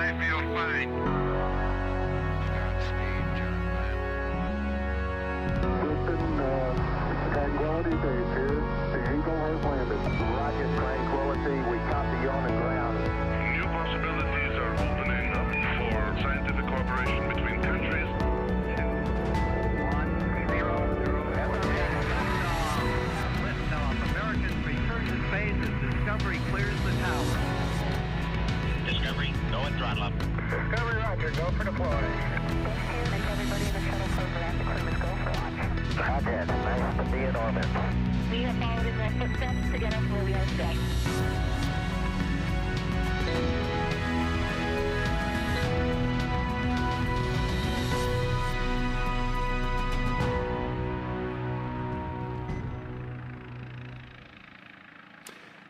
I feel fine. Godspeed, John Glenn. Tranquility Base here. The Eagle has landed. Rocket Tranquility, we copy you on the ground. New possibilities are opening up for scientific cooperation between countries. 1-0-0. Liftoff. Americans return to space as Discovery clears the tower. Discovery, go and throttle up. Discovery, roger. Go for deploy. And everybody in the shuttle program, the crew is go for launch. Roger. Nice to be in orbit. We have followed in their footsteps to get us where we are today.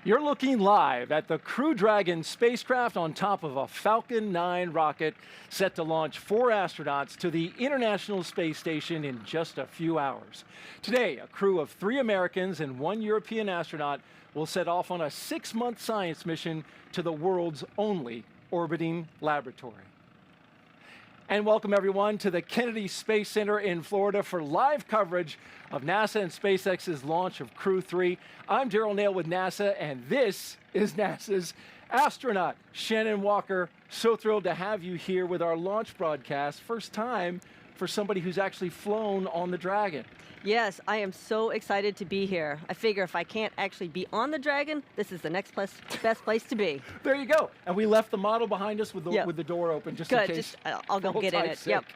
You're looking live at the Crew Dragon spacecraft on top of a Falcon 9 rocket set to launch 4 astronauts to the International Space Station in just a few hours. Today, a crew of 3 Americans and 1 European astronaut will set off on a 6-month science mission to the world's only orbiting laboratory. And welcome everyone to the Kennedy Space Center in Florida for live coverage of NASA and SpaceX's launch of Crew 3. I'm Daryl Nail with NASA, and this is NASA's astronaut, Shannon Walker. So thrilled to have you here with our launch broadcast. First time for somebody who's actually flown on the Dragon. Yes, I am so excited to be here. I figure if I can't actually be on the Dragon, this is the next best place to be. There you go. And we left the model behind us with the door open just in Good, case. I'll go get in it. Yep.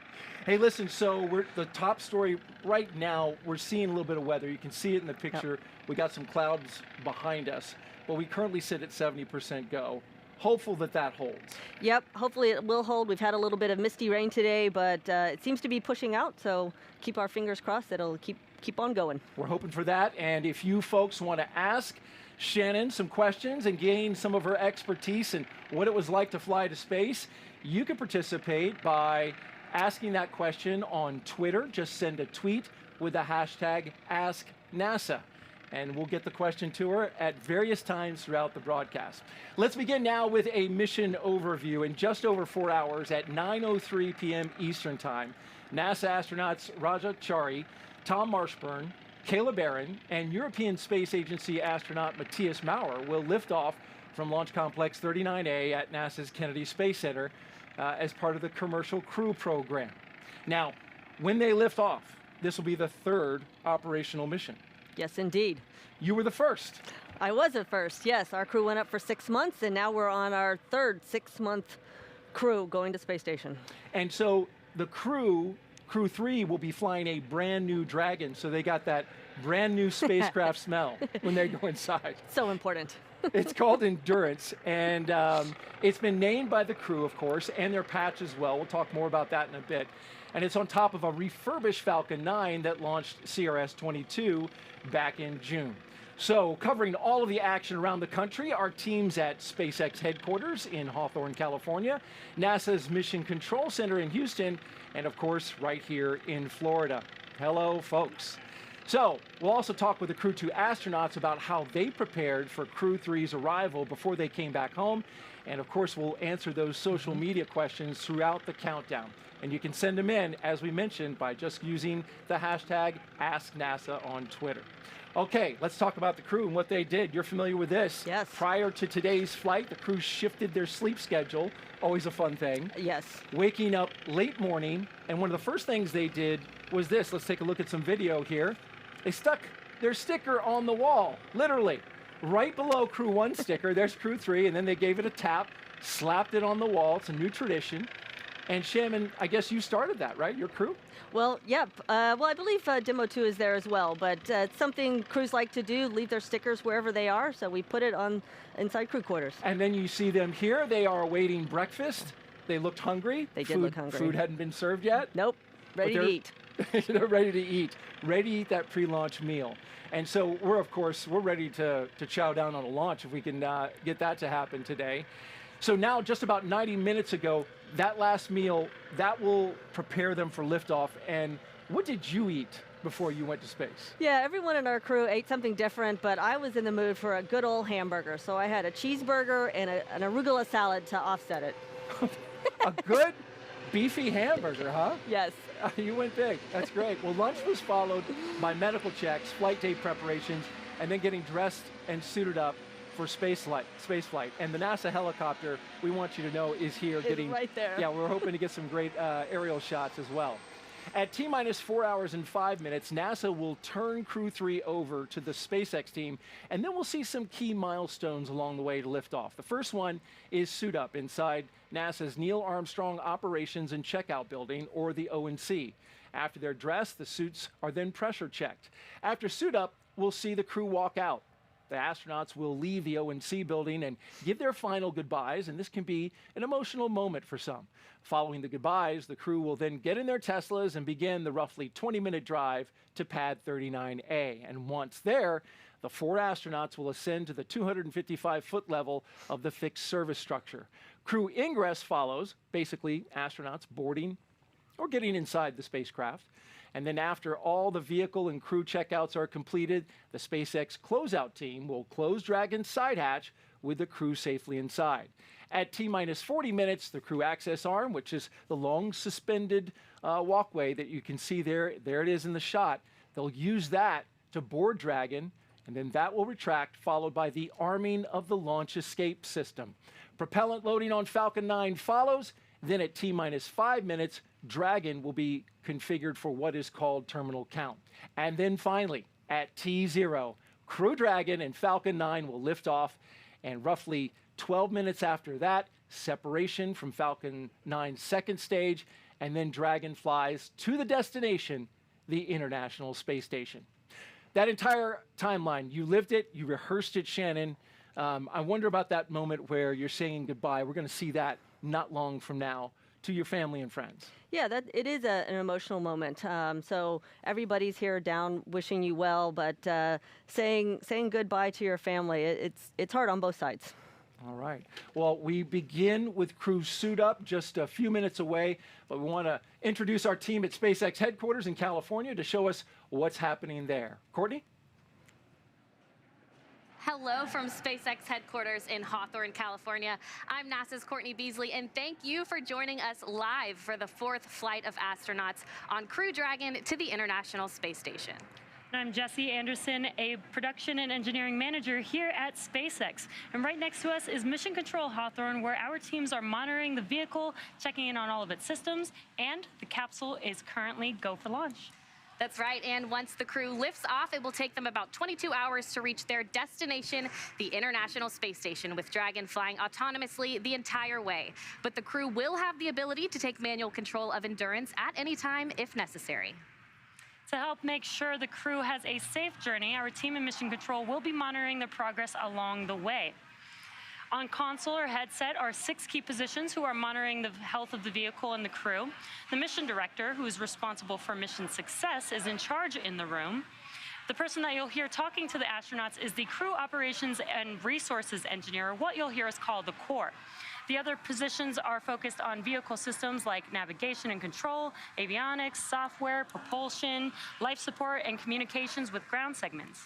Hey, listen, so we're the top story right now, we're seeing a little bit of weather. You can see it in the picture. Yep. We got some clouds behind us, but we currently sit at 70% go. Hopeful that that holds. Yep, hopefully it will hold. We've had a little bit of misty rain today, but it seems to be pushing out, so keep our fingers crossed it'll keep on going. We're hoping for that, and if you folks want to ask Shannon some questions and gain some of her expertise and what it was like to fly to space, you can participate by asking that question on Twitter. Just send a tweet with the hashtag AskNASA. And we'll get the question to her at various times throughout the broadcast. Let's begin now with a mission overview. In just over 4 hours at 9:03 p.m. Eastern Time, NASA astronauts Raja Chari, Tom Marshburn, Kayla Barron, and European Space Agency astronaut Matthias Maurer will lift off from Launch Complex 39A at NASA's Kennedy Space Center as part of the Commercial Crew Program. Now, when they lift off, this will be the 3rd operational mission. Yes, indeed. You were the first. I was at first, yes. Our crew went up for 6 months, and now we're on our 3rd 6-month crew going to space station. And so the Crew 3 will be flying a brand new Dragon, so they got that brand new spacecraft smell when they go inside. So important. It's called Endurance, and it's been named by the crew, of course, and their patch as well. We'll talk more about that in a bit. And it's on top of a refurbished Falcon 9 that launched CRS-22 back in June. So, covering all of the action around the country, our teams at SpaceX headquarters in Hawthorne, California, NASA's Mission Control Center in Houston, and of course, right here in Florida. Hello, folks. So, we'll also talk with the Crew 2 astronauts about how they prepared for Crew 3's arrival before they came back home. And of course, we'll answer those social media questions throughout the countdown. And you can send them in, as we mentioned, by just using the hashtag AskNASA on Twitter. Okay, let's talk about the crew and what they did. You're familiar with this. Yes. Prior to today's flight, the crew shifted their sleep schedule. Always a fun thing. Yes. Waking up late morning, and one of the first things they did was this. Let's take a look at some video here. They stuck their sticker on the wall, literally. Right below Crew 1 sticker, there's Crew 3, and then they gave it a tap, slapped it on the wall. It's a new tradition. And Shannon, I guess you started that, right? Your crew? Well, yep. Well, I believe Demo 2 is there as well, but it's something crews like to do, leave their stickers wherever they are, so we put it on inside crew quarters. And then you see them here. They are awaiting breakfast. They looked hungry. They did look hungry. Food hadn't been served yet. Nope. Ready to eat. They're ready to eat. Ready to eat that pre-launch meal. And so we're ready to chow down on a launch if we can get that to happen today. So now, just about 90 minutes ago, that last meal, that will prepare them for liftoff. And what did you eat before you went to space? Yeah, everyone in our crew ate something different, but I was in the mood for a good old hamburger. So I had a cheeseburger and an arugula salad to offset it. A good beefy hamburger, huh? Yes. You went big. That's great. Well, lunch was followed by medical checks, flight day preparations, and then getting dressed and suited up for space flight. And the NASA helicopter, we want you to know, is here It's getting right there. Yeah, we're hoping to get some great aerial shots as well. At T-minus 4 hours and 5 minutes, NASA will turn Crew 3 over to the SpaceX team, and then we'll see some key milestones along the way to liftoff. The first one is suit up inside NASA's Neil Armstrong Operations and Checkout Building, or the O&C. After they're dressed, the suits are then pressure checked. After suit up, we'll see the crew walk out. The astronauts will leave the O&C building and give their final goodbyes, and this can be an emotional moment for some. Following the goodbyes, the crew will then get in their Teslas and begin the roughly 20-minute drive to Pad 39A. And once there, the 4 astronauts will ascend to the 255-foot level of the fixed service structure. Crew ingress follows, basically astronauts boarding or getting inside the spacecraft. And then after all the vehicle and crew checkouts are completed, the SpaceX closeout team will close Dragon's side hatch with the crew safely inside. At T-minus 40 minutes, the crew access arm, which is the long suspended walkway that you can see there it is in the shot, they'll use that to board Dragon, and then that will retract, followed by the arming of the launch escape system. Propellant loading on Falcon 9 follows. Then at T-minus 5 minutes, Dragon will be configured for what is called terminal count. And then finally, at T0, Crew Dragon and Falcon 9 will lift off, and roughly 12 minutes after that, separation from Falcon 9's second stage, and then Dragon flies to the destination, the International Space Station. That entire timeline, you lived it, you rehearsed it, Shannon. I wonder about that moment where you're saying goodbye. We're going to see that not long from now to your family and friends. Yeah, it is an emotional moment. So everybody's here down wishing you well, but saying goodbye to your family, it's hard on both sides. All right. Well, we begin with crew suit up just a few minutes away, but we want to introduce our team at SpaceX headquarters in California to show us what's happening there. Courtney? Hello from SpaceX headquarters in Hawthorne, California. I'm NASA's Courtney Beasley, and thank you for joining us live for the 4th flight of astronauts on Crew Dragon to the International Space Station. I'm Jesse Anderson, a production and engineering manager here at SpaceX. And right next to us is Mission Control Hawthorne, where our teams are monitoring the vehicle, checking in on all of its systems, and the capsule is currently go for launch. That's right, and once the crew lifts off, it will take them about 22 hours to reach their destination, the International Space Station, with Dragon flying autonomously the entire way. But the crew will have the ability to take manual control of Endurance at any time if necessary. To help make sure the crew has a safe journey, our team in Mission Control will be monitoring their progress along the way. On console or headset are 6 key positions who are monitoring the health of the vehicle and the crew. The mission director, who is responsible for mission success, is in charge in the room. The person that you'll hear talking to the astronauts is the crew operations and resources engineer, or what you'll hear is called the core. The other positions are focused on vehicle systems like navigation and control, avionics, software, propulsion, life support, and communications with ground segments.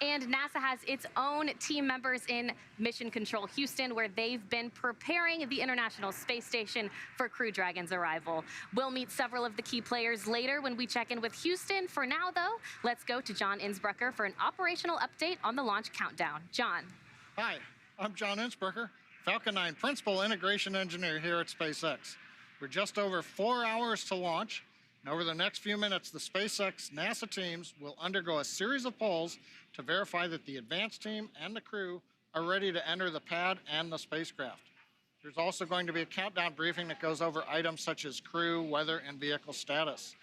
And NASA has its own team members in Mission Control Houston, where they've been preparing the International Space Station for Crew Dragon's arrival. We'll meet several of the key players later when we check in with Houston. For now, though, let's go to John Innsbrucker for an operational update on the launch countdown. John. Hi, I'm John Innsbrucker, Falcon 9 Principal Integration Engineer here at SpaceX. We're just over 4 hours to launch, and over the next few minutes, the SpaceX NASA teams will undergo a series of polls to verify that the advanced team and the crew are ready to enter the pad and the spacecraft. There's also going to be a countdown briefing that goes over items such as crew, weather, and vehicle status.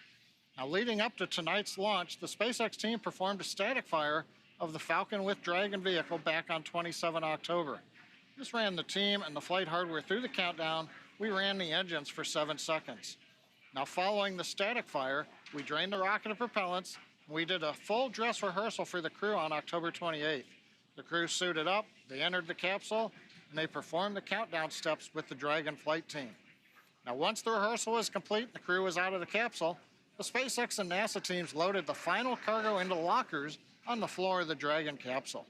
Now, leading up to tonight's launch, the SpaceX team performed a static fire of the Falcon with Dragon vehicle back on 27 October. This ran the team and the flight hardware through the countdown. We ran the engines for 7 seconds. Now, following the static fire, we drained the rocket of propellants. We did a full dress rehearsal for the crew on October 28th. The crew suited up, they entered the capsule, and they performed the countdown steps with the Dragon flight team. Now, once the rehearsal was complete and the crew was out of the capsule, the SpaceX and NASA teams loaded the final cargo into lockers on the floor of the Dragon capsule.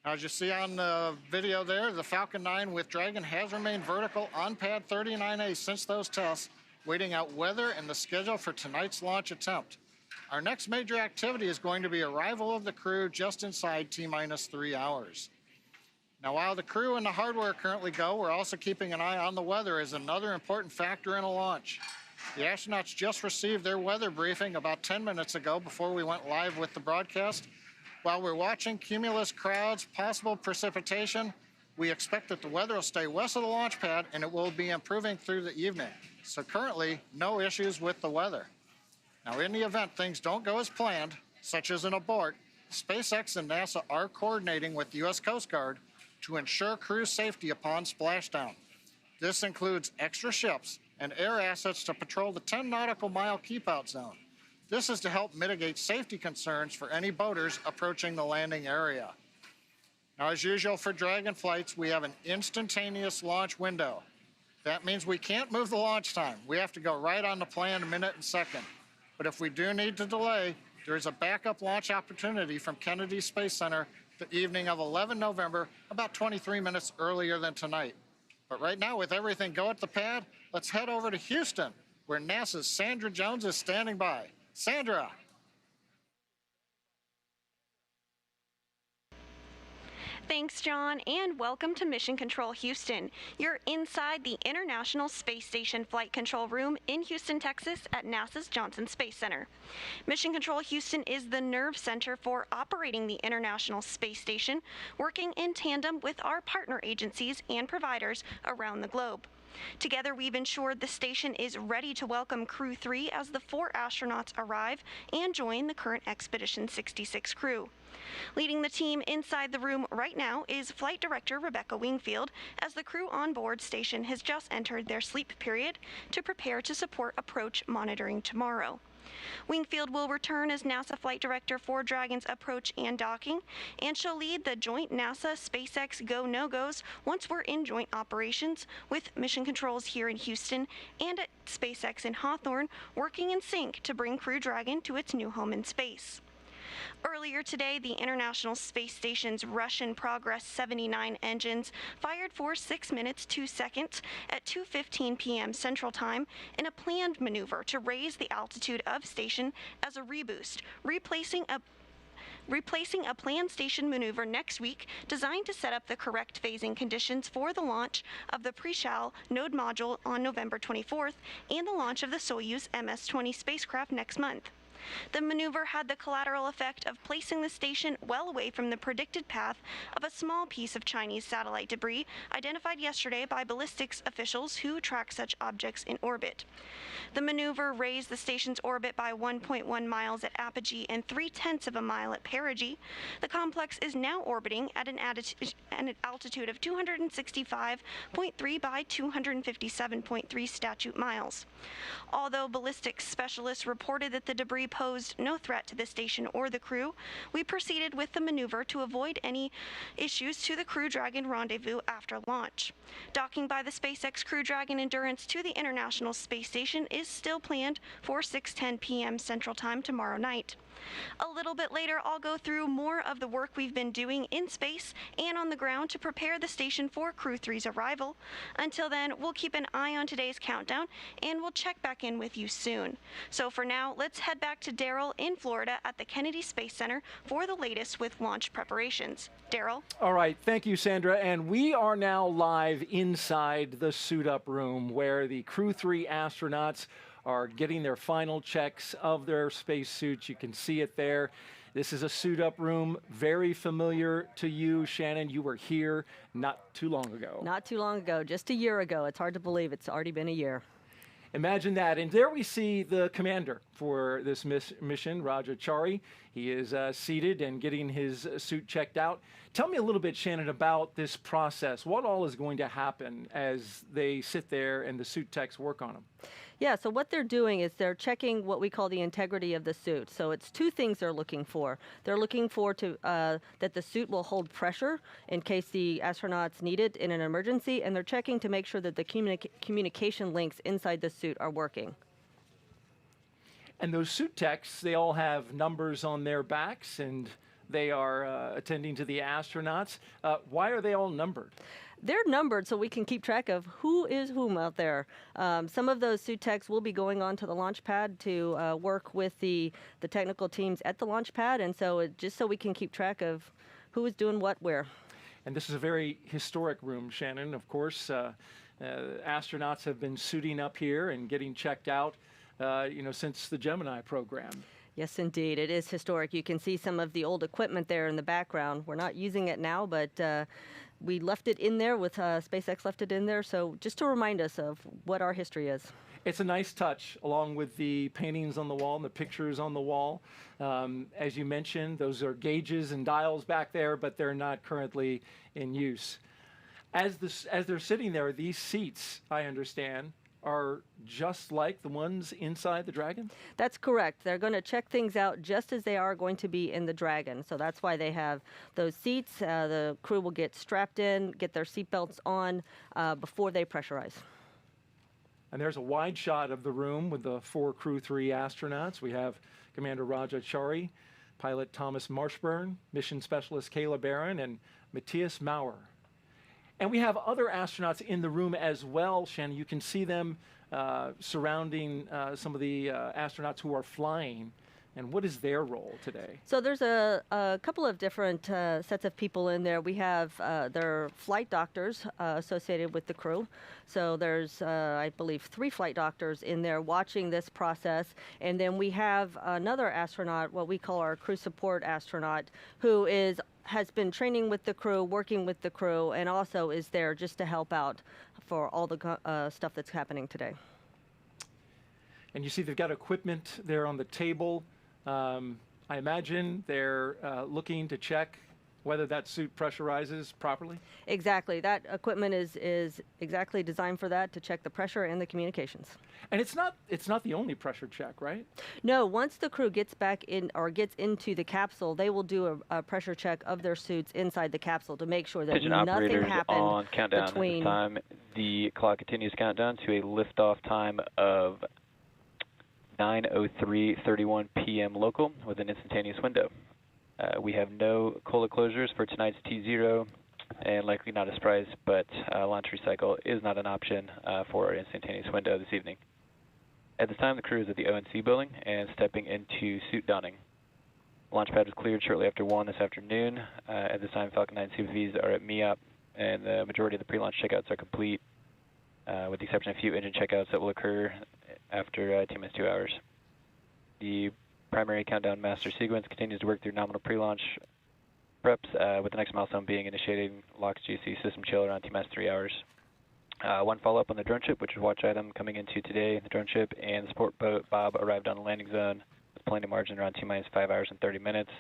Now, as you see on the video there, the Falcon 9 with Dragon has remained vertical on pad 39A since those tests, waiting out weather and the schedule for tonight's launch attempt. Our next major activity is going to be arrival of the crew just inside T-minus 3 hours. Now, while the crew and the hardware currently go, we're also keeping an eye on the weather as another important factor in a launch. The astronauts just received their weather briefing about 10 minutes ago before we went live with the broadcast. While we're watching cumulus crowds, possible precipitation, we expect that the weather will stay west of the launch pad and it will be improving through the evening. So currently, no issues with the weather. Now, in the event things don't go as planned, such as an abort, SpaceX and NASA are coordinating with the U.S. Coast Guard to ensure crew safety upon splashdown. This includes extra ships and air assets to patrol the 10 nautical mile keep-out zone. This is to help mitigate safety concerns for any boaters approaching the landing area. Now, as usual for Dragon flights, we have an instantaneous launch window. That means we can't move the launch time. We have to go right on the planned minute and second. But if we do need to delay, there is a backup launch opportunity from Kennedy Space Center the evening of 11 November, about 23 minutes earlier than tonight. But right now, with everything go at the pad, let's head over to Houston, where NASA's Sandra Jones is standing by. Sandra. Thanks, John, and welcome to Mission Control Houston. You're inside the International Space Station Flight Control Room in Houston, Texas at NASA's Johnson Space Center. Mission Control Houston is the nerve center for operating the International Space Station, working in tandem with our partner agencies and providers around the globe. Together, we've ensured the station is ready to welcome Crew 3 as the 4 astronauts arrive and join the current Expedition 66 crew. Leading the team inside the room right now is Flight Director Rebecca Wingfield, as the crew on board station has just entered their sleep period to prepare to support approach monitoring tomorrow. Wingfield will return as NASA Flight Director for Dragon's approach and docking, and she'll lead the joint NASA-SpaceX go-no-goes once we're in joint operations, with mission controls here in Houston and at SpaceX in Hawthorne working in sync to bring Crew Dragon to its new home in space. Earlier today, the International Space Station's Russian Progress 79 engines fired for 6 minutes 2 seconds at 2:15 p.m. Central Time in a planned maneuver to raise the altitude of station as a reboost, replacing a planned station maneuver next week designed to set up the correct phasing conditions for the launch of the Pre-Shal node module on November 24th and the launch of the Soyuz MS-20 spacecraft next month. The maneuver had the collateral effect of placing the station well away from the predicted path of a small piece of Chinese satellite debris identified yesterday by ballistics officials who track such objects in orbit. The maneuver raised the station's orbit by 1.1 miles at apogee and 0.3 of a mile at perigee. The complex is now orbiting at an altitude of 265.3 by 257.3 statute miles. Although ballistics specialists reported that the debris posed no threat to the station or the crew, we proceeded with the maneuver to avoid any issues to the Crew Dragon rendezvous after launch. Docking by the SpaceX Crew Dragon Endurance to the International Space Station is still planned for 6:10 p.m. Central Time tomorrow night. A little bit later, I'll go through more of the work we've been doing in space and on the ground to prepare the station for Crew 3's arrival. Until then, we'll keep an eye on today's countdown, and we'll check back in with you soon. So for now, let's head back to Daryl in Florida at the Kennedy Space Center for the latest with launch preparations. Daryl? All right, thank you, Sandra. And we are now live inside the suit-up room where the Crew 3 astronauts are getting their final checks of their spacesuits. You can see it there. This is a suit-up room, very familiar to you, Shannon. You were here not too long ago. Not too long ago, just a year ago. It's hard to believe it's already been a year. Imagine that. And there we see the commander for this mission, Raja Chari. He is seated and getting his suit checked out. Tell me a little bit, Shannon, about this process. What all is going to happen as they sit there and the suit techs work on them? Yeah, so what they're doing is they're checking what we call the integrity of the suit. So it's 2 things they're looking for. They're looking for that the suit will hold pressure in case the astronauts need it in an emergency, and they're checking to make sure that the communication links inside the suit are working. And those suit techs, they all have numbers on their backs, and They are attending to the astronauts. Why are they all numbered? They're numbered so we can keep track of who is whom out there. Some of those suit techs will be going on to the launch pad to work with the technical teams at the launch pad, and so just so we can keep track of who is doing what where. And this is a very historic room, Shannon. Of course, astronauts have been suiting up here and getting checked out, since the Gemini program. Yes, indeed. It is historic. You can see some of the old equipment there in the background. We're not using it now, but we left it in there with SpaceX left it in there. So just to remind us of what our history is. It's a nice touch, along with the paintings on the wall and the pictures on the wall. As you mentioned, those are gauges and dials back there, but they're not currently in use. As they're sitting there, these seats, I understand, are just like the ones inside the Dragon? That's correct. They're going to check things out just as they are going to be in the Dragon. So that's why they have those seats. The crew will get strapped in, get their seatbelts on before they pressurize. And there's a wide shot of the room with the 4 Crew 3 astronauts. We have Commander Raja Chari, pilot Thomas Marshburn, mission specialist Kayla Barron, and Matthias Maurer. And we have other astronauts in the room as well, Shannon. You can see them surrounding some of the astronauts who are flying. And what is their role today? So there's a couple of different sets of people in there. We have their flight doctors associated with the crew. So there's, I believe, 3 flight doctors in there watching this process. And then we have another astronaut, what we call our crew support astronaut, who has been training with the crew, working with the crew, and also is there just to help out for all the stuff that's happening today. And you see they've got equipment there on the table. I imagine they're looking to check whether that suit pressurizes properly? Exactly. That equipment is exactly designed for that, to check the pressure and the communications. And it's not the only pressure check, right? No, once the crew gets back in or gets into the capsule, they will do a pressure check of their suits inside the capsule to make sure that Pigeon nothing operators happened on countdown between. at this time. The clock continues countdown to a liftoff time of 9:03:31 p.m. local with an instantaneous window. We have no cola closures for tonight's T0, and likely not a surprise, but launch recycle is not an option for our instantaneous window this evening. At this time, the crew is at the ONC building and stepping into suit donning. Launch pad was cleared shortly after 1 this afternoon. At this time, Falcon 9 CVs are at MEOP, and the majority of the pre-launch checkouts are complete, with the exception of a few engine checkouts that will occur after T-minus 2 hours. The primary countdown master sequence continues to work through nominal pre-launch preps, with the next milestone being initiating LOX GC system chill around T-minus 3 hours. One follow-up on the drone ship, which is watch item coming into today. The drone ship and the support boat Bob arrived on the landing zone with planning margin around T-minus 5 hours and 30 minutes,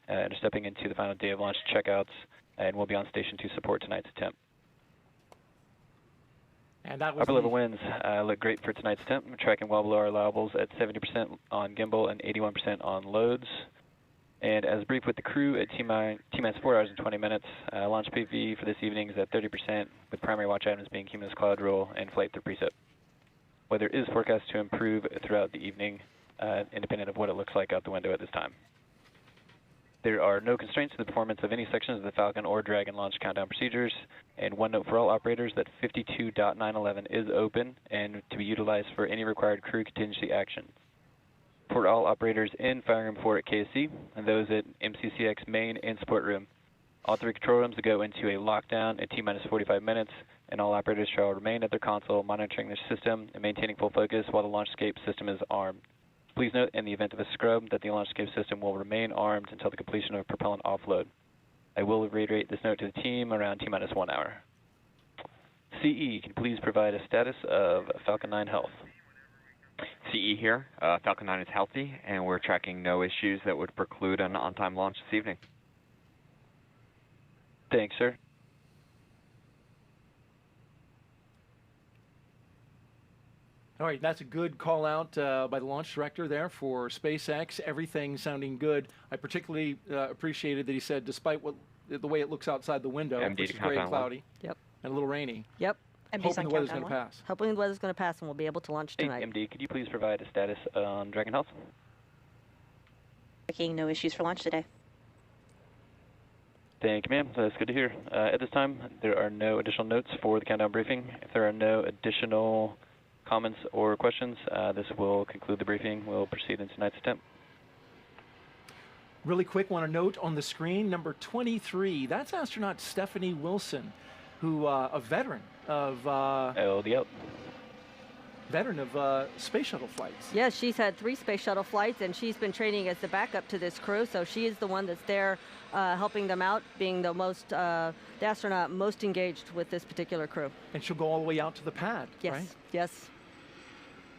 and are stepping into the final day of launch checkouts, and will be on station to support tonight's attempt. And that was upper level winds look great for tonight's attempt. We're tracking well below our allowables at 70% on gimbal and 81% on loads. And as briefed with the crew at T-minus 4 hours and 20 minutes, launch PV for this evening is at 30%, with primary watch items being cumulus cloud roll and flight through precip. Weather is forecast to improve throughout the evening, independent of what it looks like out the window at this time. There are no constraints to the performance of any sections of the Falcon or Dragon launch countdown procedures. And one note for all operators that 52.911 is open and to be utilized for any required crew contingency actions. For all operators in firing room 4 at KSC and those at MCCX main and support room, all 3 control rooms will go into a lockdown at T-minus 45 minutes, and all operators shall remain at their console monitoring their system and maintaining full focus while the launch escape system is armed. Please note, in the event of a scrub, that the launch escape system will remain armed until the completion of propellant offload. I will reiterate this note to the team around T-minus 1 hour. CE, can you please provide a status of Falcon 9 health? CE here. Falcon 9 is healthy, and we're tracking no issues that would preclude an on-time launch this evening. Thanks, sir. All right, that's a good call out by the launch director there for SpaceX. Everything sounding good. I particularly appreciated that he said, despite the way it looks outside the window, which is gray and cloudy, yep, and a little rainy. Yep. Hoping the weather's going to pass. Hoping the weather's going to pass, and we'll be able to launch tonight. Hey, MD, could you please provide a status on Dragon Health? No issues for launch today. Thank you, ma'am. That's good to hear. At this time, there are no additional notes for the countdown briefing. If there are no additional comments or questions, this will conclude the briefing. We'll proceed into tonight's attempt. Really quick, want to note on the screen, number 23, that's astronaut Stephanie Wilson, who a veteran of LD out. Veteran of space shuttle flights. Yes, she's had 3 space shuttle flights, and she's been training as the backup to this crew. So she is the one that's there helping them out, being the astronaut most engaged with this particular crew. And she'll go all the way out to the pad, yes, right? Yes.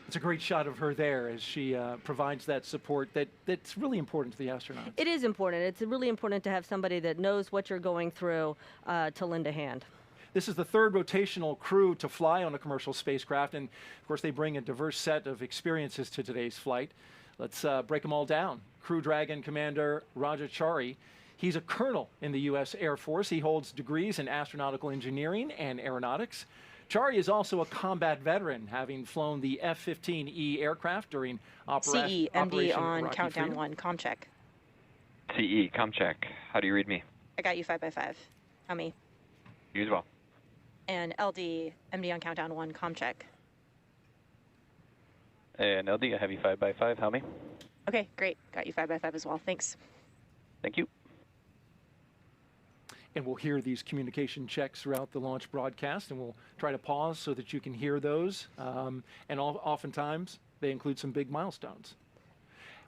It's a great shot of her there as she provides that support that's really important to the astronauts. It is important. It's really important to have somebody that knows what you're going through to lend a hand. This is the 3rd rotational crew to fly on a commercial spacecraft, and of course they bring a diverse set of experiences to today's flight. Let's break them all down. Crew Dragon Commander Rajachari, he's a colonel in the U.S. Air Force. He holds degrees in astronautical engineering and aeronautics. Chari is also a combat veteran, having flown the F-15E aircraft during CE, Operation MD on Rocky countdown Freedom. 1, comm check. CE, comm check. How do you read me? I got you 5x5. How many? You as well. And LD, MD on countdown 1, comm check. And LD, I have you 5x5. How many? Okay, great. Got you 5x5 as well. Thanks. Thank you. And we'll hear these communication checks throughout the launch broadcast, and we'll try to pause so that you can hear those. And oftentimes, they include some big milestones.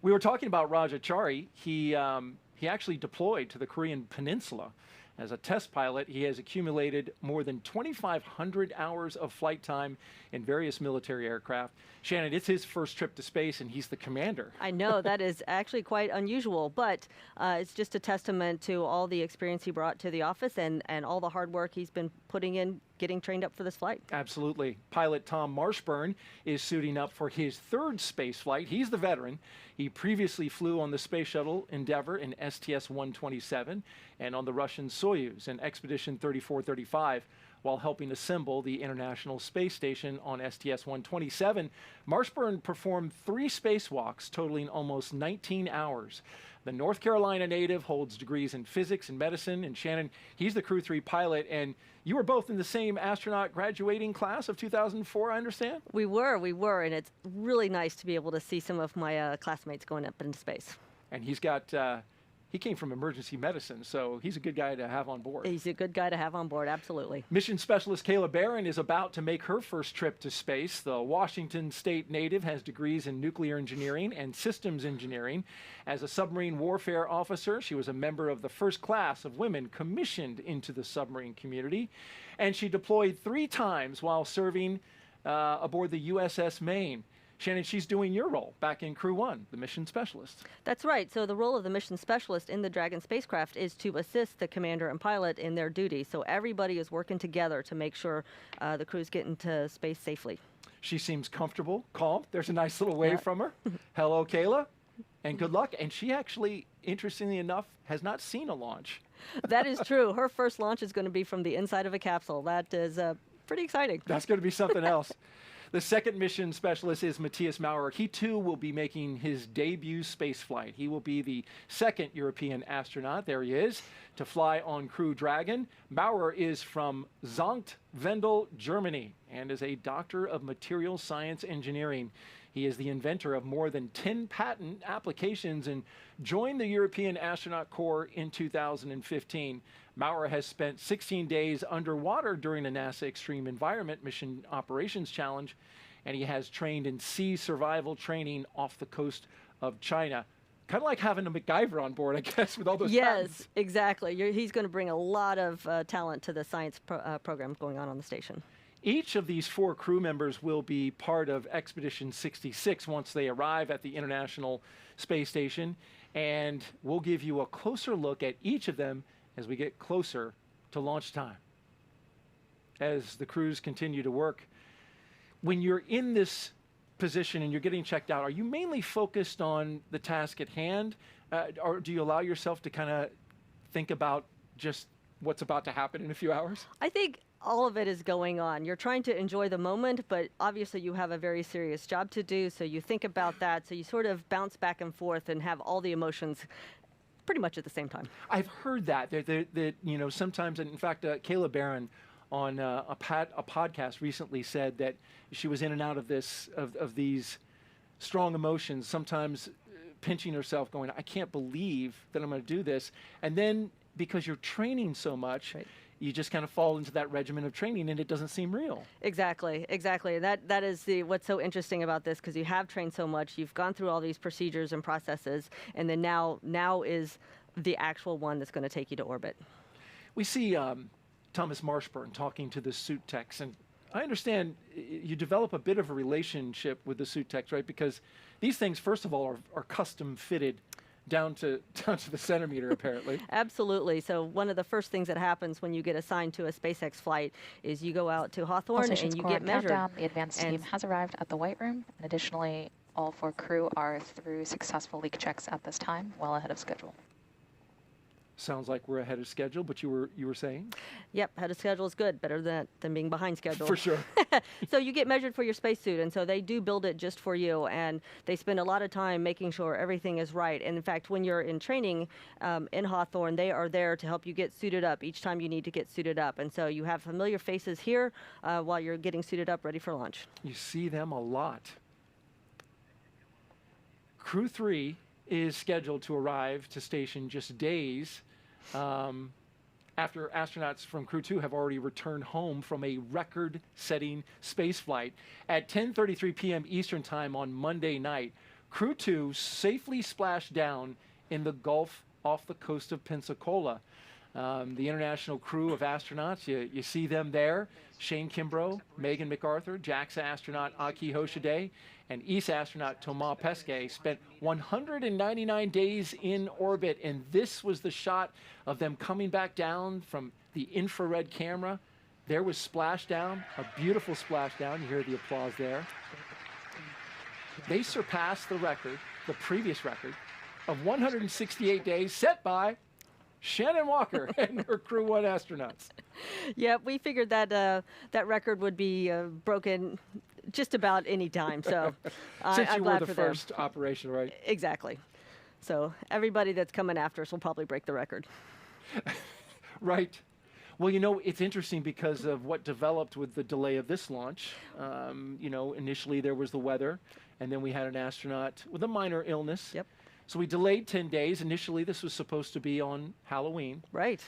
We were talking about Rajachari. He actually deployed to the Korean Peninsula. As a test pilot, he has accumulated more than 2,500 hours of flight time in various military aircraft. Shannon, it's his first trip to space, and he's the commander. I know, that is actually quite unusual, but it's just a testament to all the experience he brought to the office and all the hard work he's been putting in getting trained up for this flight. Absolutely. Pilot Tom Marshburn is suiting up for his 3rd space flight. He's the veteran. He previously flew on the Space Shuttle Endeavour in STS-127 and on the Russian Soyuz in Expedition 3435 while helping assemble the International Space Station on STS-127. Marshburn performed 3 spacewalks totaling almost 19 hours. The North Carolina native holds degrees in physics and medicine, and Shannon, he's the Crew 3 pilot, and you were both in the same astronaut graduating class of 2004, I understand? We were, and it's really nice to be able to see some of my classmates going up into space. And he's got, he came from emergency medicine, so he's a good guy to have on board. He's a good guy to have on board, absolutely. Mission Specialist Kayla Barron is about to make her first trip to space. The Washington State native has degrees in nuclear engineering and systems engineering. As a submarine warfare officer, she was a member of the first class of women commissioned into the submarine community. And she deployed 3 times while serving aboard the USS Maine. Shannon, she's doing your role back in Crew 1, the mission specialist. That's right. So the role of the mission specialist in the Dragon spacecraft is to assist the commander and pilot in their duty. So everybody is working together to make sure the crew's getting to space safely. She seems comfortable, calm. There's a nice little wave from her. Hello, Kayla, and good luck. And she actually, interestingly enough, has not seen a launch. That is true. Her first launch is going to be from the inside of a capsule. That is pretty exciting. That's going to be something else. The second mission specialist is Matthias Maurer. He too will be making his debut space flight. He will be the 2nd European astronaut, there he is, to fly on Crew Dragon. Maurer is from Sankt Wendel, Germany, and is a doctor of material science engineering. He is the inventor of more than 10 patent applications and joined the European Astronaut Corps in 2015. Maurer has spent 16 days underwater during the NASA Extreme Environment Mission Operations Challenge, and he has trained in sea survival training off the coast of China. Kind of like having a MacGyver on board, I guess, with all those patents. Yes, exactly. He's going to bring a lot of talent to the science program going on the station. Each of these 4 crew members will be part of Expedition 66 once they arrive at the International Space Station, and we'll give you a closer look at each of them as we get closer to launch time. As the crews continue to work, when you're in this position and you're getting checked out, are you mainly focused on the task at hand, or do you allow yourself to kind of think about just what's about to happen in a few hours? I think all of it is going on. You're trying to enjoy the moment, but obviously you have a very serious job to do, so you think about that, so you sort of bounce back and forth and have all the emotions pretty much at the same time. I've heard that you know, sometimes, and in fact, Kayla Barron on a podcast recently said that she was in and out of these strong emotions, sometimes pinching herself, going, I can't believe that I'm going to do this. And then because you're training so much, you just kind of fall into that regimen of training, and it doesn't seem real. Exactly. That is what's so interesting about this, because you have trained so much, you've gone through all these procedures and processes, and then now is the actual one that's going to take you to orbit. We see Thomas Marshburn talking to the suit techs, and I understand you develop a bit of a relationship with the suit techs, right? Because these things, first of all, are custom fitted down to the centimeter, apparently. Absolutely. So one of the first things that happens when you get assigned to a SpaceX flight is you go out to Hawthorne and you get measured. Countdown. The advanced team has arrived at the White Room, and additionally, all 4 crew are through successful leak checks at this time, well ahead of schedule. Sounds like we're ahead of schedule, but you were saying? Yep, ahead of schedule is good, better than being behind schedule. For sure. So you get measured for your spacesuit, and so they do build it just for you, and they spend a lot of time making sure everything is right. And in fact, when you're in training in Hawthorne, they are there to help you get suited up each time you need to get suited up. And so you have familiar faces here while you're getting suited up, ready for launch. You see them a lot. Crew 3 is scheduled to arrive to station just days after astronauts from Crew 2 have already returned home from a record-setting space flight. At 10:33 p.m. Eastern Time on Monday night, Crew 2 safely splashed down in the Gulf off the coast of Pensacola. The international crew of astronauts, you see them there. Shane Kimbrough, Megan MacArthur, JAXA astronaut Aki Hoshide, and ESA astronaut Thomas Pesquet spent 199 days in orbit, and this was the shot of them coming back down from the infrared camera. There was splashdown, a beautiful splashdown. You hear the applause there. They surpassed the record, the previous record, of 168 days set by Shannon Walker and her Crew 1 astronauts. Yeah, we figured that that record would be broken just about any time. So since I'm you glad were the for them. first operation, right? Exactly. So everybody that's coming after us will probably break the record. Right. Well, you know, it's interesting because of what developed with the delay of this launch. You know, initially there was the weather, and then we had an astronaut with a minor illness. Yep. So we delayed 10 days. Initially, this was supposed to be on Halloween. Right.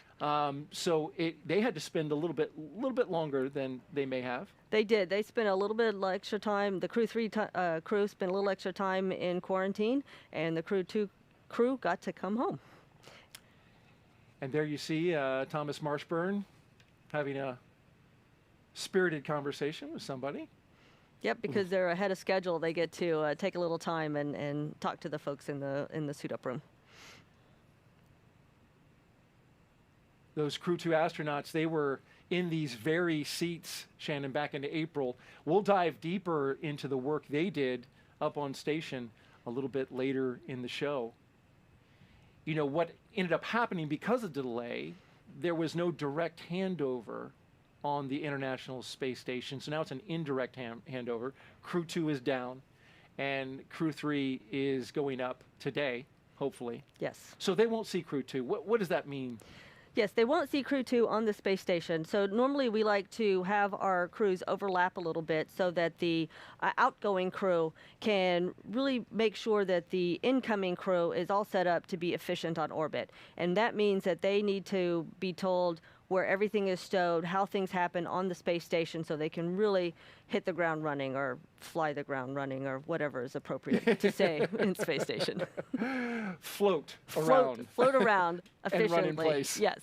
So they had to spend a little bit longer than they may have. They did. They spent a little bit extra time. The Crew 3 crew spent a little extra time in quarantine, and the Crew 2 crew got to come home. And there you see Thomas Marshburn having a spirited conversation with somebody. Yep, because they're ahead of schedule, they get to take a little time and talk to the folks in the suit-up room. Those Crew 2 astronauts, they were in these very seats, Shannon, back in April. We'll dive deeper into the work they did up on station a little bit later in the show. You know, what ended up happening because of the delay, there was no direct handover on the International Space Station. So now it's an indirect handover. Crew 2 is down, and Crew 3 is going up today, hopefully. Yes. So they won't see Crew 2. What does that mean? Yes, they won't see Crew 2 on the space station. So normally we like to have our crews overlap a little bit so that the outgoing crew can really make sure that the incoming crew is all set up to be efficient on orbit. And that means that they need to be told where everything is stowed, how things happen on the space station, so they can really hit the ground running or fly the ground running or whatever is appropriate to say in space station. Float around efficiently. And run in place. Yes.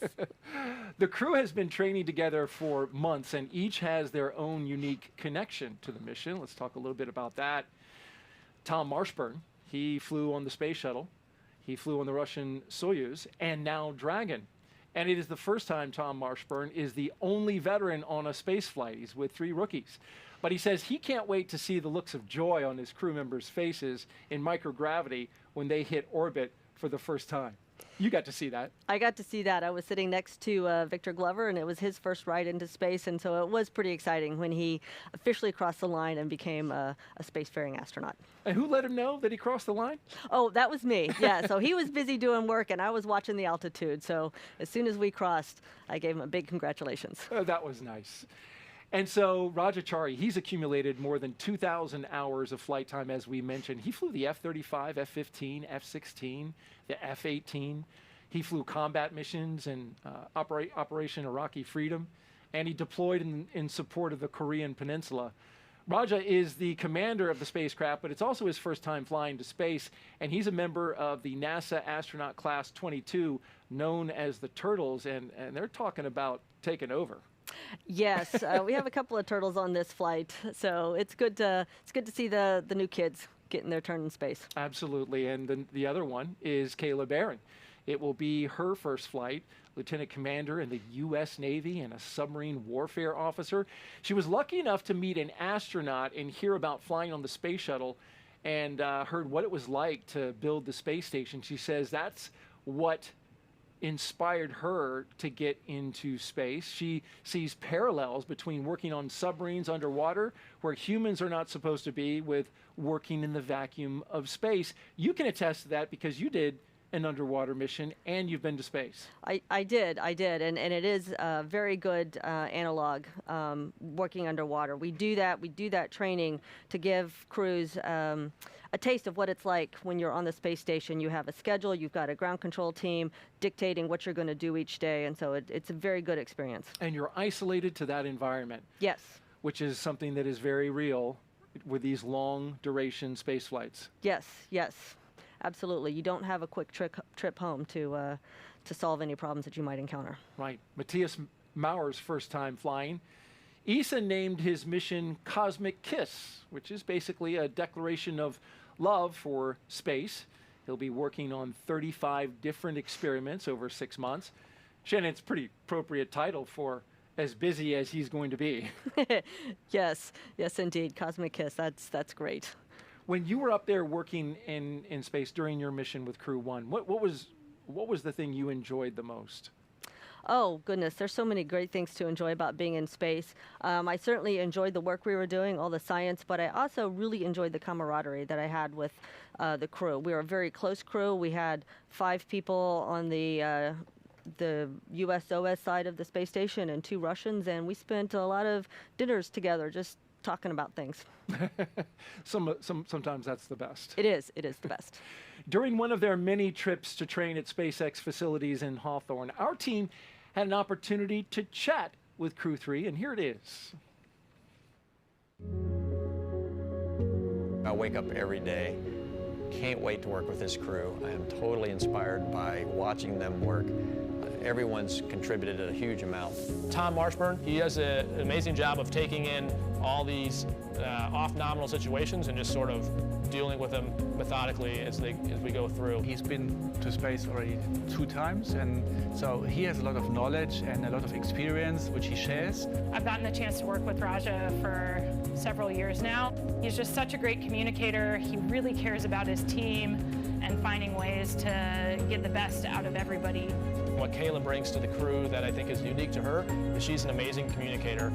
The crew has been training together for months, and each has their own unique connection to the mission. Let's talk a little bit about that. Tom Marshburn, he flew on the space shuttle. He flew on the Russian Soyuz, and now Dragon. And it is the first time Tom Marshburn is the only veteran on a space flight. He's with 3 rookies. But he says he can't wait to see the looks of joy on his crew members' faces in microgravity when they hit orbit for the first time. You got to see that. I got to see that. I was sitting next to Victor Glover, and it was his first ride into space, and so it was pretty exciting when he officially crossed the line and became a spacefaring astronaut. And who let him know that he crossed the line? Oh, that was me. Yeah, so he was busy doing work, and I was watching the altitude. So as soon as we crossed, I gave him a big congratulations. Oh, that was nice. And so Rajachari, he's accumulated more than 2,000 hours of flight time, as we mentioned. He flew the F-35, F-15, F-16, the F-18. He flew combat missions and Operation Iraqi Freedom, and he deployed in support of the Korean Peninsula. Raja is the commander of the spacecraft, but it's also his first time flying to space, and he's a member of the NASA Astronaut Class 22, known as the Turtles, and they're talking about taking over. Yes, we have a couple of turtles on this flight, so it's good to see the new kids getting their turn in space. Absolutely, and the other one is Kayla Barron. It will be her first flight, Lieutenant Commander in the U.S. Navy and a submarine warfare officer. She was lucky enough to meet an astronaut and hear about flying on the space shuttle, and heard what it was like to build the space station. She says that's what inspired her to get into space. She sees parallels between working on submarines underwater, where humans are not supposed to be, with working in the vacuum of space. You can attest to that because you did an underwater mission and you've been to space. I did, and it is a very good analog working underwater. We do that training to give crews a taste of what it's like when you're on the space station. You have a schedule, you've got a ground control team dictating what you're going to do each day, and so it's a very good experience. And you're isolated to that environment. Yes. Which is something that is very real with these long duration space flights. Yes, yes. Absolutely. You don't have a quick trip home to solve any problems that you might encounter. Right. Matthias Mauer's first time flying. ESA named his mission Cosmic Kiss, which is basically a declaration of love for space. He'll be working on 35 different experiments over 6 months. Shannon, it's a pretty appropriate title for as busy as he's going to be. Yes, indeed. Cosmic Kiss, that's great. When you were up there working in space during your mission with Crew 1, what was the thing you enjoyed the most? Oh, goodness, there's so many great things to enjoy about being in space. I certainly enjoyed the work we were doing, all the science, but I also really enjoyed the camaraderie that I had with the crew. We were a very close crew. We had 5 people on the USOS side of the space station and 2 Russians, and we spent a lot of dinners together just talking about things. Sometimes that's the best. It is the best. During one of their many trips to train at SpaceX facilities in Hawthorne, our team had an opportunity to chat with Crew 3, and here it is. I wake up every day, can't wait to work with this crew. I am totally inspired by watching them work. Everyone's contributed a huge amount. Tom Marshburn, he does an amazing job of taking in all these off-nominal situations and just sort of dealing with them methodically as we go through. He's been to space already 2 times, and so he has a lot of knowledge and a lot of experience, which he shares. I've gotten the chance to work with Raja for several years now. He's just such a great communicator. He really cares about his team and finding ways to get the best out of everybody. What Kayla brings to the crew that I think is unique to her is she's an amazing communicator.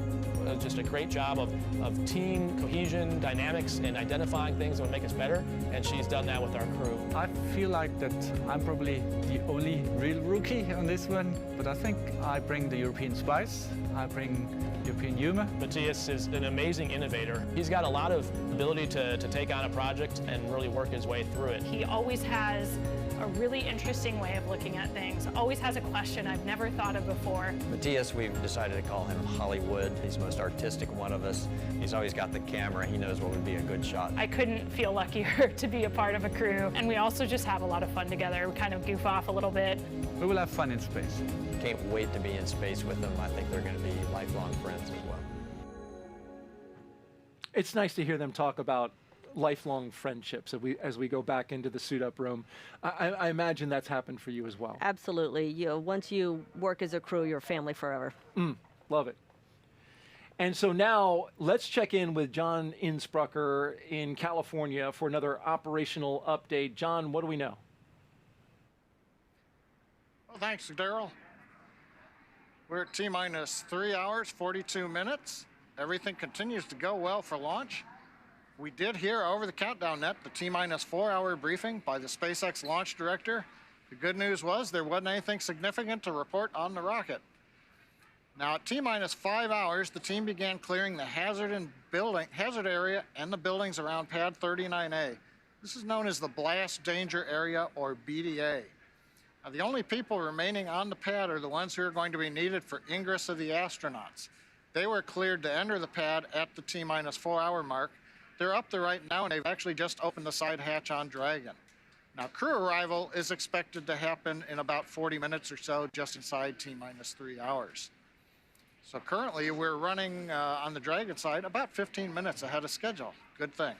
Just a great job of team cohesion, dynamics, and identifying things that would make us better, and she's done that with our crew. I feel like that I'm probably the only real rookie on this one, but I think I bring the European spice, I bring European humor. Matthias is an amazing innovator. He's got a lot of ability to take on a project and really work his way through it. He always has a really interesting way of looking at things, always has a question I've never thought of before. Matthias, we've decided to call him Hollywood. He's the most artistic one of us. He's always got the camera. He knows what would be a good shot. I couldn't feel luckier to be a part of a crew, and we also just have a lot of fun together. We kind of goof off a little bit. We will have fun in space. Can't wait to be in space with them. I think they're going to be lifelong friends as well. It's nice to hear them talk about lifelong friendships as we go back into the suit-up room. I imagine that's happened for you as well. Absolutely. Once you work as a crew, you're family forever. Love it. And so now let's check in with John Innsbrucker in California for another operational update. John, what do we know? Well, thanks, Daryl. We're at T-minus 3 hours, 42 minutes. Everything continues to go well for launch. We did hear over the countdown net the T-minus 4-hour briefing by the SpaceX launch director. The good news was there wasn't anything significant to report on the rocket. Now at T-minus 5 hours, the team began clearing the hazard area and the buildings around pad 39A. This is known as the blast danger area, or BDA. Now, the only people remaining on the pad are the ones who are going to be needed for ingress of the astronauts. They were cleared to enter the pad at the T-minus 4-hour mark. They're up there right now, and they've actually just opened the side hatch on Dragon. Now, crew arrival is expected to happen in about 40 minutes or so, just inside T-minus 3 hours. So currently, we're running on the Dragon side about 15 minutes ahead of schedule. Good thing.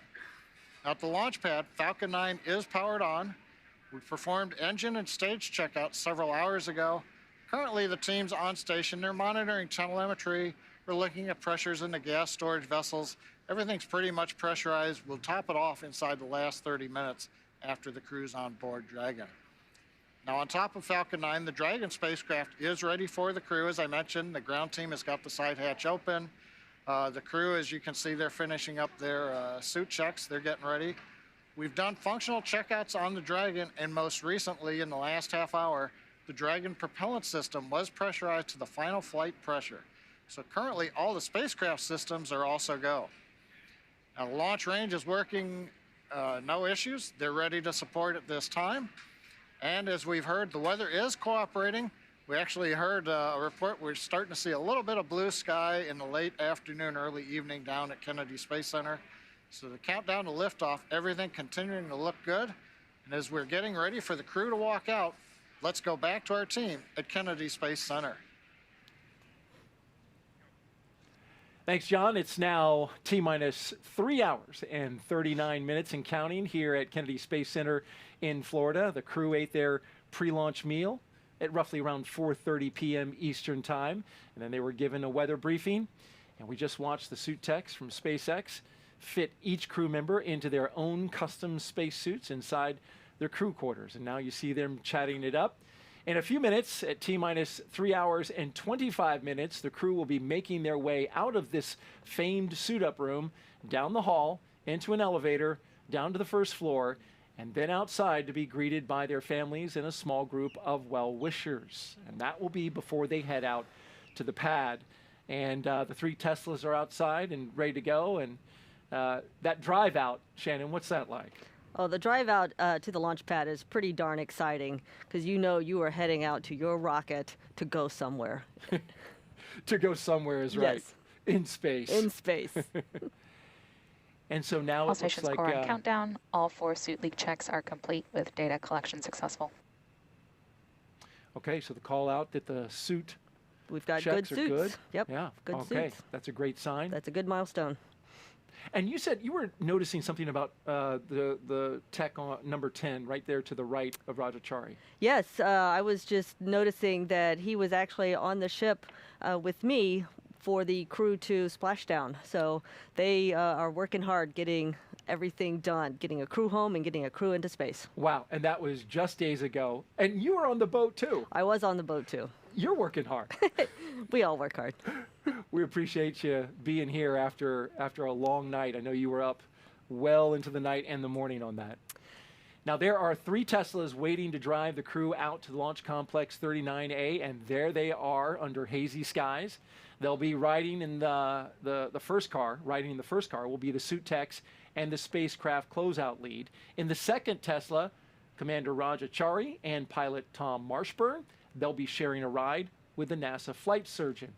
Now, at the launch pad, Falcon 9 is powered on. We performed engine and stage checkout several hours ago. Currently, the team's on station. They're monitoring telemetry. We're looking at pressures in the gas storage vessels. Everything's pretty much pressurized. We'll top it off inside the last 30 minutes after the crew's on board Dragon. Now, on top of Falcon 9, the Dragon spacecraft is ready for the crew. As I mentioned, the ground team has got the side hatch open. The crew, as you can see, they're finishing up their suit checks. They're getting ready. We've done functional checkouts on the Dragon, and most recently, in the last half hour, the Dragon propellant system was pressurized to the final flight pressure. So currently, all the spacecraft systems are also go. Now, the launch range is working, no issues. They're ready to support at this time. And as we've heard, the weather is cooperating. We actually heard a report we're starting to see a little bit of blue sky in the late afternoon, early evening down at Kennedy Space Center. So the countdown to liftoff, everything continuing to look good. And as we're getting ready for the crew to walk out, let's go back to our team at Kennedy Space Center. Thanks, John. It's now T-minus 3 hours and 39 minutes and counting here at Kennedy Space Center in Florida. The crew ate their pre-launch meal at roughly around 4:30 p.m. Eastern Time, and then they were given a weather briefing. And we just watched the suit techs from SpaceX fit each crew member into their own custom spacesuits inside their crew quarters. And now you see them chatting it up. In a few minutes, at T-minus 3 hours and 25 minutes, the crew will be making their way out of this famed suit-up room, down the hall, into an elevator, down to the first floor, and then outside to be greeted by their families and a small group of well-wishers. And that will be before they head out to the pad. And the 3 Teslas are outside and ready to go. And that drive out, Shannon, what's that like? Oh, the drive out to the launch pad is pretty darn exciting because you know you are heading out to your rocket to go somewhere. To go somewhere is right. Yes. In space. In space. And so now All it looks stations like core on countdown. All 4 suit leak checks are complete with data collection successful. Okay, so the call out that the suit We've got checks good are suits. good. Yep. Yeah. Good okay. suits. That's a great sign. That's a good milestone. And you said you were noticing something about the tech on number 10 right there to the right of Rajachari. Yes, I was just noticing that he was actually on the ship with me for the crew to splashdown. So they are working hard getting everything done, getting a crew home and getting a crew into space. Wow, and that was just days ago. And you were on the boat too. I was on the boat too. You're working hard. We all work hard. We appreciate you being here after a long night. I know you were up well into the night and the morning on that. Now, there are 3 Teslas waiting to drive the crew out to Launch Complex 39A, and there they are under hazy skies. They'll be riding in the first car. Riding in the first car will be the suit techs and the spacecraft closeout lead. In the second Tesla, Commander Rajachari and pilot Tom Marshburn. They'll be sharing a ride with the NASA flight surgeon,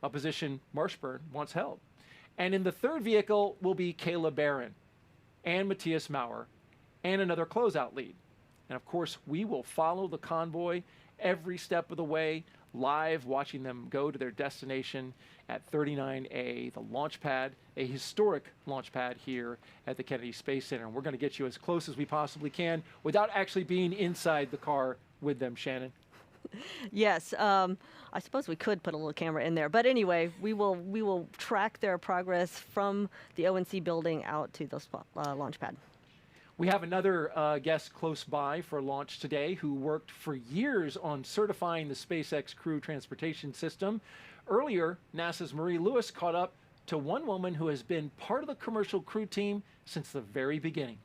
a position Marshburn once held. And in the third vehicle will be Kayla Barron and Matthias Maurer and another closeout lead. And of course, we will follow the convoy every step of the way, live watching them go to their destination at 39A, the launch pad, a historic launch pad here at the Kennedy Space Center. And we're going to get you as close as we possibly can without actually being inside the car with them, Shannon. Yes, I suppose we could put a little camera in there, but anyway, we will track their progress from the ONC building out to the launch pad. We have another guest close by for launch today who worked for years on certifying the SpaceX Crew Transportation System. Earlier, NASA's Marie Lewis caught up to one woman who has been part of the commercial crew team since the very beginning.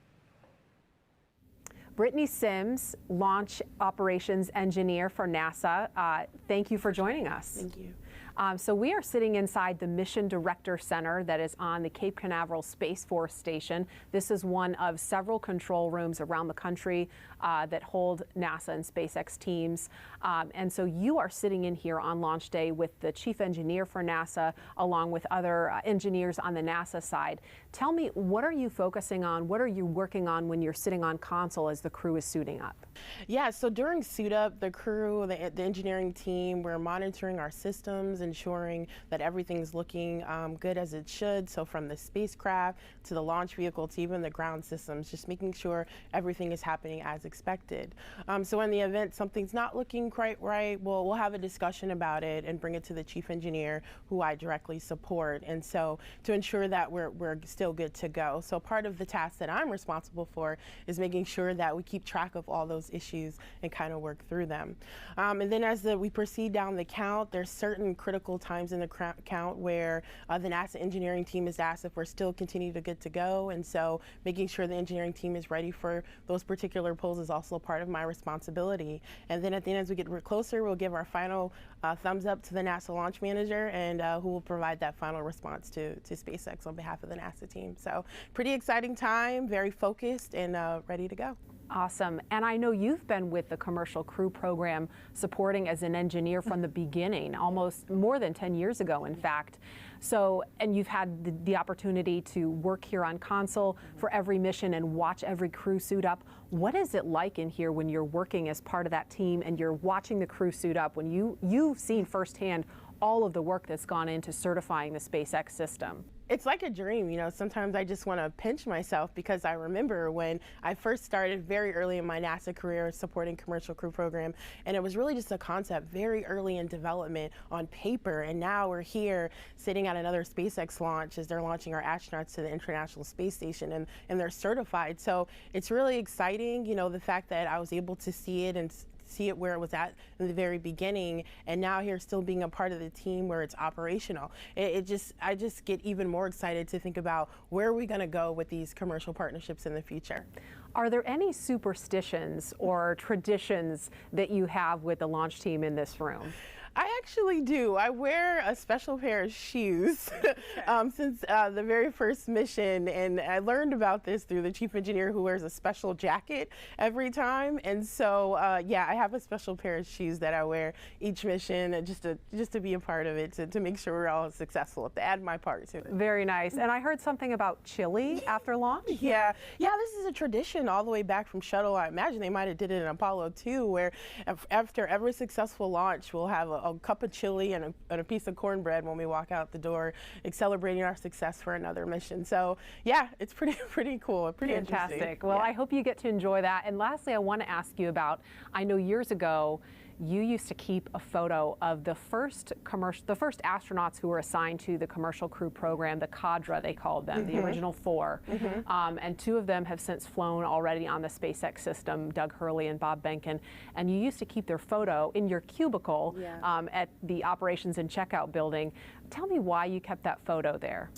Brittany Sims, Launch Operations Engineer for NASA. Thank you for joining us. Thank you. So we are sitting inside the Mission Director Center that is on the Cape Canaveral Space Force Station. This is one of several control rooms around the country that hold NASA and SpaceX teams. And so you are sitting in here on launch day with the Chief Engineer for NASA, along with other engineers on the NASA side. Tell me, what are you focusing on? What are you working on when you're sitting on console as the crew is suiting up? Yeah, so during suit up, the crew, the engineering team, we're monitoring our systems, ensuring that everything's looking good as it should. So from the spacecraft to the launch vehicle to even the ground systems, just making sure everything is happening as expected. So in the event something's not looking quite right, we'll have a discussion about it and bring it to the chief engineer, who I directly support. And so to ensure that we're still good to go. So part of the task that I'm responsible for is making sure that we keep track of all those issues and kind of work through them. And then as we proceed down the count, there's certain critical times in the count where the NASA engineering team is asked if we're still continuing to good to go. And so making sure the engineering team is ready for those particular pulls is also part of my responsibility. And then at the end, as we get closer, we'll give our final thumbs up to the NASA launch manager, and who will provide that final response to SpaceX on behalf of the NASA team. So pretty exciting time, very focused and ready to go. Awesome. And I know you've been with the Commercial Crew Program supporting as an engineer from the beginning, almost more than 10 years ago, in fact. So, and you've had the opportunity to work here on console for every mission and watch every crew suit up. What is it like in here when you're working as part of that team and you're watching the crew suit up, when you've seen firsthand all of the work that's gone into certifying the SpaceX system? It's like a dream, you know. Sometimes I just want to pinch myself, because I remember when I first started very early in my NASA career supporting Commercial Crew Program, and it was really just a concept very early in development on paper, and now we're here sitting at another SpaceX launch as they're launching our astronauts to the International Space Station, and they're certified. So it's really exciting, you know, the fact that I was able to see it and see it where it was at in the very beginning, and now here still being a part of the team where it's operational. I just get even more excited to think about where are we going to go with these commercial partnerships in the future. Are there any superstitions or traditions that you have with the launch team in this room? I actually do. I wear a special pair of shoes since the very first mission, and I learned about this through the chief engineer, who wears a special jacket every time. And so, yeah, I have a special pair of shoes that I wear each mission, just to be a part of it, to make sure we're all successful, to add my part to it. Very nice. And I heard something about chili after launch. Yeah, this is a tradition all the way back from shuttle. I imagine they might have did it in Apollo 2, where after every successful launch, we'll have a cup of chili and a piece of cornbread when we walk out the door, celebrating our success for another mission. So yeah, it's pretty cool, pretty fantastic. Interesting. Well, yeah. I hope you get to enjoy that. And lastly, I want to ask you about, I know years ago you used to keep a photo of the first astronauts who were assigned to the Commercial Crew Program, the cadre they called them, the original 4. And 2 of them have since flown already on the SpaceX system, Doug Hurley and Bob Behnken. And you used to keep their photo in your cubicle at the operations and checkout building. Tell me why you kept that photo there.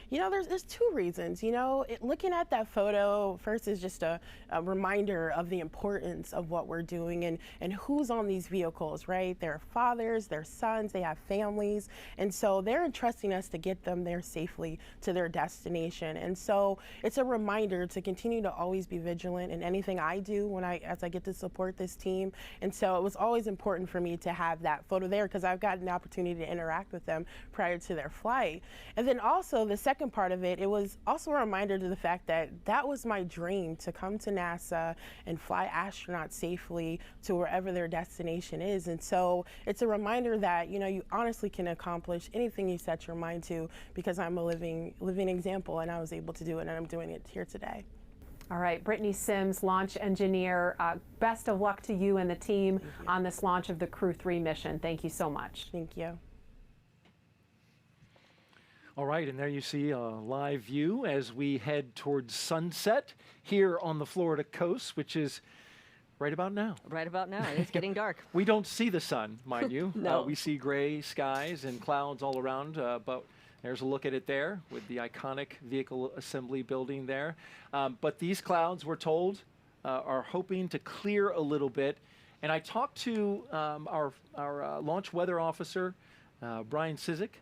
You know, there's 2 reasons. You know, looking at that photo first is just a reminder of the importance of what we're doing and who's on these vehicles, right? They're fathers, they're sons, they have families, and so they're entrusting us to get them there safely to their destination. And so it's a reminder to continue to always be vigilant in anything I do as I get to support this team. And so it was always important for me to have that photo there, because I've got an opportunity to interact with them prior to their flight. And then also the second part of it was also a reminder to the fact that that was my dream, to come to NASA and fly astronauts safely to wherever their destination is. And so it's a reminder that, you know, you honestly can accomplish anything you set your mind to, because I'm a living example, and I was able to do it, and I'm doing it here today. All right, Brittany Sims, launch engineer, best of luck to you and the team on this launch of the Crew 3 mission. Thank you so much. Thank you. All right, and there you see a live view as we head towards sunset here on the Florida coast, which is right about now. Right about now. It's getting dark. We don't see the sun, mind you. No. We see gray skies and clouds all around, but there's a look at it there with the iconic vehicle assembly building there. But these clouds, we're told, are hoping to clear a little bit. And I talked to our launch weather officer, Brian Sizik,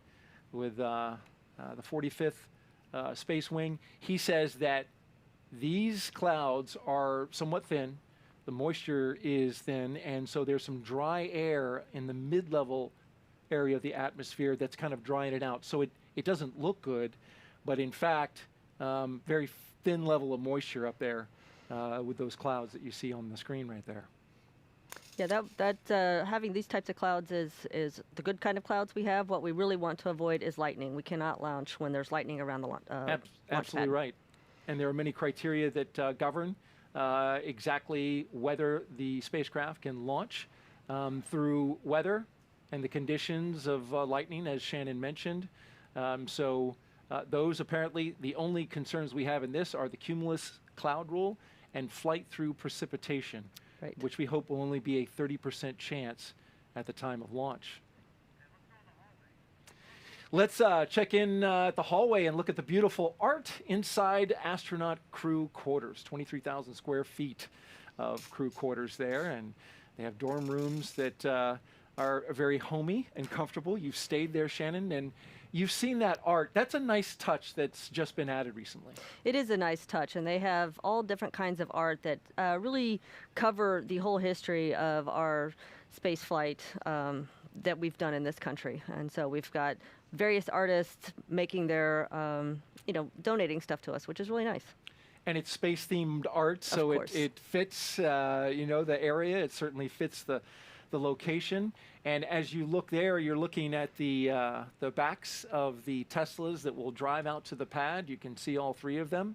with the 45th Space Wing. He says that these clouds are somewhat thin. The moisture is thin, and so there's some dry air in the mid-level area of the atmosphere that's kind of drying it out. So it doesn't look good, but in fact, very thin level of moisture up there with those clouds that you see on the screen right there. Yeah, having these types of clouds is the good kind of clouds we have. What we really want to avoid is lightning. We cannot launch when there's lightning around the launch Absolutely pad. right. And there are many criteria that govern exactly whether the spacecraft can launch through weather and the conditions of lightning, as Shannon mentioned. Those apparently, the only concerns we have in this are the cumulus cloud rule and flight through precipitation, right, which we hope will only be a 30% chance at the time of launch. Let's check in at the hallway and look at the beautiful art inside astronaut crew quarters. 23,000 square feet of crew quarters there, and they have dorm rooms that are very homey and comfortable. You've stayed there, Shannon, and you've seen that art. That's a nice touch that's just been added recently. It is a nice touch, and they have all different kinds of art that really cover the whole history of our space flight that we've done in this country. And so we've got various artists making their, donating stuff to us, which is really nice. And it's space-themed art, so it fits, the area. It certainly fits the location. And as you look there, you're looking at the backs of the Teslas that will drive out to the pad. You can see all three of them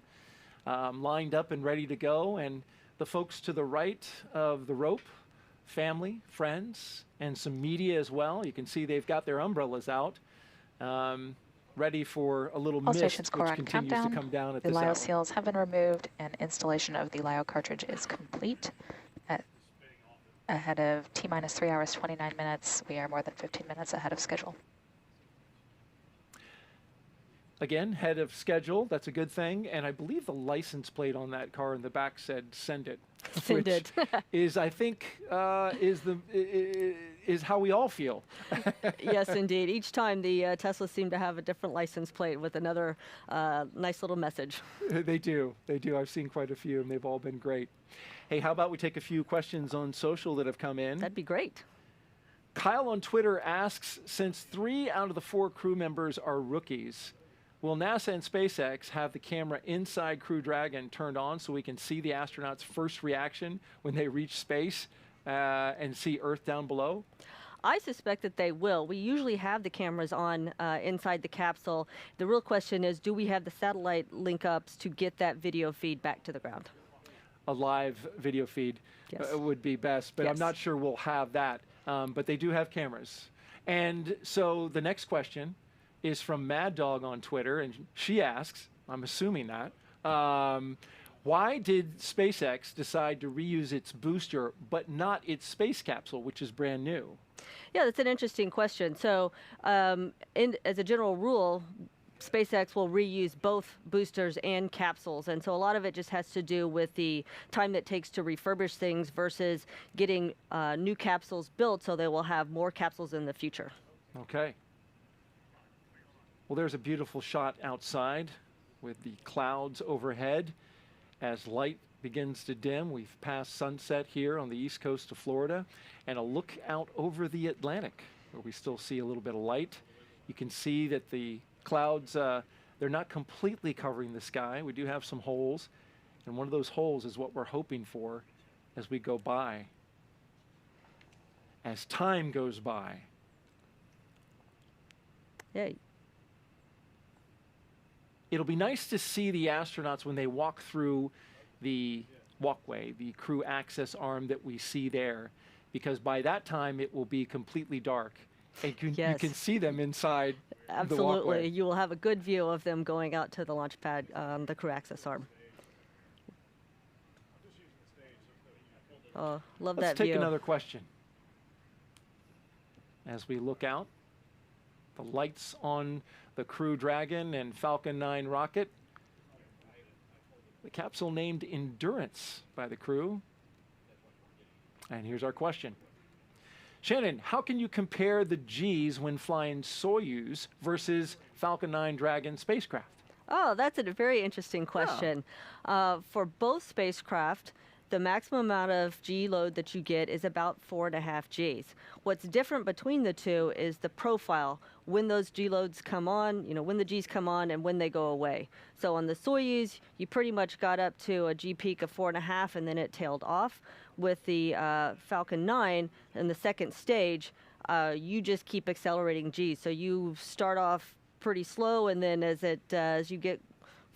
lined up and ready to go. And the folks to the right of the rope, family, friends, and some media as well. You can see they've got their umbrellas out, ready for a little mist, which continues to come down at the this LiO hour. seals have been removed, and installation of the LiO cartridge is complete. Ahead of T-minus 3 hours, 29 minutes. We are more than 15 minutes ahead of schedule. Again, ahead of schedule. That's a good thing. And I believe the license plate on that car in the back said "Send it," Send which it. is, I think, is how we all feel. Yes, indeed. Each time the Teslas seem to have a different license plate with another nice little message. They do. They do. I've seen quite a few, and they've all been great. Hey, how about we take a few questions on social that have come in? That'd be great. Kyle on Twitter asks, since 3 out of the 4 crew members are rookies, will NASA and SpaceX have the camera inside Crew Dragon turned on so we can see the astronauts' first reaction when they reach space and see Earth down below? I suspect that they will. We usually have the cameras on inside the capsule. The real question is, do we have the satellite link-ups to get that video feed back to the ground? A live video feed would be best, but I'm not sure we'll have that. But they do have cameras. And so the next question is from Mad Dog on Twitter, and she asks, I'm assuming that, why did SpaceX decide to reuse its booster but not its space capsule, which is brand new? Yeah, that's an interesting question. So as a general rule, SpaceX will reuse both boosters and capsules, and so a lot of it just has to do with the time that it takes to refurbish things versus getting new capsules built, so they will have more capsules in the future. Okay. Well, there's a beautiful shot outside with the clouds overhead. As light begins to dim, we've passed sunset here on the east coast of Florida, and a look out over the Atlantic where we still see a little bit of light. You can see that the clouds, they're not completely covering the sky. We do have some holes, and one of those holes is what we're hoping for as we go by. As time goes by. Yeah. It'll be nice to see the astronauts when they walk through the walkway, the crew access arm that we see there, because by that time it will be completely dark And you Yes. can see them inside the Absolutely. walkway. You will have a good view of them going out to the launch pad, the crew access arm. Oh, love Let's that take view. another question. As we look out, the lights on the Crew Dragon and Falcon 9 rocket. The capsule named Endurance by the crew. And here's our question. Shannon, how can you compare the Gs when flying Soyuz versus Falcon 9 Dragon spacecraft? Oh, that's a very interesting question. For both spacecraft, the maximum amount of G load that you get is about 4.5 Gs. What's different between the two is the profile, when those G loads come on, when the Gs come on and when they go away. So on the Soyuz, you pretty much got up to a G peak of 4.5 and then it tailed off. With the Falcon 9 in the second stage, you just keep accelerating Gs. So you start off pretty slow, and then as you get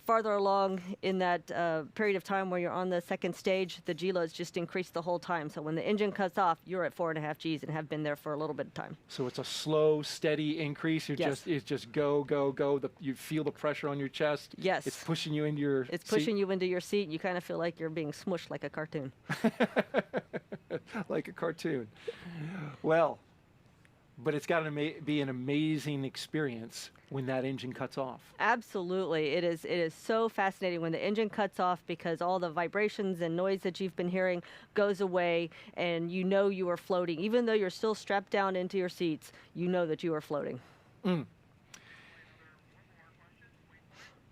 farther along in that period of time where you're on the second stage, the G loads just increase the whole time. So when the engine cuts off, you're at 4.5 Gs and have been there for a little bit of time. So it's a slow, steady increase. It's just go, go, go. You feel the pressure on your chest. Yes. It's pushing you into your It's pushing you into your seat. You kind of feel like you're being smushed like a cartoon. Like a cartoon. Well, but it's got to be an amazing experience when that engine cuts off. Absolutely. It is so fascinating when the engine cuts off, because all the vibrations and noise that you've been hearing goes away, and you know you are floating. Even though you're still strapped down into your seats, you know that you are floating.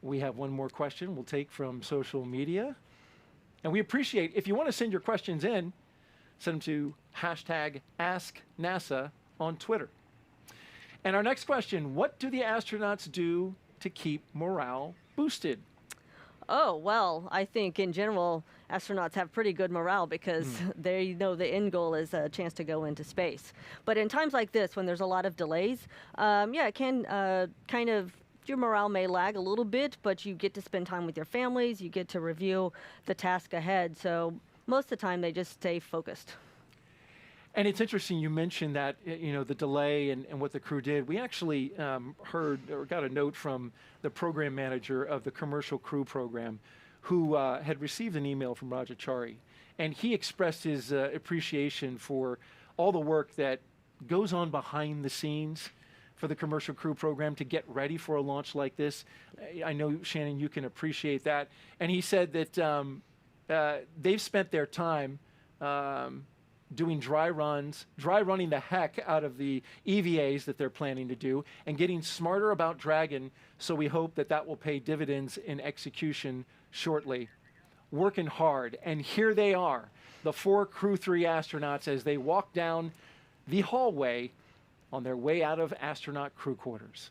We have one more question we'll take from social media. And we appreciate, if you want to send your questions in, send them to #AskNASA on Twitter. And our next question, what do the astronauts do to keep morale boosted? Oh, well, I think in general, astronauts have pretty good morale because they know the end goal is a chance to go into space. But in times like this, when there's a lot of delays, it can kind of, your morale may lag a little bit, but you get to spend time with your families, you get to review the task ahead. So most of the time, they just stay focused. And it's interesting you mentioned that, the delay and what the crew did. We actually heard or got a note from the program manager of the commercial crew program who had received an email from Rajachari. And he expressed his appreciation for all the work that goes on behind the scenes for the commercial crew program to get ready for a launch like this. I know, Shannon, you can appreciate that. And he said that they've spent their time doing dry running the heck out of the EVAs that they're planning to do, and getting smarter about Dragon, so we hope that that will pay dividends in execution shortly. Working hard, and here they are, the 4 Crew 3 astronauts, as they walk down the hallway on their way out of astronaut crew quarters.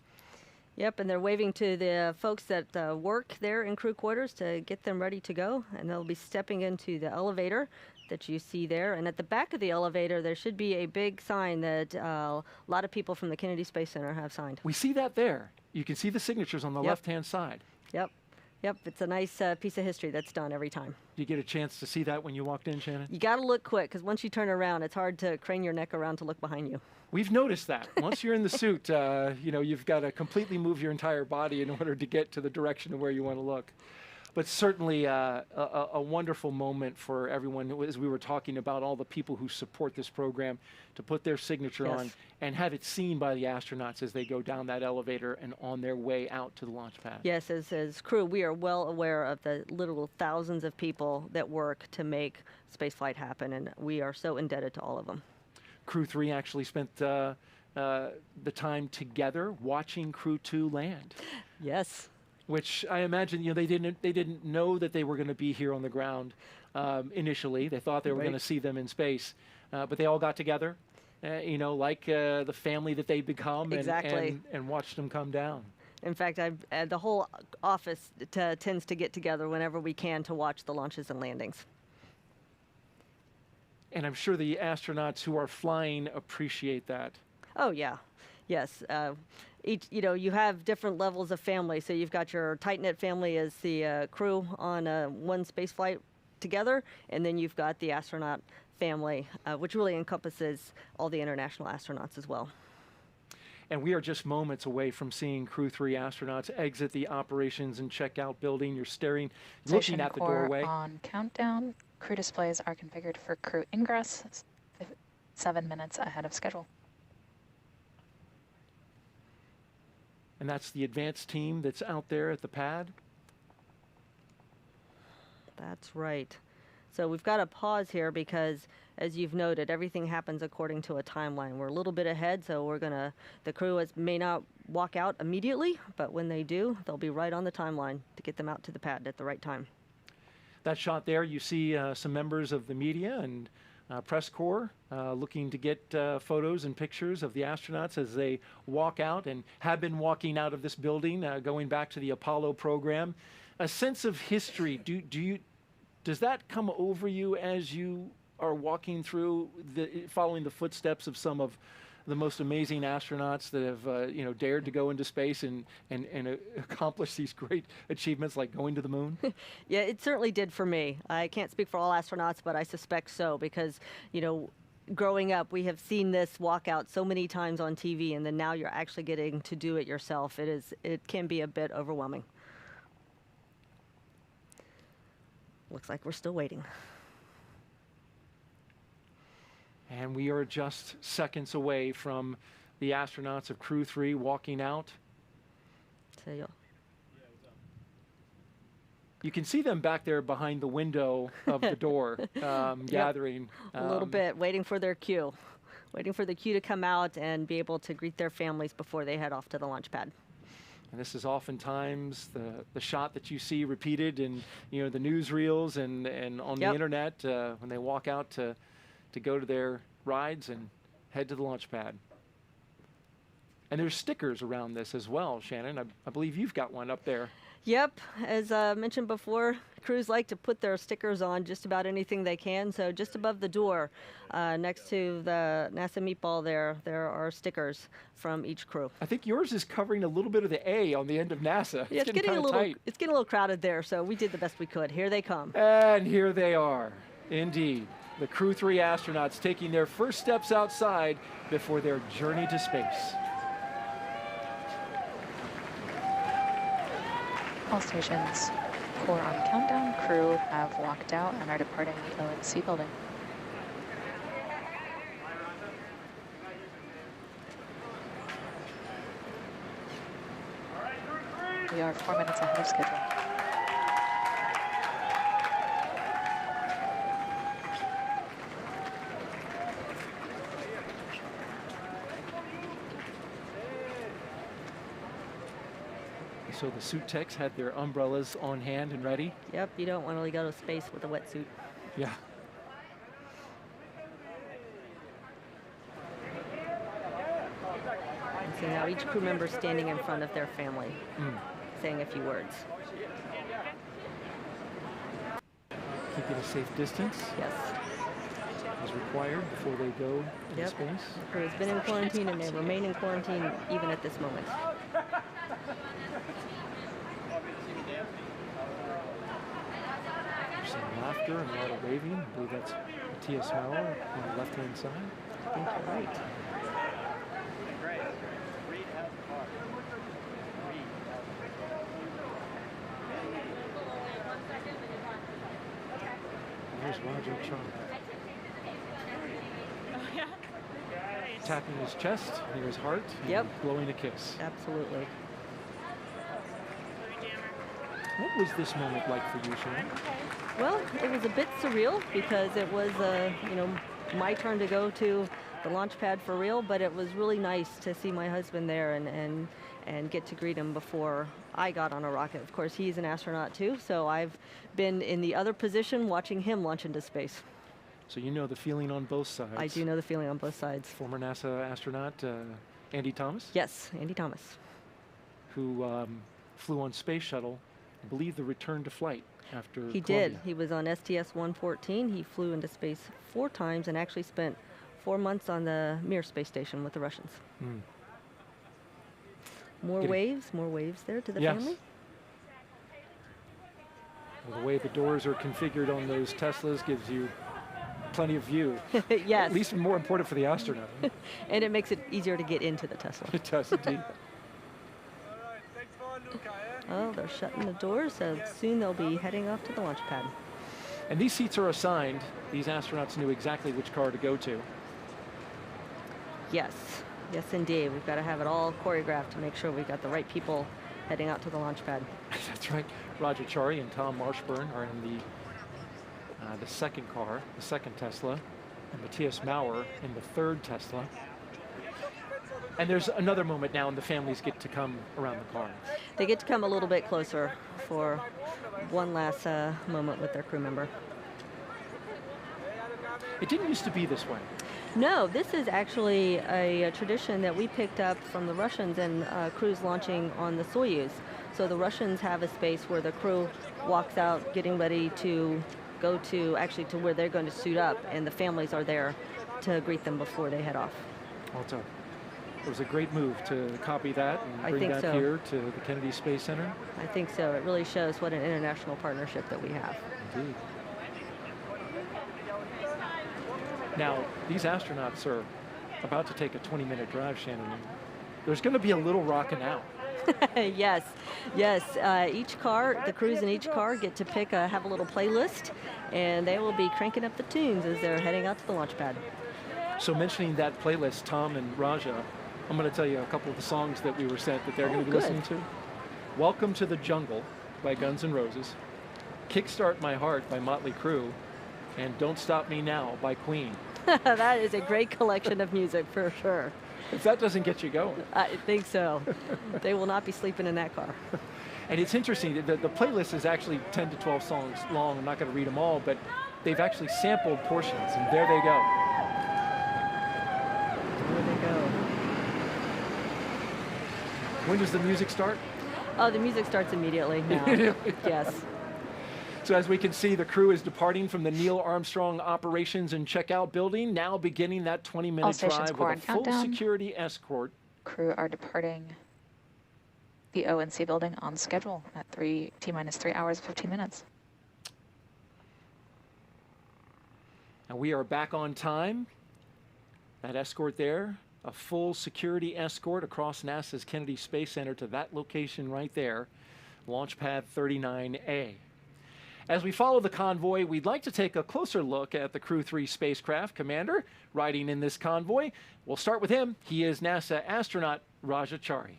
Yep, and they're waving to the folks that work there in crew quarters to get them ready to go, and they'll be stepping into the elevator that you see there. And at the back of the elevator, there should be a big sign that a lot of people from the Kennedy Space Center have signed. We see that there. You can see the signatures on the left-hand side. Yep. It's a nice piece of history that's done every time. Did you get a chance to see that when you walked in, Shannon? You got to look quick, because once you turn around, it's hard to crane your neck around to look behind you. We've noticed that. Once you're in the suit, you've got to completely move your entire body in order to get to the direction of where you want to look. But certainly a wonderful moment for everyone, as we were talking about all the people who support this program, to put their signature on and have it seen by the astronauts as they go down that elevator and on their way out to the launch pad. Yes, as crew, we are well aware of the literal thousands of people that work to make spaceflight happen, and we are so indebted to all of them. Crew 3 actually spent the time together watching Crew 2 land. Yes. Which I imagine, they didn't know that they were going to be here on the ground initially. They thought they were going to see them in space, but they all got together, like the family that they become, and watched them come down. In fact, the whole office tends to get together whenever we can to watch the launches and landings. And I'm sure the astronauts who are flying appreciate that. Oh, yeah. Yes. You have different levels of family. So you've got your tight-knit family as the crew on one space flight together, and then you've got the astronaut family, which really encompasses all the international astronauts as well. And we are just moments away from seeing Crew 3 astronauts exit the operations and checkout building. You're looking Station at the core doorway. on countdown. Crew displays are configured for crew ingress 7 minutes ahead of schedule. And that's the advanced team that's out there at the pad. That's right. So we've got to pause here because, as you've noted, everything happens according to a timeline. We're a little bit ahead, so the crew may not walk out immediately, but when they do, they'll be right on the timeline to get them out to the pad at the right time. That shot there, you see some members of the media and press corps looking to get photos and pictures of the astronauts as they walk out and have been walking out of this building, going back to the Apollo program. A sense of history, does that come over you as you are walking through, following the footsteps of some of the most amazing astronauts that have dared to go into space and accomplish these great achievements like going to the moon? Yeah, it certainly did for me. I can't speak for all astronauts, but I suspect so because, growing up, we have seen this walkout so many times on TV, and then now you're actually getting to do it yourself. It can be a bit overwhelming. Looks like we're still waiting. And we are just seconds away from the astronauts of Crew 3 walking out. So you can see them back there behind the window of the door, gathering. A little bit, waiting for their cue. Waiting for the cue to come out and be able to greet their families before they head off to the launch pad. And this is oftentimes the shot that you see repeated in the newsreels and on the internet when they walk out to go to their rides and head to the launch pad. And there's stickers around this as well, Shannon. I believe you've got one up there. Yep, as mentioned before, crews like to put their stickers on just about anything they can. So just above the door, next to the NASA meatball there are stickers from each crew. I think yours is covering a little bit of the A on the end of NASA. Yeah, it's getting a little tight. It's getting a little crowded there, so we did the best we could. Here they come. And here they are, indeed. The Crew 3 astronauts taking their first steps outside before their journey to space. All stations, core on countdown, crew have walked out and are departing the O&C building. We are 4 minutes ahead of schedule. So the suit techs had their umbrellas on hand and ready? Yep, you don't want to go to space with a wetsuit. Yeah. And so now each crew member is standing in front of their family, saying a few words. Keeping a safe distance? Yes. As required before they go into space? The crew has been in quarantine and they remain in quarantine even at this moment. Some laughter and a lot of waving. I believe that's Matthias Maurer on the left-hand side. I think you're right. There's Roger Chong. Tapping his chest near his heart and blowing a kiss. Absolutely. What was this moment like for you, Shannon? Well, it was a bit surreal because it was, my turn to go to the launch pad for real, but it was really nice to see my husband there and get to greet him before I got on a rocket. Of course, he's an astronaut too, so I've been in the other position watching him launch into space. So you know the feeling on both sides. I do know the feeling on both sides. Former NASA astronaut Andy Thomas? Yes, Andy Thomas. Who flew on Space Shuttle, I believe the return to flight after He Columbia. did. He was on STS-114. He flew into space 4 times and actually spent 4 months on the Mir space station with the Russians. More waves there to the family. Well, the way the doors are configured on those Teslas gives you plenty of view. Yes. At least more important for the astronaut. And it makes it easier to get into the Tesla. It does indeed. Oh, they're shutting the doors, so soon they'll be heading off to the launch pad. And these seats are assigned. These astronauts knew exactly which car to go to. Yes. Yes, indeed. We've got to have it all choreographed to make sure we've got the right people heading out to the launch pad. That's right. Roger Chari and Tom Marshburn are in the second car, the second Tesla, and Matthias Maurer in the third Tesla. And there's another moment now, and the families get to come around the car. They get to come a little bit closer for one last moment with their crew member. It didn't used to be this way. No, this is actually a tradition that we picked up from the Russians and crews launching on the Soyuz. So the Russians have a space where the crew walks out getting ready to go to where they're going to suit up, and the families are there to greet them before they head off. Also, it was a great move to copy that and bring that here to the Kennedy Space Center. I think so. It really shows what an international partnership that we have. Indeed. Now, these astronauts are about to take a 20-minute drive, Shannon. There's going to be a little rocking out. Yes, yes. Each car, the crews in each car get to pick have a little playlist, and they will be cranking up the tunes as they're heading out to the launch pad. So mentioning that playlist, Tom and Raja, I'm going to tell you a couple of the songs that we were sent that they're going to be listening to. Welcome to the Jungle by Guns N' Roses, Kickstart My Heart by Motley Crue, and Don't Stop Me Now by Queen. That is a great collection of music for sure. If that doesn't get you going. I think so. They will not be sleeping in that car. And it's interesting, the playlist is actually 10 to 12 songs long. I'm not going to read them all, but they've actually sampled portions, and there they go. There they go. When does the music start? Oh, the music starts immediately now. Yes. So as we can see, the crew is departing from the Neil Armstrong Operations and Checkout building, now beginning that 20-minute drive with a full security escort. Crew are departing the O&C building on schedule at T-minus 3 hours, 15 minutes. And we are back on time. That escort there, a full security escort across NASA's Kennedy Space Center to that location right there, Launch Pad 39A. As we follow the convoy, we'd like to take a closer look at the Crew 3 spacecraft commander riding in this convoy. We'll start with him. He is NASA astronaut Raja Chari.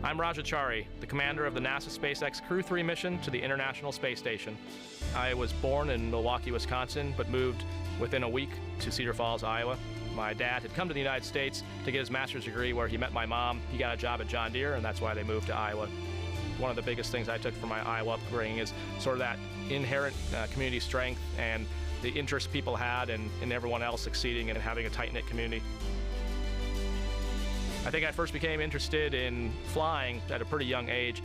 I'm Raja Chari, the commander of the NASA SpaceX Crew 3 mission to the International Space Station. I was born in Milwaukee, Wisconsin, but moved within a week to Cedar Falls, Iowa. My dad had come to the United States to get his master's degree where he met my mom. He got a job at John Deere, and that's why they moved to Iowa. One of the biggest things I took from my Iowa upbringing is sort of that inherent community strength and the interest people had in everyone else succeeding and having a tight-knit community. I think I first became interested in flying at a pretty young age.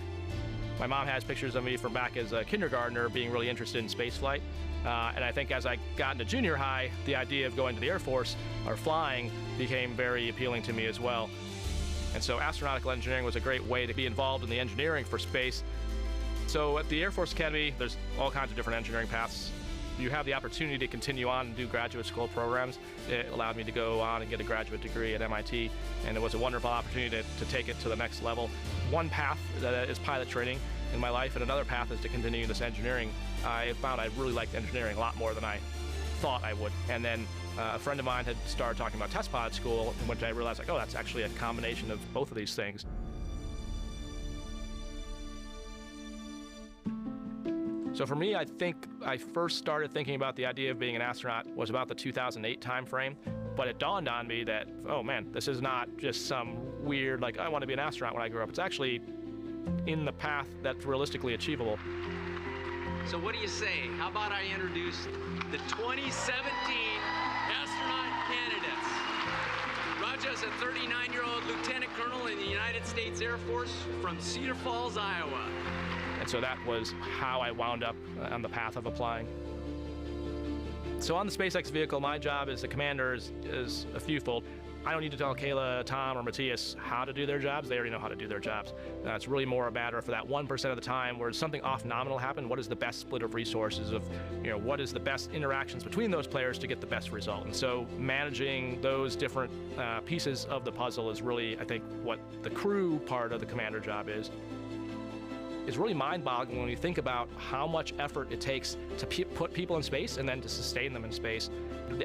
My mom has pictures of me from back as a kindergartner being really interested in spaceflight. And I think as I got into junior high, the idea of going to the Air Force or flying became very appealing to me as well. And so astronautical engineering was a great way to be involved in the engineering for space. So at the Air Force Academy, there's all kinds of different engineering paths. You have the opportunity to continue on and do graduate school programs. It allowed me to go on and get a graduate degree at MIT, and it was a wonderful opportunity to take it to the next level. One path is pilot training in my life, and another path is to continue this engineering. I found I really liked engineering a lot more than I thought I would. And then a friend of mine had started talking about test pilot school, in which I realized, like, oh, that's actually a combination of both of these things. So for me, I think I first started thinking about the idea of being an astronaut was about the 2008 timeframe. But it dawned on me that, oh man, this is not just some weird, like, I want to be an astronaut when I grow up. It's actually in the path that's realistically achievable. So what do you say? How about I introduce the 2017 astronaut candidates? Raja's a 39-year-old lieutenant colonel in the United States Air Force from Cedar Falls, Iowa. And so that was how I wound up on the path of applying. So on the SpaceX vehicle, my job as a commander is a fewfold. I don't need to tell Kayla, Tom, or Matthias how to do their jobs. They already know how to do their jobs. It's really more a matter for that 1% of the time where something off nominal happened, what is the best split of resources of, what is the best interactions between those players to get the best result. And so managing those different pieces of the puzzle is really, I think, what the crew part of the commander job is. It's really mind-boggling when you think about how much effort it takes to put people in space and then to sustain them in space.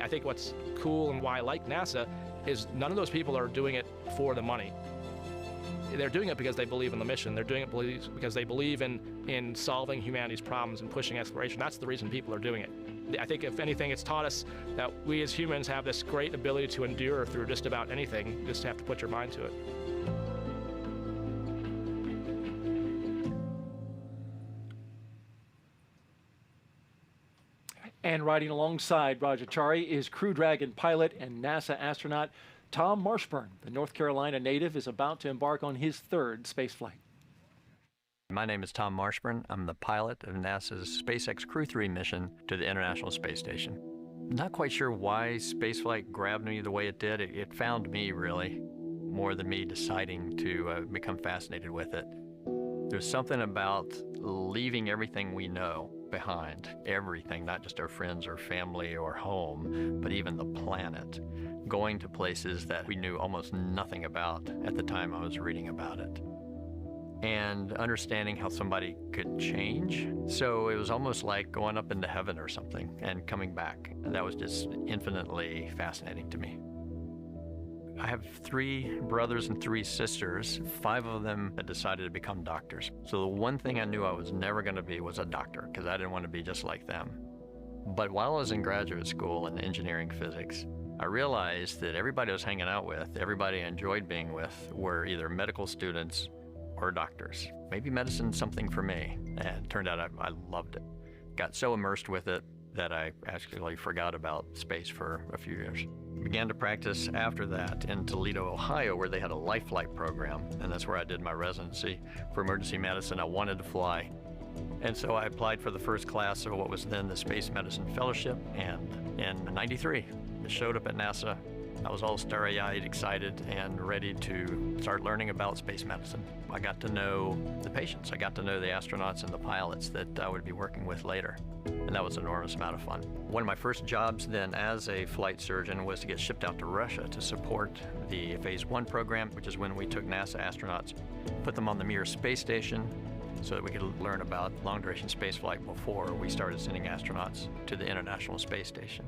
I think what's cool and why I like NASA is none of those people are doing it for the money. They're doing it because they believe in the mission. They're doing it because they believe in solving humanity's problems and pushing exploration. That's the reason people are doing it. I think if anything, it's taught us that we as humans have this great ability to endure through just about anything. You just have to put your mind to it. And riding alongside Rajachari is Crew Dragon pilot and NASA astronaut Tom Marshburn. The North Carolina native is about to embark on his third space flight. My name is Tom Marshburn. I'm the pilot of NASA's SpaceX Crew 3 mission to the International Space Station. Not quite sure why spaceflight grabbed me the way it did. It found me, really, more than me deciding to become fascinated with it. There's something about leaving everything we know behind, everything, not just our friends or family or home, but even the planet, going to places that we knew almost nothing about at the time I was reading about it, and understanding how somebody could change. So it was almost like going up into heaven or something and coming back. And that was just infinitely fascinating to me. I have 3 brothers and 3 sisters. 5 of them had decided to become doctors. So the one thing I knew I was never going to be was a doctor, because I didn't want to be just like them. But while I was in graduate school in engineering physics, I realized that everybody I was hanging out with, everybody I enjoyed being with, were either medical students or doctors. Maybe medicine's something for me. And it turned out I loved it. Got so immersed with it that I actually forgot about space for a few years. Began to practice after that in Toledo, Ohio, where they had a life flight program, and that's where I did my residency for emergency medicine. I wanted to fly, and so I applied for the first class of what was then the Space Medicine Fellowship, and in '93, I showed up at NASA. I was all starry-eyed, excited, and ready to start learning about space medicine. I got to know the patients. I got to know the astronauts and the pilots that I would be working with later. And that was an enormous amount of fun. One of my first jobs then as a flight surgeon was to get shipped out to Russia to support the Phase 1 program, which is when we took NASA astronauts, put them on the Mir space station so that we could learn about long-duration spaceflight before we started sending astronauts to the International Space Station.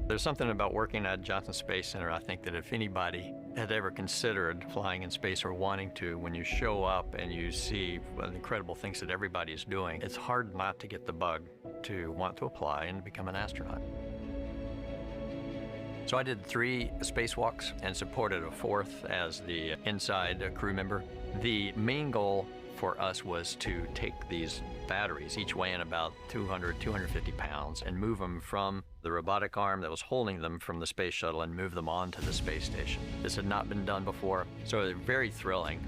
There's something about working at Johnson Space Center, I think, that if anybody had ever considered flying in space or wanting to, when you show up and you see the incredible things that everybody is doing, it's hard not to get the bug to want to apply and become an astronaut. So I did 3 spacewalks and supported a 4th as the inside crew member. The main goal for us was to take these batteries, each weighing about 200, 250 pounds, and move them from the robotic arm that was holding them from the space shuttle and move them onto the space station. This had not been done before, so it was very thrilling.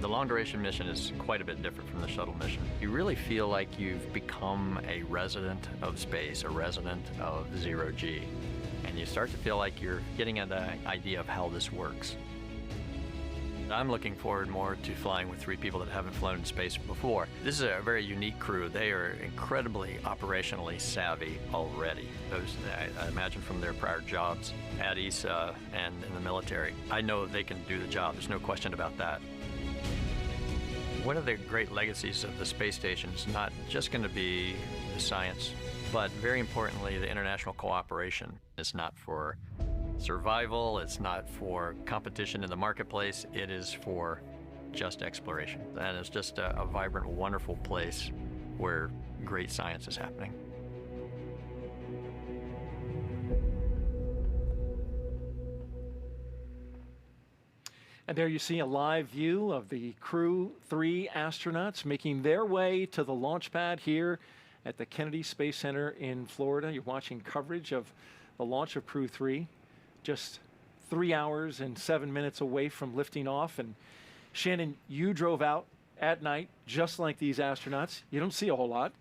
The long-duration mission is quite a bit different from the shuttle mission. You really feel like you've become a resident of space, a resident of zero-G, and you start to feel like you're getting an idea of how this works. I'm looking forward more to flying with 3 people that haven't flown in space before. This is a very unique crew. They are incredibly operationally savvy already. Those, I imagine from their prior jobs at ESA and in the military. I know they can do the job. There's no question about that. One of the great legacies of the space station is not just going to be the science, but very importantly, the international cooperation. It's not for survival, it's not for competition in the marketplace, it is for just exploration. And it's just a vibrant, wonderful place where great science is happening. And there you see a live view of the Crew 3 astronauts making their way to the launch pad here at the Kennedy Space Center in Florida. You're watching coverage of the launch of Crew 3. Just 3 hours and 7 minutes away from lifting off. And Shannon, you drove out at night just like these astronauts. You don't see a whole lot.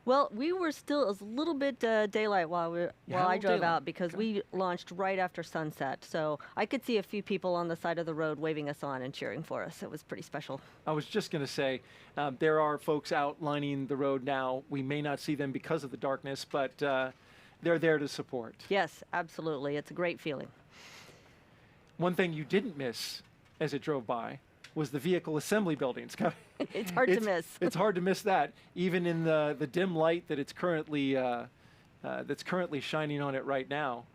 Well, we were still a little bit daylight while I drove daylight. out because we launched right after sunset. So I could see a few people on the side of the road waving us on and cheering for us. It was pretty special. I was just going to say, there are folks out lining the road now. We may not see them because of the darkness, but they're there to support. Yes, absolutely. It's a great feeling. One thing you didn't miss as it drove by was the vehicle assembly buildings. It's hard to miss. It's hard to miss that, even in the dim light that it's currently shining on it right now.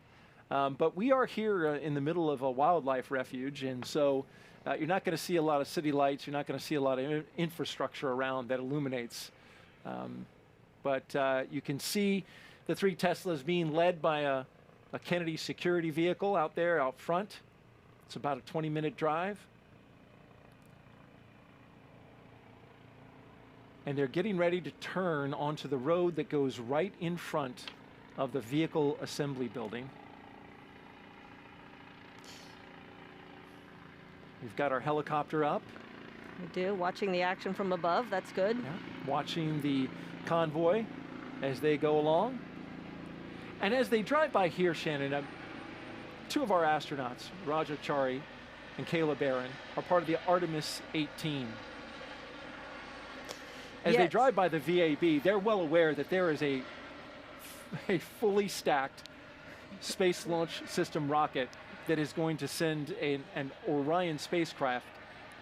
But we are here in the middle of a wildlife refuge, and so you're not going to see a lot of city lights. You're not going to see a lot of infrastructure around that illuminates. But you can see the 3 Teslas being led by a Kennedy security vehicle out there out front. It's about a 20-minute drive. And they're getting ready to turn onto the road that goes right in front of the vehicle assembly building. We've got our helicopter up. We do, watching the action from above. That's good. Yeah. Watching the convoy as they go along. And as they drive by here, Shannon, 2 of our astronauts, Raja Chari and Kayla Barron, are part of the Artemis 18. As they drive by the VAB, they're well aware that there is a fully stacked Space Launch System rocket that is going to send an Orion spacecraft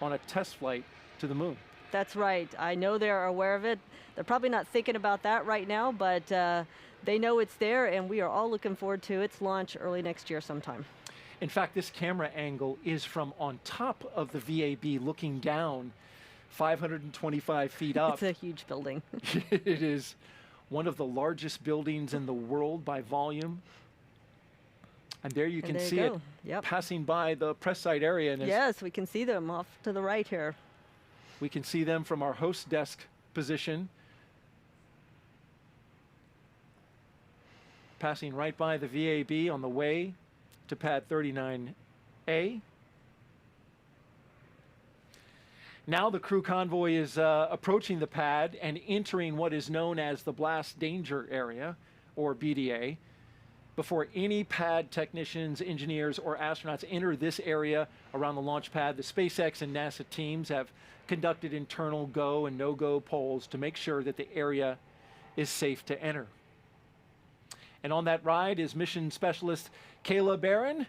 on a test flight to the moon. That's right. I know they're aware of it. They're probably not thinking about that right now, but they know it's there, and we are all looking forward to its launch early next year sometime. In fact, this camera angle is from on top of the VAB looking down 525 feet up. It's a huge building. It is one of the largest buildings in the world by volume. And there you can see it passing by the press site area. And yes, we can see them off to the right here. We can see them from our host desk position. Passing right by the VAB on the way to pad 39A. Now the crew convoy is approaching the pad and entering what is known as the blast danger area, or BDA. Before any pad technicians, engineers, or astronauts enter this area around the launch pad, the SpaceX and NASA teams have conducted internal go and no-go polls to make sure that the area is safe to enter. And on that ride is mission specialist Kayla Barron,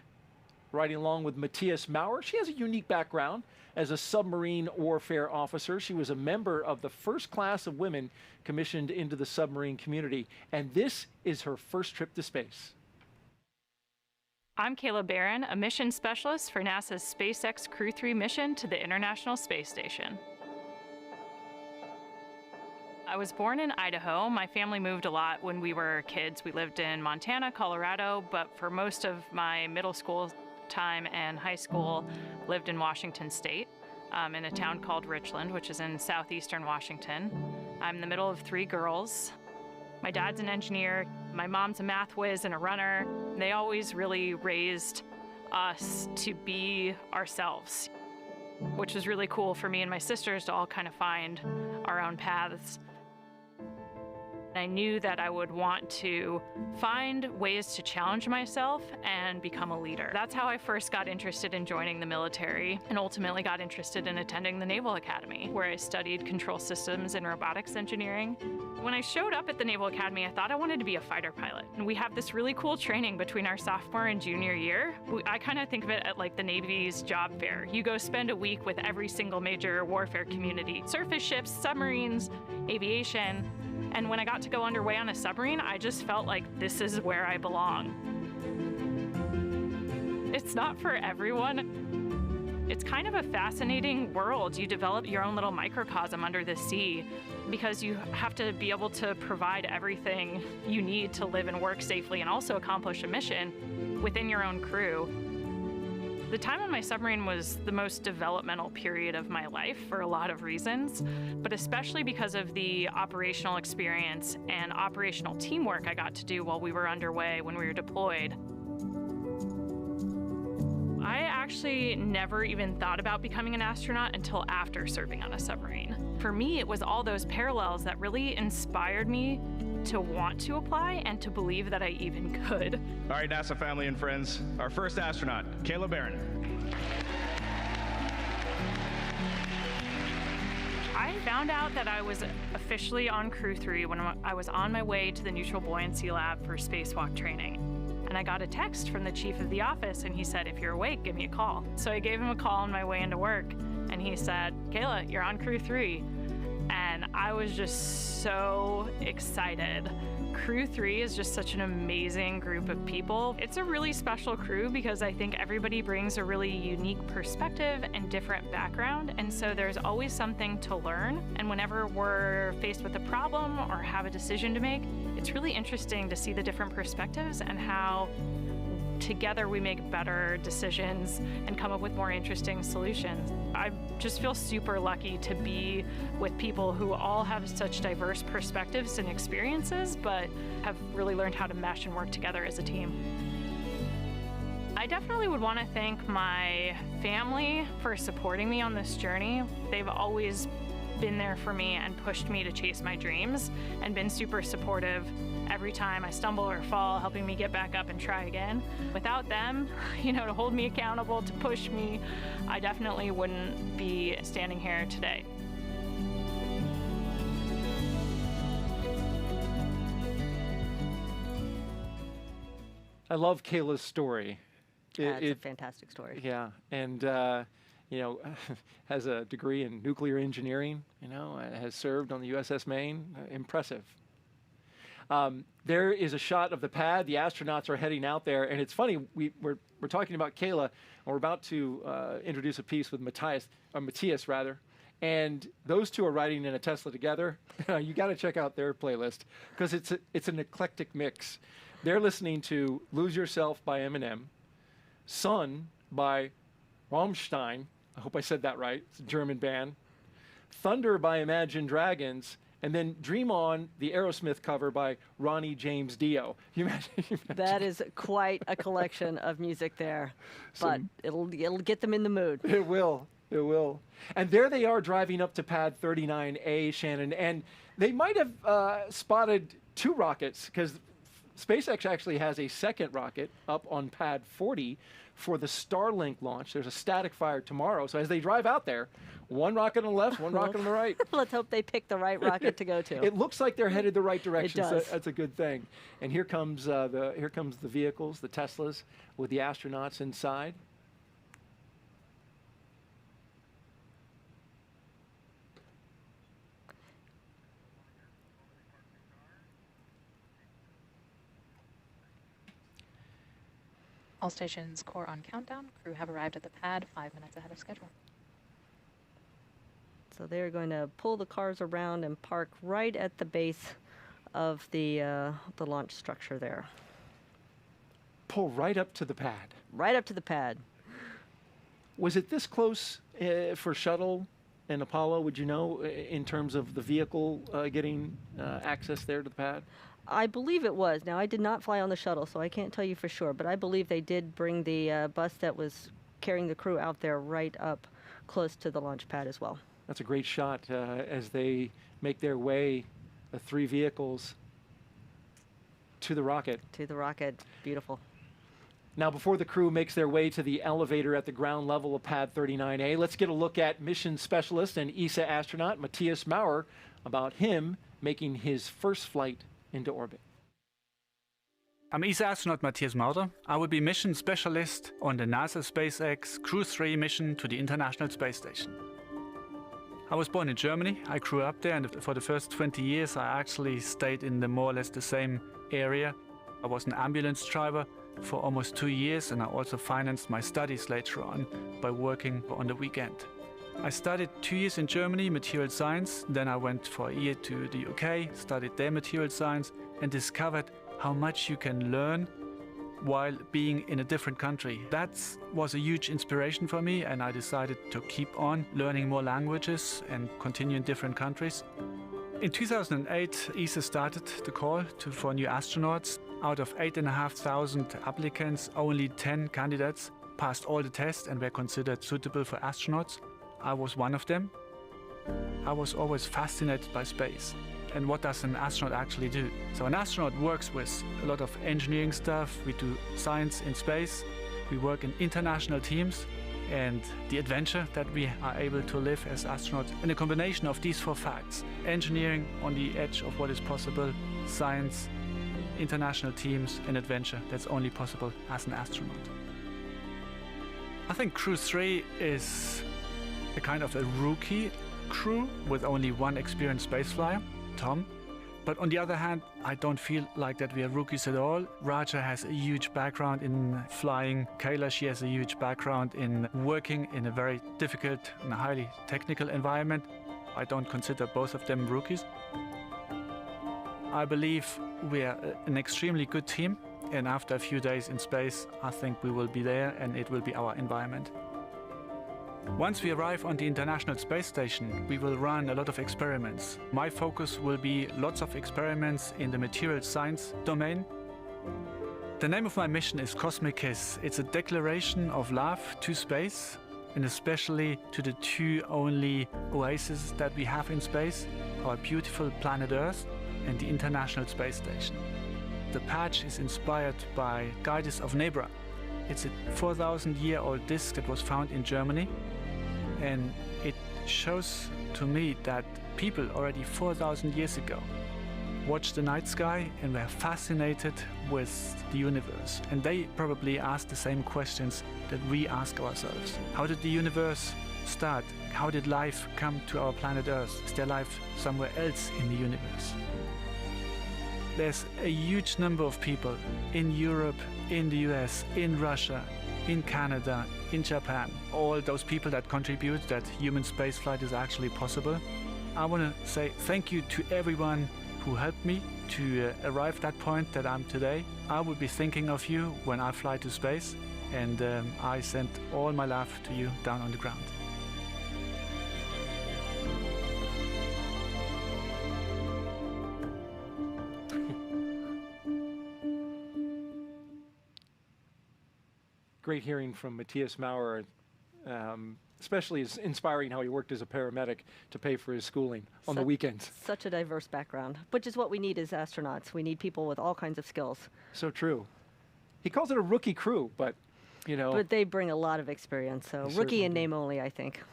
riding along with Matthias Maurer. She has a unique background as a submarine warfare officer. She was a member of the first class of women commissioned into the submarine community, and this is her first trip to space. I'm Kayla Barron, a mission specialist for NASA's SpaceX Crew 3 mission to the International Space Station. I was born in Idaho. My family moved a lot when we were kids. We lived in Montana, Colorado, but for most of my middle school time and high school, lived in Washington State, in a town called Richland, which is in southeastern Washington. I'm the middle of 3 girls. My dad's an engineer, my mom's a math whiz and a runner. They always really raised us to be ourselves, which was really cool for me and my sisters to all kind of find our own paths. I knew that I would want to find ways to challenge myself and become a leader. That's how I first got interested in joining the military and ultimately got interested in attending the Naval Academy, where I studied control systems and robotics engineering. When I showed up at the Naval Academy, I thought I wanted to be a fighter pilot. And we have this really cool training between our sophomore and junior year. I kind of think of it at like the Navy's job fair. You go spend a week with every single major warfare community: surface ships, submarines, aviation. And when I got to go underway on a submarine, I just felt like this is where I belong. It's not for everyone. It's kind of a fascinating world. You develop your own little microcosm under the sea because you have to be able to provide everything you need to live and work safely and also accomplish a mission within your own crew. The time on my submarine was the most developmental period of my life for a lot of reasons, but especially because of the operational experience and operational teamwork I got to do while we were underway when we were deployed. I actually never even thought about becoming an astronaut until after serving on a submarine. For me, it was all those parallels that really inspired me to want to apply and to believe that I even could. All right, NASA family and friends, our first astronaut, Kayla Barron. I found out that I was officially on Crew 3 when I was on my way to the Neutral Buoyancy Lab for spacewalk training. And I got a text from the chief of the office, and he said, if you're awake, give me a call. So I gave him a call on my way into work, and he said, Kayla, you're on Crew 3. And I was just so excited. Crew 3 is just such an amazing group of people. It's a really special crew because I think everybody brings a really unique perspective and different background, and so there's always something to learn. And whenever we're faced with a problem or have a decision to make, it's really interesting to see the different perspectives and how together we make better decisions and come up with more interesting solutions. I just feel super lucky to be with people who all have such diverse perspectives and experiences, but have really learned how to mesh and work together as a team. I definitely would want to thank my family for supporting me on this journey. They've always been there for me and pushed me to chase my dreams and been super supportive every time I stumble or fall, helping me get back up and try again. Without them, to hold me accountable, to push me, I definitely wouldn't be standing here today. I love Kayla's story. It's a fantastic story. Yeah, and has a degree in nuclear engineering, has served on the USS Maine. Impressive. There is a shot of the pad. The astronauts are heading out there, and it's funny, we're talking about Kayla, and we're about to introduce a piece with Matthias, and those two are riding in a Tesla together. You got to check out their playlist, because it's an eclectic mix. They're listening to Lose Yourself by Eminem, Sun by Rammstein, I hope I said that right, it's a German band, Thunder by Imagine Dragons, and then Dream On, the Aerosmith cover by Ronnie James Dio. You imagine. That is quite a collection of music there, but it'll get them in the mood. It will. It will. And there they are driving up to pad 39A, Shannon, and they might have spotted two rockets, because SpaceX actually has a second rocket up on pad 40 for the Starlink launch. There's a static fire tomorrow. So as they drive out there, one rocket on the left, one rocket on the right. Let's hope they pick the right rocket to go to. It looks like they're headed the right direction. It does. So that's a good thing. And here comes the vehicles, the Teslas, with the astronauts inside. All stations core on countdown. Crew have arrived at the pad 5 minutes ahead of schedule. So they're going to pull the cars around and park right at the base of the launch structure there. Pull right up to the pad. Right up to the pad. Was it this close for shuttle and Apollo, would you know, in terms of the vehicle getting access there to the pad? I believe it was. Now, I did not fly on the shuttle, so I can't tell you for sure, but I believe they did bring the bus that was carrying the crew out there right up close to the launch pad as well. That's a great shot as they make their way, the three vehicles, to the rocket. To the rocket. Beautiful. Now, before the crew makes their way to the elevator at the ground level of pad 39A, let's get a look at mission specialist and ESA astronaut Matthias Maurer about him making his first flight into orbit. I'm ESA astronaut Matthias Maurer. I will be mission specialist on the NASA SpaceX Crew 3 mission to the International Space Station. I was born in Germany. I grew up there, and for the first 20 years I actually stayed in the more or less the same area. I was an ambulance driver for almost 2 years, and I also financed my studies later on by working on the weekend. I studied 2 years in Germany, material science. Then I went for a year to the UK, studied there material science, and discovered how much you can learn while being in a different country. That was a huge inspiration for me, and I decided to keep on learning more languages and continue in different countries. In 2008, ESA started the call for new astronauts. Out of 8,500 applicants, only 10 candidates passed all the tests and were considered suitable for astronauts. I was one of them. I was always fascinated by space. And what does an astronaut actually do? So an astronaut works with a lot of engineering stuff. We do science in space. We work in international teams. And the adventure that we are able to live as astronauts in a combination of these 4 facts: engineering on the edge of what is possible, science, international teams, and adventure that's only possible as an astronaut. I think Crew 3 is a kind of a rookie crew with only one experienced spaceflyer, Tom. But on the other hand, I don't feel like that we are rookies at all. Raja has a huge background in flying. Kayla, she has a huge background in working in a very difficult and highly technical environment. I don't consider both of them rookies. I believe we are an extremely good team, and after a few days in space, I think we will be there and it will be our environment. Once we arrive on the International Space Station, we will run a lot of experiments. My focus will be lots of experiments in the material science domain. The name of my mission is Cosmic Kiss. It's a declaration of love to space, and especially to the 2 only oases that we have in space, our beautiful planet Earth and the International Space Station. The patch is inspired by Guides of Nebra. It's a 4,000-year-old disk that was found in Germany. And it shows to me that people already 4,000 years ago watched the night sky and were fascinated with the universe. And they probably asked the same questions that we ask ourselves. How did the universe start? How did life come to our planet Earth? Is there life somewhere else in the universe? There's a huge number of people in Europe, in the US, in Russia, in Canada, in Japan, all those people that contribute that human spaceflight is actually possible. I want to say thank you to everyone who helped me to arrive at that point that I'm today. I will be thinking of you when I fly to space, and I send all my love to you down on the ground. Great hearing from Matthias Maurer, especially is inspiring how he worked as a paramedic to pay for his schooling on the weekends. Such a diverse background, which is what we need as astronauts. We need people with all kinds of skills. So true. He calls it a rookie crew, but, you know. But they bring a lot of experience, so rookie in name only, I think.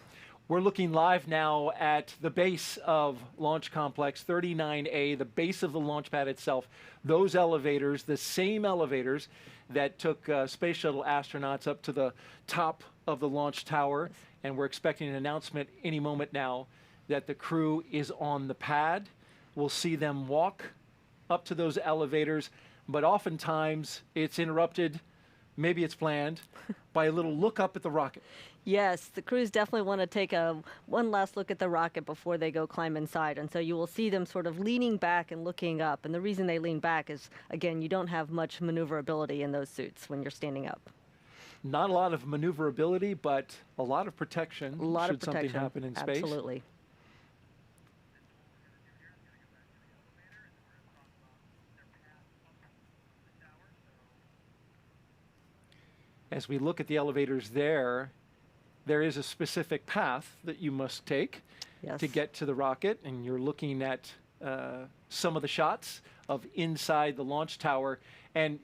We're looking live now at the base of Launch Complex 39A, the base of the launch pad itself. Those elevators, the same elevators that took space shuttle astronauts up to the top of the launch tower. And we're expecting an announcement any moment now that the crew is on the pad. We'll see them walk up to those elevators, but oftentimes it's interrupted, maybe it's planned, by a little look up at the rocket. Yes, the crews definitely want to take one last look at the rocket before they go climb inside. And so you will see them sort of leaning back and looking up. And the reason they lean back is, again, you don't have much maneuverability in those suits when you're standing up. Not a lot of maneuverability, but a lot of protection should something happen in space. Absolutely. As we look at the elevators there is a specific path that you must take to get to the rocket, and you're looking at some of the shots of inside the launch tower. And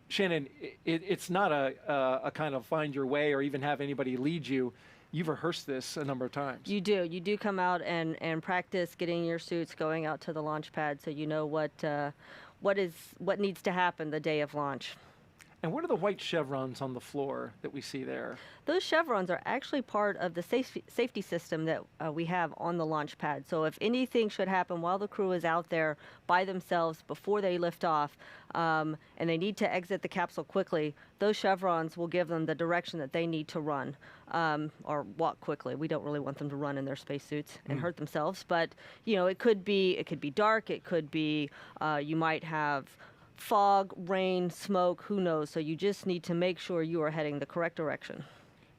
Shannon, it's not a kind of find your way or even have anybody lead you. You've rehearsed this a number of times. You do. You do come out and practice getting your suits, going out to the launch pad, so you know what needs to happen the day of launch. And what are the white chevrons on the floor that we see there? Those chevrons are actually part of the safety system that we have on the launch pad. So if anything should happen while the crew is out there by themselves before they lift off, and they need to exit the capsule quickly, those chevrons will give them the direction that they need to run or walk quickly. We don't really want them to run in their spacesuits and hurt themselves, but you know, it could be dark, it could be you might have fog, rain, smoke, who knows? So you just need to make sure you are heading the correct direction.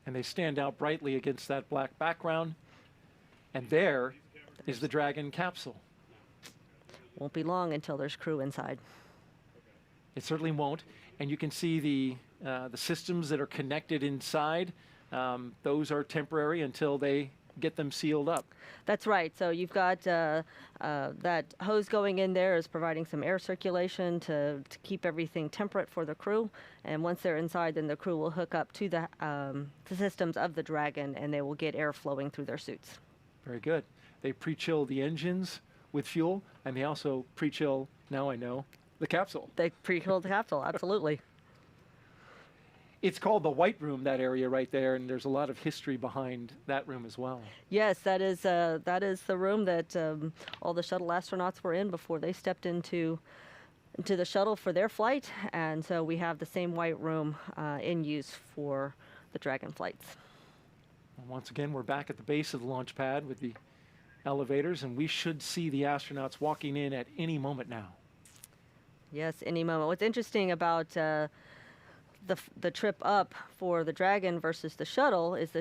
And they stand out brightly against that black background. And there is the Dragon capsule. Won't be long until there's crew inside. It certainly won't. And you can see the The systems that are connected inside, those are temporary until they get them sealed up. That's right. So you've got that hose going in there is providing some air circulation to keep everything temperate for the crew. And once they're inside, then the crew will hook up to the systems of the Dragon, and they will get air flowing through their suits. Very good. They pre-chill the engines with fuel, and they also pre-chill, now I know, the capsule. They pre-chill the capsule, absolutely. It's called the White Room, that area right there, and there's a lot of history behind that room as well. Yes, that is the room that all the shuttle astronauts were in before they stepped into the shuttle for their flight, and so we have the same White Room in use for the Dragon flights. And once again, we're back at the base of the launch pad with the elevators, and we should see the astronauts walking in at any moment now. Yes, any moment. What's interesting about the trip up for the Dragon versus the shuttle is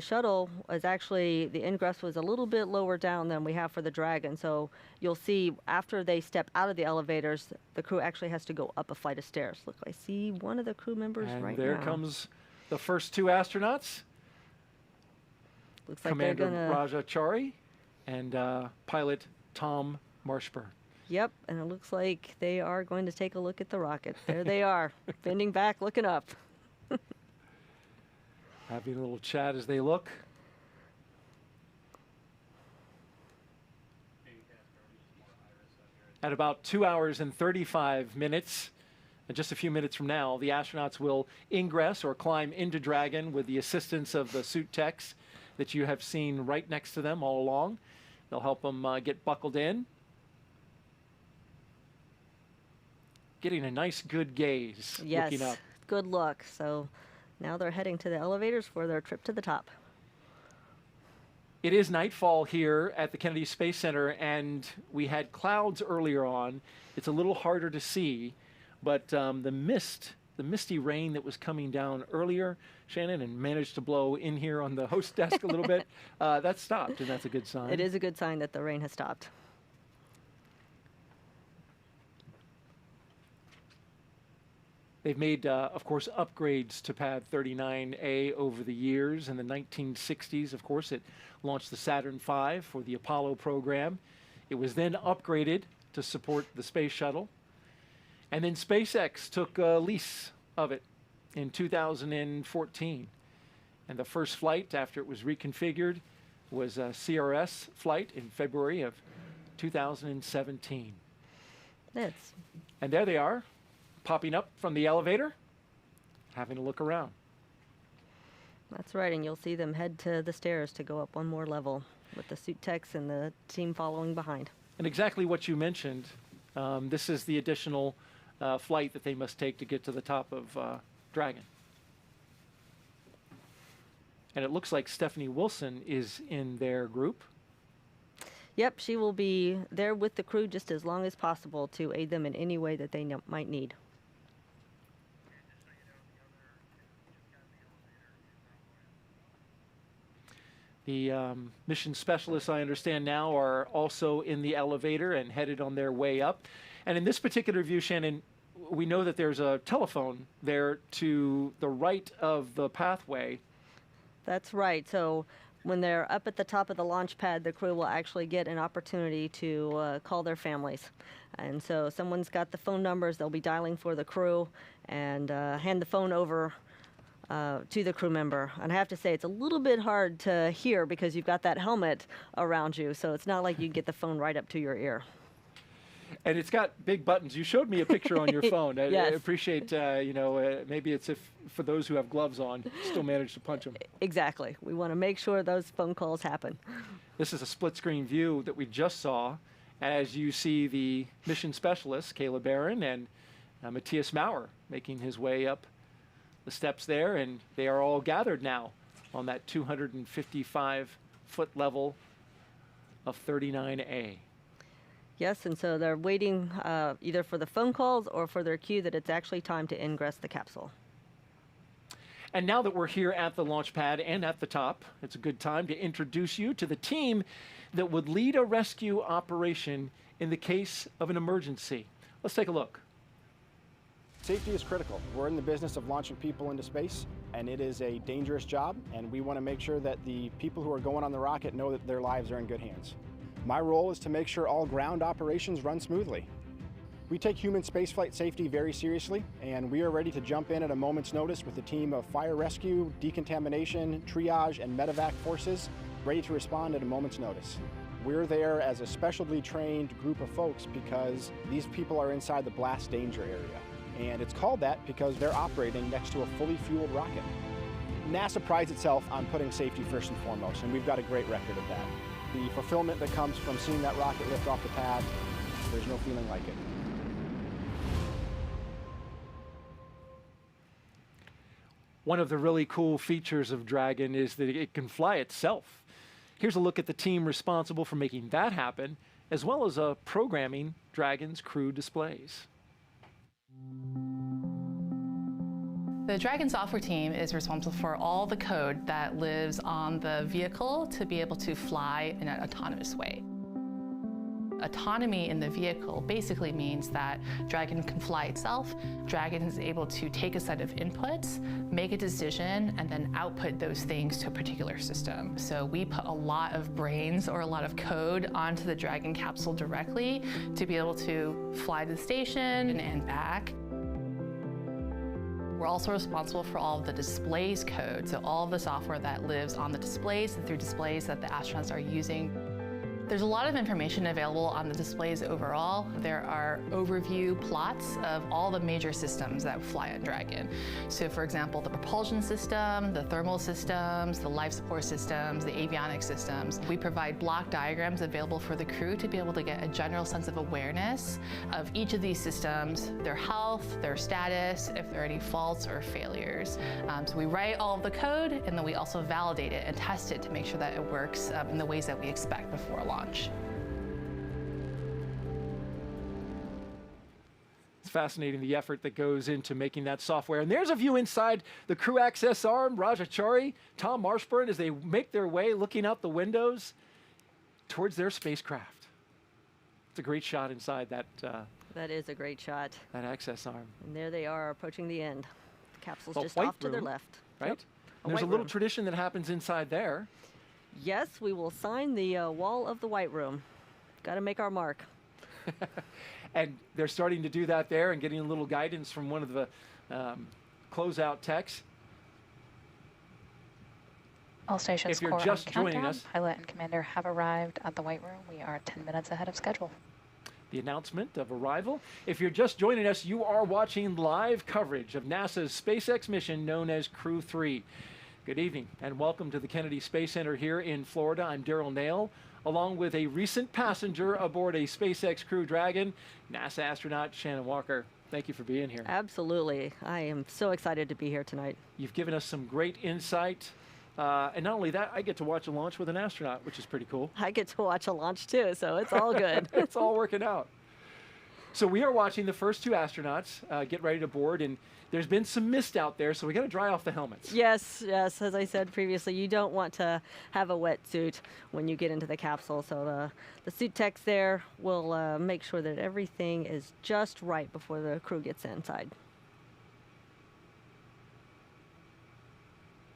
actually, the ingress was a little bit lower down than we have for the Dragon. So you'll see after they step out of the elevators, the crew actually has to go up a flight of stairs. Look, I see one of the crew members and right there now. Comes the first two astronauts. Looks like Commander they're gonna... Raja Chari and pilot Tom Marshburn. Yep, and it looks like they are going to take a look at the rocket. There they are, bending back, looking up. Having a little chat as they look. At about 2 hours and 35 minutes, and just a few minutes from now, the astronauts will ingress or climb into Dragon with the assistance of the suit techs that you have seen right next to them all along. They'll help them get buckled in. Getting a nice good gaze, Yes, looking up. good look. So now they're heading to the elevators for their trip to the top. It is nightfall here at the Kennedy Space Center, and we had clouds earlier on. It's a little harder to see, but the misty rain that was coming down earlier, Shannon, and managed to blow in here on the host desk a little bit, that stopped, and that's a good sign. It is a good sign that the rain has stopped. They've made, of course, upgrades to Pad 39A over the years. In the 1960s, of course, it launched the Saturn V for the Apollo program. It was then upgraded to support the space shuttle. And then SpaceX took a lease of it in 2014. And the first flight after it was reconfigured was a CRS flight in February of 2017. That's... And there they are, popping up from the elevator, having a look around. That's right, and you'll see them head to the stairs to go up one more level with the suit techs and the team following behind. And exactly what you mentioned, this is the additional flight that they must take to get to the top of Dragon. And it looks like Stephanie Wilson is in their group. Yep, she will be there with the crew just as long as possible to aid them in any way that they might need. The mission specialists, I understand now, are also in the elevator and headed on their way up. And in this particular view, Shannon, we know that there's a telephone there to the right of the pathway. That's right. So when they're up at the top of the launch pad, the crew will actually get an opportunity to call their families. And so someone's got the phone numbers, they'll be dialing for the crew and hand the phone over to the crew member. And I have to say, it's a little bit hard to hear because you've got that helmet around you, so it's not like you can get the phone right up to your ear. And it's got big buttons. You showed me a picture on your phone. Yes. I appreciate, maybe it's if for those who have gloves on, still manage to punch them. Exactly. We want to make sure those phone calls happen. This is a split screen view that we just saw as you see the mission specialists, Caleb Barron and Matthias Maurer, making his way up the steps there, and they are all gathered now on that 255-foot level of 39A. Yes, and so they're waiting either for the phone calls or for their cue that it's actually time to ingress the capsule. And now that we're here at the launch pad and at the top, it's a good time to introduce you to the team that would lead a rescue operation in the case of an emergency. Let's take a look. Safety is critical. We're in the business of launching people into space, and it is a dangerous job, and we want to make sure that the people who are going on the rocket know that their lives are in good hands. My role is to make sure all ground operations run smoothly. We take human spaceflight safety very seriously, and we are ready to jump in at a moment's notice with a team of fire rescue, decontamination, triage, and medevac forces ready to respond at a moment's notice. We're there as a specially trained group of folks because these people are inside the blast danger area. And it's called that because they're operating next to a fully fueled rocket. NASA prides itself on putting safety first and foremost, and we've got a great record of that. The fulfillment that comes from seeing that rocket lift off the pad, there's no feeling like it. One of the really cool features of Dragon is that it can fly itself. Here's a look at the team responsible for making that happen, as well as programming Dragon's crew displays. The Dragon software team is responsible for all the code that lives on the vehicle to be able to fly in an autonomous way. Autonomy in the vehicle basically means that Dragon can fly itself. Dragon is able to take a set of inputs, make a decision, and then output those things to a particular system. So we put a lot of brains or a lot of code onto the Dragon capsule directly to be able to fly to the station and back. We're also responsible for all of the displays code, so all of the software that lives on the displays and through displays that the astronauts are using. There's a lot of information available on the displays overall. There are overview plots of all the major systems that fly on Dragon. So for example, the propulsion system, the thermal systems, the life support systems, the avionics systems. We provide block diagrams available for the crew to be able to get a general sense of awareness of each of these systems, their health, their status, if there are any faults or failures. So we write all of the code, and then we also validate it and test it to make sure that it works in the ways that we expect before launch. It's fascinating the effort that goes into making that software. And there's a view inside the crew access arm, Raja Chari, Tom Marshburn, as they make their way looking out the windows towards their spacecraft. It's a great shot inside that. That is a great shot. That access arm. And there they are approaching the end. The capsule's Well, just white off to their room, left. Right? Yep. There's a white little room. tradition that happens inside there. Yes, we will sign the wall of the white room. Got to make our mark. And they're starting to do that there and getting a little guidance from one of the closeout techs. All stations If you're core just on joining countdown. us, Pilot and commander have arrived at the White Room. We are 10 minutes ahead of schedule. the announcement of arrival. If you're just joining us, you are watching live coverage of NASA's SpaceX mission known as Crew 3. Good evening and welcome to the Kennedy Space Center here in Florida. I'm Daryl Nail, along with a recent passenger aboard a SpaceX Crew Dragon, NASA astronaut Shannon Walker. Thank you for being here. Absolutely. I am so excited to be here tonight. You've given us some great insight. And not only that, I get to watch a launch with an astronaut, which is pretty cool. I get to watch a launch too, so it's all good. It's all working out. So we are watching the first two astronauts get ready to board, and there's been some mist out there, so we got to dry off the helmets. Yes, yes. As I said previously, you don't want to have a wetsuit when you get into the capsule. So the suit techs there will make sure that everything is just right before the crew gets inside.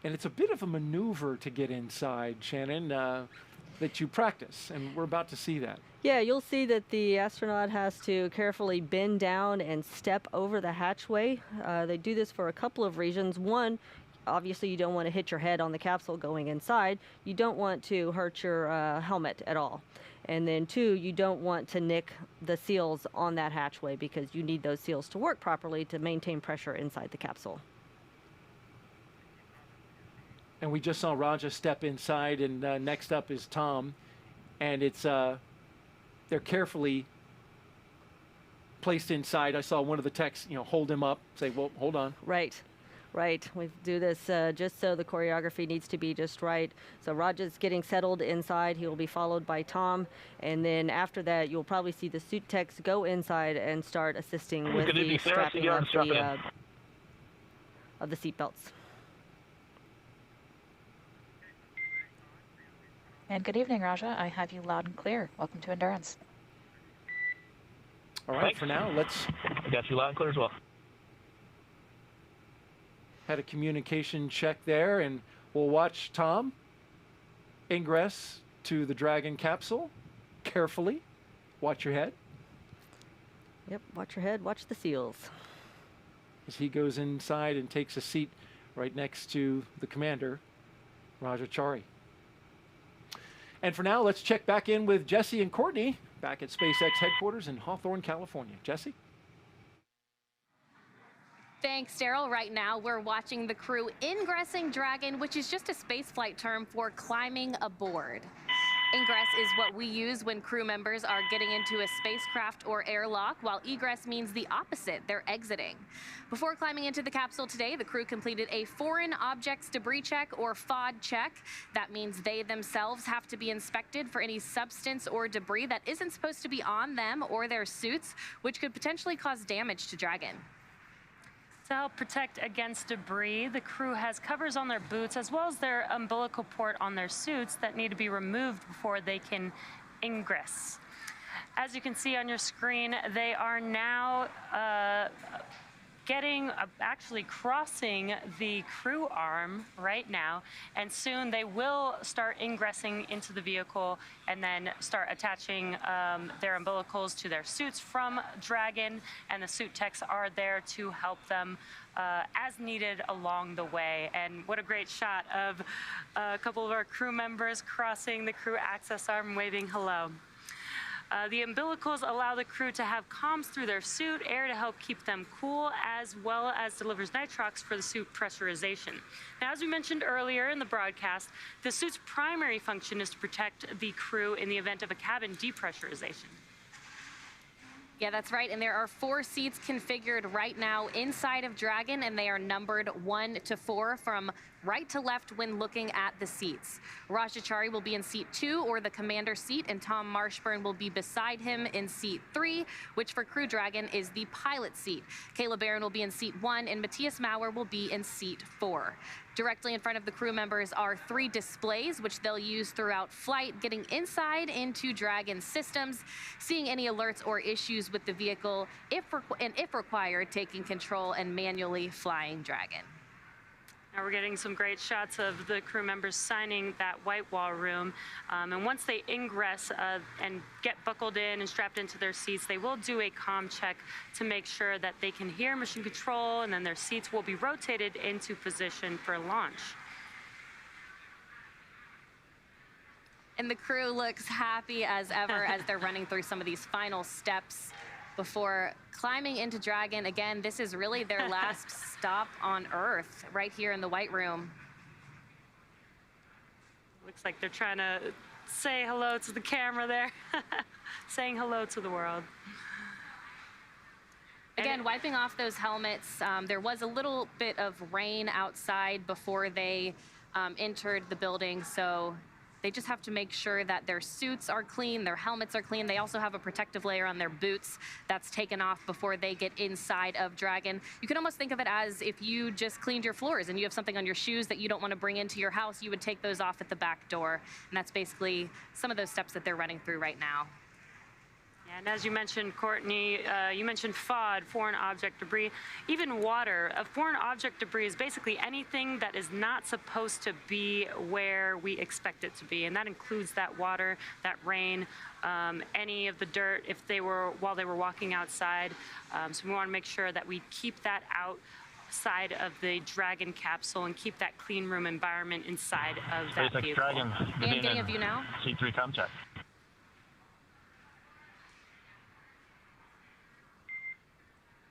And it's a bit of a maneuver to get inside, Shannon, that you practice, and we're about to see that. Yeah, you'll see that the astronaut has to carefully bend down and step over the hatchway. They do this for a couple of reasons. One, obviously you don't want to hit your head on the capsule going inside. You don't want to hurt your helmet at all. And then two, you don't want to nick the seals on that hatchway because you need those seals to work properly to maintain pressure inside the capsule. And we just saw Raja step inside, and next up is Tom. And it's they're carefully placed inside. I saw one of the techs, hold him up, say, well, hold on. Right, right. We do this just so the choreography needs to be just right. So Raja's getting settled inside. He will be followed by Tom. And then after that, you'll probably see the suit techs go inside and start assisting with the strapping of the seat belts. And good evening, Raja. I have you loud and clear. Welcome to Endurance. All right, for now, let's... I got you loud and clear as well. had a communication check there, and we'll watch Tom ingress to the Dragon capsule carefully. Watch your head. Yep, watch your head, watch the seals. As he goes inside and takes a seat right next to the commander, Rajachari. And for now, let's check back in with Jesse and Courtney back at SpaceX headquarters in Hawthorne, California. Jesse? Thanks, Daryl. Right now, we're watching the crew ingressing Dragon, which is just a spaceflight term for climbing aboard. Ingress is what we use when crew members are getting into a spacecraft or airlock, while egress means the opposite, they're exiting. Before climbing into the capsule today, the crew completed a Foreign Objects Debris Check, or FOD check. That means they themselves have to be inspected for any substance or debris that isn't supposed to be on them or their suits, which could potentially cause damage to Dragon. To help protect against debris, the crew has covers on their boots as well as their umbilical port on their suits that need to be removed before they can ingress. As you can see on your screen, they are now actually crossing the crew arm right now, and soon they will start ingressing into the vehicle and then start attaching their umbilicals to their suits from Dragon, and the suit techs are there to help them as needed along the way. And what a great shot of a couple of our crew members crossing the crew access arm, waving hello. The umbilicals allow the crew to have comms through their suit, air to help keep them cool, as well as delivers nitrox for the suit pressurization. Now, as we mentioned earlier in the broadcast, the suit's primary function is to protect the crew in the event of a cabin depressurization. Yeah, that's right. And there are 4 seats configured right now inside of Dragon, and they are numbered 1 to 4 from right to left when looking at the seats. Rajachari will be in seat 2, or the commander seat, and Tom Marshburn will be beside him in seat 3, which for Crew Dragon is the pilot seat. Kayla Barron will be in seat 1, and Matthias Maurer will be in seat 4. Directly in front of the crew members are 3 displays, which they'll use throughout flight, getting inside into Dragon systems, seeing any alerts or issues with the vehicle, if required, taking control and manually flying Dragon. Now we're getting some great shots of the crew members signing that white wall room. And once they ingress and get buckled in and strapped into their seats, they will do a comm check to make sure that they can hear mission control, and then their seats will be rotated into position for launch. And the crew looks happy as ever as they're running through some of these final steps before climbing into Dragon. Again, this is really their last stop on Earth, right here in the White Room. Looks like they're trying to say hello to the camera there, saying hello to the world. Again, wiping off those helmets. There was a little bit of rain outside before they entered the building, so they just have to make sure that their suits are clean, their helmets are clean. They also have a protective layer on their boots that's taken off before they get inside of Dragon. You can almost think of it as if you just cleaned your floors and you have something on your shoes that you don't want to bring into your house, you would take those off at the back door. And that's basically some of those steps that they're running through right now. And as you mentioned, Courtney, you mentioned FOD, foreign object debris, even water. A foreign object debris is basically anything that is not supposed to be where we expect it to be, and that includes that water, that rain, any of the dirt while they were walking outside. So we want to make sure that we keep that outside of the Dragon capsule and keep that clean room environment inside of that SpaceX vehicle. Dragon, And getting a view now. C3 comm check.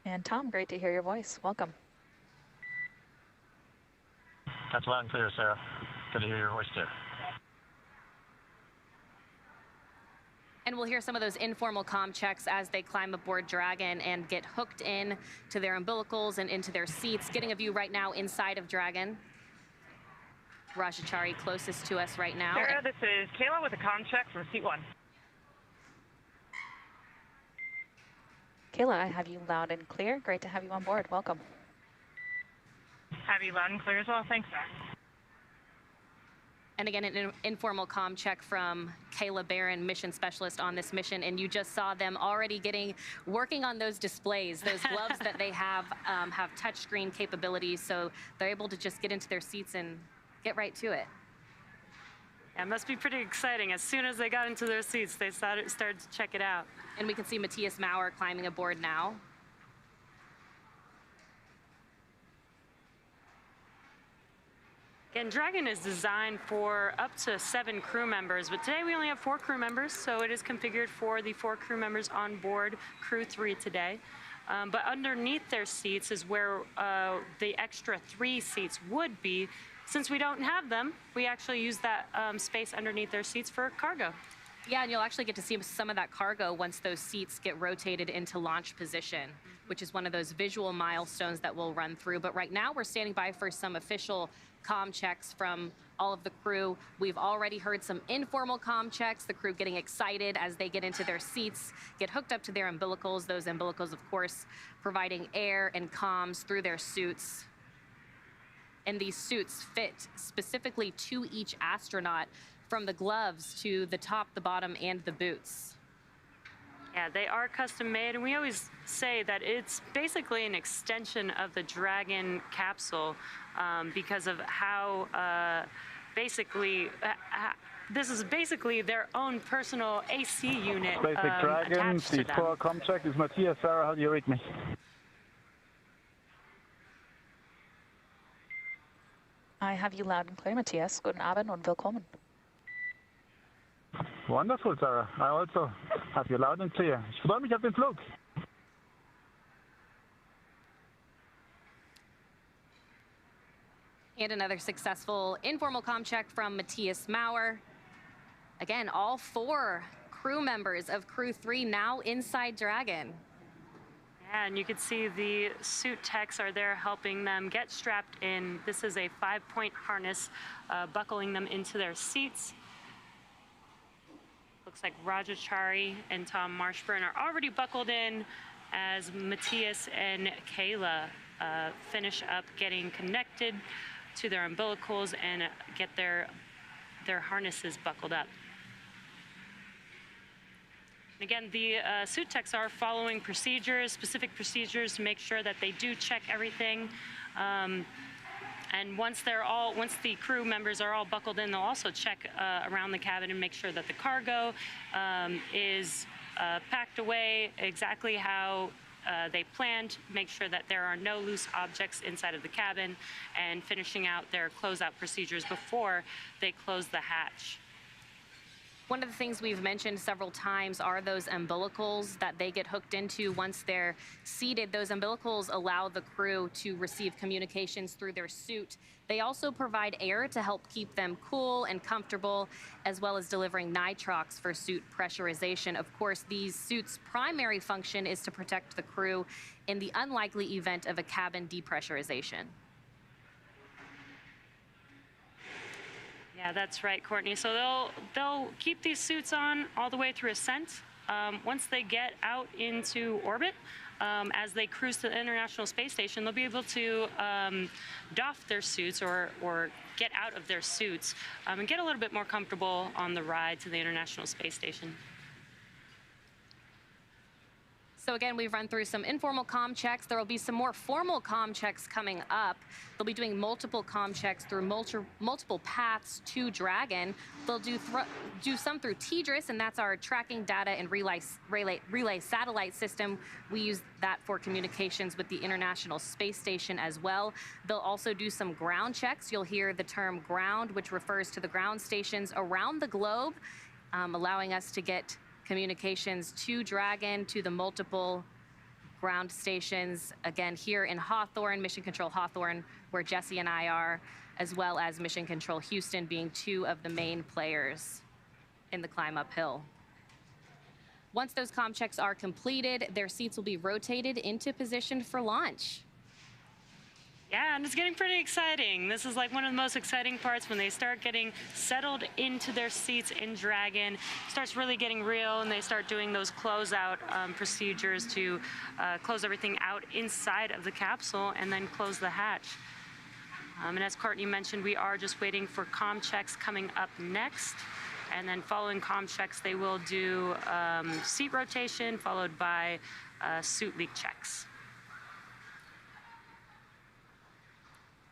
And Tom, great to hear your voice. Welcome. That's loud and clear, Sarah. Good to hear your voice, too. And we'll hear some of those informal comm checks as they climb aboard Dragon and get hooked in to their umbilicals and into their seats. Getting a view right now inside of Dragon. Rajachari closest to us right now. Sarah, this is Kayla with a comm check from seat 1. Kayla, I have you loud and clear. Great to have you on board. Welcome. Have you loud and clear as well? Thanks, Sarah. And again, an informal comm check from Kayla Barron, mission specialist on this mission, and you just saw them already working on those displays, those gloves that they have touchscreen capabilities, so they're able to just get into their seats and get right to it. Yeah, it must be pretty exciting. As soon as they got into their seats, they started to check it out. And we can see Matthias Maurer climbing aboard now. Again, Dragon is designed for up to 7 crew members, but today we only have 4 crew members, so it is configured for the 4 crew members on board Crew 3 today. But underneath their seats is where the extra 3 seats would be. Since we don't have them, we actually use that space underneath their seats for cargo. Yeah, and you'll actually get to see some of that cargo once those seats get rotated into launch position, which is one of those visual milestones that we'll run through. But right now we're standing by for some official comm checks from all of the crew. We've already heard some informal comm checks, the crew getting excited as they get into their seats, get hooked up to their umbilicals, those umbilicals, of course, providing air and comms through their suits. And these suits fit specifically to each astronaut, from the gloves to the top, the bottom, and the boots. Yeah, they are custom made, and we always say that it's basically an extension of the Dragon capsule because of how this is basically their own personal AC unit SpaceX Dragon, attached to seat them. 4, comm check is Matthias. Sarah, how do you read me? I have you loud and clear, Matthias. Guten Abend und willkommen. Wonderful, Sarah. I also have you loud and clear. Ich freue mich auf den Flug. And another successful informal comm check from Matthias Maurer. Again, all 4 crew members of Crew 3 now inside Dragon. Yeah, and you can see the suit techs are there helping them get strapped in. This is a 5-point harness buckling them into their seats. Looks like Rajachari and Tom Marshburn are already buckled in as Matthias and Kayla finish up getting connected to their umbilicals and get their harnesses buckled up. Again, the suit techs are following specific procedures to make sure that they do check everything. And once the crew members are all buckled in, they'll also check around the cabin and make sure that the cargo is packed away exactly how they planned, make sure that there are no loose objects inside of the cabin, and finishing out their closeout procedures before they close the hatch. One of the things we've mentioned several times are those umbilicals that they get hooked into once they're seated. Those umbilicals allow the crew to receive communications through their suit. They also provide air to help keep them cool and comfortable, as well as delivering nitrox for suit pressurization. Of course, these suits' primary function is to protect the crew in the unlikely event of a cabin depressurization. Yeah, that's right, Courtney. So they'll keep these suits on all the way through ascent. Once they get out into orbit, as they cruise to the International Space Station, they'll be able to doff their suits or get out of their suits and get a little bit more comfortable on the ride to the International Space Station. So again, we've run through some informal comm checks. There will be some more formal comm checks coming up. They'll be doing multiple comm checks through multiple paths to Dragon. They'll do some through TDRS, and that's our tracking data and relay satellite system. We use that for communications with the International Space Station as well. They'll also do some ground checks. You'll hear the term ground, which refers to the ground stations around the globe, allowing us to get communications to Dragon, to the multiple ground stations, again, here in Hawthorne, Mission Control Hawthorne, where Jesse and I are, as well as Mission Control Houston being 2 of the main players in the climb uphill. Once those comm checks are completed, their seats will be rotated into position for launch. Yeah, and it's getting pretty exciting. This is like one of the most exciting parts when they start getting settled into their seats in Dragon. It starts really getting real, and they start doing those closeout procedures to close everything out inside of the capsule and then close the hatch. And as Courtney mentioned, we are just waiting for comm checks coming up next. And then following comm checks, they will do seat rotation followed by suit leak checks.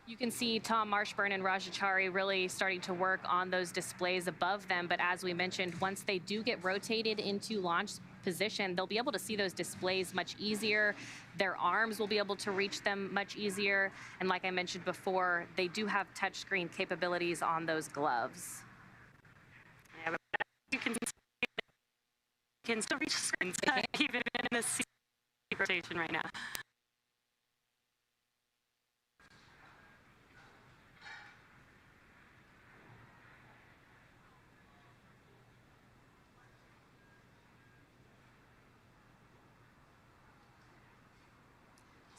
You can see Tom Marshburn and Rajachari really starting to work on those displays above them. But as we mentioned, once they do get rotated into launch position, they'll be able to see those displays much easier. Their arms will be able to reach them much easier. And like I mentioned before, they do have touchscreen capabilities on those gloves. Yeah, you can still reach screens even in the seat rotation right now.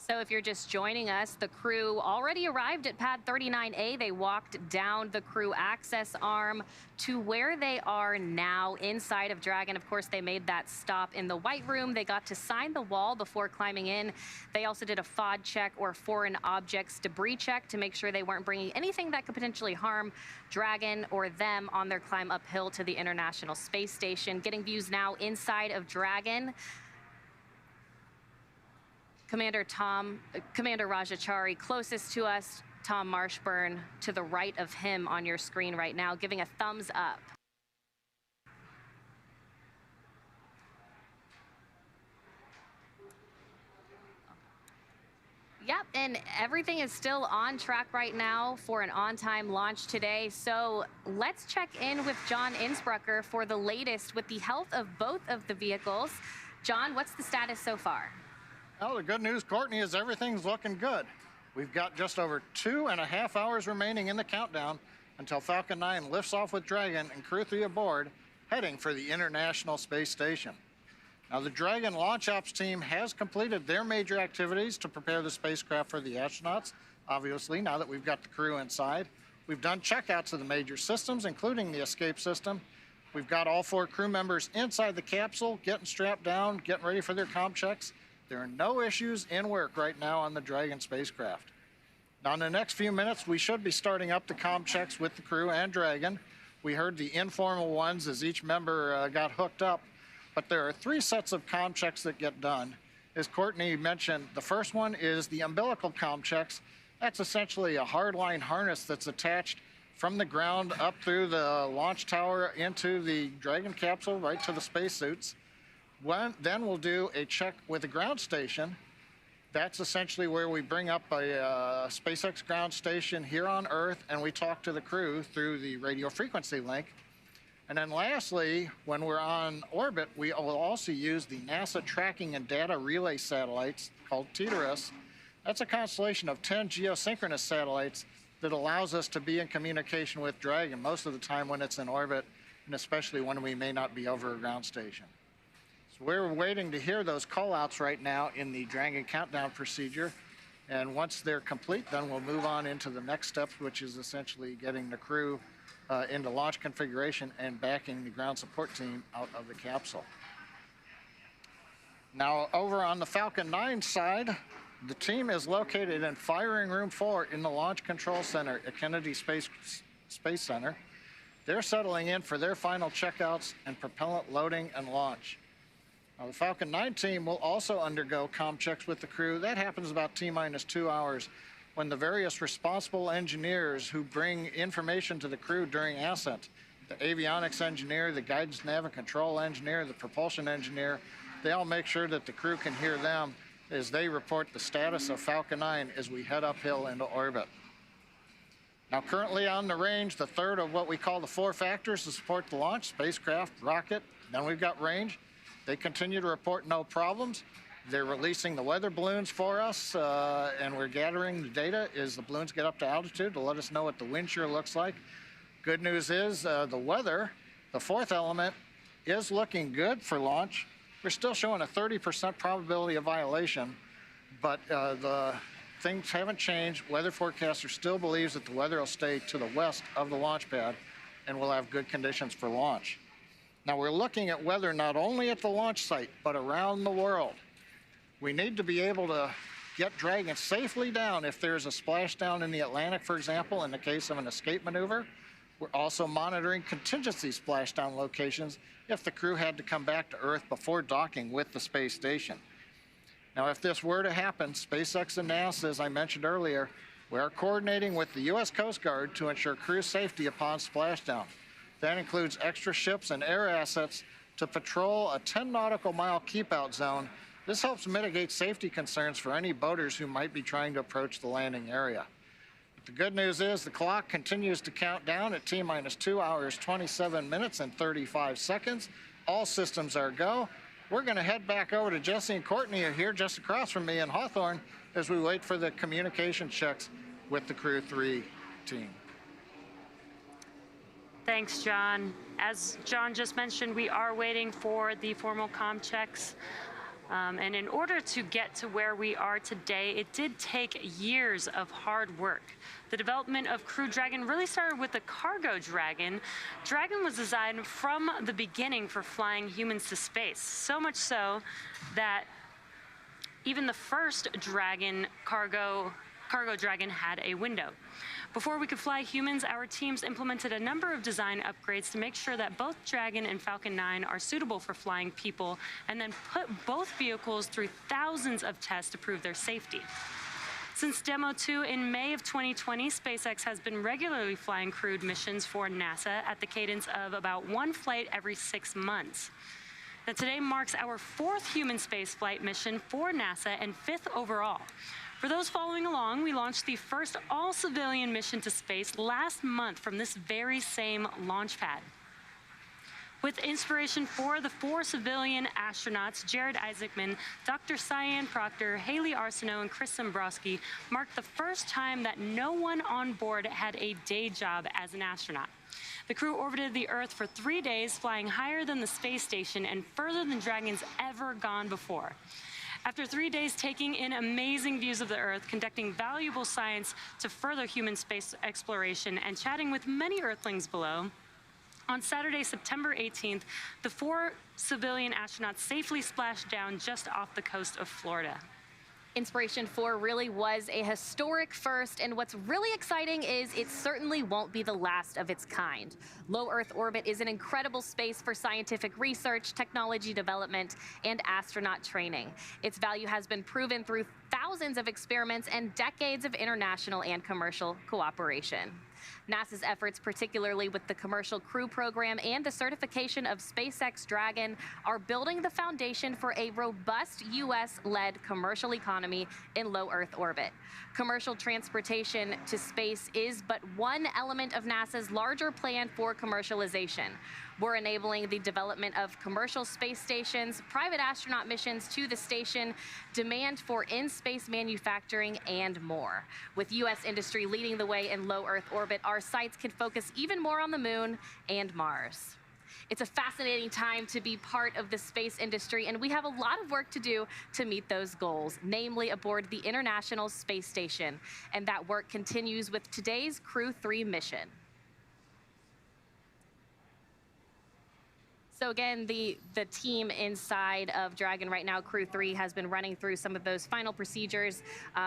So if you're just joining us, the crew already arrived at pad 39A. They walked down the crew access arm to where they are now inside of Dragon. Of course, they made that stop in the White Room. They got to sign the wall before climbing in. They also did a FOD check, or foreign objects debris check, to make sure they weren't bringing anything that could potentially harm Dragon or them on their climb uphill to the International Space Station. Getting views now inside of Dragon. Commander Rajachari closest to us, Tom Marshburn to the right of him on your screen right now, giving a thumbs up. Yep, and everything is still on track right now for an on-time launch today. So let's check in with John Innsbrucker for the latest with the health of both of the vehicles. John, what's the status so far? Well, the good news, Courtney, is everything's looking good. We've got just over 2.5 hours remaining in the countdown until Falcon 9 lifts off with Dragon and Crew 3 aboard, heading for the International Space Station. Now, the Dragon launch ops team has completed their major activities to prepare the spacecraft for the astronauts, obviously, now that we've got the crew inside. We've done checkouts of the major systems, including the escape system. We've got all 4 crew members inside the capsule, getting strapped down, getting ready for their comm checks. There are no issues in work right now on the Dragon spacecraft. Now, in the next few minutes, we should be starting up the comm checks with the crew and Dragon. We heard the informal ones as each member got hooked up, but there are 3 sets of comm checks that get done. As Courtney mentioned, the first one is the umbilical comm checks. That's essentially a hardline harness that's attached from the ground up through the launch tower into the Dragon capsule, right to the spacesuits. Then we'll do a check with the ground station. That's essentially where we bring up a SpaceX ground station here on Earth, and we talk to the crew through the radio frequency link. And then lastly, when we're on orbit, we will also use the NASA tracking and data relay satellites called TDRS. That's a constellation of 10 geosynchronous satellites that allows us to be in communication with Dragon most of the time when it's in orbit, and especially when we may not be over a ground station. We're waiting to hear those call-outs right now in the Dragon countdown procedure. And once they're complete, then we'll move on into the next steps, which is essentially getting the crew into launch configuration and backing the ground support team out of the capsule. Now, over on the Falcon 9 side, the team is located in Firing Room 4 in the Launch Control Center at Kennedy Space Center. They're settling in for their final checkouts and propellant loading and launch. Now, the Falcon 9 team will also undergo comm checks with the crew. That happens about T-minus 2 hours when the various responsible engineers who bring information to the crew during ascent, the avionics engineer, the guidance nav and control engineer, the propulsion engineer, they all make sure that the crew can hear them as they report the status of Falcon 9 as we head uphill into orbit. Now, currently on the range, the third of what we call the 4 factors to support the launch: spacecraft, rocket, then we've got range. They continue to report no problems. They're releasing the weather balloons for us, and we're gathering the data as the balloons get up to altitude to let us know what the wind shear looks like. Good news is the weather, the 4th element, is looking good for launch. We're still showing a 30% probability of violation, but the things haven't changed. Weather forecaster still believes that the weather will stay to the west of the launch pad, and we'll have good conditions for launch. Now, we're looking at weather not only at the launch site, but around the world. We need to be able to get Dragon safely down if there's a splashdown in the Atlantic, for example, in the case of an escape maneuver. We're also monitoring contingency splashdown locations if the crew had to come back to Earth before docking with the space station. Now, if this were to happen, SpaceX and NASA, as I mentioned earlier, we are coordinating with the U.S. Coast Guard to ensure crew safety upon splashdown. That includes extra ships and air assets to patrol a 10 nautical mile keep-out zone. This helps mitigate safety concerns for any boaters who might be trying to approach the landing area. But the good news is the clock continues to count down at T-minus 2 hours, 27 minutes, and 35 seconds. All systems are go. We're going to head back over to Jesse and Courtney here just across from me in Hawthorne as we wait for the communication checks with the Crew 3 team. Thanks, John. As John just mentioned, we are waiting for the formal comm checks. And in order to get to where we are today, it did take years of hard work. The development of Crew Dragon really started with the cargo Dragon. Dragon was designed from the beginning for flying humans to space, so much so that even the first Dragon cargo Dragon had a window. Before we could fly humans, our teams implemented a number of design upgrades to make sure that both Dragon and Falcon 9 are suitable for flying people, and then put both vehicles through thousands of tests to prove their safety. Since Demo 2 in May of 2020, SpaceX has been regularly flying crewed missions for NASA at the cadence of about one flight every 6 months. Now, today marks our 4th human spaceflight mission for NASA and 5th overall. For those following along, we launched the first all-civilian mission to space last month from this very same launch pad. With inspiration for the 4 civilian astronauts, Jared Isaacman, Dr. Cyan Proctor, Haley Arsenault, and Chris Dombrowski marked the first time that no one on board had a day job as an astronaut. The crew orbited the Earth for 3 days, flying higher than the space station and further than Dragon's ever gone before. After 3 days taking in amazing views of the Earth, conducting valuable science to further human space exploration, and chatting with many Earthlings below, on Saturday, September 18th, the 4 civilian astronauts safely splashed down just off the coast of Florida. Inspiration 4 really was a historic first, and what's really exciting is it certainly won't be the last of its kind. Low Earth orbit is an incredible space for scientific research, technology development, and astronaut training. Its value has been proven through thousands of experiments and decades of international and commercial cooperation. NASA's efforts, particularly with the Commercial Crew Program and the certification of SpaceX Dragon, are building the foundation for a robust U.S.-led commercial economy in low Earth orbit. Commercial transportation to space is but one element of NASA's larger plan for commercialization. We're enabling the development of commercial space stations, private astronaut missions to the station, demand for in-space manufacturing, and more. With U.S. industry leading the way in low Earth orbit, our sites can focus even more on the Moon and Mars. It's a fascinating time to be part of the space industry, and we have a lot of work to do to meet those goals, namely aboard the International Space Station. And that work continues with today's Crew 3 mission. So again, the team inside of Dragon right now, Crew 3, has been running through some of those final procedures.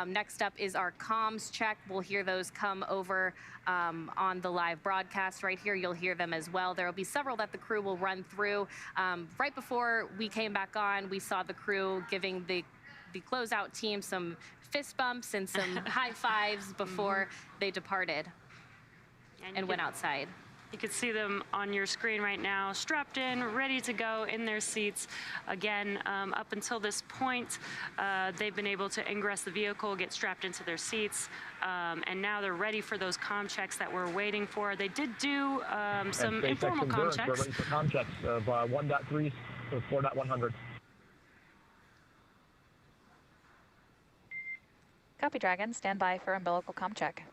Next up is our comms check. We'll hear those come over on the live broadcast right here. You'll hear them as well. There will be several that the crew will run through. Right before we came back on, we saw the crew giving the closeout team some fist bumps and some high fives before they departed and went outside. You can see them on your screen right now, strapped in, ready to go in their seats. Again, up until this point, they've been able to ingress the vehicle, get strapped into their seats, and now they're ready for those comm checks that we're waiting for. They did do some informal comm checks. We're ready for comm checks of 1.3 to 4.100. Copy, Dragon. Stand by for umbilical comm check.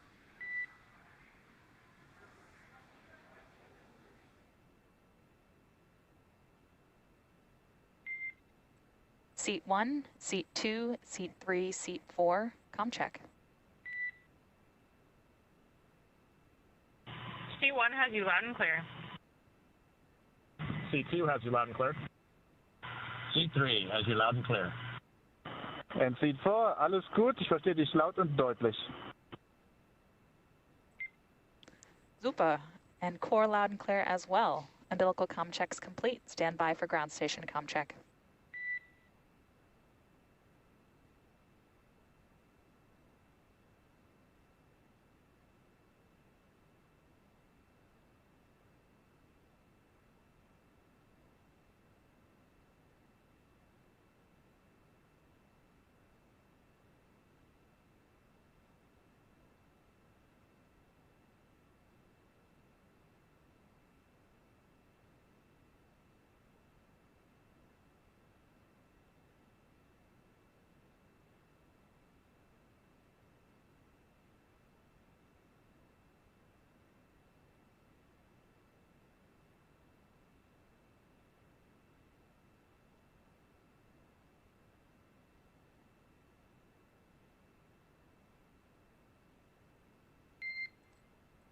Seat 1, Seat 2, Seat 3, Seat 4, comm check. Seat 1 has you loud and clear. Seat 2 has you loud and clear. Seat 3 has you loud and clear. And Seat 4, alles gut, ich verstehe dich laut und deutlich. Super. And core loud and clear as well. Umbilical comm checks complete. Stand by for ground station comm check.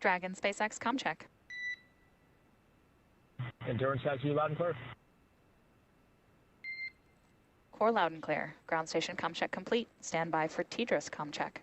Dragon SpaceX comm check. Endurance has you loud and clear. Core loud and clear. Ground station comm check complete. Stand by for TDRS comm check.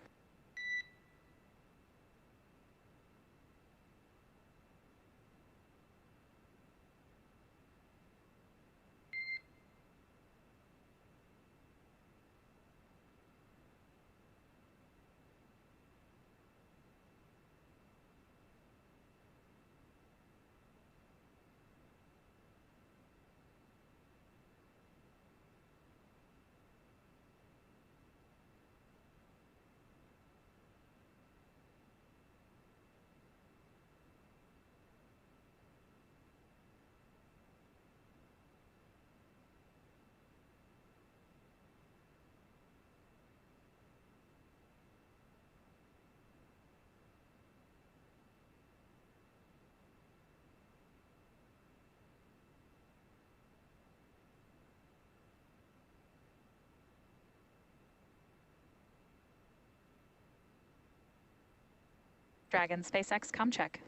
Dragon SpaceX comm check.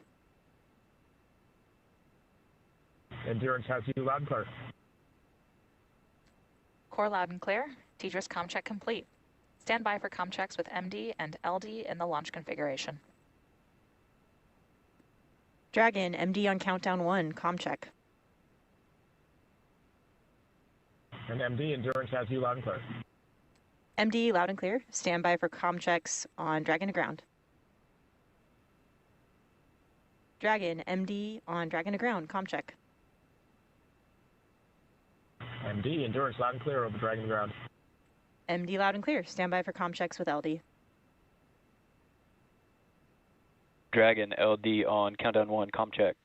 Endurance has you loud and clear. Core loud and clear. TDRS comm check complete. Stand by for comm checks with MD and LD in the launch configuration. Dragon, MD on countdown 1, comm check. And MD, Endurance has you loud and clear. MD, loud and clear. Stand by for comm checks on Dragon to ground. Dragon, MD on Dragon to ground, comm check. MD, Endurance loud and clear over Dragon ground. MD, loud and clear. Stand by for comm checks with LD. Dragon, LD on countdown 1, comm check.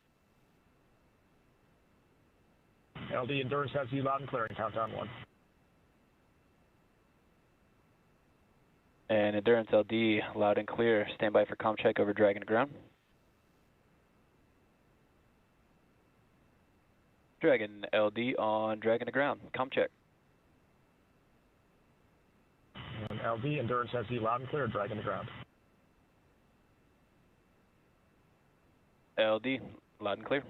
LD, Endurance has you loud and clear in countdown 1. And Endurance LD, loud and clear. Stand by for comm check over Dragon to ground. Dragon, LD on Dragon to ground, comm check. And LD, Endurance has you loud and clear, Dragon to ground. LD, loud and clear.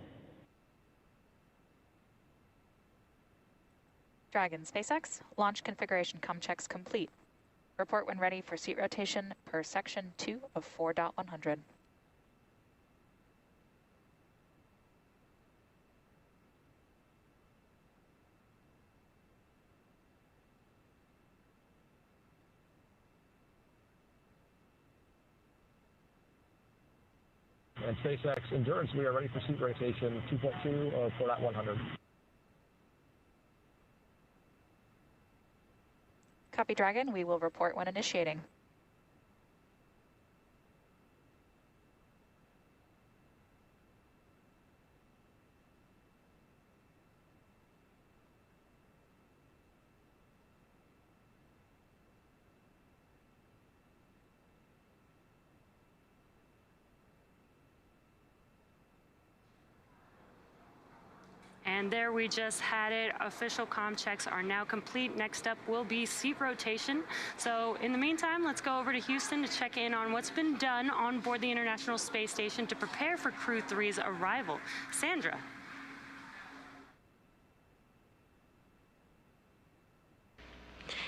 Dragon SpaceX, launch configuration comm checks complete. Report when ready for seat rotation per section 2 of 4.100. And SpaceX Endurance, we are ready for seat rotation 2.2 of 4.100. Copy Dragon, we will report when initiating. And there we just had it. Official comm checks are now complete. Next up will be seat rotation. So in the meantime, let's go over to Houston to check in on what's been done on board the International Space Station to prepare for Crew 3's arrival. Sandra.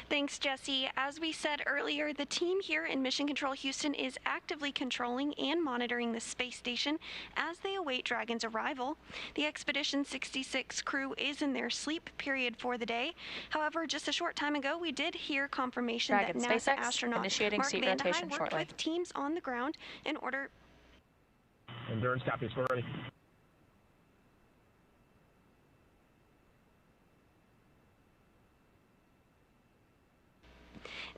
Thanks, Jesse. As we said earlier, the team here in Mission Control Houston is actively controlling and monitoring the space station as they await Dragon's arrival. The Expedition 66 crew is in their sleep period for the day. However, just a short time ago, we did hear confirmation Dragon that NASA SpaceX astronaut initiating Mark seat Vande Hei rotation worked shortly. with teams on the ground in order. Endurance copies. We're ready.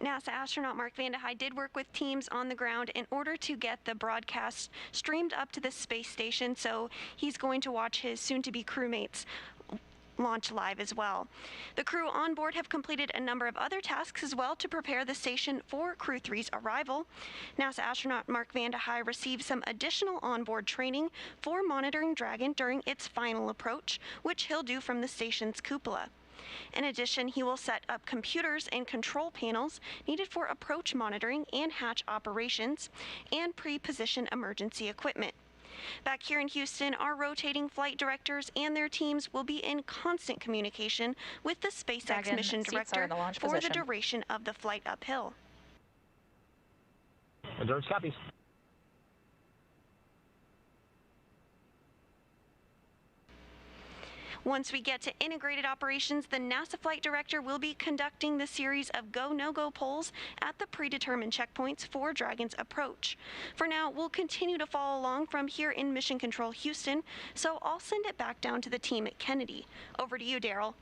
NASA astronaut Mark Vande Hei did work with teams on the ground in order to get the broadcast streamed up to the space station, so he's going to watch his soon-to-be crewmates launch live as well. The crew on board have completed a number of other tasks as well to prepare the station for Crew 3's arrival. NASA astronaut Mark Vande Hei received some additional onboard training for monitoring Dragon during its final approach, which he'll do from the station's cupola. In addition, he will set up computers and control panels needed for approach monitoring and hatch operations, and pre-position emergency equipment. Back here in Houston, our rotating flight directors and their teams will be in constant communication with the SpaceX Dragon mission seats are director in the launch for position. the duration of the flight uphill. Endurance copies. Once we get to integrated operations, the NASA flight director will be conducting the series of go-no-go polls at the predetermined checkpoints for Dragon's approach. For now, we'll continue to follow along from here in Mission Control Houston, so I'll send it back down to the team at Kennedy. Over to you, Daryl.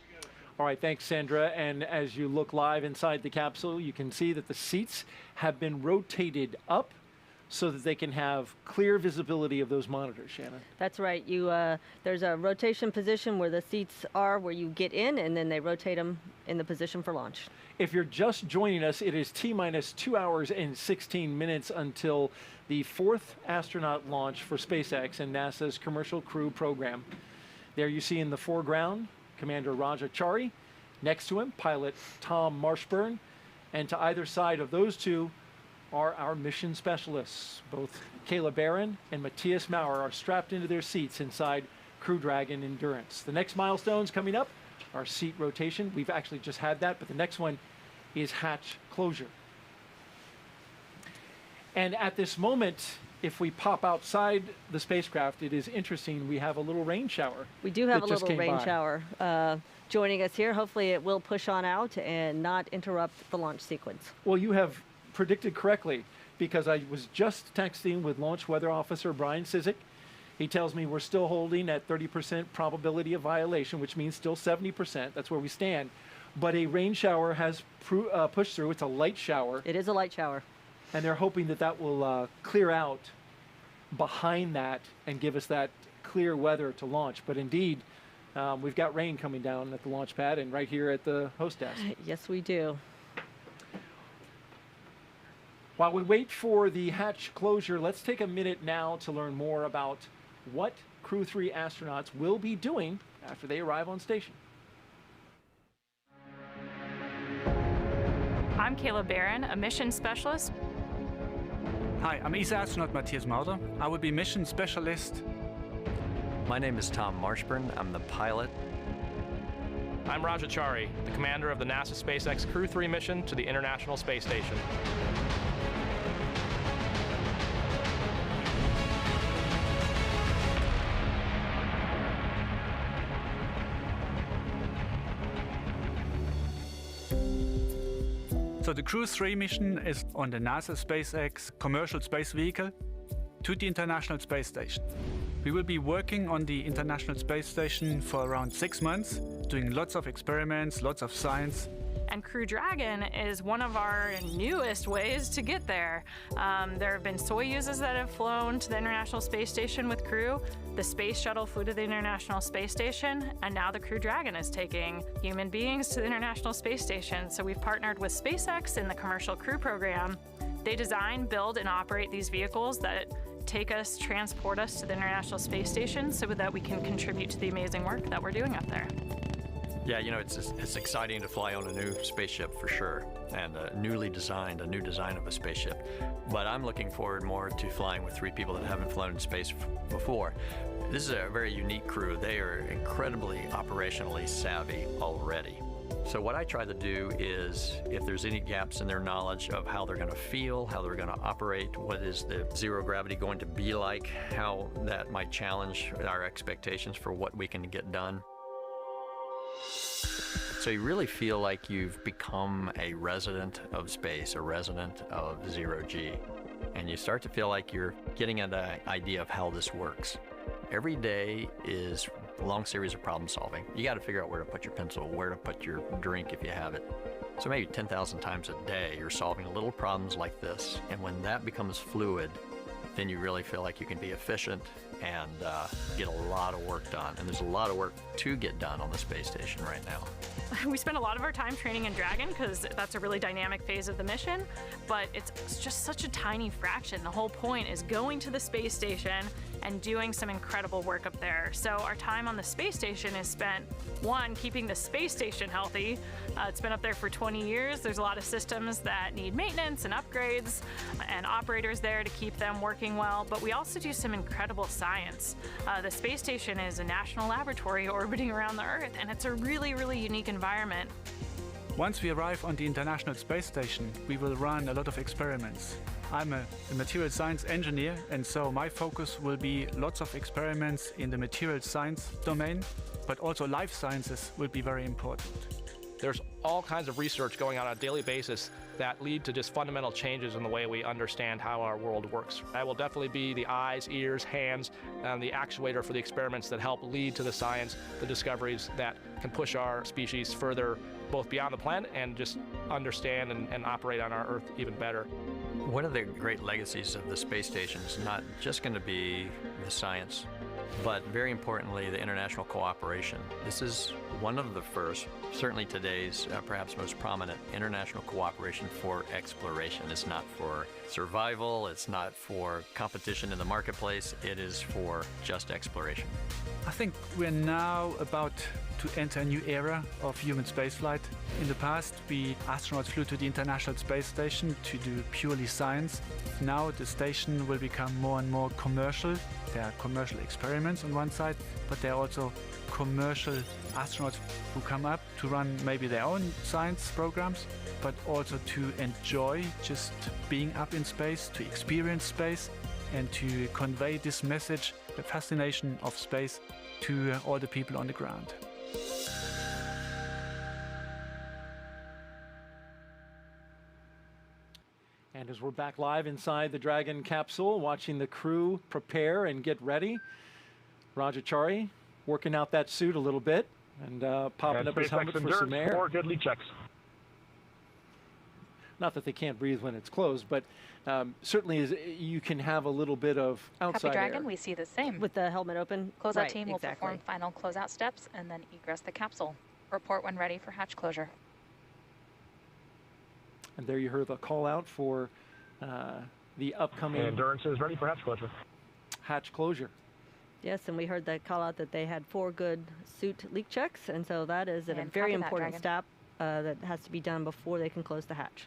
All right, thanks, Sandra. And as you look live inside the capsule, you can see that the seats have been rotated up so that they can have clear visibility of those monitors, Shannon. That's right. There's a rotation position where the seats are, where you get in, and then they rotate them in the position for launch. If you're just joining us, it is T-minus 2 hours and 16 minutes until the 4th astronaut launch for SpaceX and NASA's Commercial Crew Program. There you see in the foreground Commander Raja Chari, next to him pilot Tom Marshburn, and to either side of those two are our mission specialists. Both Kayla Barron and Matthias Maurer are strapped into their seats inside Crew Dragon Endurance. The next milestones coming up are seat rotation. We've actually just had that, but the next one is hatch closure. And at this moment, if we pop outside the spacecraft, it is interesting. We have a little rain shower. We do have a little rain shower joining us here. Hopefully it will push on out and not interrupt the launch sequence. Well, you have predicted correctly, because I was just texting with Launch Weather Officer Brian Sizik. He tells me we're still holding at 30% probability of violation, which means still 70%. That's where we stand. But a rain shower has pushed through. It's a light shower. It is a light shower. And they're hoping that that will clear out behind that and give us that clear weather to launch. But indeed, we've got rain coming down at the launch pad and right here at the host desk. Yes, we do. While we wait for the hatch closure, let's take a minute now to learn more about what Crew 3 astronauts will be doing after they arrive on station. I'm Kayla Barron, a mission specialist. Hi, I'm ESA astronaut Matthias Maurer. I will be mission specialist. My name is Tom Marshburn. I'm the pilot. I'm Raja Chari, the commander of the NASA SpaceX Crew 3 mission to the International Space Station. So the Crew 3 mission is on the NASA SpaceX commercial space vehicle to the International Space Station. We will be working on the International Space Station for around 6 months, doing lots of experiments, lots of science. And Crew Dragon is one of our newest ways to get there. There have been Soyuzes that have flown to the International Space Station with crew. The Space Shuttle flew to the International Space Station, and now the Crew Dragon is taking human beings to the International Space Station. So we've partnered with SpaceX in the Commercial Crew Program. They design, build, and operate these vehicles that transport us to the International Space Station so that we can contribute to the amazing work that we're doing up there. Yeah, you know, it's exciting to fly on a new spaceship for sure, and a new design of a spaceship. But I'm looking forward more to flying with 3 people that haven't flown in space before. This is a very unique crew. They are incredibly operationally savvy already. So what I try to do is, if there's any gaps in their knowledge of how they're going to feel, how they're going to operate, what is the zero gravity going to be like, how that might challenge our expectations for what we can get done. So you really feel like you've become a resident of space, a resident of zero-G. And you start to feel like you're getting an idea of how this works. Every day is a long series of problem solving. You got to figure out where to put your pencil, where to put your drink if you have it. So maybe 10,000 times a day you're solving little problems like this. And when that becomes fluid, then you really feel like you can be efficient and get a lot of work done. And there's a lot of work to get done on the space station right now. We spend a lot of our time training in Dragon because that's a really dynamic phase of the mission, but it's just such a tiny fraction. The whole point is going to the space station and doing some incredible work up there. So our time on the space station is spent, one, keeping the space station healthy. It's been up there for 20 years. There's a lot of systems that need maintenance and upgrades and operators there to keep them working well, but we also do some incredible science. The space station is a national laboratory orbiting around the Earth, and it's a really, really unique environment. Once we arrive on the International Space Station, we will run a lot of experiments. I'm a material science engineer, and so my focus will be lots of experiments in the material science domain, but also life sciences will be very important. There's all kinds of research going on a daily basis that lead to just fundamental changes in the way we understand how our world works. I will definitely be the eyes, ears, hands, and the actuator for the experiments that help lead to the science, the discoveries that can push our species further, both beyond the planet and just understand and operate on our Earth even better. One of the great legacies of the space station is not just going to be the science, but very importantly, the international cooperation. This is one of the first, certainly today's perhaps most prominent, international cooperation for exploration. It's not for survival, it's not for competition in the marketplace, it is for just exploration. I think we're now about to enter a new era of human spaceflight. In the past, we astronauts flew to the International Space Station to do purely science. Now the station will become more and more commercial. There are commercial experiments on one side, but there are also commercial astronauts who come up to run maybe their own science programs, but also to enjoy just being up in space, to experience space, and to convey this message, the fascination of space, to all the people on the ground. And as we're back live inside the Dragon capsule, watching the crew prepare and get ready, Rajachari working out that suit a little bit and popping up his helmet for some air. 4 good leak checks. Not that they can't breathe when it's closed, but certainly you can have a little bit of outside Happy Dragon, air. we see the same. With the helmet open? Closeout Right, team will exactly. perform final closeout steps and then egress the capsule. Report when ready for hatch closure. And there you heard the call out for the upcoming Endurance is ready for hatch closure. Hatch closure. Yes, and we heard that call out that they had 4 good suit leak checks, and so that is a And very copy that, important Dragon. step that has to be done before they can close the hatch.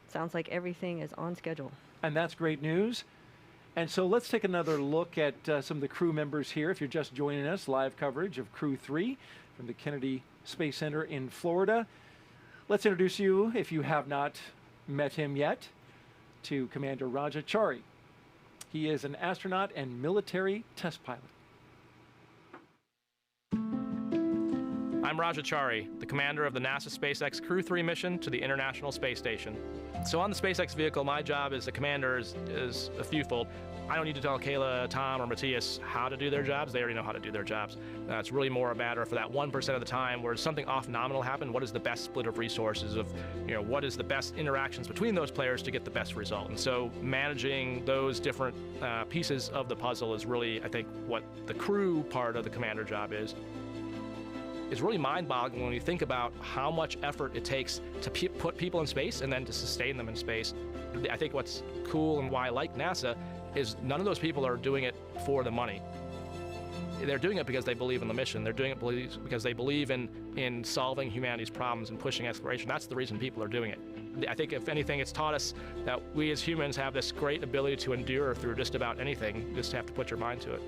Sounds like everything is on schedule. And that's great news. And so let's take another look at some of the crew members here. If you're just joining us, live coverage of Crew 3 from the Kennedy Space Center in Florida. Let's introduce you, if you have not met him yet, to Commander Rajachari. He is an astronaut and military test pilot. I'm Rajachari, the commander of the NASA SpaceX Crew 3 mission to the International Space Station. So on the SpaceX vehicle, my job as the commander is a fewfold. I don't need to tell Kayla, Tom, or Matthias how to do their jobs. They already know how to do their jobs. It's really more a matter for that 1% of the time where something off nominal happen, what is the best split of resources, of what is the best interactions between those players to get the best result. And so managing those different pieces of the puzzle is really, I think, what the crew part of the commander job is. It's really mind-boggling when you think about how much effort it takes to put people in space and then to sustain them in space. I think what's cool and why I like NASA is none of those people are doing it for the money. They're doing it because they believe in the mission. They're doing it because they believe in solving humanity's problems and pushing exploration. That's the reason people are doing it. I think, if anything, it's taught us that we as humans have this great ability to endure through just about anything. You just have to put your mind to it.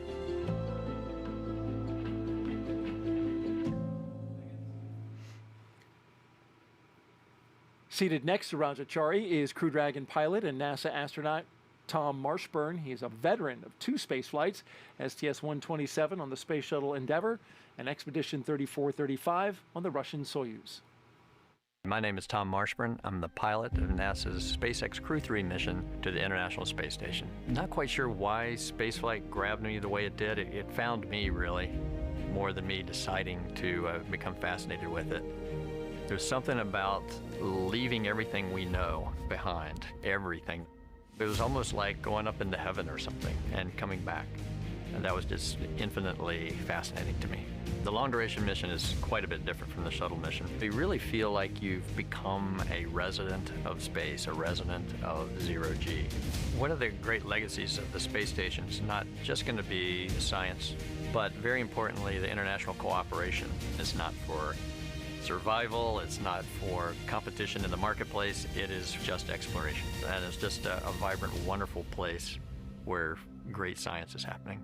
Seated next to Rajachari is Crew Dragon pilot and NASA astronaut Tom Marshburn. He is a veteran of 2 space flights, STS-127 on the Space Shuttle Endeavour and Expedition 3435 on the Russian Soyuz. My name is Tom Marshburn. I'm the pilot of NASA's SpaceX Crew 3 mission to the International Space Station. Not quite sure why spaceflight grabbed me the way it did. It found me, really, more than me deciding to become fascinated with it. There's something about leaving everything we know behind, everything. It was almost like going up into heaven or something and coming back. And that was just infinitely fascinating to me. The long-duration mission is quite a bit different from the shuttle mission. You really feel like you've become a resident of space, a resident of zero-G. One of the great legacies of the space station is not just going to be science, but very importantly, the international cooperation. It's not for survival, it's not for competition in the marketplace, it is just exploration. And it's just a vibrant, wonderful place where great science is happening.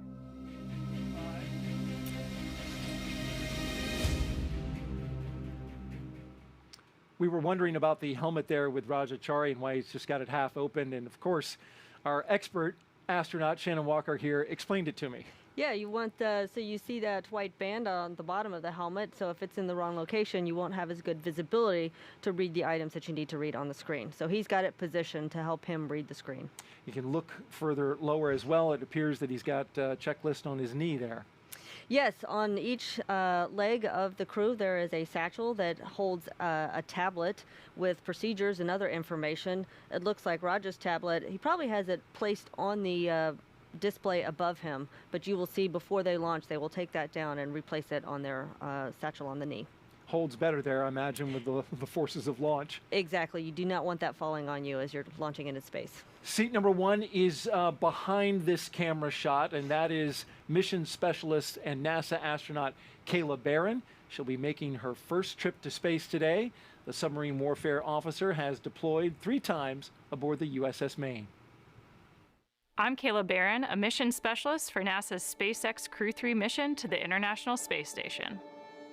We were wondering about the helmet there with Rajachari and why he's just got it half open. And of course, our expert astronaut, Shannon Walker here, explained it to me. Yeah, you want so you see that white band on the bottom of the helmet, so if it's in the wrong location, you won't have as good visibility to read the items that you need to read on the screen. So he's got it positioned to help him read the screen. You can look further lower as well. It appears that he's got a checklist on his knee there. Yes, on each leg of the crew there is a satchel that holds a tablet with procedures and other information. It looks like Roger's tablet. He probably has it placed on the display above him, but you will see before they launch, they will take that down and replace it on their satchel on the knee. Holds better there, I imagine, with the forces of launch. Exactly. You do not want that falling on you as you're launching into space. Seat number 1 is behind this camera shot, and that is mission specialist and NASA astronaut Kayla Barron. She'll be making her first trip to space today. The submarine warfare officer has deployed 3 times aboard the USS Maine. I'm Kayla Barron, a mission specialist for NASA's SpaceX Crew 3 mission to the International Space Station.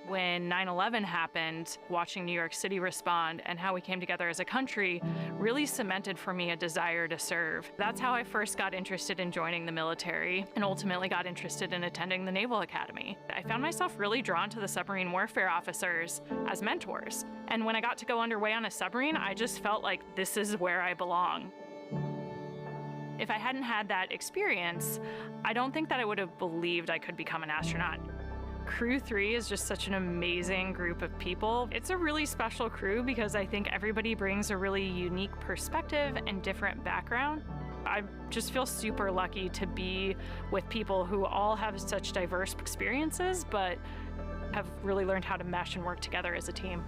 When 9/11 happened, watching New York City respond and how we came together as a country really cemented for me a desire to serve. That's how I first got interested in joining the military and ultimately got interested in attending the Naval Academy. I found myself really drawn to the submarine warfare officers as mentors. And when I got to go underway on a submarine, I just felt like this is where I belong. If I hadn't had that experience, I don't think that I would have believed I could become an astronaut. Crew 3 is just such an amazing group of people. It's a really special crew because I think everybody brings a really unique perspective and different background. I just feel super lucky to be with people who all have such diverse experiences, but have really learned how to mesh and work together as a team.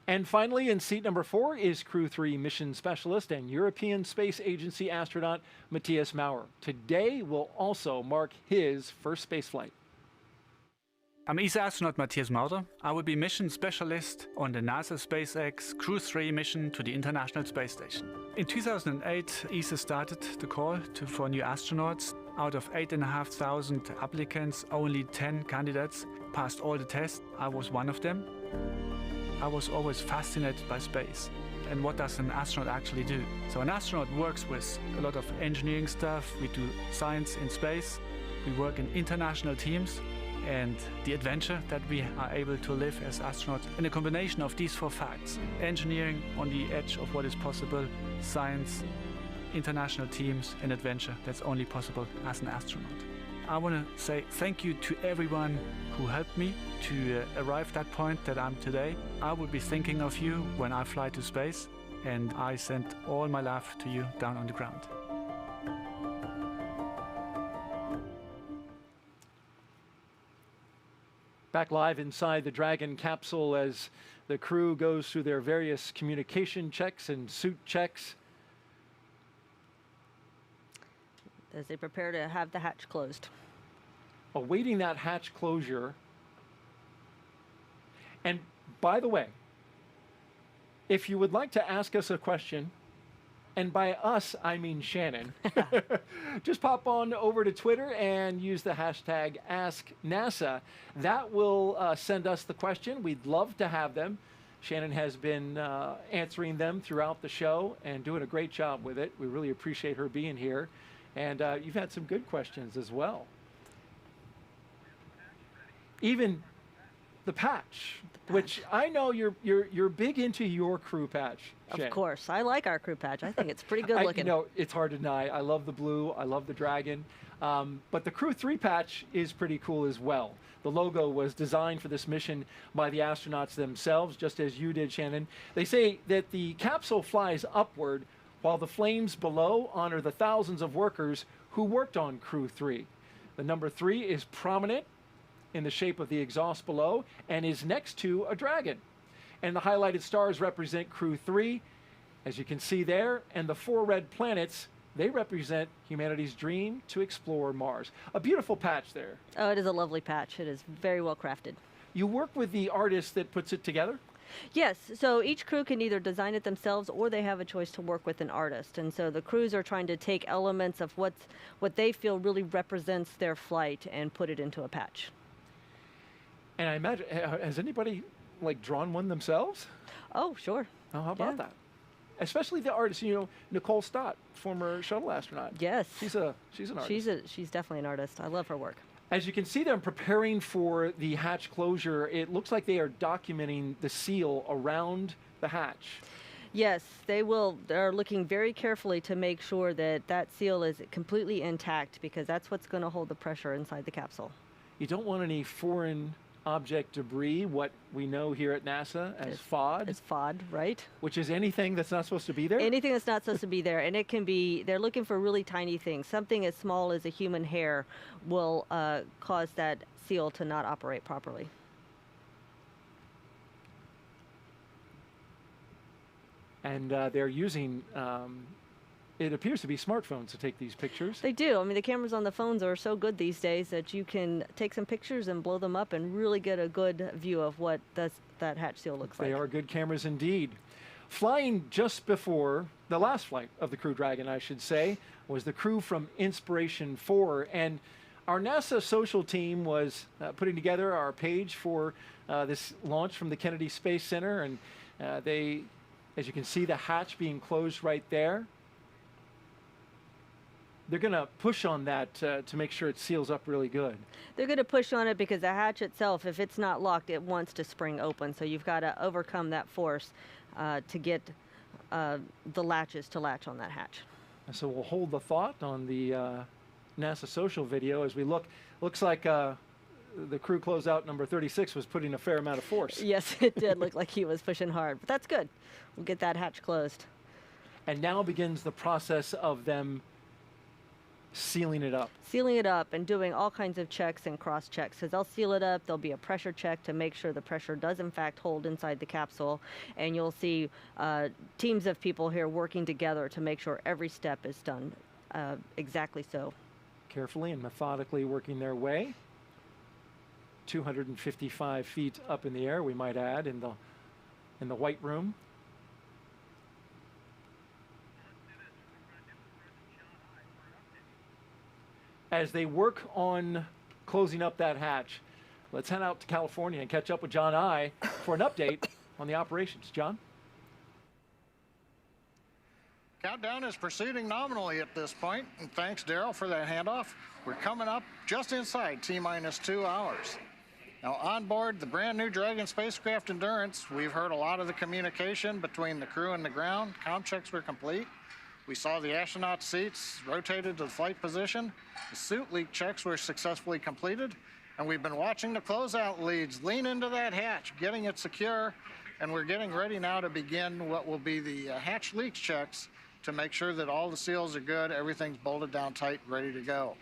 And finally, in seat number 4 is Crew 3 mission specialist and European Space Agency astronaut Matthias Maurer. Today will also mark his first spaceflight. I'm ESA astronaut Matthias Maurer. I will be mission specialist on the NASA SpaceX Crew 3 mission to the International Space Station. In 2008, ESA started the call for new astronauts. Out of 8,500 applicants, only 10 candidates passed all the tests. I was one of them. I was always fascinated by space and what does an astronaut actually do. So an astronaut works with a lot of engineering stuff. We do science in space. We work in international teams, and the adventure that we are able to live as astronauts in a combination of these 4 facts: engineering on the edge of what is possible, science, international teams, and adventure that's only possible as an astronaut. I want to say thank you to everyone who helped me to arrive at that point that I'm today. I will be thinking of you when I fly to space, and I send all my love to you down on the ground. Back live inside the Dragon capsule as the crew goes through their various communication checks and suit checks. As they prepare to have the hatch closed. Awaiting that hatch closure. And by the way, if you would like to ask us a question, And by us, I mean Shannon. Just pop on over to Twitter and use the hashtag AskNASA. That will send us the question. We'd love to have them. Shannon has been answering them throughout the show and doing a great job with it. We really appreciate her being here. And you've had some good questions as well. Even the patch, which I know you're big into your crew patch, Shannon. Of course. I like our crew patch. I think it's pretty good looking. You know, it's hard to deny. I love the blue. I love the dragon. But the Crew 3 patch is pretty cool as well. The logo was designed for this mission by the astronauts themselves, just as you did, Shannon. They say that the capsule flies upward while the flames below honor the thousands of workers who worked on Crew 3. The number 3 is prominent in the shape of the exhaust below and is next to a dragon. And the highlighted stars represent Crew 3, as you can see there, and the 4 red planets, they represent humanity's dream to explore Mars. A beautiful patch there. Oh, it is a lovely patch. It is very well crafted. You work with the artist that puts it together? Yes, so each crew can either design it themselves or they have a choice to work with an artist. And so the crews are trying to take elements of what they feel really represents their flight and put it into a patch. And I imagine, has anybody like drawn one themselves? Oh, sure. Oh, how about that? Especially the artist, you know, Nicole Stott, former shuttle astronaut. Yes. She's an artist. She's definitely an artist. I love her work. As you can see them preparing for the hatch closure, it looks like they are documenting the seal around the hatch. Yes, they will. They're looking very carefully to make sure that that seal is completely intact because that's what's going to hold the pressure inside the capsule. You don't want any foreign object debris, what we know here at NASA as FOD. As FOD, right. Which is anything that's not supposed to be there? Anything that's not supposed to be there. And it can be, they're looking for really tiny things. Something as small as a human hair will cause that seal to not operate properly. And they're using, it appears to be smartphones to take these pictures. They do. I mean, the cameras on the phones are so good these days that you can take some pictures and blow them up and really get a good view of what that hatch seal looks like. They are good cameras indeed. Flying just before the last flight of the Crew Dragon, I should say, was the crew from Inspiration 4. And our NASA social team was putting together our page for this launch from the Kennedy Space Center. And they, as you can see, the hatch being closed right there. They're going to push on that to make sure it seals up really good. They're going to push on it because the hatch itself, if it's not locked, it wants to spring open. So you've got to overcome that force to get the latches to latch on that hatch. So we'll hold the thought on the NASA social video as we look. Looks like the crew closeout number 36 was putting a fair amount of force. Yes, it did look like he was pushing hard, but that's good. We'll get that hatch closed. And now begins the process of them sealing it up. Sealing it up and doing all kinds of checks and cross checks. Because they'll seal it up, there'll be a pressure check to make sure the pressure does in fact hold inside the capsule. And you'll see teams of people here working together to make sure every step is done exactly so. Carefully and methodically working their way. 255 feet up in the air, we might add, in the White Room. As they work on closing up that hatch, let's head out to California and catch up with John I for an update on the operations. John? Countdown is proceeding nominally at this point, and thanks, Daryl, for that handoff. We're coming up just inside T-minus 2 hours. Now, on board the brand new Dragon spacecraft Endurance, we've heard a lot of the communication between the crew and the ground. Comm checks were complete. We saw the astronaut seats rotated to the flight position. The suit leak checks were successfully completed, and we've been watching the closeout leads lean into that hatch, getting it secure, and we're getting ready now to begin what will be the hatch leak checks to make sure that all the seals are good, everything's bolted down tight, ready to go.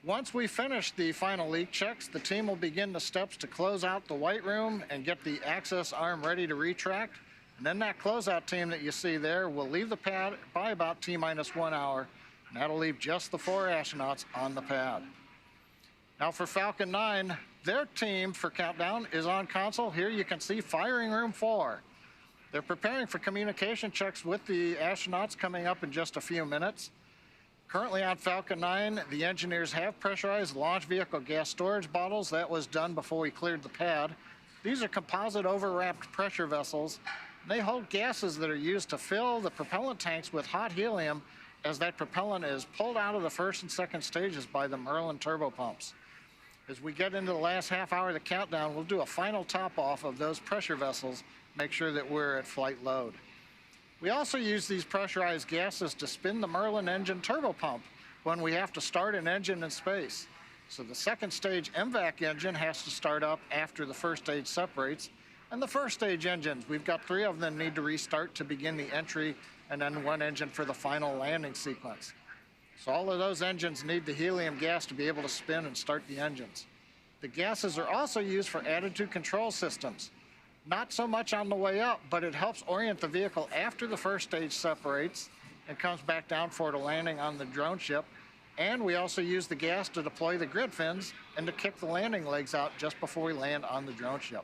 Once we finish the final leak checks, the team will begin the steps to close out the White Room and get the access arm ready to retract. And then that closeout team that you see there will leave the pad by about T-minus 1 hour, and that'll leave just the 4 astronauts on the pad. Now for Falcon 9, their team for countdown is on console. Here you can see firing room 4. They're preparing for communication checks with the astronauts coming up in just a few minutes. Currently on Falcon 9, the engineers have pressurized launch vehicle gas storage bottles. That was done before we cleared the pad. These are composite overwrapped pressure vessels. They hold gases that are used to fill the propellant tanks with hot helium as that propellant is pulled out of the first and second stages by the Merlin turbopumps. As we get into the last half hour of the countdown, we'll do a final top off of those pressure vessels, make sure that we're at flight load. We also use these pressurized gases to spin the Merlin engine turbopump when we have to start an engine in space. So the second stage MVAC engine has to start up after the first stage separates. And the first stage engines, we've got 3 of them need to restart to begin the entry, and then 1 engine for the final landing sequence. So all of those engines need the helium gas to be able to spin and start the engines. The gases are also used for attitude control systems. Not so much on the way up, but it helps orient the vehicle after the first stage separates and comes back down for the landing on the drone ship. And we also use the gas to deploy the grid fins and to kick the landing legs out just before we land on the drone ship.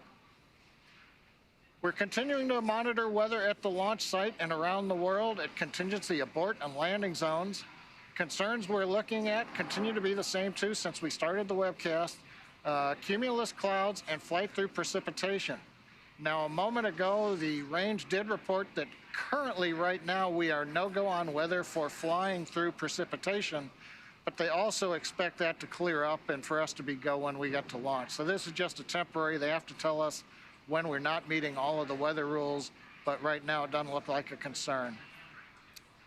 We're continuing to monitor weather at the launch site and around the world at contingency abort and landing zones. Concerns we're looking at continue to be the same too since we started the webcast, cumulus clouds and flight through precipitation. Now, a moment ago, the range did report that currently right now we are no-go on weather for flying through precipitation, but they also expect that to clear up and for us to be go when we get to launch. So this is just a temporary, they have to tell us when we're not meeting all of the weather rules, but right now it doesn't look like a concern.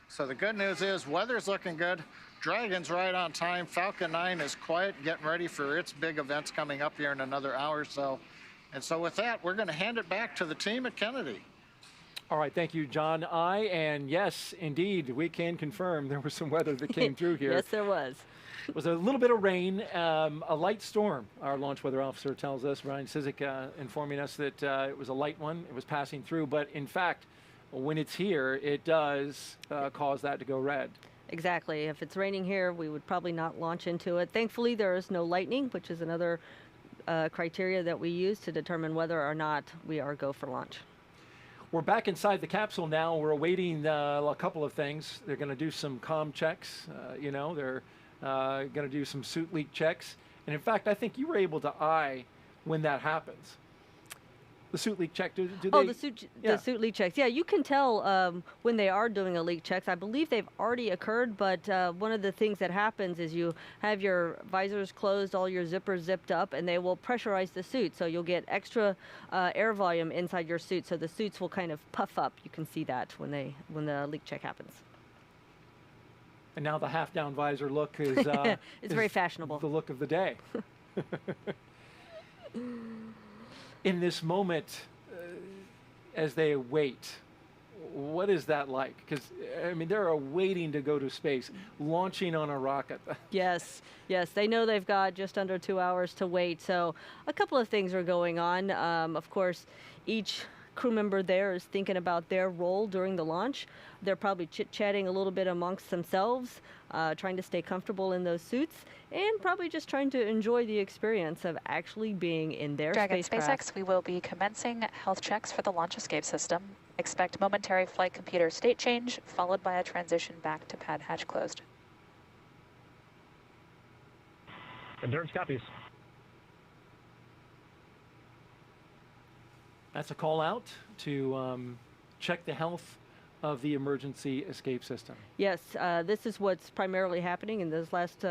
So the good news is weather's looking good. Dragon's right on time. Falcon 9 is quiet, getting ready for its big events coming up here in another hour or so. And so with that, we're going to hand it back to the team at Kennedy. All right, thank you, John. And yes, indeed, we can confirm there was some weather that came through here. Yes, there was. It was a little bit of rain, a light storm, our launch weather officer tells us, Ryan Sizik, informing us that it was a light one. It was passing through, but in fact, when it's here, it does cause that to go red. Exactly. If it's raining here, we would probably not launch into it. Thankfully, there is no lightning, which is another criteria that we use to determine whether or not we are go for launch. We're back inside the capsule now. We're awaiting a couple of things. They're going to do some comm checks. They're going to do some suit leak checks. And in fact, I think you were able to eye when that happens. The suit leak check, do they? Oh, the suit leak checks. Yeah, you can tell when they are doing a leak checks. I believe they've already occurred, but one of the things that happens is you have your visors closed, all your zippers zipped up, and they will pressurize the suit. So you'll get extra air volume inside your suit, so the suits will kind of puff up. You can see that when the leak check happens. And now the half-down visor look is it's very fashionable. The look of the day. In this moment, as they wait, what is that like? Because, I mean, they're waiting to go to space, launching on a rocket. Yes, they know they've got just under 2 hours to wait. So a couple of things are going on. Of course, each crew member there is thinking about their role during the launch. They're probably chit-chatting a little bit amongst themselves, trying to stay comfortable in those suits, and probably just trying to enjoy the experience of actually being in their spacecraft. SpaceX, we will be commencing health checks for the launch escape system. Expect momentary flight computer state change, followed by a transition back to pad hatch closed. Endurance copies. That's a call out to check the health of the emergency escape system. Yes, this is what's primarily happening in those last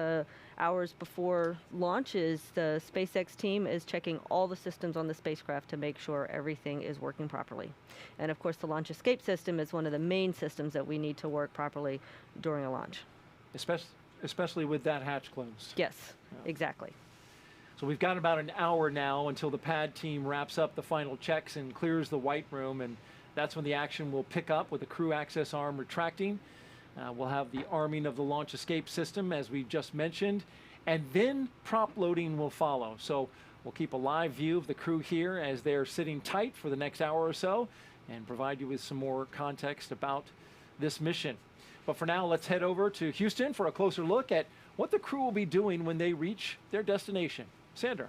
hours before launch. Is the SpaceX team is checking all the systems on the spacecraft to make sure everything is working properly. And of course, the launch escape system is one of the main systems that we need to work properly during a launch. Especially with that hatch closed. Yes, exactly. So we've got about an hour now until the pad team wraps up the final checks and clears the white room, and that's when the action will pick up with the crew access arm retracting. We'll have the arming of the launch escape system, as we just mentioned, and then prop loading will follow. So we'll keep a live view of the crew here as they're sitting tight for the next hour or so and provide you with some more context about this mission. But for now, let's head over to Houston for a closer look at what the crew will be doing when they reach their destination. Sandra.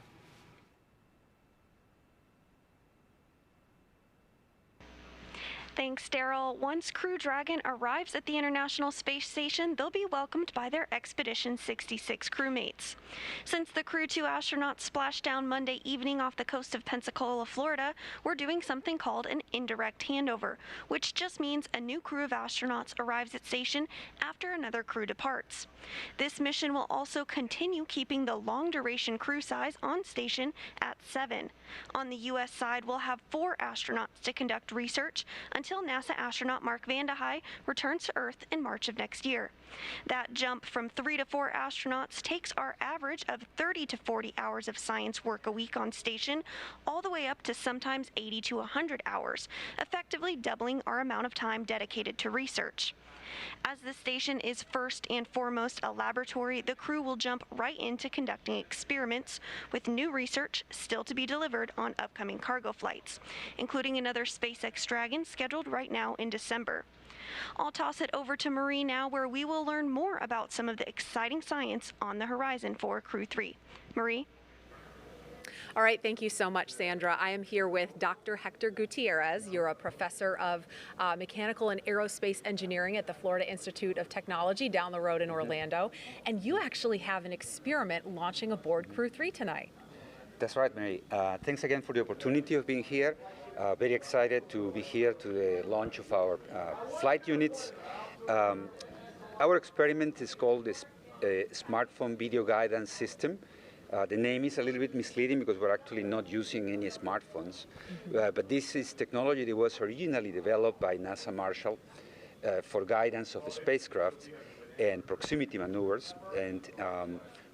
Thanks, Daryl. Once Crew Dragon arrives at the International Space Station, they'll be welcomed by their Expedition 66 crewmates. Since the Crew 2 astronauts splashed down Monday evening off the coast of Pensacola, Florida, we're doing something called an indirect handover, which just means a new crew of astronauts arrives at station after another crew departs. This mission will also continue keeping the long-duration crew size on station at 7. On the U.S. side, we'll have 4 astronauts to conduct research until NASA astronaut Mark Vande Hei returns to Earth in March of next year. That jump from 3 to 4 astronauts takes our average of 30 to 40 hours of science work a week on station all the way up to sometimes 80 to 100 hours, effectively doubling our amount of time dedicated to research. As the station is first and foremost a laboratory, the crew will jump right into conducting experiments with new research still to be delivered on upcoming cargo flights, including another SpaceX Dragon scheduled right now in December. I'll toss it over to Marie now, where we will learn more about some of the exciting science on the horizon for Crew 3. Marie? All right, thank you so much, Sandra. I am here with Dr. Hector Gutierrez. You're a professor of mechanical and aerospace engineering at the Florida Institute of Technology down the road in Orlando. And you actually have an experiment launching aboard Crew 3 tonight. That's right, Mary. Thanks again for the opportunity of being here. Very excited to be here to the launch of our flight units. Our experiment is called the Smartphone Video Guidance System. The name is a little bit misleading because we're actually not using any smartphones. But this is technology that was originally developed by NASA Marshall for guidance of spacecraft and proximity maneuvers. And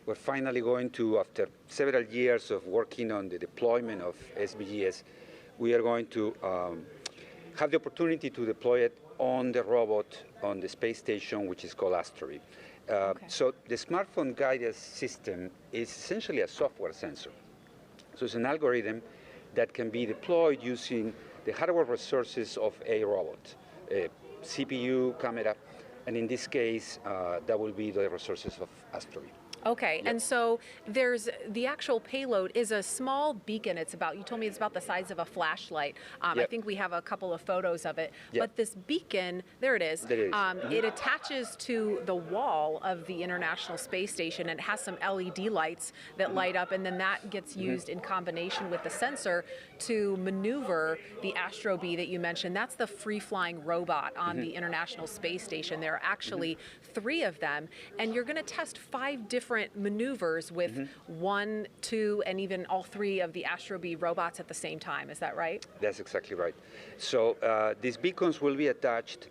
we're finally going to, after several years of working on the deployment of SVGS, we are going to have the opportunity to deploy it on the robot on the space station, which is called Astrobi. So the smartphone guidance system is essentially a software sensor. So it's an algorithm that can be deployed using the hardware resources of a robot, a CPU, camera, and in this case, that will be the resources of Astrobi. Okay, Yep. and so there's the actual payload is a small beacon. It's about, you told me it's about the size of a flashlight. I Yep. think we have a couple of photos of it. Yep. But this beacon, there it is. There it is. It attaches to the wall of the International Space Station, and it has some LED lights that light up, and then that gets used in combination with the sensor to maneuver the Astrobi that you mentioned. That's the free-flying robot on the International Space Station. There are actually 3 of them, and you're going to test 5 different maneuvers with 1, 2, and even all 3 of the Astrobi robots at the same time. Is that right? That's exactly right. So these beacons will be attached,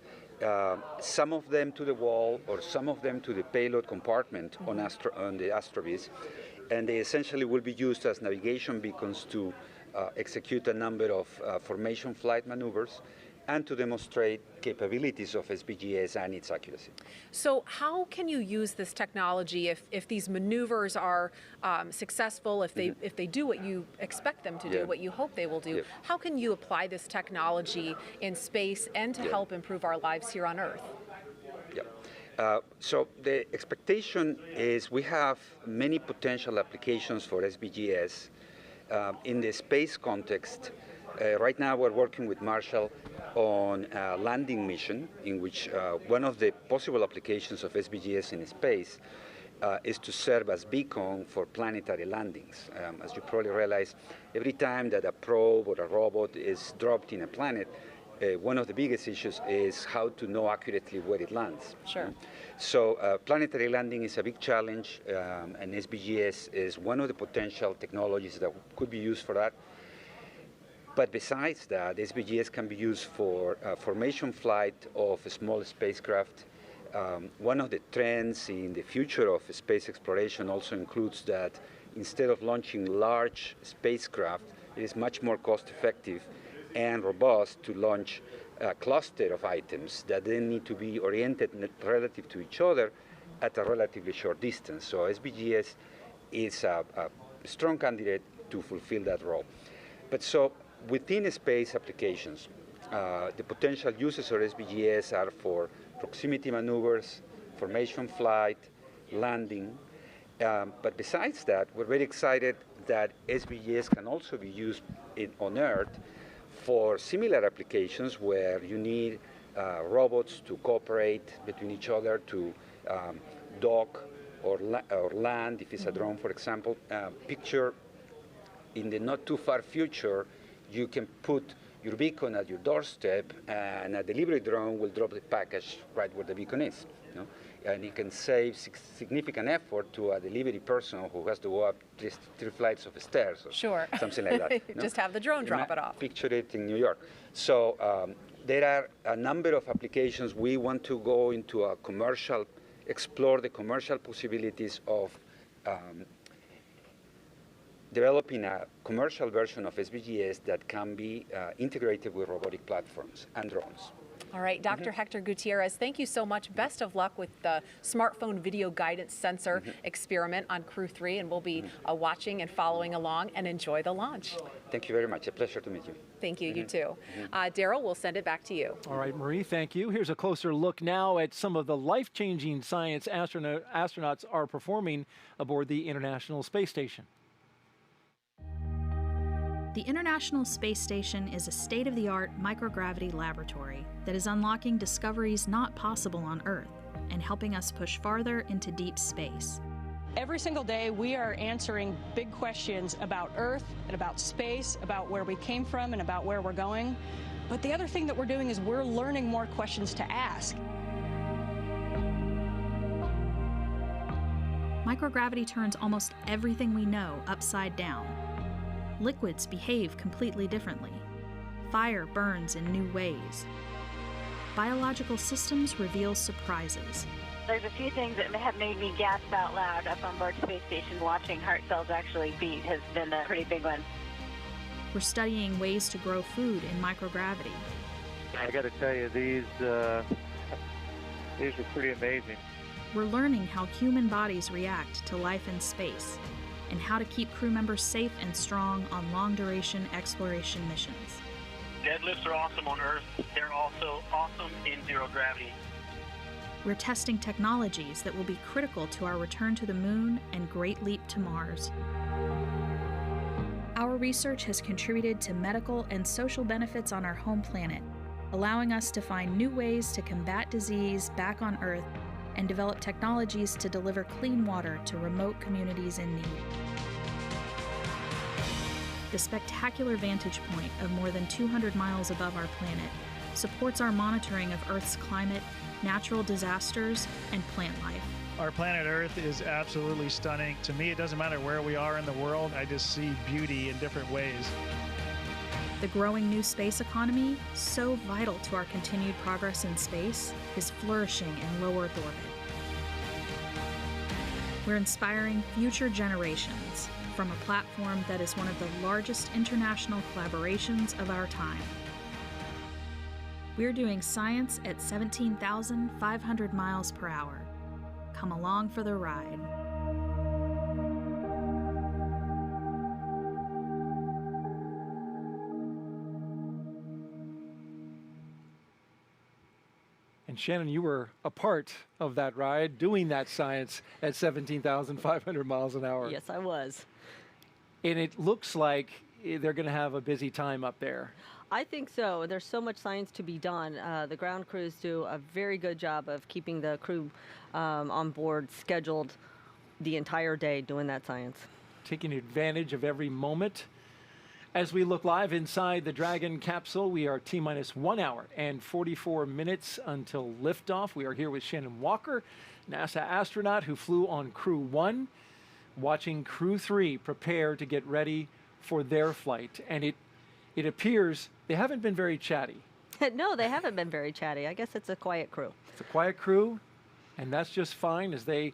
some of them to the wall or some of them to the payload compartment on the Astrobis, and they essentially will be used as navigation beacons to execute a number of formation flight maneuvers and to demonstrate capabilities of SBGS and its accuracy. So how can you use this technology if these maneuvers are successful, if they do what you expect them to do, what you hope they will do? How can you apply this technology in space and to help improve our lives here on Earth? So the expectation is we have many potential applications for SBGS in the space context. Right now we're working with Marshall on a landing mission in which one of the possible applications of SBGS in space is to serve as beacon for planetary landings. As you probably realize, every time that a probe or a robot is dropped in a planet, one of the biggest issues is how to know accurately where it lands. Sure. So planetary landing is a big challenge, and SBGS is one of the potential technologies that could be used for that. But besides that, SBGS can be used for formation flight of a small spacecraft. One of the trends in the future of space exploration also includes that instead of launching large spacecraft, it is much more cost-effective and robust to launch a cluster of items that then need to be oriented relative to each other at a relatively short distance. So SBGS is a strong candidate to fulfill that role. But so within space applications, the potential uses of SBGS are for proximity maneuvers, formation flight, landing. But besides that, we're very excited that SBGS can also be used on Earth for similar applications where you need robots to cooperate between each other to dock or land, if it's a drone, for example. Picture in the not too far future, you can put your beacon at your doorstep, and a delivery drone will drop the package right where the beacon is. You know? And it can save significant effort to a delivery person who has to go up three flights of stairs or something like that. You know? Just have the drone drop it off. Picture it in New York. So there are a number of applications. We want to go into a commercial, explore the commercial possibilities of developing a commercial version of SVGS that can be integrated with robotic platforms and drones. All right, Dr. Hector Gutierrez, thank you so much. Best of luck with the smartphone video guidance sensor experiment on Crew 3, and we'll be watching and following along, and enjoy the launch. Thank you very much. A pleasure to meet you. Thank you. You too. Daryl, we'll send it back to you. All right, Marie, thank you. Here's a closer look now at some of the life-changing science astronauts are performing aboard the International Space Station. The International Space Station is a state-of-the-art microgravity laboratory that is unlocking discoveries not possible on Earth and helping us push farther into deep space. Every single day, we are answering big questions about Earth and about space, about where we came from and about where we're going. But the other thing that we're doing is we're learning more questions to ask. Microgravity turns almost everything we know upside down. Liquids behave completely differently. Fire burns in new ways. Biological systems reveal surprises. There's a few things that have made me gasp out loud up on board Space Station. Watching heart cells actually beat has been a pretty big one. We're studying ways to grow food in microgravity. I got to tell you, these are pretty amazing. We're learning how human bodies react to life in space, and how to keep crew members safe and strong on long-duration exploration missions. Deadlifts are awesome on Earth. They're also awesome in zero gravity. We're testing technologies that will be critical to our return to the moon and great leap to Mars. Our research has contributed to medical and social benefits on our home planet, allowing us to find new ways to combat disease back on Earth and develop technologies to deliver clean water to remote communities in need. The spectacular vantage point of more than 200 miles above our planet supports our monitoring of Earth's climate, natural disasters, and plant life. Our planet Earth is absolutely stunning. To me, it doesn't matter where we are in the world, I just see beauty in different ways. The growing new space economy, so vital to our continued progress in space, is flourishing in low Earth orbit. We're inspiring future generations from a platform that is one of the largest international collaborations of our time. We're doing science at 17,500 miles per hour. Come along for the ride. And Shannon, you were a part of that ride, doing that science at 17,500 miles an hour. Yes, I was. And it looks like they're going to have a busy time up there. I think so. There's so much science to be done. The ground crews do a very good job of keeping the crew on board scheduled the entire day doing that science. Taking advantage of every moment. As we look live inside the Dragon capsule, we are T-minus 1 hour and 44 minutes until liftoff. We are here with Shannon Walker, NASA astronaut who flew on Crew 1, watching Crew 3 prepare to get ready for their flight. And it appears they haven't been very chatty. No, they haven't been very chatty. I guess it's a quiet crew. It's a quiet crew, and that's just fine as they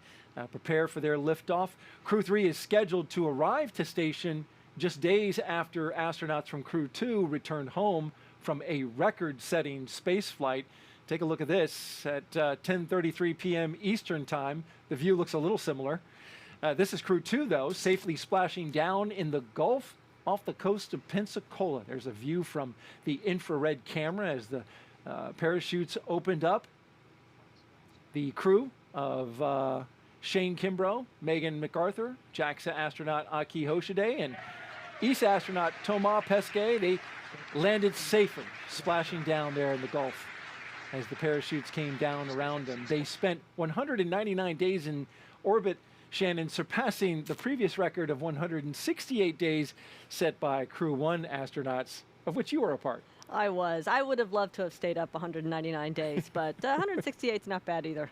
prepare for their liftoff. Crew 3 is scheduled to arrive to station just days after astronauts from Crew 2 returned home from a record-setting space flight. Take a look at this at 10:33 p.m. Eastern Time. The view looks a little similar. This is Crew 2, though, safely splashing down in the Gulf off the coast of Pensacola. There's a view from the infrared camera as the parachutes opened up. The crew of Shane Kimbrough, Megan MacArthur, JAXA astronaut Aki Hoshide, and ESA astronaut Thomas Pesquet, they landed safely, splashing down there in the Gulf as the parachutes came down around them. They spent 199 days in orbit, Shannon, surpassing the previous record of 168 days set by Crew 1 astronauts, of which you were a part. I was. I would have loved to have stayed up 199 days, but 168 is not bad either.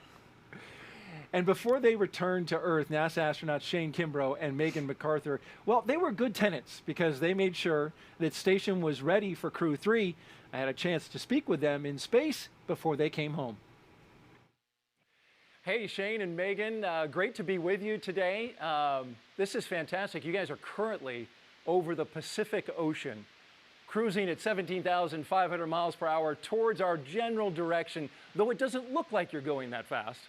And before they returned to Earth, NASA astronauts Shane Kimbrough and Megan MacArthur, well, they were good tenants because they made sure that station was ready for Crew 3. I had a chance to speak with them in space before they came home. Hey, Shane and Megan, great to be with you today. This is fantastic. You guys are currently over the Pacific Ocean, cruising at 17,500 miles per hour towards our general direction, though it doesn't look like you're going that fast.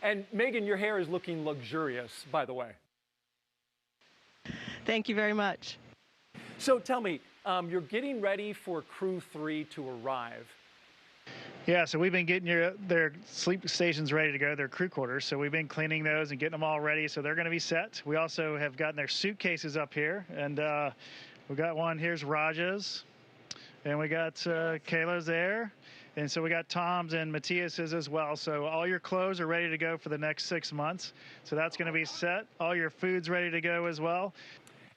And Megan, your hair is looking luxurious, by the way. Thank you very much. So tell me, you're getting ready for Crew 3 to arrive. Yeah, so we've been getting their sleep stations ready to go, their crew quarters. So we've been cleaning those and getting them all ready. So they're going to be set. We also have gotten their suitcases up here. And we got one, here's Raja's. And we got Kayla's there. And so we got Tom's and Matthias's as well. So all your clothes are ready to go for the next 6 months. So that's going to be set. All your food's ready to go as well.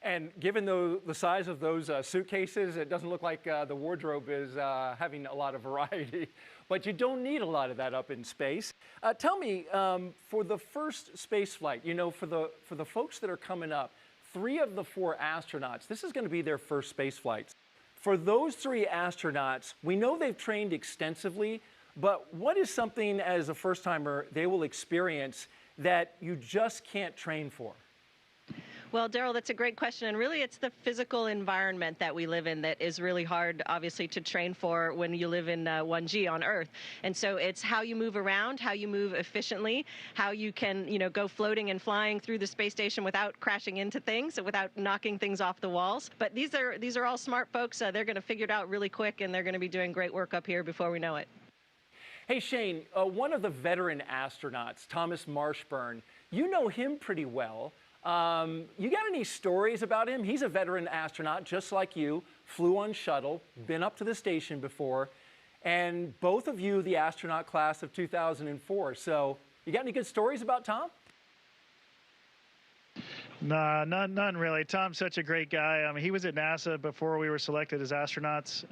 And given the size of those suitcases, it doesn't look like the wardrobe is having a lot of variety. But you don't need a lot of that up in space. Tell me, for the first space flight, you know, for the folks that are coming up, 3 of the 4 astronauts, this is going to be their first space flights. For those 3 astronauts, we know they've trained extensively, but what is something as a first-timer they will experience that you just can't train for? Well, Daryl, that's a great question. And really, it's the physical environment that we live in that is really hard, obviously, to train for when you live in 1G on Earth. And so it's how you move around, how you move efficiently, how you can, you know, go floating and flying through the space station without crashing into things, without knocking things off the walls. But these are all smart folks. They're going to figure it out really quick, and they're going to be doing great work up here before we know it. Hey, Shane, one of the veteran astronauts, Thomas Marshburn, you know him pretty well. You got any stories about him? He's a veteran astronaut, just like you, flew on shuttle, been up to the station before, and both of you the astronaut class of 2004. So you got any good stories about Tom? Nah, none really. Tom's such a great guy. I mean, he was at NASA before we were selected as astronauts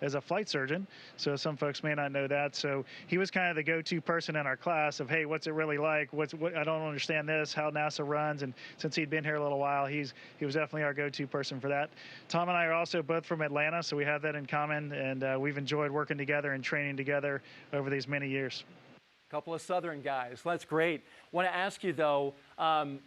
as a flight surgeon. So some folks may not know that. So he was kind of the go-to person in our class of, hey, what's it really like? I don't understand this, how NASA runs. And since he'd been here a little while, he was definitely our go-to person for that. Tom and I are also both from Atlanta, so we have that in common. And we've enjoyed working together and training together over these many years. Couple of Southern guys. That's great. Want to ask you, though,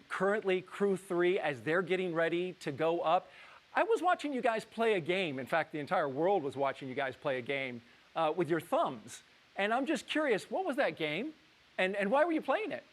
currently Crew 3, as they're getting ready to go up, I was watching you guys play a game. In fact, the entire world was watching you guys play a game with your thumbs. And I'm just curious, what was that game? And why were you playing it?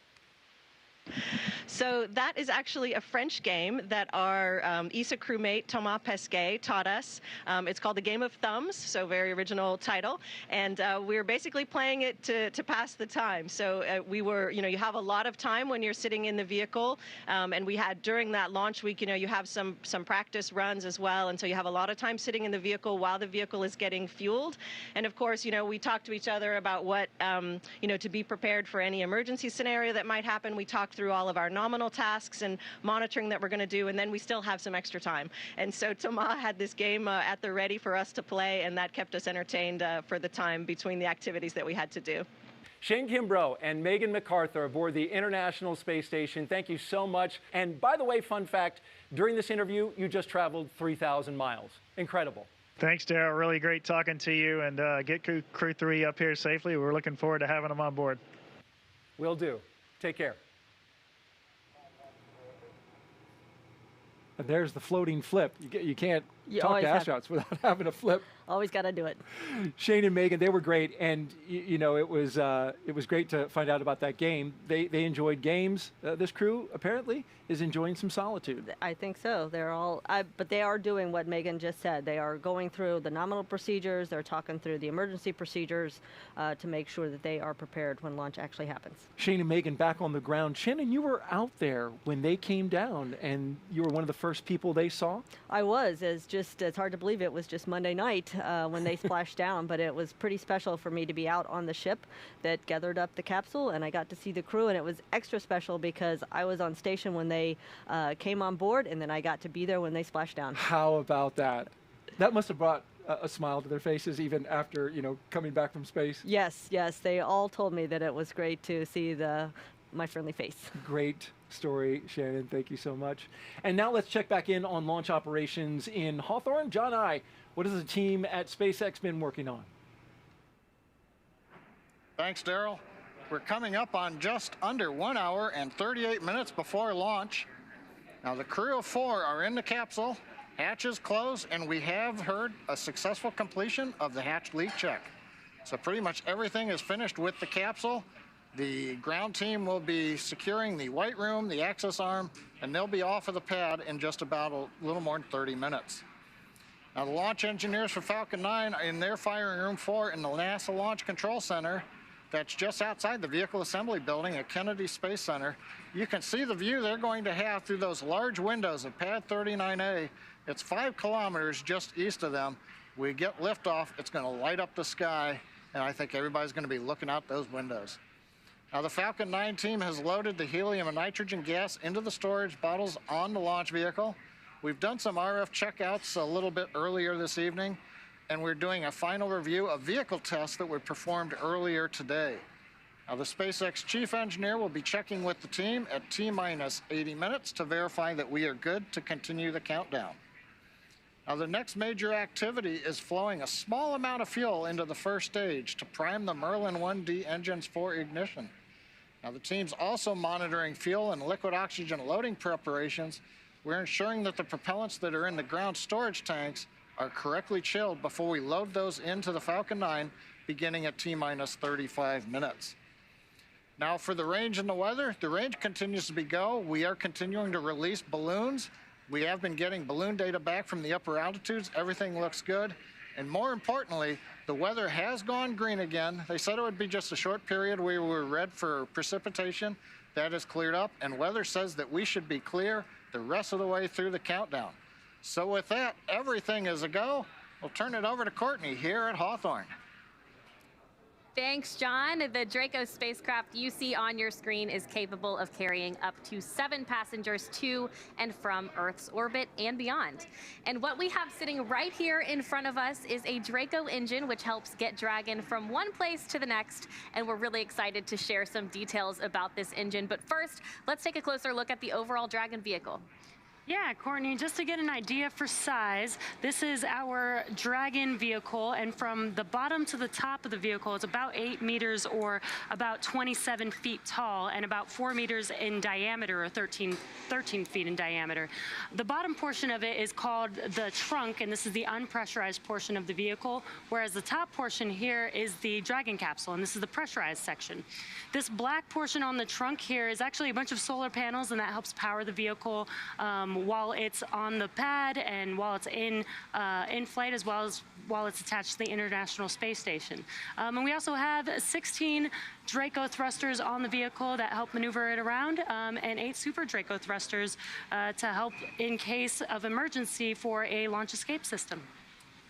So that is actually a French game that our ESA crewmate Thomas Pesquet taught us. It's called the Game of Thumbs, so very original title. And we were basically playing it to pass the time. So we were, you know, you have a lot of time when you're sitting in the vehicle. And we had, during that launch week, you know, you have some practice runs as well. And so you have a lot of time sitting in the vehicle while the vehicle is getting fueled. And of course, you know, we talked to each other about what, you know, to be prepared for any emergency scenario that might happen. We talked through all of our nominal tasks and monitoring that we're going to do, and then we still have some extra time. And so Thomas had this game at the ready for us to play, and that kept us entertained for the time between the activities that we had to do. Shane Kimbrough and Megan MacArthur aboard the International Space Station, thank you so much. And by the way, fun fact, during this interview, you just traveled 3,000 miles. Incredible. Thanks, Daryl. Really great talking to you, and get Crew 3 up here safely. We're looking forward to having them on board. Will do. Take care. And there's the floating flip. You can't talk to astronauts without having a flip. Always got to do it. Shane and Megan, they were great, and you know it was great to find out about that game. They enjoyed games. This crew apparently is enjoying some solitude. I think so. They're all, but they are doing what Megan just said. They are going through the nominal procedures. They're talking through the emergency procedures to make sure that they are prepared when launch actually happens. Shane and Megan back on the ground. Shannon, you were out there when they came down, and you were one of the first people they saw? I was. It's hard to believe it was just Monday night when they splashed down, but it was pretty special for me to be out on the ship that gathered up the capsule, and I got to see the crew, and it was extra special because I was on station when they came on board, and then I got to be there when they splashed down. How about that? That must have brought a smile to their faces even after, coming back from space. Yes, they all told me that it was great to see my friendly face. Great story, Shannon. Thank you so much. And now let's check back in on launch operations in Hawthorne. John I, what has the team at SpaceX been working on? Thanks, Daryl. We're coming up on just under 1 hour and 38 minutes before launch. Now, the crew of 4 are in the capsule, hatches closed, and we have heard a successful completion of the hatch leak check. So pretty much everything is finished with the capsule. The ground team will be securing the white room, the access arm, and they'll be off of the pad in just about a little more than 30 minutes. Now, the launch engineers for Falcon 9 are in their firing room 4 in the NASA Launch Control Center. That's just outside the Vehicle Assembly Building at Kennedy Space Center. You can see the view they're going to have through those large windows of Pad 39A. It's 5 kilometers just east of them. We get liftoff, it's going to light up the sky, and I think everybody's going to be looking out those windows. Now, the Falcon 9 team has loaded the helium and nitrogen gas into the storage bottles on the launch vehicle. We've done some RF checkouts a little bit earlier this evening, and we're doing a final review of vehicle tests that were performed earlier today. Now, the SpaceX chief engineer will be checking with the team at T-minus 80 minutes to verify that we are good to continue the countdown. Now, the next major activity is flowing a small amount of fuel into the first stage to prime the Merlin 1D engines for ignition. Now, the team's also monitoring fuel and liquid oxygen loading preparations. We're ensuring that the propellants that are in the ground storage tanks are correctly chilled before we load those into the Falcon 9, beginning at T-minus 35 minutes. Now, for the range and the weather, the range continues to be go. We are continuing to release balloons. We have been getting balloon data back from the upper altitudes. Everything looks good. And more importantly, the weather has gone green again. They said it would be just a short period. We were red for precipitation. That has cleared up, and weather says that we should be clear the rest of the way through the countdown. So with that, everything is a go. We'll turn it over to Courtney here at Hawthorne. Thanks, John. The Draco spacecraft you see on your screen is capable of carrying up to 7 passengers to and from Earth's orbit and beyond. And what we have sitting right here in front of us is a Draco engine, which helps get Dragon from one place to the next. And we're really excited to share some details about this engine. But first, let's take a closer look at the overall Dragon vehicle. Yeah, Courtney, just to get an idea for size, this is our Dragon vehicle, and from the bottom to the top of the vehicle, it's about 8 meters or about 27 feet tall and about 4 meters in diameter or 13 feet in diameter. The bottom portion of it is called the trunk, and this is the unpressurized portion of the vehicle, whereas the top portion here is the Dragon capsule, and this is the pressurized section. This black portion on the trunk here is actually a bunch of solar panels, and that helps power the vehicle while it's on the pad and while it's in flight, as well as while it's attached to the International Space Station. And we also have 16 Draco thrusters on the vehicle that help maneuver it around, and 8 Super Draco thrusters to help in case of emergency for a launch escape system.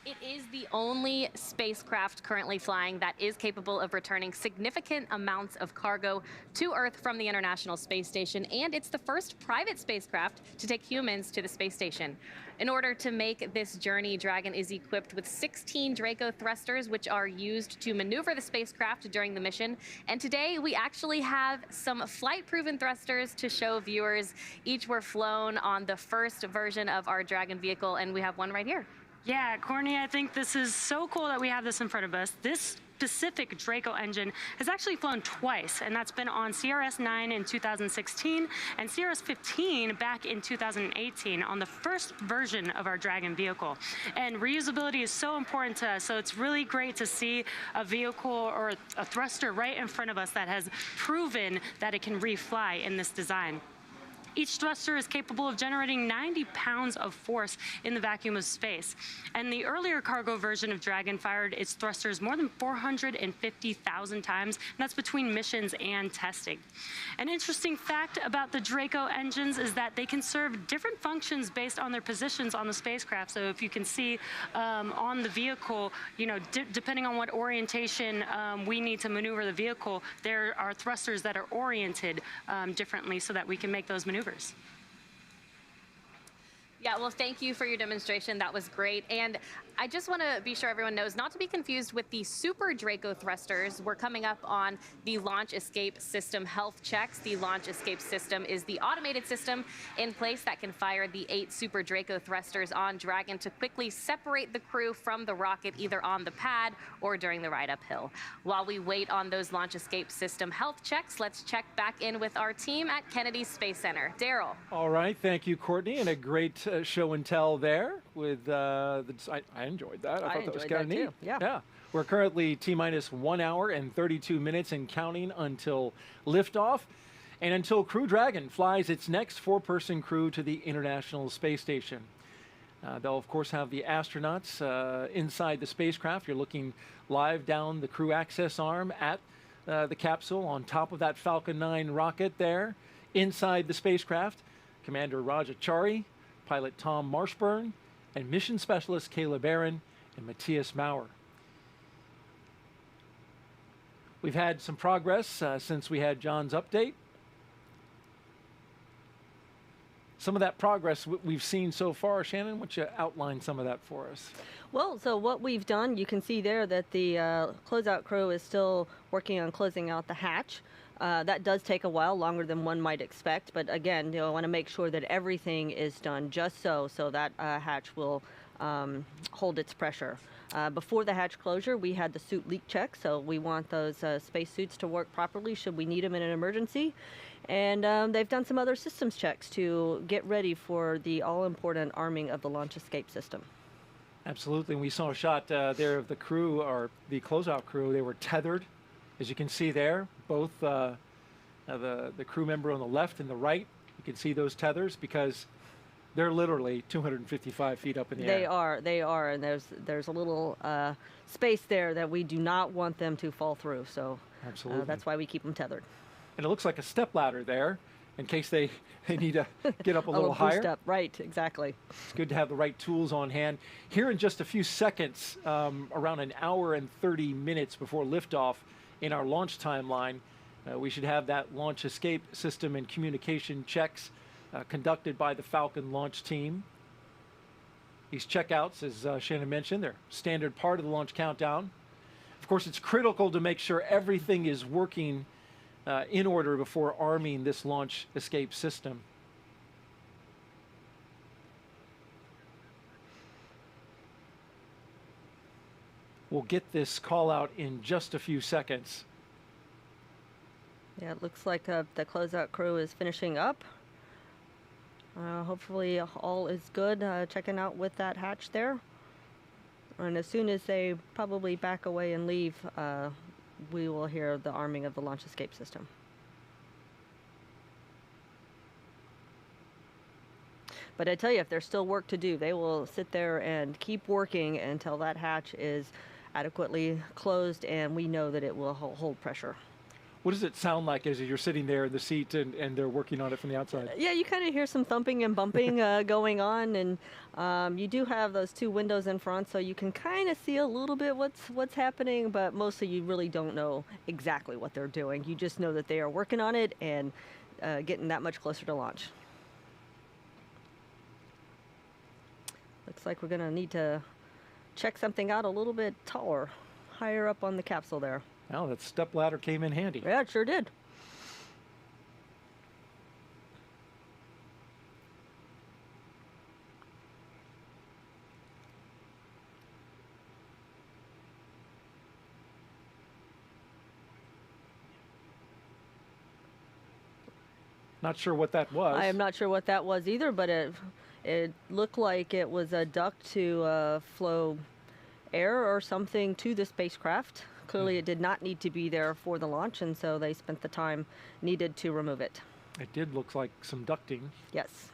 It is the only spacecraft currently flying that is capable of returning significant amounts of cargo to Earth from the International Space Station, and it's the first private spacecraft to take humans to the space station. In order to make this journey, Dragon is equipped with 16 Draco thrusters, which are used to maneuver the spacecraft during the mission. And today, we actually have some flight-proven thrusters to show viewers. Each were flown on the first version of our Dragon vehicle, and we have one right here. Yeah, Courtney, I think this is so cool that we have this in front of us. This specific Draco engine has actually flown twice, and that's been on CRS-9 in 2016 and CRS-15 back in 2018 on the first version of our Dragon vehicle. And reusability is so important to us, so it's really great to see a vehicle or a thruster right in front of us that has proven that it can refly in this design. Each thruster is capable of generating 90 pounds of force in the vacuum of space. And the earlier cargo version of Dragon fired its thrusters more than 450,000 times, and that's between missions and testing. An interesting fact about the Draco engines is that they can serve different functions based on their positions on the spacecraft. So if you can see on the vehicle, you know, depending on what orientation we need to maneuver the vehicle, there are thrusters that are oriented differently so that we can make those maneuvers. Yeah, well, thank you for your demonstration. That was great. And I just want to be sure everyone knows not to be confused with the Super Draco thrusters. We're coming up on the Launch Escape System health checks. The Launch Escape System is the automated system in place that can fire the 8 Super Draco thrusters on Dragon to quickly separate the crew from the rocket, either on the pad or during the ride uphill. While we wait on those Launch Escape System health checks, let's check back in with our team at Kennedy Space Center. Daryl. All right, thank you, Courtney, and a great show and tell there with I enjoyed that. I thought that was kind of neat. Yeah. We're currently T-minus 1 hour and 32 minutes and counting until liftoff, and until Crew Dragon flies its next 4-person crew to the International Space Station. They'll of course have the astronauts inside the spacecraft. You're looking live down the crew access arm at the capsule on top of that Falcon 9 rocket there. Inside the spacecraft, Commander Rajachari, pilot Tom Marshburn, and mission specialist Kayla Barron and Matthias Maurer. We've had some progress since we had John's update. Some of that progress we've seen so far. Shannon, why don't you outline some of that for us? Well, so what we've done, you can see there that the closeout crew is still working on closing out the hatch. That does take a while, longer than one might expect. But again, you know, I want to make sure that everything is done just so that hatch will hold its pressure. Before the hatch closure, we had the suit leak check, so we want those space suits to work properly should we need them in an emergency. And they've done some other systems checks to get ready for the all-important arming of the launch escape system. Absolutely. We saw a shot there of the crew, or the closeout crew. They were tethered, as you can see there. Both the crew member on the left and the right, you can see those tethers because they're literally 255 feet up in the air. They are, and there's a little space there that we do not want them to fall through. So absolutely, that's why we keep them tethered. And it looks like a step ladder there, in case they need to get up a little higher. Boost up, right? Exactly. It's good to have the right tools on hand. Here in just a few seconds, around an hour and 30 minutes before liftoff in our launch timeline, we should have that launch escape system and communication checks conducted by the Falcon launch team. These checkouts, as Shannon mentioned, they're standard part of the launch countdown. Of course, it's critical to make sure everything is working in order before arming this launch escape system. We'll get this call out in just a few seconds. Yeah, it looks like the closeout crew is finishing up. Hopefully all is good, checking out with that hatch there. And as soon as they probably back away and leave, we will hear the arming of the launch escape system. But I tell you, if there's still work to do, they will sit there and keep working until that hatch is adequately closed and we know that it will hold pressure. What does it sound like as you're sitting there in the seat and they're working on it from the outside? Yeah, you kind of hear some thumping and bumping going on, and you do have those 2 windows in front, so you can kind of see a little bit what's happening, but mostly you really don't know exactly what they're doing. You just know that they are working on it and getting that much closer to launch. Looks like we're going to need to check something out a little bit taller, higher up on the capsule there. Well, that step ladder came in handy. Yeah, it sure did. Not sure what that was. I am not sure what that was either, but it looked like it was a duct to flow air or something to the spacecraft. Clearly it did not need to be there for the launch, and so they spent the time needed to remove it. It did look like some ducting. Yes.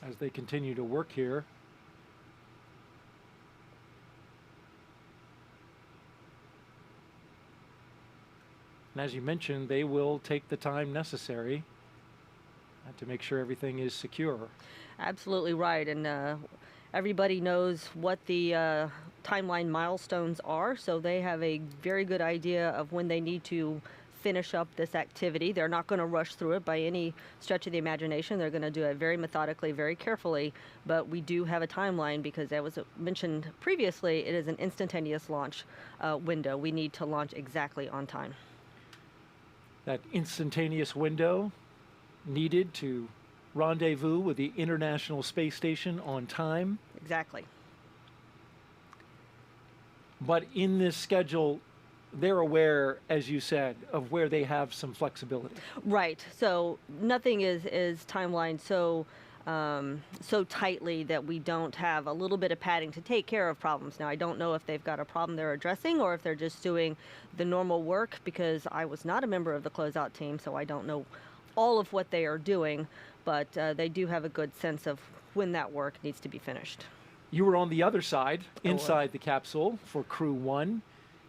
As they continue to work here. And as you mentioned, they will take the time necessary to make sure everything is secure. Absolutely right. And everybody knows what the timeline milestones are, so they have a very good idea of when they need to finish up this activity. They're not going to rush through it by any stretch of the imagination. They're going to do it very methodically, very carefully, but we do have a timeline because, as was mentioned previously, it is an instantaneous launch window. We need to launch exactly on time. That instantaneous window needed to rendezvous with the International Space Station on time. Exactly. But in this schedule, they're aware, as you said, of where they have some flexibility. Right. So nothing is timelined so tightly that we don't have a little bit of padding to take care of problems. Now, I don't know if they've got a problem they're addressing or if they're just doing the normal work, because I was not a member of the closeout team, so I don't know all of what they are doing, but they do have a good sense of when that work needs to be finished. You were on the other side, inside the capsule for Crew 1.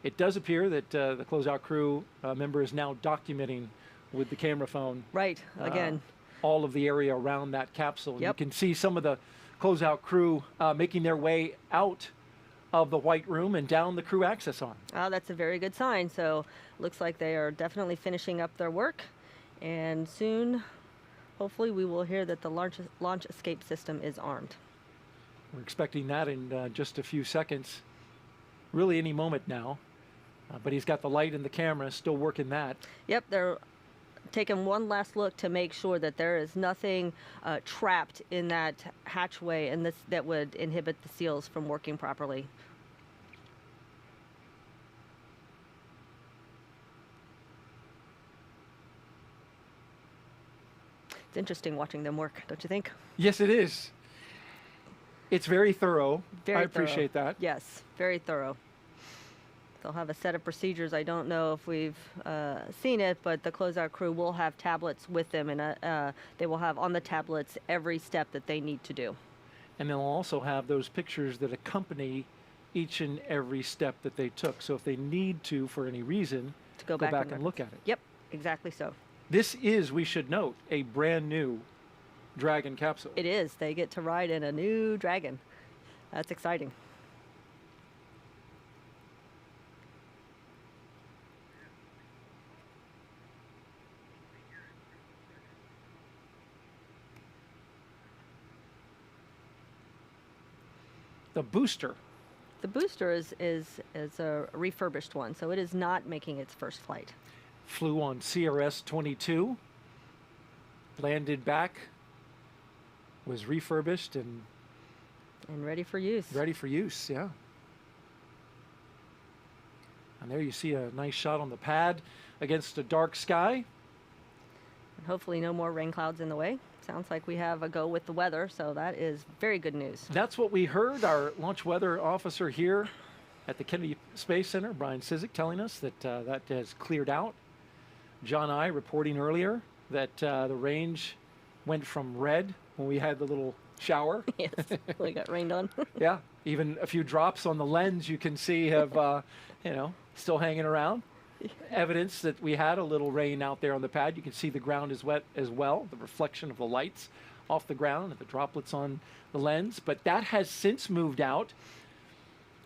It does appear that the closeout crew member is now documenting with the camera phone. Right, again. All of the area around that capsule. Yep. You can see some of the closeout crew making their way out of the white room and down the crew access arm. Oh, that's a very good sign. So looks like they are definitely finishing up their work. And soon, hopefully, we will hear that the launch escape system is armed. We're expecting that in just a few seconds. Really any moment now. But he's got the light and the camera, still working that. Yep, they're taking one last look to make sure that there is nothing trapped in that hatchway and that would inhibit the seals from working properly. It's interesting watching them work, don't you think? Yes, it is. It's very thorough. Very I appreciate thorough. that. Yes, very thorough. They'll have a set of procedures. I don't know if we've seen it, but the closeout crew will have tablets with them, and they will have on the tablets every step that they need to do. And they'll also have those pictures that accompany each and every step that they took. So if they need to, for any reason, to go back back and look at it. Yep, exactly so. This is, we should note, a brand new Dragon capsule. It is. They get to ride in a new Dragon. That's exciting. The booster. The booster is a refurbished one, so it is not making its first flight. Flew on CRS-22, landed back, was refurbished and ready for use. Ready for use, yeah. And there you see a nice shot on the pad against a dark sky. And hopefully no more rain clouds in the way. Sounds like we have a go with the weather, so that is very good news. That's what we heard. Our launch weather officer here at the Kennedy Space Center, Brian Cizik, telling us that that has cleared out. John I reporting earlier that the range went from red when we had the little shower. Yes, we got rained on. Yeah, even a few drops on the lens you can see have, still hanging around. Evidence that we had a little rain out there on the pad. You can see the ground is wet as well, the reflection of the lights off the ground and the droplets on the lens. But that has since moved out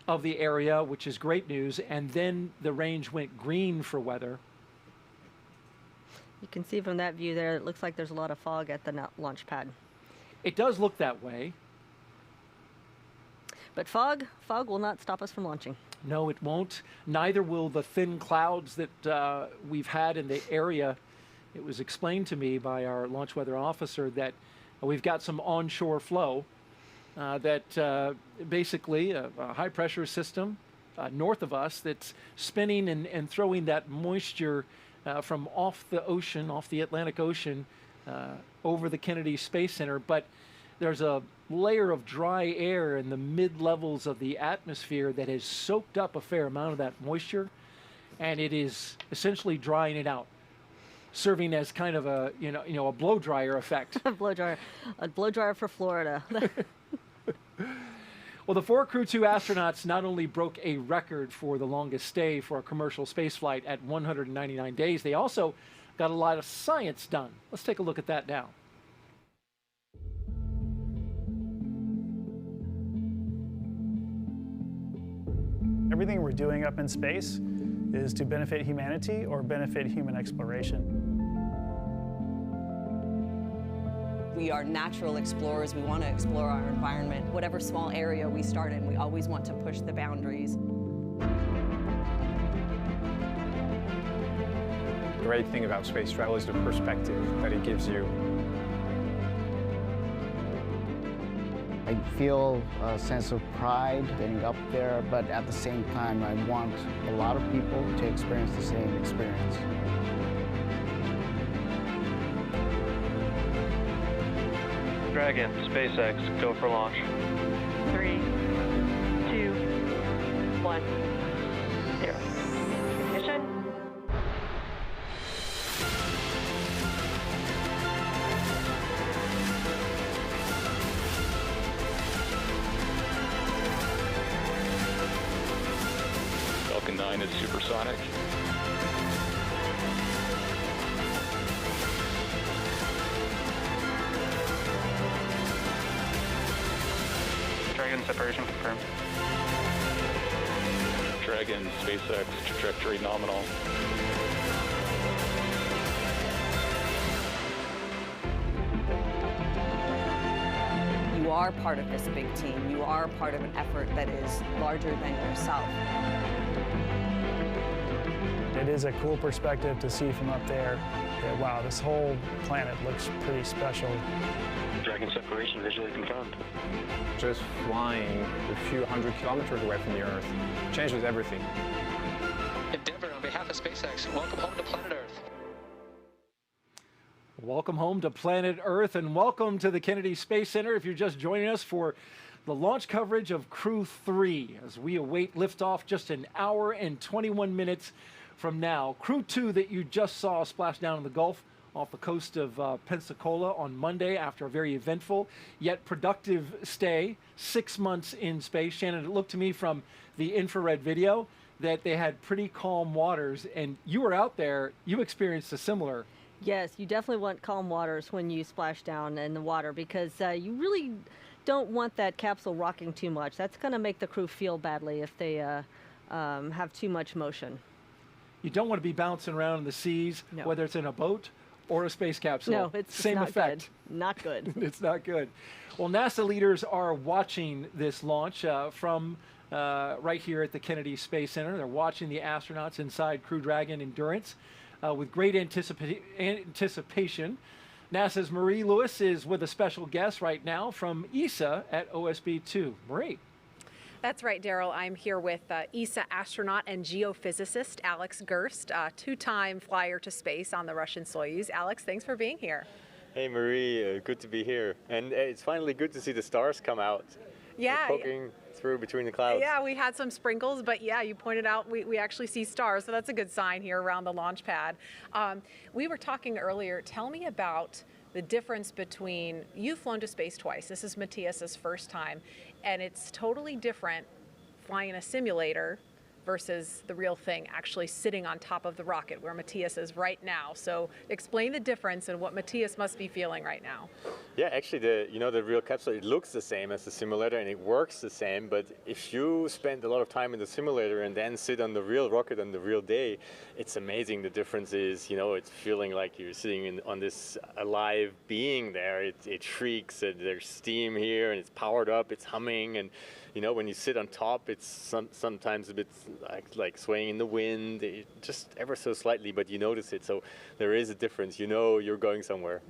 of the area, which is great news. And then the range went green for weather. You can see from that view there, it looks like there's a lot of fog at the launch pad. It does look that way. But fog will not stop us from launching. No, it won't. Neither will the thin clouds that we've had in the area. It was explained to me by our launch weather officer that we've got some onshore flow that basically a high pressure system north of us that's spinning and throwing that moisture from off the ocean, off the Atlantic Ocean, over the Kennedy Space Center. But there's a layer of dry air in the mid-levels of the atmosphere that has soaked up a fair amount of that moisture, and it is essentially drying it out. serving as kind of a a blow dryer effect. A blow dryer for Florida. Well, the 4 Crew 2 astronauts not only broke a record for the longest stay for a commercial spaceflight at 199 days, they also got a lot of science done. Let's take a look at that now. Everything we're doing up in space is to benefit humanity or benefit human exploration. We are natural explorers. We want to explore our environment. Whatever small area we start in, we always want to push the boundaries. The great thing about space travel is the perspective that it gives you. I feel a sense of pride getting up there, but at the same time, I want a lot of people to experience the same experience. Dragon, SpaceX, go for launch. 3, 2, 1, 0. Ignition. Falcon 9 is supersonic. Dragon separation confirmed. Dragon, SpaceX, trajectory nominal. You are part of this big team. You are part of an effort that is larger than yourself. It is a cool perspective to see from up there that, wow, this whole planet looks pretty special. Dragon separation visually confirmed. Just flying a few hundred kilometers away from the Earth changes everything. Endeavour, on behalf of SpaceX, welcome home to planet Earth. Welcome home to planet Earth, and welcome to the Kennedy Space Center if you're just joining us for the launch coverage of Crew 3 as we await liftoff just an hour and 21 minutes from now. Crew 2 that you just saw splash down in the Gulf off the coast of Pensacola on Monday after a very eventful yet productive stay, 6 months in space. Shannon, it looked to me from the infrared video that they had pretty calm waters, and you were out there, you experienced a similar. Yes, you definitely want calm waters when you splash down in the water because you really don't want that capsule rocking too much. That's going to make the crew feel badly if they have too much motion. You don't want to be bouncing around in the seas, No. whether it's in a boat or a space capsule. No, it's same not effect. Good. Not good. It's not good. Well, NASA leaders are watching this launch from right here at the Kennedy Space Center. They're watching the astronauts inside Crew Dragon Endurance with great anticipation. NASA's Marie Lewis is with a special guest right now from ESA at OSB-2. Marie. That's right, Daryl. I'm here with ESA astronaut and geophysicist Alex Gerst, two-time flyer to space on the Russian Soyuz. Alex, thanks for being here. Hey, Marie, good to be here. And it's finally good to see the stars come out. Yeah. They're poking through between the clouds. Yeah, we had some sprinkles, but yeah, you pointed out we actually see stars, so that's a good sign here around the launch pad. We were talking earlier. Tell me about the difference between, you've flown to space twice. This is Matthias's first time, and it's totally different flying in a simulator versus the real thing, actually sitting on top of the rocket where Matthias is right now. So explain the difference and what Matthias must be feeling right now. Yeah, actually, the real capsule, it looks the same as the simulator and it works the same. But if you spend a lot of time in the simulator and then sit on the real rocket on the real day, it's amazing. The difference is, it's feeling like you're sitting on this alive being there. It shrieks, there's steam here, and it's powered up, it's humming, and when you sit on top, it's sometimes a bit like swaying in the wind, just ever so slightly, but you notice it. So there is a difference. You're going somewhere.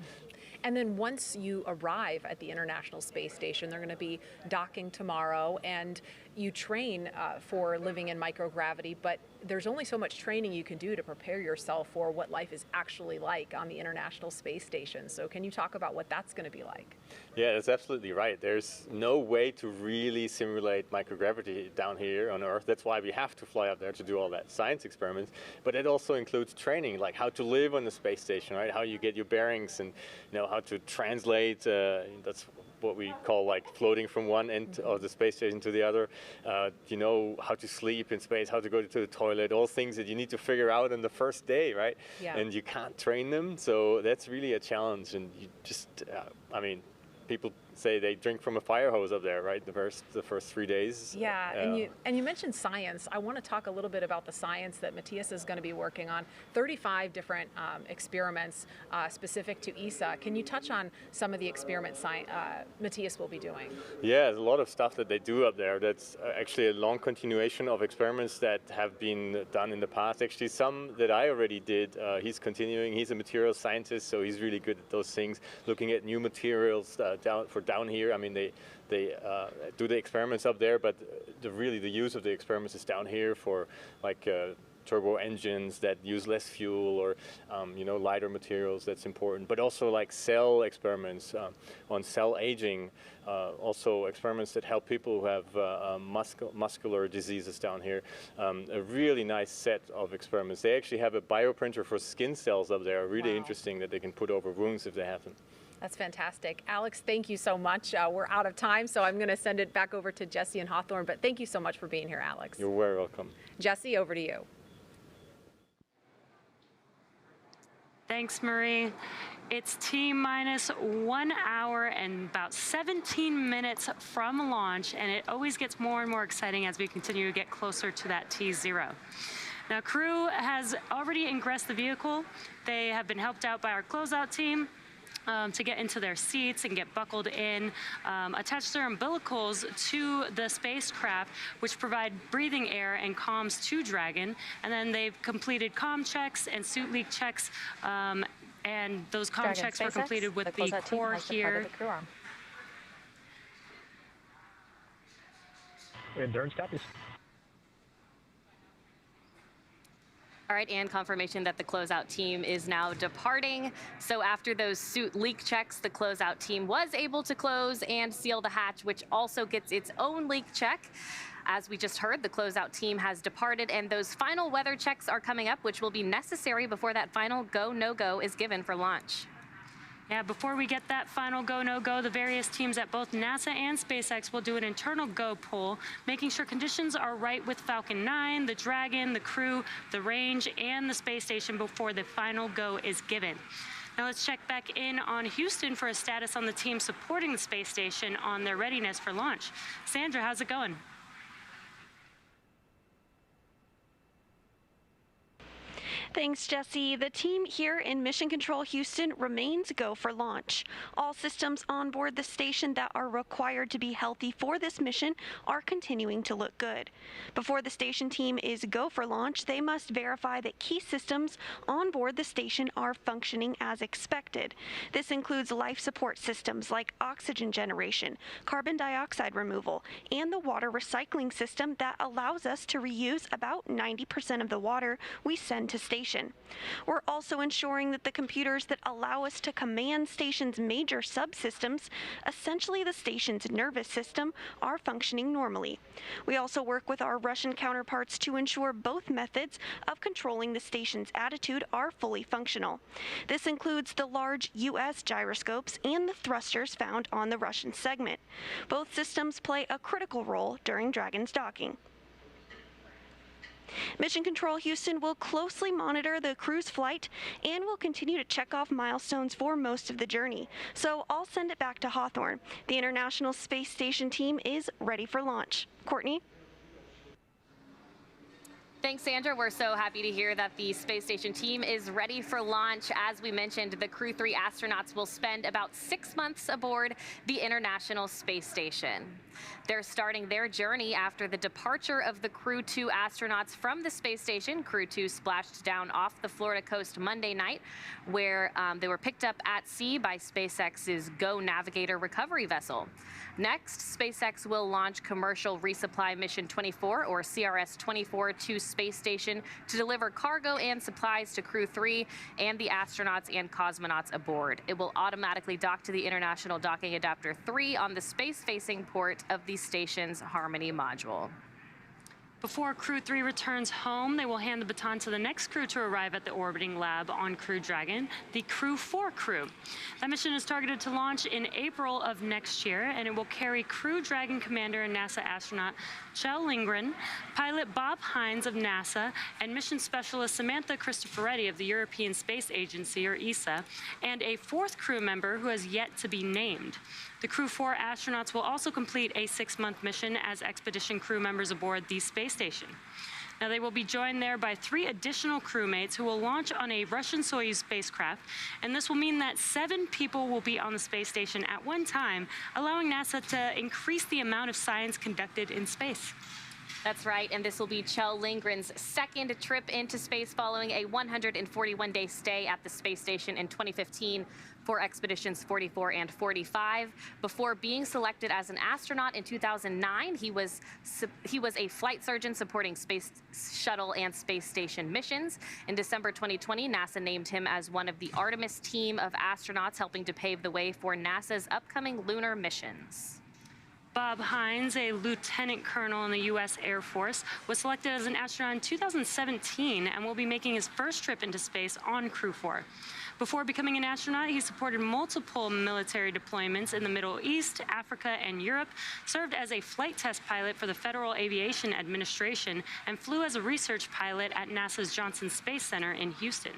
And then once you arrive at the International Space Station, they're going to be docking tomorrow, and you train for living in microgravity. But there's only so much training you can do to prepare yourself for what life is actually like on the International Space Station. So can you talk about what that's going to be like? Yeah, that's absolutely right. There's no way to really simulate microgravity down here on Earth. That's why we have to fly up there to do all that science experiments. But it also includes training, like how to live on the space station, right? How you get your bearings, and how to translate. That's what we call like floating from one end of the space station to the other. How to sleep in space, how to go to the toilet, all things that you need to figure out on the first day, right? Yeah. And you can't train them, so that's really a challenge. And you just, people say they drink from a fire hose up there, right? The first 3 days. Yeah, and you mentioned science. I want to talk a little bit about the science that Matthias is going to be working on. 35 different experiments specific to ESA. Can you touch on some of the experiments Matthias will be doing? Yeah, there's a lot of stuff that they do up there. That's actually a long continuation of experiments that have been done in the past. Actually, some that I already did, he's continuing. He's a materials scientist, so he's really good at those things, looking at new materials down here. I mean, they do the experiments up there, but the use of the experiments is down here for like turbo engines that use less fuel, or lighter materials. That's important. But also like cell experiments on cell aging, also experiments that help people who have muscular diseases down here. A really nice set of experiments. They actually have a bioprinter for skin cells up there. Really interesting, that they can put over wounds if they have them. That's fantastic. Alex, thank you so much. We're out of time, so I'm going to send it back over to Jesse and Hawthorne, but thank you so much for being here, Alex. You're very welcome. Jesse, over to you. Thanks, Marie. It's T-minus 1 hour and about 17 minutes from launch, and it always gets more and more exciting as we continue to get closer to that T0. Now, crew has already ingressed the vehicle. They have been helped out by our closeout team to get into their seats and get buckled in, attach their umbilicals to the spacecraft, which provide breathing air and comms to Dragon. And then they've completed comm checks and suit leak checks, and those comm checks were completed with the core here. Endurance copies. All right, and confirmation that the closeout team is now departing. So after those suit leak checks, the closeout team was able to close and seal the hatch, which also gets its own leak check. As we just heard, the closeout team has departed, and those final weather checks are coming up, which will be necessary before that final go, no-go is given for launch. Yeah, before we get that final go, no-go, the various teams at both NASA and SpaceX will do an internal go poll, making sure conditions are right with Falcon 9, the Dragon, the crew, the range, and the space station before the final go is given. Now let's check back in on Houston for a status on the team supporting the space station on their readiness for launch. Sandra, how's it going? Thanks, Jesse. The team here in Mission Control Houston remains go for launch. All systems on board the station that are required to be healthy for this mission are continuing to look good. Before the station team is go for launch, they must verify that key systems on board the station are functioning as expected. This includes life support systems like oxygen generation, carbon dioxide removal, and the water recycling system that allows us to reuse about 90% of the water we send to station. We're also ensuring that the computers that allow us to command station's major subsystems, essentially the station's nervous system, are functioning normally. We also work with our Russian counterparts to ensure both methods of controlling the station's attitude are fully functional. This includes the large U.S. gyroscopes and the thrusters found on the Russian segment. Both systems play a critical role during Dragon's docking. Mission Control Houston will closely monitor the crew's flight and will continue to check off milestones for most of the journey. So I'll send it back to Hawthorne. The International Space Station team is ready for launch. Courtney? Thanks, Sandra. We're so happy to hear that the space station team is ready for launch. As we mentioned, the Crew 3 astronauts will spend about 6 months aboard the International Space Station. They're starting their journey after the departure of the Crew 2 astronauts from the space station. Crew 2 splashed down off the Florida coast Monday night, where they were picked up at sea by SpaceX's Go Navigator recovery vessel. Next, SpaceX will launch Commercial Resupply Mission 24, or CRS-24, to Space Station to deliver cargo and supplies to Crew 3 and the astronauts and cosmonauts aboard. It will automatically dock to the International Docking Adapter 3 on the space-facing port of the station's Harmony module. Before Crew 3 returns home, they will hand the baton to the next crew to arrive at the orbiting lab on Crew Dragon, the Crew 4 crew. That mission is targeted to launch in April of next year, and it will carry Crew Dragon commander and NASA astronaut Kjell Lindgren, pilot Bob Hines of NASA, and mission specialist Samantha Cristoforetti of the European Space Agency, or ESA, and a fourth crew member who has yet to be named. The Crew 4 astronauts will also complete a 6-month mission as expedition crew members aboard the space station. Now, they will be joined there by 3 additional crewmates who will launch on a Russian Soyuz spacecraft, and this will mean that 7 people will be on the space station at one time, allowing NASA to increase the amount of science conducted in space. That's right, and this will be Kjell Lindgren's second trip into space following a 141-day stay at the space station in 2015 for expeditions 44 and 45. Before being selected as an astronaut in 2009, he was a flight surgeon supporting space shuttle and space station missions. In December 2020, NASA named him as one of the Artemis team of astronauts helping to pave the way for NASA's upcoming lunar missions. Bob Hines, a lieutenant colonel in the U.S. Air Force, was selected as an astronaut in 2017 and will be making his first trip into space on Crew 4. Before becoming an astronaut, he supported multiple military deployments in the Middle East, Africa, and Europe, served as a flight test pilot for the Federal Aviation Administration, and flew as a research pilot at NASA's Johnson Space Center in Houston.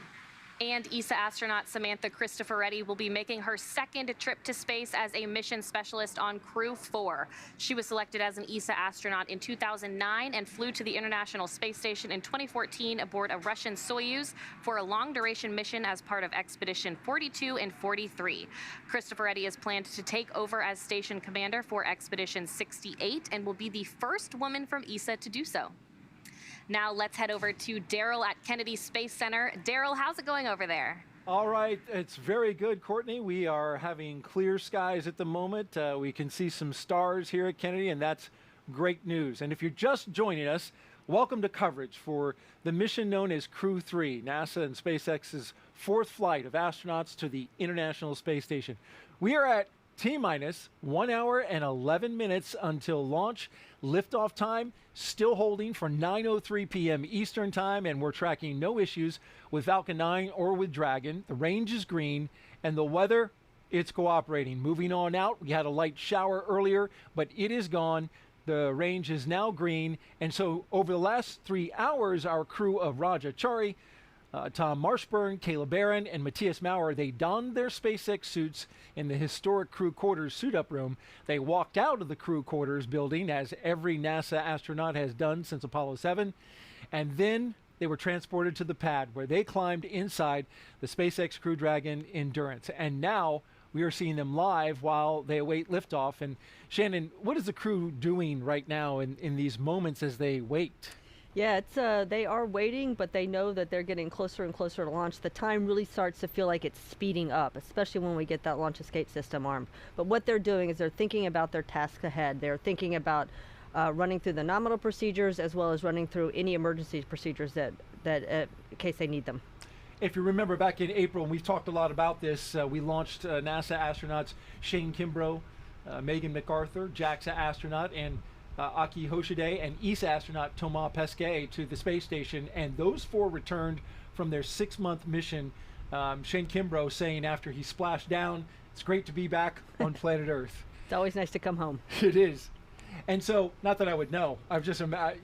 And ESA astronaut Samantha Cristoforetti will be making her second trip to space as a mission specialist on Crew 4. She was selected as an ESA astronaut in 2009 and flew to the International Space Station in 2014 aboard a Russian Soyuz for a long-duration mission as part of Expedition 42 and 43. Cristoforetti is planned to take over as station commander for Expedition 68 and will be the first woman from ESA to do so. Now let's head over to Daryl at Kennedy Space Center. Daryl, how's it going over there? All right, it's very good, Courtney. We are having clear skies at the moment. We can see some stars here at Kennedy, and that's great news. And if you're just joining us, welcome to coverage for the mission known as Crew 3, NASA and SpaceX's 4th flight of astronauts to the International Space Station. We are at T-minus 1 hour and 11 minutes until launch. Liftoff time still holding for 9:03 p.m. Eastern time, and we're tracking no issues with Falcon 9 or with Dragon. The range is green, and the weather, it's cooperating. Moving on out, we had a light shower earlier, but it is gone. The range is now green, and so over the last 3 hours, our crew of Raja Chari, Tom Marshburn, Caleb Barron, and Matthias Maurer, they donned their SpaceX suits in the historic crew quarters suit-up room. They walked out of the crew quarters building, as every NASA astronaut has done since Apollo 7, and then they were transported to the pad where they climbed inside the SpaceX Crew Dragon Endurance. And now we are seeing them live while they await liftoff. And Shannon, what is the crew doing right now in these moments as they wait? Yeah, it's they are waiting, but they know that they're getting closer and closer to launch. The time really starts to feel like it's speeding up, especially when we get that launch escape system armed. But what they're doing is they're thinking about their task ahead. They're thinking about running through the nominal procedures as well as running through any emergency procedures that in case they need them. If you remember back in April, and we've talked a lot about this, we launched NASA astronauts Shane Kimbrough, Megan MacArthur, JAXA astronaut, and Aki Hoshide, and ESA astronaut Thomas Pesquet to the space station, and those 4 returned from their 6-month mission. Shane Kimbrough saying after he splashed down, it's great to be back on planet Earth. It's always nice to come home. It is. And so, not that I would know,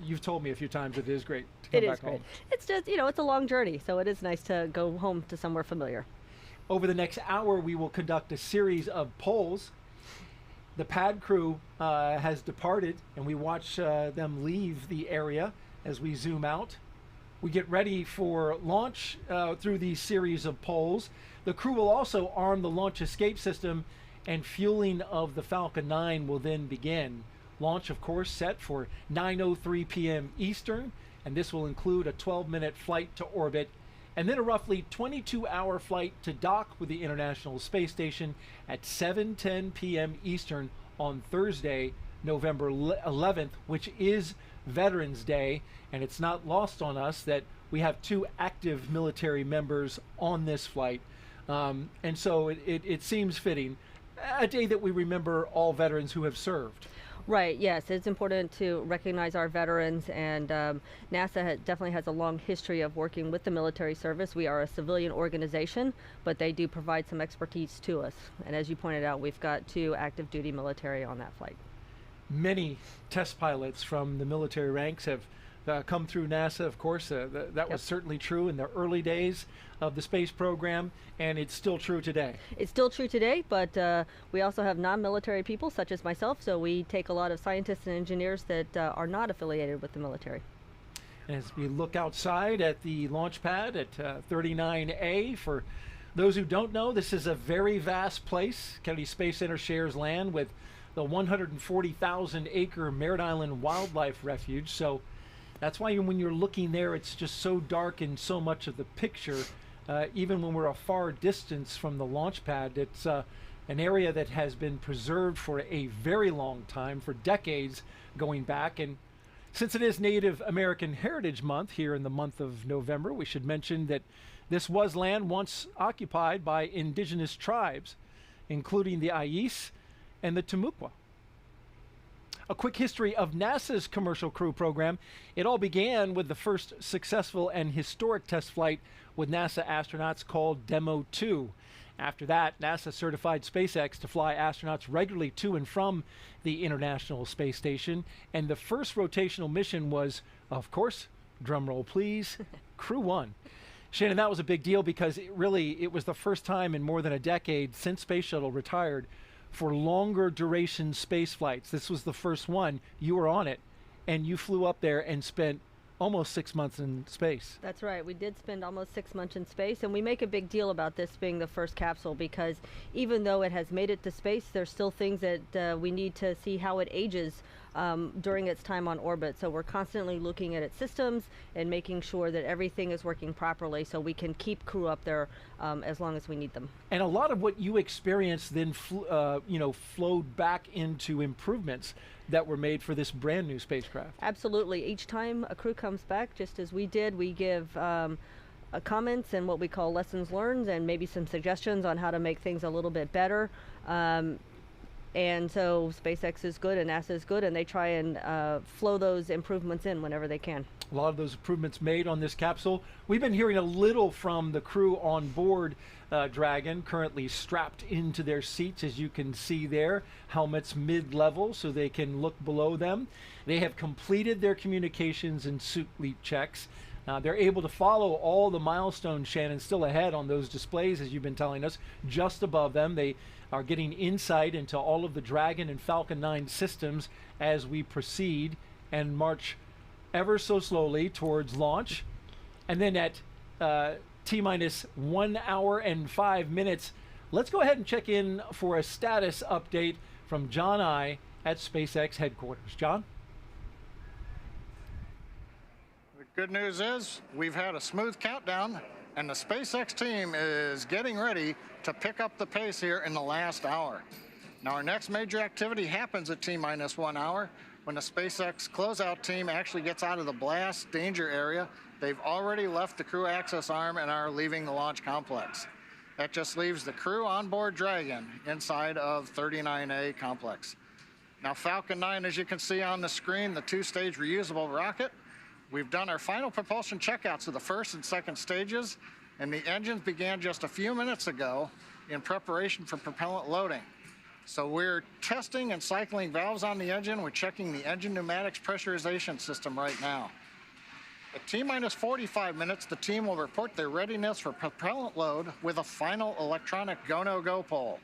you've told me a few times that it is great to come back home. It's just, it's a long journey, so it is nice to go home to somewhere familiar. Over the next hour, we will conduct a series of polls. The pad crew has departed, and we watch them leave the area as we zoom out. We get ready for launch through these series of polls. The crew will also arm the launch escape system, and fueling of the Falcon 9 will then begin. Launch, of course, set for 9:03 p.m. Eastern, and this will include a 12-minute flight to orbit, and then a roughly 22-hour flight to dock with the International Space Station at 7:10 p.m. Eastern on Thursday, November 11th, which is Veterans Day, and it's not lost on us that we have 2 active military members on this flight. And so it seems fitting, a day that we remember all veterans who have served. Right, yes, it's important to recognize our veterans, and NASA definitely has a long history of working with the military service. We are a civilian organization, but they do provide some expertise to us. And as you pointed out, we've got 2 active duty military on that flight. Many test pilots from the military ranks have come through NASA, of course. That was certainly true in the early days of the space program, and it's still true today. It's still true today, but we also have non-military people such as myself, so we take a lot of scientists and engineers that are not affiliated with the military. As we look outside at the launch pad at 39A, for those who don't know, this is a very vast place. Kennedy Space Center shares land with the 140,000 acre Merritt Island Wildlife Refuge, so that's why when you're looking there, it's just so dark in so much of the picture. Even when we're a far distance from the launch pad, it's an area that has been preserved for a very long time, for decades going back. And since it is Native American Heritage Month here in the month of November, we should mention that this was land once occupied by indigenous tribes, including the Ais and the Timucua. A quick history of NASA's Commercial Crew program. It all began with the first successful and historic test flight with NASA astronauts called Demo 2. After that, NASA certified SpaceX to fly astronauts regularly to and from the International Space Station. And the first rotational mission was, of course, drumroll please, Crew 1. Shannon, that was a big deal because it was the first time in more than a decade since Space Shuttle retired for longer duration space flights. This was the first one. You were on it, and you flew up there and spent almost 6 months in space. That's right. We did spend almost 6 months in space, and we make a big deal about this being the first capsule because even though it has made it to space, there's still things that we need to see how it ages during its time on orbit. So we're constantly looking at its systems and making sure that everything is working properly so we can keep crew up there as long as we need them. And a lot of what you experienced then flowed back into improvements that were made for this brand new spacecraft. Absolutely. Each time a crew comes back, just as we did, we give comments and what we call lessons learned and maybe some suggestions on how to make things a little bit better. And so SpaceX is good and NASA is good, and they try and flow those improvements in whenever they can. A lot of those improvements made on this capsule. We've been hearing a little from the crew on board Dragon, currently strapped into their seats, as you can see there, helmets mid-level so they can look below them. They have completed their communications and suit leak checks. They're able to follow all the milestones, Shannon, still ahead on those displays, as you've been telling us, just above them. They are getting insight into all of the Dragon and Falcon 9 systems as we proceed and march ever so slowly towards launch. And then at T-minus 1 hour and 5 minutes, let's go ahead and check in for a status update from John I at SpaceX headquarters. John? The good news is we've had a smooth countdown, and the SpaceX team is getting ready to pick up the pace here in the last hour. Now, our next major activity happens at T-minus 1 hour when the SpaceX closeout team actually gets out of the blast danger area. They've already left the crew access arm and are leaving the launch complex. That just leaves the crew on board Dragon inside of 39A complex. Now, Falcon 9, as you can see on the screen, the 2-stage reusable rocket. We've done our final propulsion checkouts of the first and second stages, and the engines began just a few minutes ago in preparation for propellant loading. So we're testing and cycling valves on the engine. We're checking the engine pneumatics pressurization system right now. At T-minus 45 minutes, the team will report their readiness for propellant load with a final electronic go-no-go poll.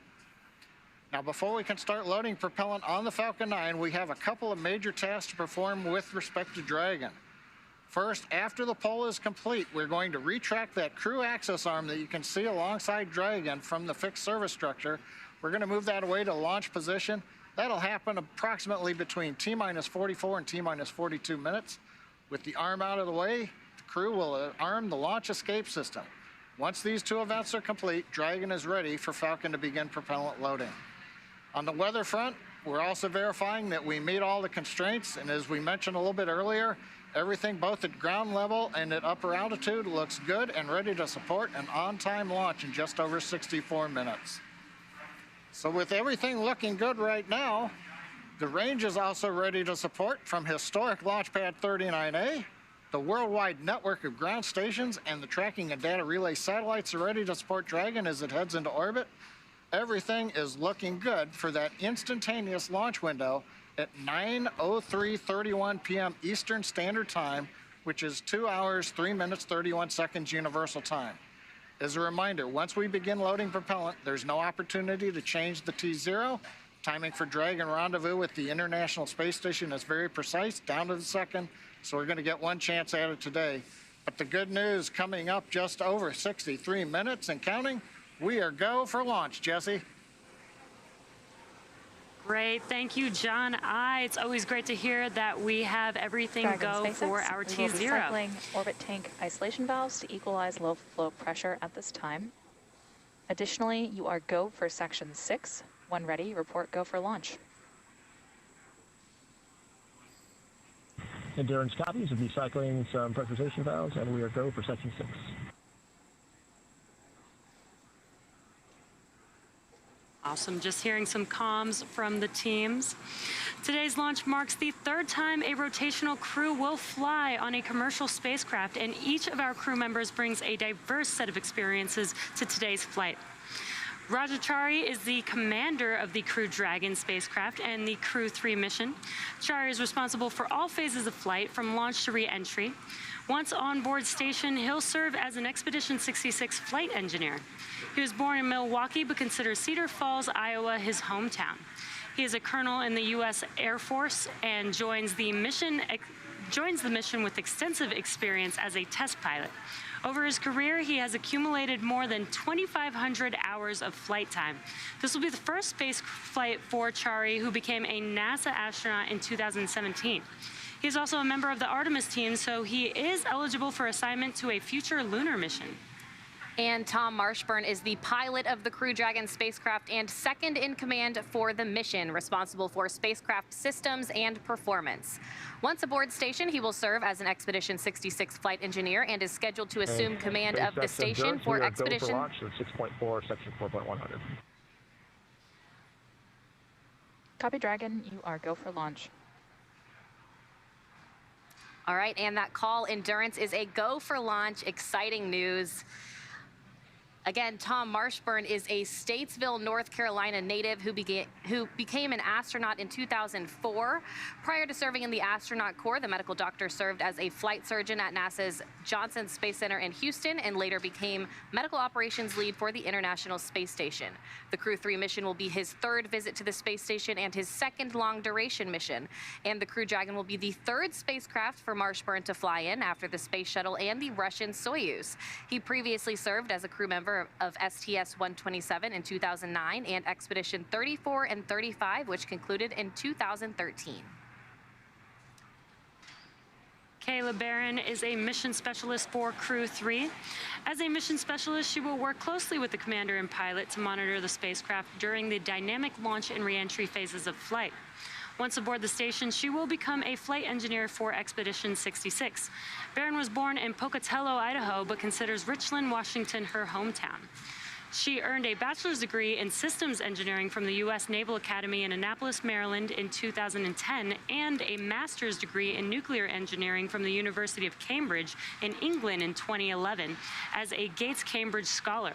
Now, before we can start loading propellant on the Falcon 9, we have a couple of major tasks to perform with respect to Dragon. First, after the poll is complete, we're going to retract that crew access arm that you can see alongside Dragon from the fixed service structure. We're going to move that away to launch position. That'll happen approximately between T-minus 44 and T-minus 42 minutes. With the arm out of the way, the crew will arm the launch escape system. Once these two events are complete, Dragon is ready for Falcon to begin propellant loading. On the weather front, We're also verifying that we meet all the constraints, and as we mentioned a little bit earlier, everything both at ground level and at upper altitude looks good and ready to support an on-time launch in just over 64 minutes. So with everything looking good right now, the range is also ready to support from historic Launch Pad 39A. The worldwide network of ground stations and the tracking and data relay satellites are ready to support Dragon as it heads into orbit. Everything is looking good for that instantaneous launch window at 9:03:31 p.m. Eastern Standard Time, which is 2 hours, 3 minutes, 31 seconds Universal Time. As a reminder, once we begin loading propellant, there's no opportunity to change the T0. Timing for Dragon rendezvous with the International Space Station is very precise, down to the second, so we're going to get one chance at it today. But the good news coming up just over 63 minutes and counting, we are go for launch, Jesse. Great. Thank you, John I. It's always great to hear that we have everything go for our T0. We will be cycling orbit tank isolation valves to equalize low flow pressure at this time. Additionally, you are go for section 6. When ready, report go for launch. Endurance copies. We'll be cycling some pressurization valves, and we are go for section 6. Awesome. Just hearing some comms from the teams. Today's launch marks the third time a rotational crew will fly on a commercial spacecraft, and each of our crew members brings a diverse set of experiences to today's flight. Roger Chari is the commander of the Crew Dragon spacecraft and the Crew 3 mission. Chari is responsible for all phases of flight, from launch to re-entry. Once on board station, he'll serve as an Expedition 66 flight engineer. He was born in Milwaukee, but considers Cedar Falls, Iowa, his hometown. He is a colonel in the U.S. Air Force and joins the mission with extensive experience as a test pilot. Over his career, he has accumulated more than 2,500 hours of flight time. This will be the first space flight for Chari, who became a NASA astronaut in 2017. He is also a member of the Artemis team, so he is eligible for assignment to a future lunar mission. And Tom Marshburn is the pilot of the Crew Dragon spacecraft and second in command for the mission, responsible for spacecraft systems and performance. Once aboard station, he will serve as an Expedition 66 flight engineer and is scheduled to assume command of the station for Expedition... Go for launch, 6.4, section 4.100. Copy, Dragon. You are go for launch. All right, and that call endurance is a go for launch. Exciting news. Again, Tom Marshburn is a Statesville, North Carolina native who became an astronaut in 2004. Prior to serving in the astronaut corps, the medical doctor served as a flight surgeon at NASA's Johnson Space Center in Houston and later became medical operations lead for the International Space Station. The Crew 3 mission will be his third visit to the space station and his second long-duration mission. And the Crew Dragon will be the third spacecraft for Marshburn to fly in after the Space Shuttle and the Russian Soyuz. He previously served as a crew member of STS-127 in 2009 and Expedition 34 and 35, which concluded in 2013. Kayla Barron is a mission specialist for Crew 3. As a mission specialist, she will work closely with the commander and pilot to monitor the spacecraft during the dynamic launch and re-entry phases of flight. Once aboard the station, she will become a flight engineer for Expedition 66. Barron was born in Pocatello, Idaho, but considers Richland, Washington her hometown. She earned a bachelor's degree in systems engineering from the U.S. Naval Academy in Annapolis, Maryland in 2010, and a master's degree in nuclear engineering from the University of Cambridge in England in 2011 as a Gates Cambridge scholar.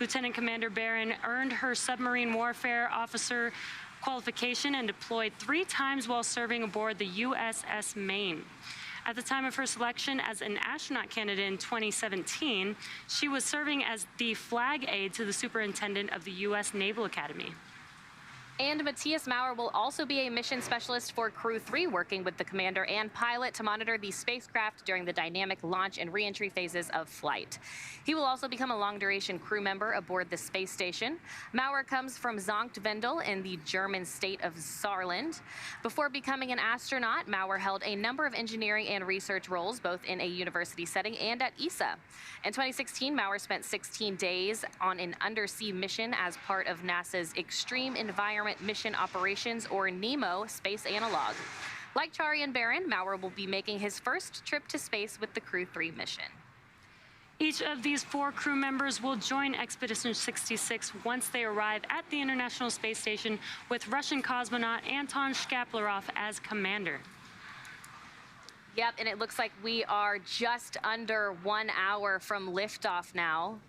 Lieutenant Commander Barron earned her submarine warfare officer qualification and deployed 3 times while serving aboard the USS Maine. At the time of her selection as an astronaut candidate in 2017, she was serving as the flag aide to the superintendent of the U.S. Naval Academy. And Matthias Maurer will also be a mission specialist for Crew 3, working with the commander and pilot to monitor the spacecraft during the dynamic launch and re-entry phases of flight. He will also become a long-duration crew member aboard the space station. Maurer comes from Sankt Wendel in the German state of Saarland. Before becoming an astronaut, Maurer held a number of engineering and research roles, both in a university setting and at ESA. In 2016, Maurer spent 16 days on an undersea mission as part of NASA's Extreme Environment Environment Mission Operations, or NEMO, space analog. Like Chari and Barron, Maurer will be making his first trip to space with the Crew 3 mission. Each of these 4 crew members will join Expedition 66 once they arrive at the International Space Station, with Russian cosmonaut Anton Shkaplerov as commander. Yep, and it looks like we are just under 1 hour from liftoff now.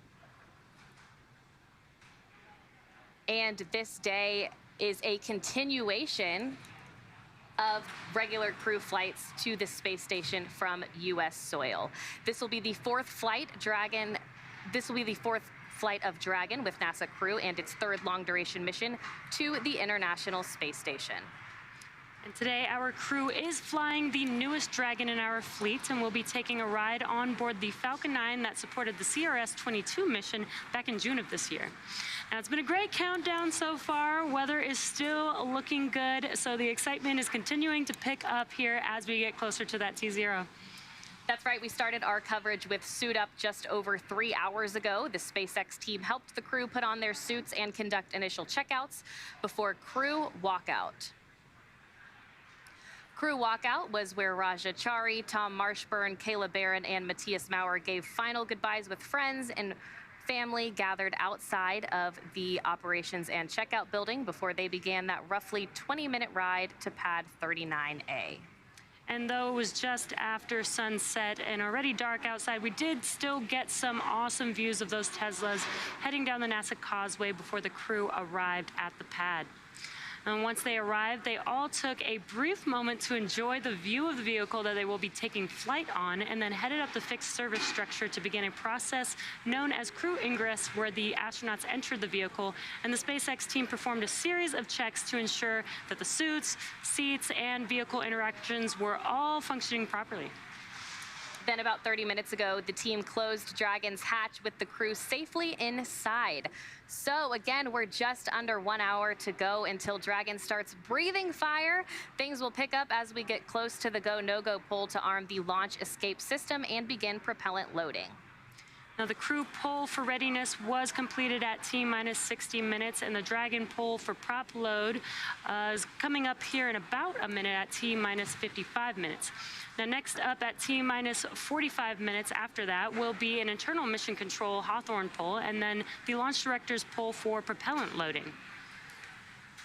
And this day is a continuation of regular crew flights to the space station from U.S. soil. This will be the 4th flight Dragon. This will be the 4th flight of Dragon with NASA crew and its 3rd long-duration mission to the International Space Station. And today, our crew is flying the newest Dragon in our fleet, and we'll be taking a ride on board the Falcon 9 that supported the CRS-22 mission back in June of this year. Now, it's been a great countdown so far. Weather is still looking good, so the excitement is continuing to pick up here as we get closer to that T0. That's right. We started our coverage with Suit Up just over 3 hours ago. The SpaceX team helped the crew put on their suits and conduct initial checkouts before crew walkout. Crew walkout was where Raja Chari, Tom Marshburn, Kayla Barron, and Matthias Maurer gave final goodbyes with friends and family gathered outside of the operations and checkout building before they began that roughly 20-minute ride to pad 39A. And though it was just after sunset and already dark outside, we did still get some awesome views of those Teslas heading down the NASA Causeway before the crew arrived at the pad. And once they arrived, they all took a brief moment to enjoy the view of the vehicle that they will be taking flight on, and then headed up the fixed service structure to begin a process known as crew ingress, where the astronauts entered the vehicle, and the SpaceX team performed a series of checks to ensure that the suits, seats, and vehicle interactions were all functioning properly. Then about 30 minutes ago, the team closed Dragon's hatch with the crew safely inside. So again, we're just under 1 hour to go until Dragon starts breathing fire. Things will pick up as we get close to the go, no-go pole to arm the launch escape system and begin propellant loading. Now, the crew pull for readiness was completed at T-minus 60 minutes, and the Dragon pull for prop load is coming up here in about a minute at T-minus 55 minutes. Now, next up at T-minus 45 minutes after that will be an internal mission control Hawthorne pull, and then the launch director's pull for propellant loading.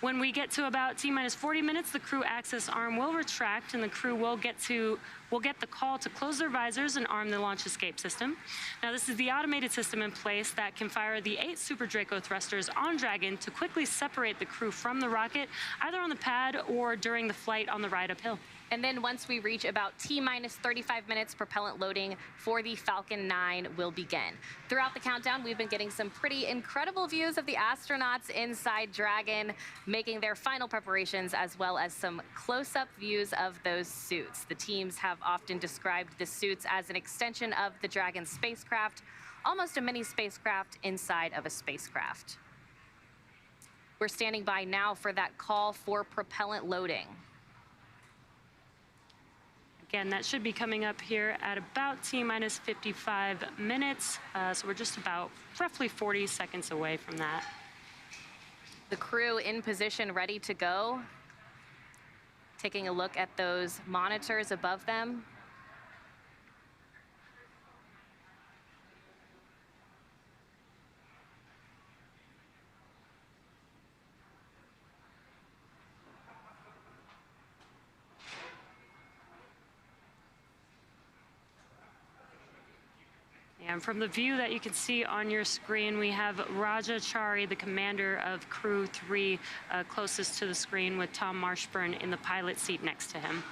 When we get to about T-minus 40 minutes, the crew access arm will retract, and the crew will get the call to close their visors and arm the launch escape system. Now, this is the automated system in place that can fire the 8 Super Draco thrusters on Dragon to quickly separate the crew from the rocket, either on the pad or during the flight on the ride uphill. And then once we reach about T-minus 35 minutes, propellant loading for the Falcon 9 will begin. Throughout the countdown, we've been getting some pretty incredible views of the astronauts inside Dragon, making their final preparations, as well as some close-up views of those suits. The teams have often described the suits as an extension of the Dragon spacecraft, almost a mini spacecraft inside of a spacecraft. We're standing by now for that call for propellant loading. Again, that should be coming up here at about T-minus 55 minutes. So we're just about roughly 40 seconds away from that. The crew in position, ready to go. Taking a look at those monitors above them. And from the view that you can see on your screen, we have Raja Chari, the commander of Crew 3, closest to the screen, with Tom Marshburn in the pilot seat next to him.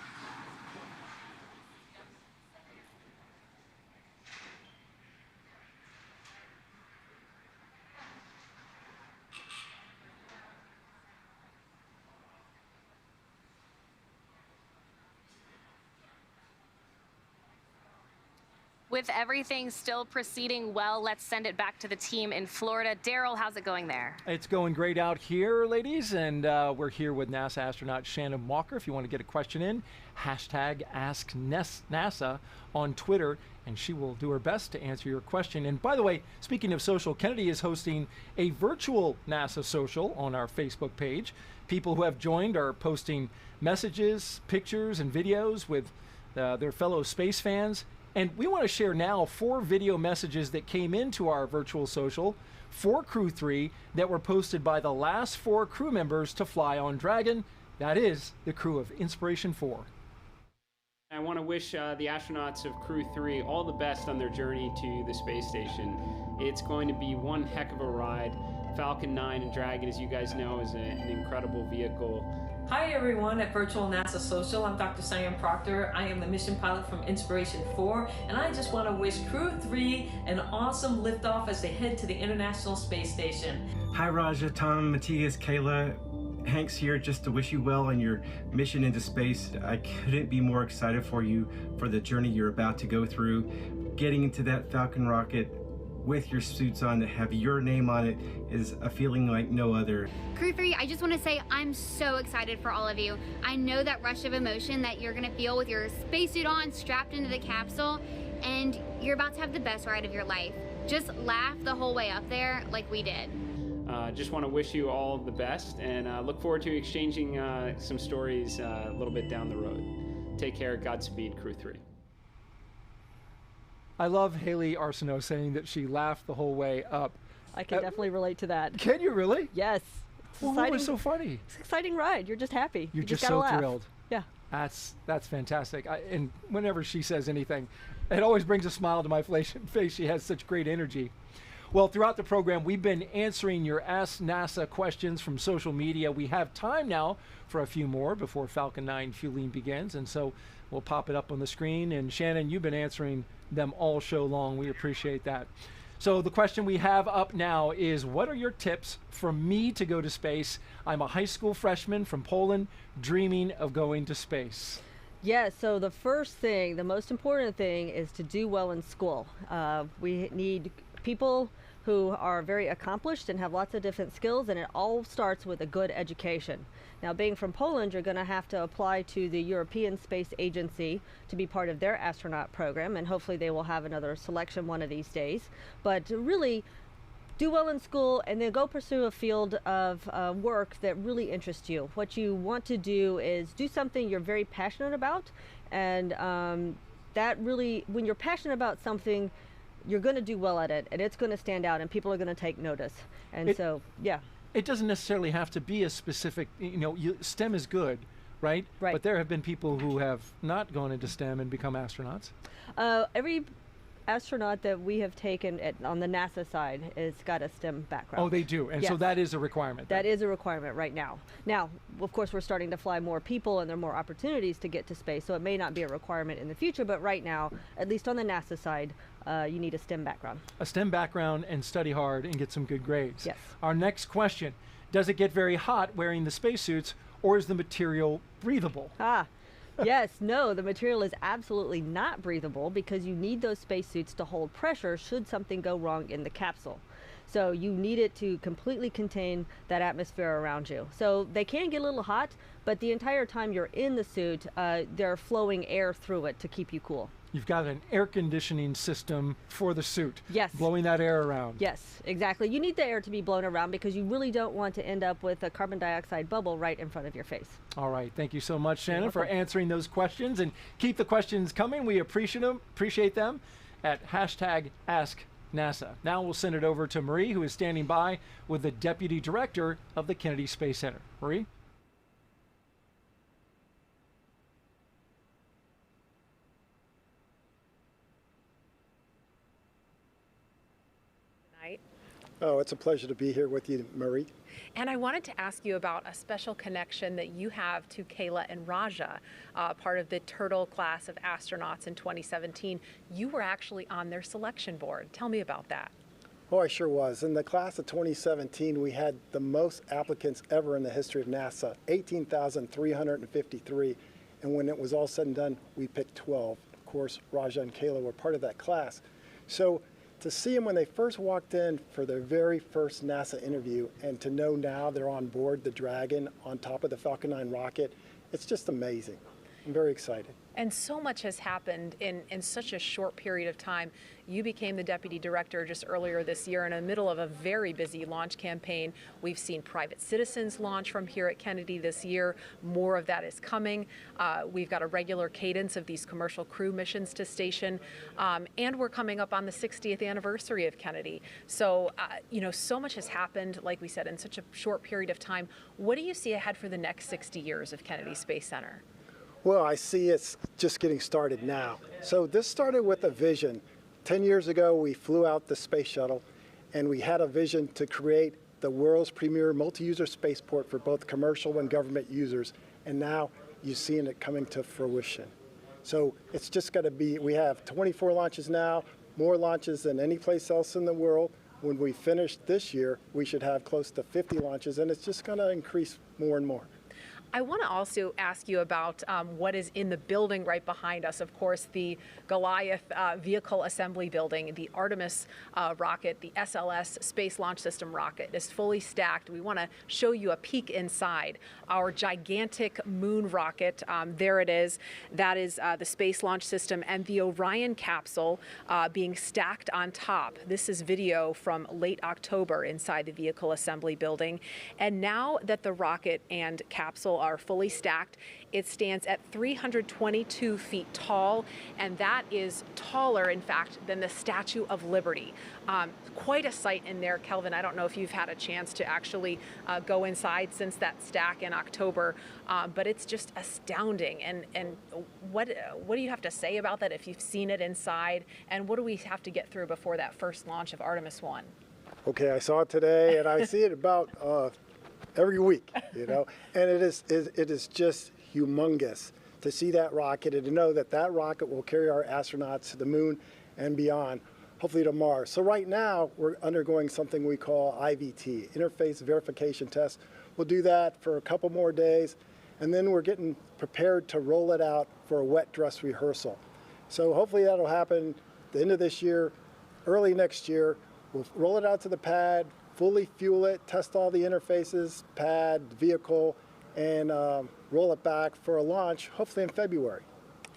With everything still proceeding well, let's send it back to the team in Florida. Daryl, how's it going there? It's going great out here, ladies, and we're here with NASA astronaut Shannon Walker. If you want to get a question in, hashtag #AskNASA on Twitter, and she will do her best to answer your question. And by the way, speaking of social, Kennedy is hosting a virtual NASA social on our Facebook page. People who have joined are posting messages, pictures, and videos with their fellow space fans. And we want to share now 4 video messages that came into our virtual social for Crew 3 that were posted by the last 4 crew members to fly on Dragon. That is the crew of Inspiration 4. I want to wish the astronauts of Crew 3 all the best on their journey to the space station. It's going to be one heck of a ride. Falcon 9 and Dragon, as you guys know, is an incredible vehicle. Hi everyone at Virtual NASA Social. I'm Dr. Cyan Proctor. I am the mission pilot from Inspiration 4, and I just want to wish Crew 3 an awesome liftoff as they head to the International Space Station. Hi Raja, Tom, Matthias, Kayla. Hank's here just to wish you well on your mission into space. I couldn't be more excited for you for the journey you're about to go through. Getting into that Falcon rocket with your suits on that have your name on it is a feeling like no other. Crew 3, I just want to say I'm so excited for all of you. I know that rush of emotion that you're going to feel with your spacesuit on, strapped into the capsule, and you're about to have the best ride of your life. Just laugh the whole way up there like we did. Just want to wish you all the best, and look forward to exchanging some stories a little bit down the road. Take care. Godspeed, Crew 3. I love Haley Arsenault saying that she laughed the whole way up. I can definitely relate to that. Can you really? Yes. Well, what was so funny? It's an exciting ride. You're just happy. You're You just gotta so laugh. thrilled. Yeah. That's fantastic. And whenever she says anything, it always brings a smile to my face. She has such great energy. Well, throughout the program, we've been answering your Ask NASA questions from social media. We have time now for a few more before Falcon 9 fueling begins, and so we'll pop it up on the screen. And Shannon, you've been answering them all show long. We appreciate that. So the question we have up now is, what are your tips for me to go to space? I'm a high school freshman from Poland, dreaming of going to space. Yeah, so the first thing, the most important thing is to do well in school. We need people who are very accomplished and have lots of different skills, and it all starts with a good education. Now, being from Poland, you're going to have to apply to the European Space Agency to be part of their astronaut program, and hopefully they will have another selection one of these days. But really, do well in school and then go pursue a field of work that really interests you. What you want to do is do something you're very passionate about, and that really, when you're passionate about something, you're going to do well at it, and it's going to stand out, and people are going to take notice. And so, yeah. It doesn't necessarily have to be a specific, STEM is good, right? Right. But there have been people who have not gone into STEM and become astronauts. Every astronaut that we have taken on the NASA side has got a STEM background. Oh, they do, and so that is a requirement. That is a requirement right now. Now, of course, we're starting to fly more people, and there are more opportunities to get to space, so it may not be a requirement in the future, but right now, at least on the NASA side, you need a STEM background. A STEM background and study hard and get some good grades. Yes. Our next question, does it get very hot wearing the spacesuits, or is the material breathable? Yes, no, the material is absolutely not breathable because you need those spacesuits to hold pressure should something go wrong in the capsule. So you need it to completely contain that atmosphere around you. So they can get a little hot, but the entire time you're in the suit, they're flowing air through it to keep you cool. You've got an air conditioning system for the suit. Yes. Blowing that air around. Yes, exactly. You need the air to be blown around because you really don't want to end up with a carbon dioxide bubble right in front of your face. All right. Thank you so much, Shannon, for answering those questions. And keep the questions coming. We appreciate them at #AskNASA. Now we'll send it over to Marie, who is standing by with the Deputy Director of the Kennedy Space Center. Marie? Oh, it's a pleasure to be here with you, Marie. And I wanted to ask you about a special connection that you have to Kayla and Raja, part of the Turtle class of astronauts in 2017. You were actually on their selection board. Tell me about that. Oh, I sure was. In the class of 2017, we had the most applicants ever in the history of NASA, 18,353. And when it was all said and done, we picked 12. course, Raja and Kayla were part of that class. So to see them when they first walked in for their very first NASA interview and to know now they're on board the Dragon on top of the Falcon 9 rocket, it's just amazing. I'm very excited. And so much has happened in such a short period of time. You became the deputy director just earlier this year in the middle of a very busy launch campaign. We've seen private citizens launch from here at Kennedy this year. More of that is coming. We've got a regular cadence of these commercial crew missions to station. And we're coming up on the 60th anniversary of Kennedy. So, you know, so much has happened, like we said, in such a short period of time. What do you see ahead for the next 60 years of Kennedy Space Center? Well, I see it's just getting started now. So this started with a vision. 10 years ago, we flew out the space shuttle, and we had a vision to create the world's premier multi-user spaceport for both commercial and government users. And now you're seeing it coming to fruition. So it's just going to be, we have 24 launches now, more launches than any place else in the world. When we finish this year, we should have close to 50 launches, and it's just going to increase more and more. I want to also ask you about what is in the building right behind us. Of course, the Goliath vehicle assembly building, the Artemis rocket, the SLS Space Launch System rocket is fully stacked. We want to show you a peek inside. Our gigantic moon rocket, there it is. That is the Space Launch System and the Orion capsule being stacked on top. This is video from late October inside the vehicle assembly building. And now that the rocket and capsule are fully stacked, it stands at 322 feet tall, and that is taller, in fact, than the Statue of Liberty. Quite a sight in there, Kelvin. I don't know if you've had a chance to actually go inside since that stack in October, but it's just astounding. And what do you have to say about that if you've seen it inside, and what do we have to get through before that first launch of Artemis 1? Okay, I saw it today, and I see it about every week, you know, and it is just humongous to see that rocket and to know that that rocket will carry our astronauts to the moon and beyond, hopefully to Mars. So right now we're undergoing something we call IVT, Interface Verification Test. We'll do that for a couple more days, and then we're getting prepared to roll it out for a wet dress rehearsal. So hopefully that'll happen at the end of this year, early next year. We'll roll it out to the pad, fully fuel it, test all the interfaces, pad, vehicle, and roll it back for a launch, hopefully in February.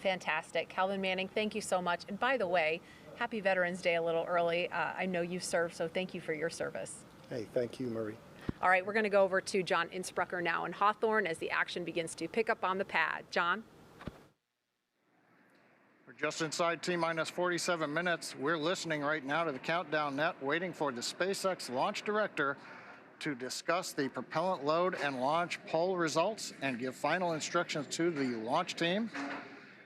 Fantastic. Calvin Manning, thank you so much. And by the way, happy Veterans Day a little early. I know you served, so thank you for your service. Hey, thank you, Marie. All right, we're going to go over to John Innsbrucker now in Hawthorne as the action begins to pick up on the pad. John? We're just inside T-minus 47 minutes. We're listening right now to the countdown net, waiting for the SpaceX launch director to discuss the propellant load and launch poll results and give final instructions to the launch team.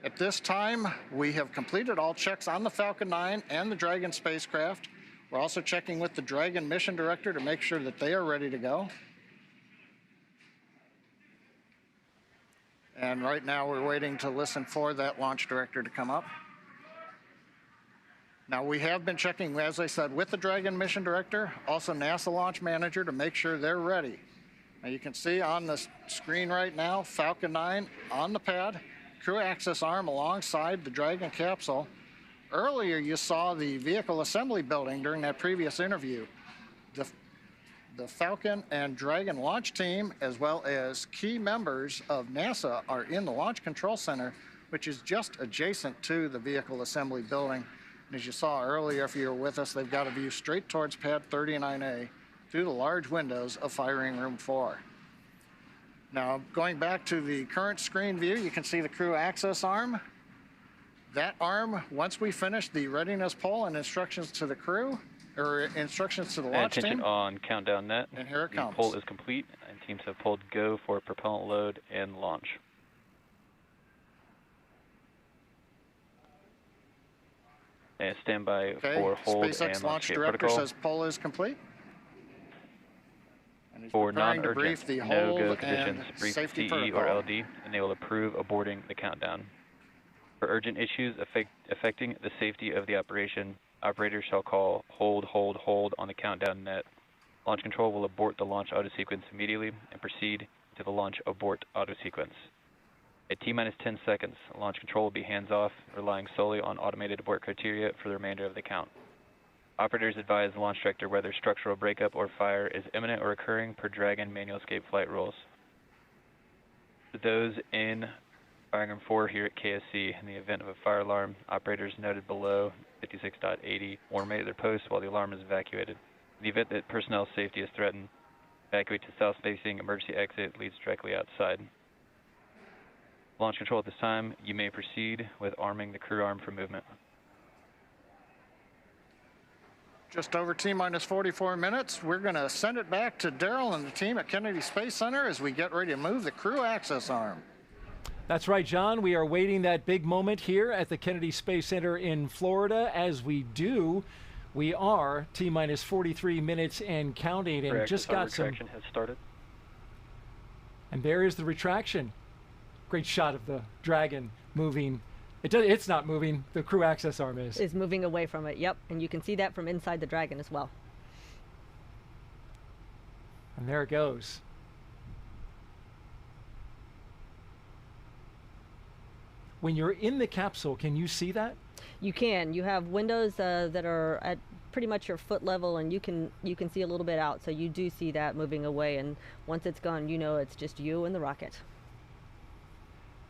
At this time, we have completed all checks on the Falcon 9 and the Dragon spacecraft. We're also checking with the Dragon mission director to make sure that they are ready to go. And right now we're waiting to listen for that launch director to come up. Now we have been checking, as I said, with the Dragon mission director, also NASA launch manager to make sure they're ready. Now you can see on the screen right now, Falcon 9 on the pad, crew access arm alongside the Dragon capsule. Earlier you saw the vehicle assembly building during that previous interview. The Falcon and Dragon launch team, as well as key members of NASA, are in the Launch Control Center, which is just adjacent to the vehicle assembly building. And as you saw earlier, if you were with us, they've got a view straight towards Pad 39A through the large windows of Firing Room 4. Now, going back to the current screen view, you can see the crew access arm. That arm, once we finish the readiness poll and instructions to the crew, or instructions to the launch attention team. On countdown net. And here it comes. The poll is complete, and teams have pulled go for propellant load and launch. And stand by for hold SpaceX and launch launch director protocol. says poll is complete. And he's For preparing to brief non-urgent, the hold no-go conditions, and brief safety CE or protocol. LD, and they will approve aborting the countdown. For urgent issues affecting the safety of the operation, operators shall call hold on the countdown net. Launch control will abort the launch auto sequence immediately and proceed to the launch abort auto sequence. At T-minus 10 seconds, launch control will be hands-off, relying solely on automated abort criteria for the remainder of the count. Operators advise the launch director whether structural breakup or fire is imminent or occurring per Dragon manual escape flight rules. For those in Firing Room 4 here at KSC, in the event of a fire alarm, operators noted below 56.80 will remain at their post while the alarm is evacuated. In the event that personnel safety is threatened, evacuate to south-facing emergency exit leads directly outside. Launch control at this time, you may proceed with arming the crew arm for movement. Just over T-minus 44 minutes. We're going to send it back to Daryl and the team at Kennedy Space Center as we get ready to move the crew access arm. That's right, John. We are waiting that big moment here at the Kennedy Space Center in Florida. As we do, we are T-minus 43 minutes and counting, and just got some. Retraction has started. And there is the retraction. Great shot of the Dragon moving. It's not moving. The crew access arm is. Is moving away from it, yep. And you can see that from inside the Dragon as well. And there it goes. When you're in the capsule, can you see that? You can. You have windows that are at pretty much your foot level, and you can see a little bit out. So you do see that moving away, and once it's gone, you know it's just you and the rocket.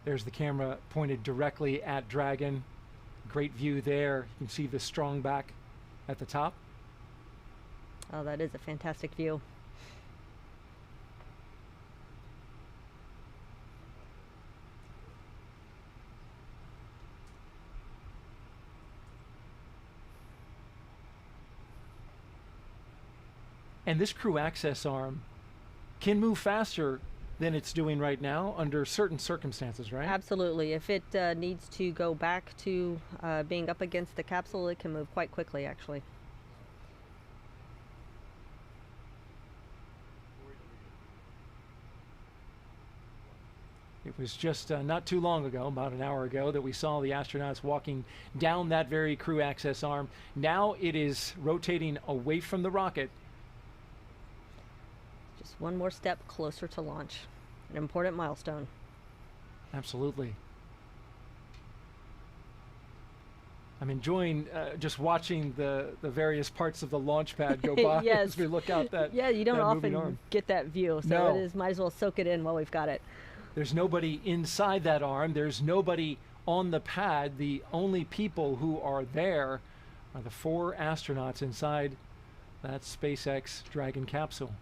There's the camera pointed directly at Dragon. Great view there. You can see the strong back at the top. Oh, that is a fantastic view. And this crew access arm can move faster than it's doing right now under certain circumstances, right? Absolutely. If it needs to go back to being up against the capsule, it can move quite quickly, actually. It was just not too long ago, about an hour ago, that we saw the astronauts walking down that very crew access arm. Now it is rotating away from the rocket. Just one more step closer to launch. An important milestone. Absolutely. I'm enjoying just watching the various parts of the launch pad go by yes. as we look out that. Yeah, you don't often arm. get that view, so No. it is, might as well soak it in while we've got it. There's nobody inside that arm. There's nobody on the pad. The only people who are there are the 4 astronauts inside that SpaceX Dragon capsule.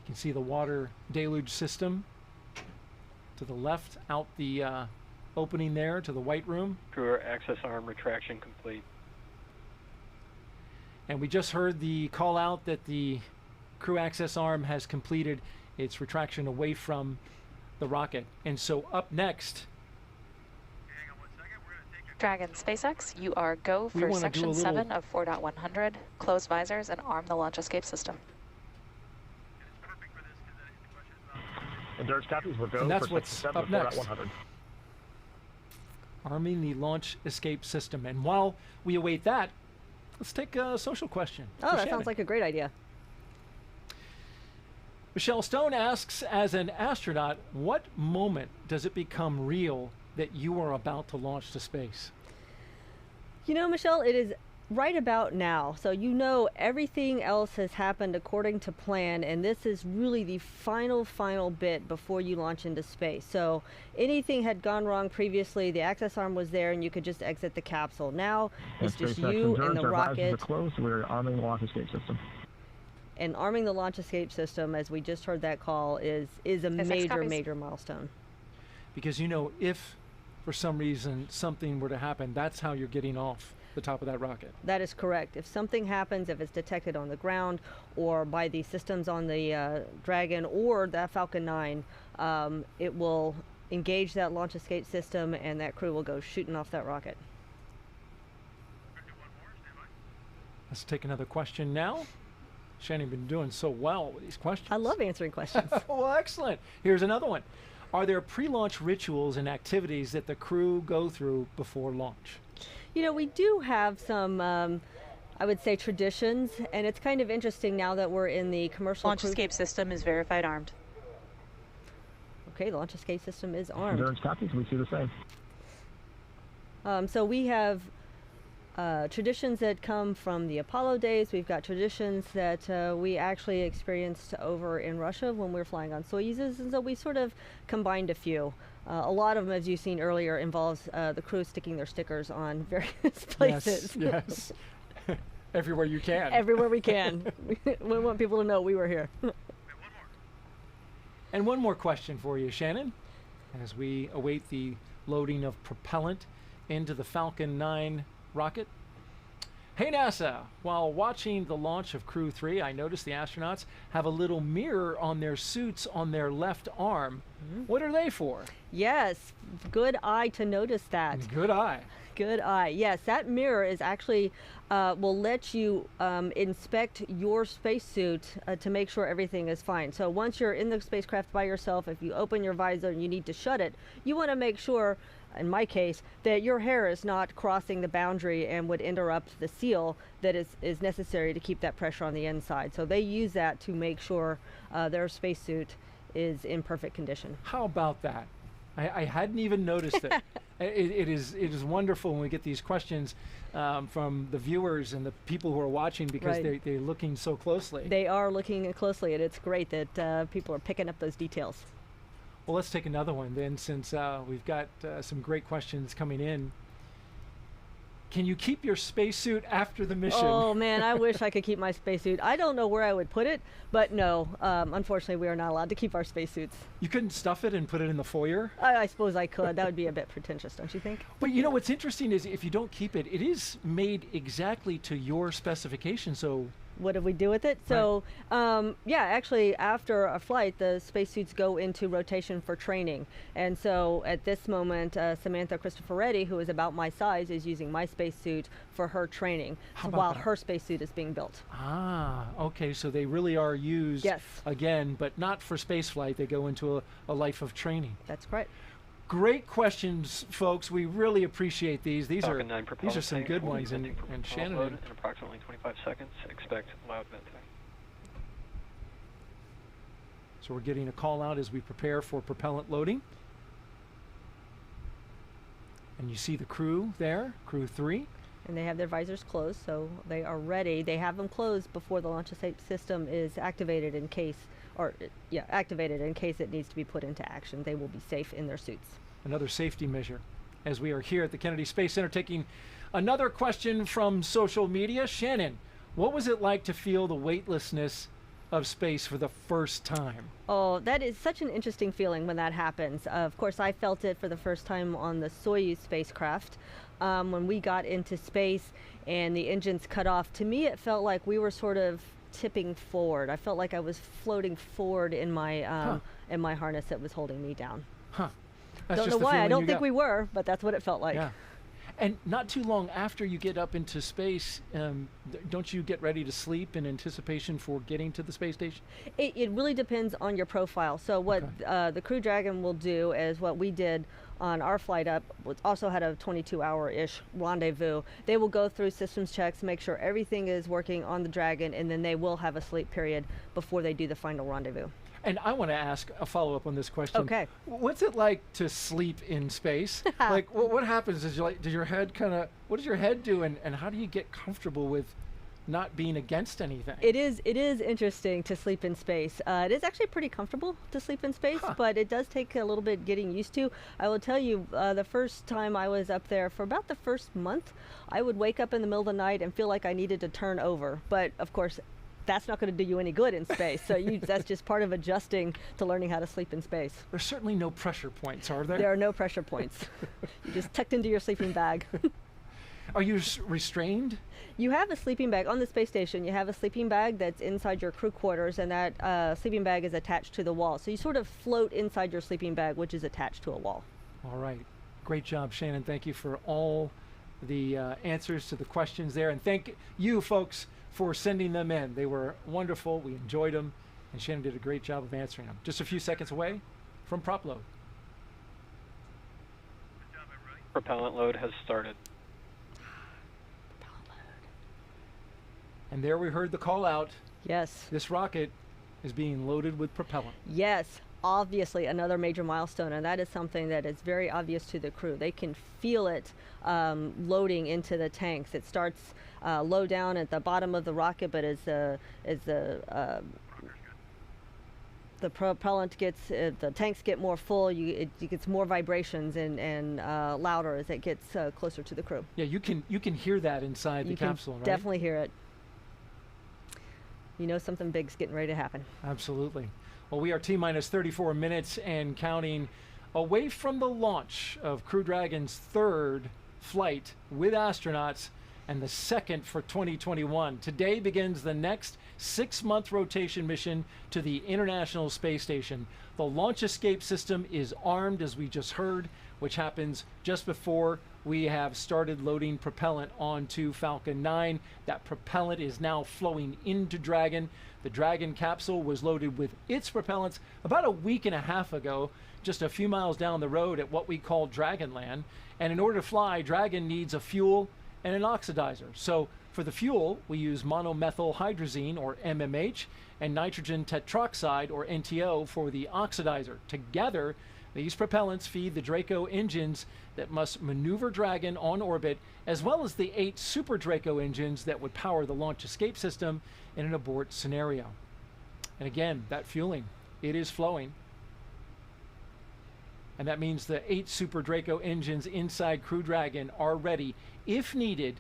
You can see the water deluge system to the left, out the opening there to the white room. Crew access arm retraction complete. And we just heard the call out that the crew access arm has completed its retraction away from the rocket. And so up next, Dragon SpaceX, you are go for section 7 of 4.100. Close visors and arm the launch escape system. And Dirge copies, we're go and that's for what's section 7 up of next. 4.100. Arming the launch escape system. And while we await that, let's take a social question. Oh, that sounds like a great idea. Michelle Stone asks, as an astronaut, what moment does it become real that you are about to launch to space? You know, Michelle, it is right about now. So you know everything else has happened according to plan, and this is really the final bit before you launch into space. So anything had gone wrong previously, the access arm was there and you could just exit the capsule. Now it's just you and the rocket. Closed. We're arming the launch escape system. And arming the launch escape system, as we just heard that call, is a major milestone. Because, you know, if for some reason something were to happen, that's how you're getting off the top of that rocket. That is correct. If something happens, if it's detected on the ground or by the systems on the Dragon or that Falcon 9, it will engage that launch escape system and that crew will go shooting off that rocket. Let's take another question now. Shannon, been doing so well with these questions. I love answering questions. Well, excellent. Here's another one. Are there pre-launch rituals and activities that the crew go through before launch? You know, we do have some I would say traditions, and it's kind of interesting now that we're in the commercial Launch escape system is verified armed. Okay, the launch escape system is armed. Endurance copies, we see the same. So we have traditions that come from the Apollo days. We've got traditions that we actually experienced over in Russia when we were flying on Soyuzes, and so we sort of combined a few. A lot of them, as you've seen earlier, involves the crew sticking their stickers on various places. Yes, yes. Everywhere you can. Everywhere we can. We want people to know we were here. And one more question for you, Shannon, as we await the loading of propellant into the Falcon 9 rocket. Hey NASA, while watching the launch of Crew 3, I noticed the astronauts have a little mirror on their suits on their left arm. What are they for? Yes, good eye to notice that. Good eye. Good eye. Yes, that mirror is actually will let you inspect your spacesuit to make sure everything is fine. So once you're in the spacecraft by yourself, if you open your visor and you need to shut it, you want to make sure, in my case, that your hair is not crossing the boundary and would interrupt the seal that is necessary to keep that pressure on the inside. So they use that to make sure their spacesuit is in perfect condition. How about that? I hadn't even noticed it. It is wonderful when we get these questions from the viewers and the people who are watching, because they're looking so closely. They are looking closely, and it's great that people are picking up those details. Well, let's take another one then, since we've got some great questions coming in. Can you keep your spacesuit after the mission? Oh man, I wish I could keep my spacesuit. I don't know where I would put it, but no, unfortunately we are not allowed to keep our spacesuits. You couldn't stuff it and put it in the foyer? I suppose I could. That would be a bit pretentious, don't you think? But you know what's interesting is if you don't keep it, it is made exactly to your specifications, so... What do we do with it? So, yeah, actually, after a flight, the spacesuits go into rotation for training. And so, at this moment, Samantha Cristoforetti, who is about my size, is using my spacesuit for her training while her spacesuit is being built. Ah, okay. So they really are used again, but not for spaceflight. They go into a life of training. That's correct. Great questions, folks. We really appreciate these. These are some good ones. And Shannon, load in approximately 25 seconds. Expect loud venting. So we're getting a call out as we prepare for propellant loading. And you see the crew there, Crew 3. And they have their visors closed, so they are ready. They have them closed before the launch escape system is activated in case it needs to be put into action. They will be safe in their suits. Another safety measure. As we are here at the Kennedy Space Center taking another question from social media. Shannon, what was it like to feel the weightlessness of space for the first time? Oh, that is such an interesting feeling when that happens. Of course, I felt it for the first time on the Soyuz spacecraft. When we got into space and the engines cut off, to me it felt like we were sort of tipping forward. I felt like I was floating forward in my harness that was holding me down. Huh. Don't know why. I don't think we were, but that's what it felt like. Yeah. And not too long after you get up into space, don't you get ready to sleep in anticipation for getting to the space station? It really depends on your profile. So what the Crew Dragon will do is what we did on our flight up, also had a 22-hour-ish rendezvous. They will go through systems checks, make sure everything is working on the Dragon, and then they will have a sleep period before they do the final rendezvous. And I want to ask a follow-up on this question. Okay. What's it like to sleep in space? Like, what happens? Does your head what does your head do, and how do you get comfortable with not being against anything? It is interesting to sleep in space. It is actually pretty comfortable to sleep in space, but it does take a little bit getting used to. I will tell you, the first time I was up there, for about the first month, I would wake up in the middle of the night and feel like I needed to turn over. But of course, that's not going to do you any good in space. So that's just part of adjusting to learning how to sleep in space. There's certainly no pressure points, are there? There are no pressure points. You're just tucked into your sleeping bag. Are you restrained? You have a sleeping bag on the space station. You have a sleeping bag that's inside your crew quarters, and that sleeping bag is attached to the wall. So you sort of float inside your sleeping bag, which is attached to a wall. All right. Great job, Shannon. Thank you for all the answers to the questions there. And thank you, folks, for sending them in. They were wonderful. We enjoyed them. And Shannon did a great job of answering them. Just a few seconds away from prop load. Propellant load has started. And there we heard the call out. Yes. This rocket is being loaded with propellant. Yes, obviously another major milestone, and that is something that is very obvious to the crew. They can feel it loading into the tanks. It starts low down at the bottom of the rocket, but as the propellant gets, the tanks get more full, it gets more vibrations and louder as it gets closer to the crew. Yeah, you can hear that inside the capsule, right? Definitely hear it. You know something big's getting ready to happen. Absolutely. Well, we are T-minus 34 minutes and counting away from the launch of Crew Dragon's third flight with astronauts and the second for 2021. Today begins the next 6-month rotation mission to the International Space Station. The launch escape system is armed, as we just heard, which happens just before we have started loading propellant onto Falcon 9. That propellant is now flowing into Dragon. The Dragon capsule was loaded with its propellants about a week and a half ago, just a few miles down the road at what we call Dragonland. And in order to fly, Dragon needs a fuel and an oxidizer. So for the fuel, we use monomethyl hydrazine, or MMH, and nitrogen tetroxide, or NTO, for the oxidizer. Together, these propellants feed the Draco engines that must maneuver Dragon on orbit, as well as the 8 Super Draco engines that would power the launch escape system in an abort scenario. And again, that fueling, it is flowing. And that means the 8 Super Draco engines inside Crew Dragon are ready. If needed,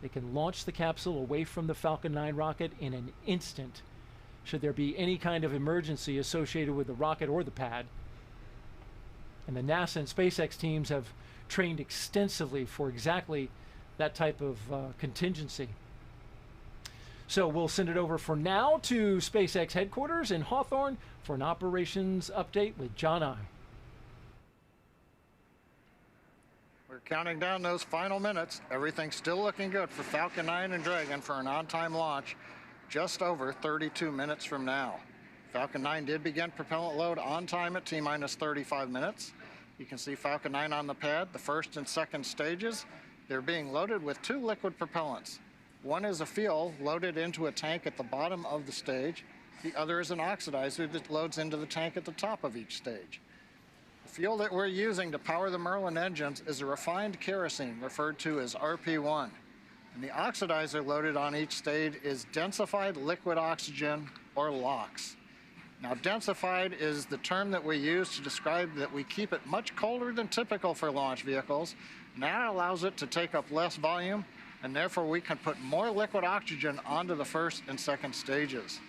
they can launch the capsule away from the Falcon 9 rocket in an instant, should there be any kind of emergency associated with the rocket or the pad. And the NASA and SpaceX teams have trained extensively for exactly that type of contingency. So we'll send it over for now to SpaceX headquarters in Hawthorne for an operations update with John I. We're counting down those final minutes. Everything's still looking good for Falcon 9 and Dragon for an on-time launch just over 32 minutes from now. Falcon 9 did begin propellant load on time at T-minus 35 minutes. You can see Falcon 9 on the pad, the first and second stages. They're being loaded with 2 liquid propellants. One is a fuel loaded into a tank at the bottom of the stage. The other is an oxidizer that loads into the tank at the top of each stage. The fuel that we're using to power the Merlin engines is a refined kerosene, referred to as RP1. And the oxidizer loaded on each stage is densified liquid oxygen, or LOX. Now, densified is the term that we use to describe that we keep it much colder than typical for launch vehicles, and that allows it to take up less volume, and therefore we can put more liquid oxygen onto the first and second stages.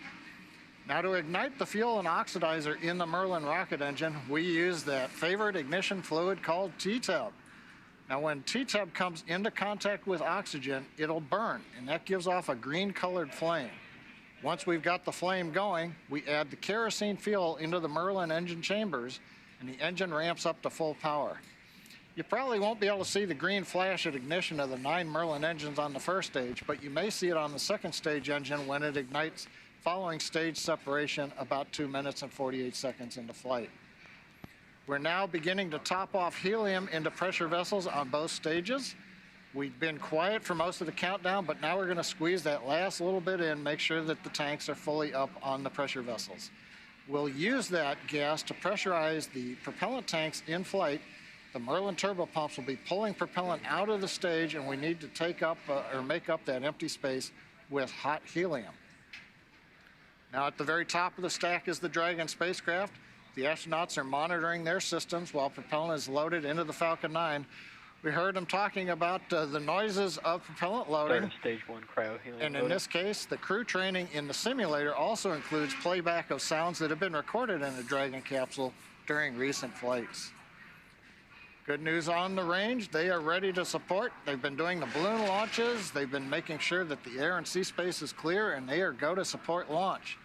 Now, to ignite the fuel and oxidizer in the Merlin rocket engine, we use that favorite ignition fluid called T-Tub. Now, when T-Tub comes into contact with oxygen, it'll burn, and that gives off a green-colored flame. Once we've got the flame going, we add the kerosene fuel into the Merlin engine chambers, and the engine ramps up to full power. You probably won't be able to see the green flash at ignition of the 9 Merlin engines on the first stage, but you may see it on the second stage engine when it ignites following stage separation about 2 minutes and 48 seconds into flight. We're now beginning to top off helium into pressure vessels on both stages. We've been quiet for most of the countdown, but now we're going to squeeze that last little bit in, make sure that the tanks are fully up on the pressure vessels. We'll use that gas to pressurize the propellant tanks in flight. The Merlin turbopumps will be pulling propellant out of the stage, and we need to take up or make up that empty space with hot helium. Now, at the very top of the stack is the Dragon spacecraft. The astronauts are monitoring their systems while propellant is loaded into the Falcon 9. We heard them talking about the noises of propellant loading. Start of stage 1 cryo-helium And in this case, the crew training in the simulator also includes playback of sounds that have been recorded in the Dragon capsule during recent flights. Good news on the range, they are ready to support. They've been doing the balloon launches. They've been making sure that the air and sea space is clear, and they are go to support launch.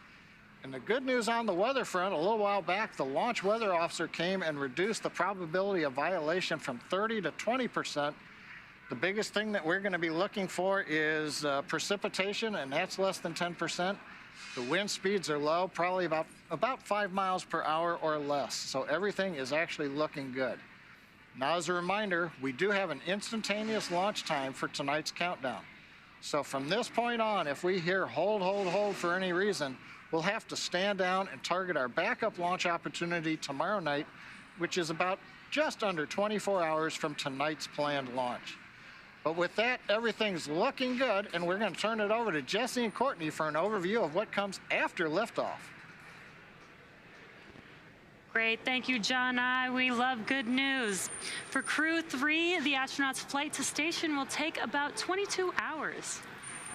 And the good news on the weather front, a little while back, the launch weather officer came and reduced the probability of violation from 30 to 20%. The biggest thing that we're going to be looking for is precipitation, and that's less than 10%. The wind speeds are low, probably about 5 miles per hour or less. So everything is actually looking good. Now, as a reminder, we do have an instantaneous launch time for tonight's countdown. So from this point on, if we hear hold, hold, hold for any reason, we'll have to stand down and target our backup launch opportunity tomorrow night, which is about just under 24 hours from tonight's planned launch. But with that, everything's looking good, and we're going to turn it over to Jesse and Courtney for an overview of what comes after liftoff. Great, thank you, John. We love good news. For Crew 3, the astronauts' flight to station will take about 22 hours.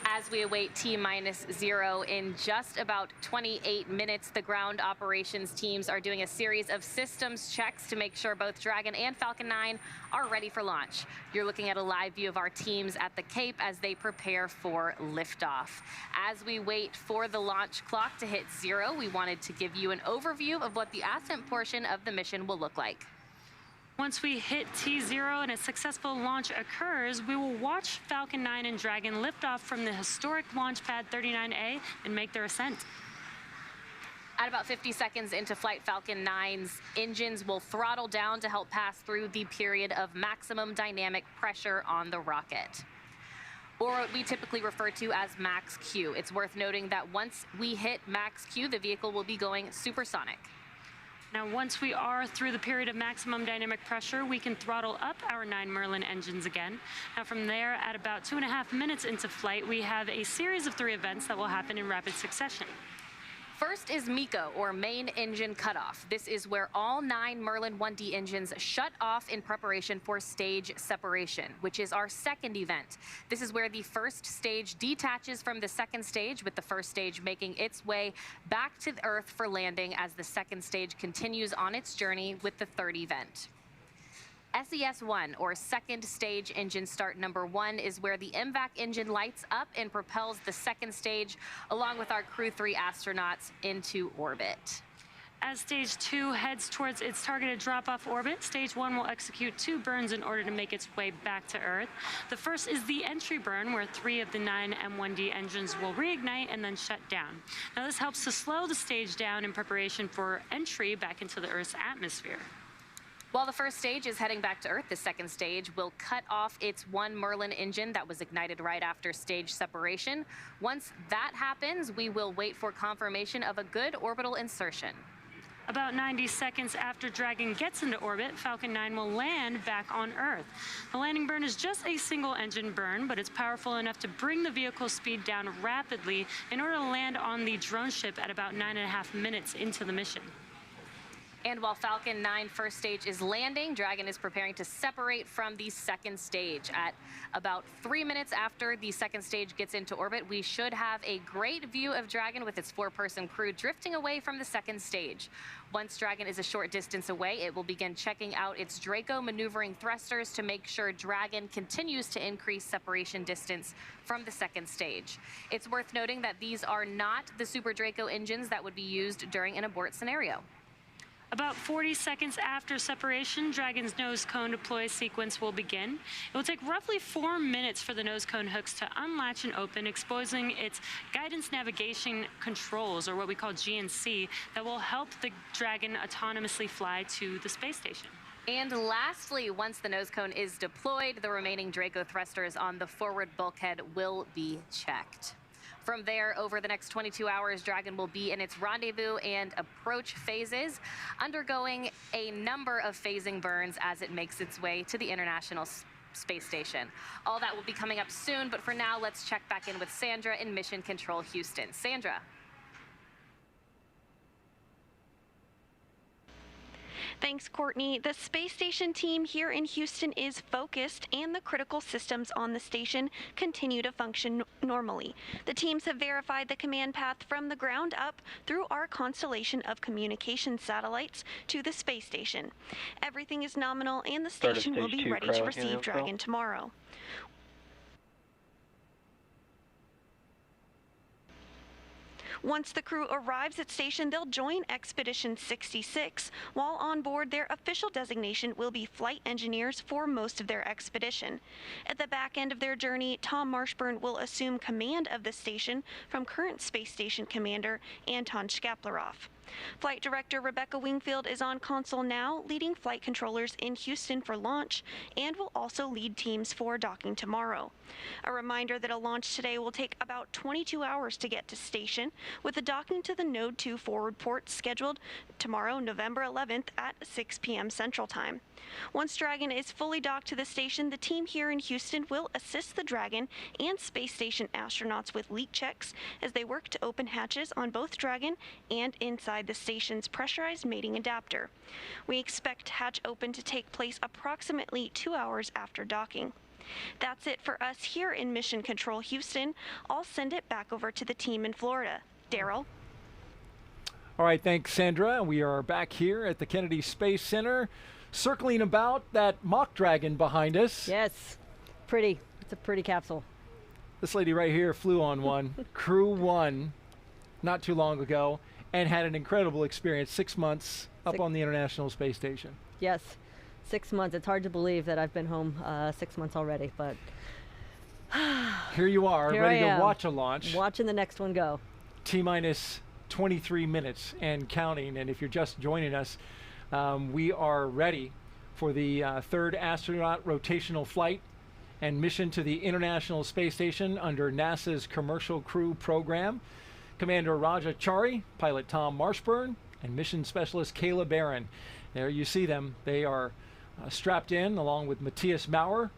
As we await T-0 in just about 28 minutes, the ground operations teams are doing a series of systems checks to make sure both Dragon and Falcon 9 are ready for launch. You're looking at a live view of our teams at the Cape as they prepare for liftoff. As we wait for the launch clock to hit 0, we wanted to give you an overview of what the ascent portion of the mission will look like. Once we hit T0 and a successful launch occurs, we will watch Falcon 9 and Dragon lift off from the historic launch pad 39A and make their ascent. At about 50 seconds into flight, Falcon 9's engines will throttle down to help pass through the period of maximum dynamic pressure on the rocket, or what we typically refer to as max Q. It's worth noting that once we hit max Q, the vehicle will be going supersonic. Now, once we are through the period of maximum dynamic pressure, we can throttle up our 9 Merlin engines again. Now, from there, at about 2.5 minutes into flight, we have a series of 3 events that will happen in rapid succession. First is MECO, or main engine cutoff. This is where all 9 Merlin 1D engines shut off in preparation for stage separation, which is our second event. This is where the first stage detaches from the second stage, with the first stage making its way back to the Earth for landing as the second stage continues on its journey with the third event. SES-1, or second stage engine start number 1, is where the MVAC engine lights up and propels the second stage, along with our Crew 3 astronauts, into orbit. As Stage 2 heads towards its targeted drop-off orbit, Stage 1 will execute 2 burns in order to make its way back to Earth. The first is the entry burn, where 3 of the 9 M1D engines will reignite and then shut down. Now, this helps to slow the stage down in preparation for entry back into the Earth's atmosphere. While the first stage is heading back to Earth, the second stage will cut off its 1 Merlin engine that was ignited right after stage separation. Once that happens, we will wait for confirmation of a good orbital insertion. About 90 seconds after Dragon gets into orbit, Falcon 9 will land back on Earth. The landing burn is just a single engine burn, but it's powerful enough to bring the vehicle's speed down rapidly in order to land on the drone ship at about 9.5 minutes into the mission. And while Falcon 9 first stage is landing, Dragon is preparing to separate from the second stage. At about 3 minutes after the second stage gets into orbit, we should have a great view of Dragon with its 4-person crew drifting away from the second stage. Once Dragon is a short distance away, it will begin checking out its Draco maneuvering thrusters to make sure Dragon continues to increase separation distance from the second stage. It's worth noting that these are not the Super Draco engines that would be used during an abort scenario. About 40 seconds after separation, Dragon's nose cone deploy sequence will begin. It will take roughly 4 minutes for the nose cone hooks to unlatch and open, exposing its guidance navigation controls, or what we call GNC, that will help the Dragon autonomously fly to the space station. And lastly, once the nose cone is deployed, the remaining Draco thrusters on the forward bulkhead will be checked. From there, over the next 22 hours, Dragon will be in its rendezvous and approach phases, undergoing a number of phasing burns as it makes its way to the International Space Station. All that will be coming up soon, but for now, let's check back in with Sandra in Mission Control Houston. Sandra. Thanks, Courtney. The space station team here in Houston is focused, and the critical systems on the station continue to function normally. The teams have verified the command path from the ground up through our constellation of communication satellites to the space station. Everything is nominal, and the station will be ready to receive Dragon tomorrow. Once the crew arrives at station, they'll join Expedition 66. While on board, their official designation will be flight engineers for most of their expedition. At the back end of their journey, Tom Marshburn will assume command of the station from current space station commander Anton Shkaplerov. Flight Director Rebecca Wingfield is on console now, leading flight controllers in Houston for launch, and will also lead teams for docking tomorrow. A reminder that a launch today will take about 22 hours to get to station, with the docking to the Node 2 forward port scheduled tomorrow, November 11th at 6 p.m. Central Time. Once Dragon is fully docked to the station, the team here in Houston will assist the Dragon and space station astronauts with leak checks as they work to open hatches on both Dragon and inside the station's pressurized mating adapter. We expect hatch open to take place approximately 2 hours after docking. That's it for us here in Mission Control Houston. I'll send it back over to the team in Florida. Daryl? All right, thanks, Sandra. We are back here at the Kennedy Space Center, circling about that mock Dragon behind us. Yes, pretty. It's a pretty capsule. This lady right here flew on one, Crew 1, not too long ago, and had an incredible experience, 6 months up on the International Space Station. Yes, 6 months. It's hard to believe that I've been home 6 months already, but here you are, here ready I am, to watch a launch. Watching the next one go. T-minus 23 minutes and counting, and if you're just joining us, we are ready for the third astronaut rotational flight and mission to the International Space Station under NASA's Commercial Crew Program. Commander Raja Chari, pilot Tom Marshburn, and mission specialist Kayla Barron. There you see them. They are strapped in along with Matthias Maurer,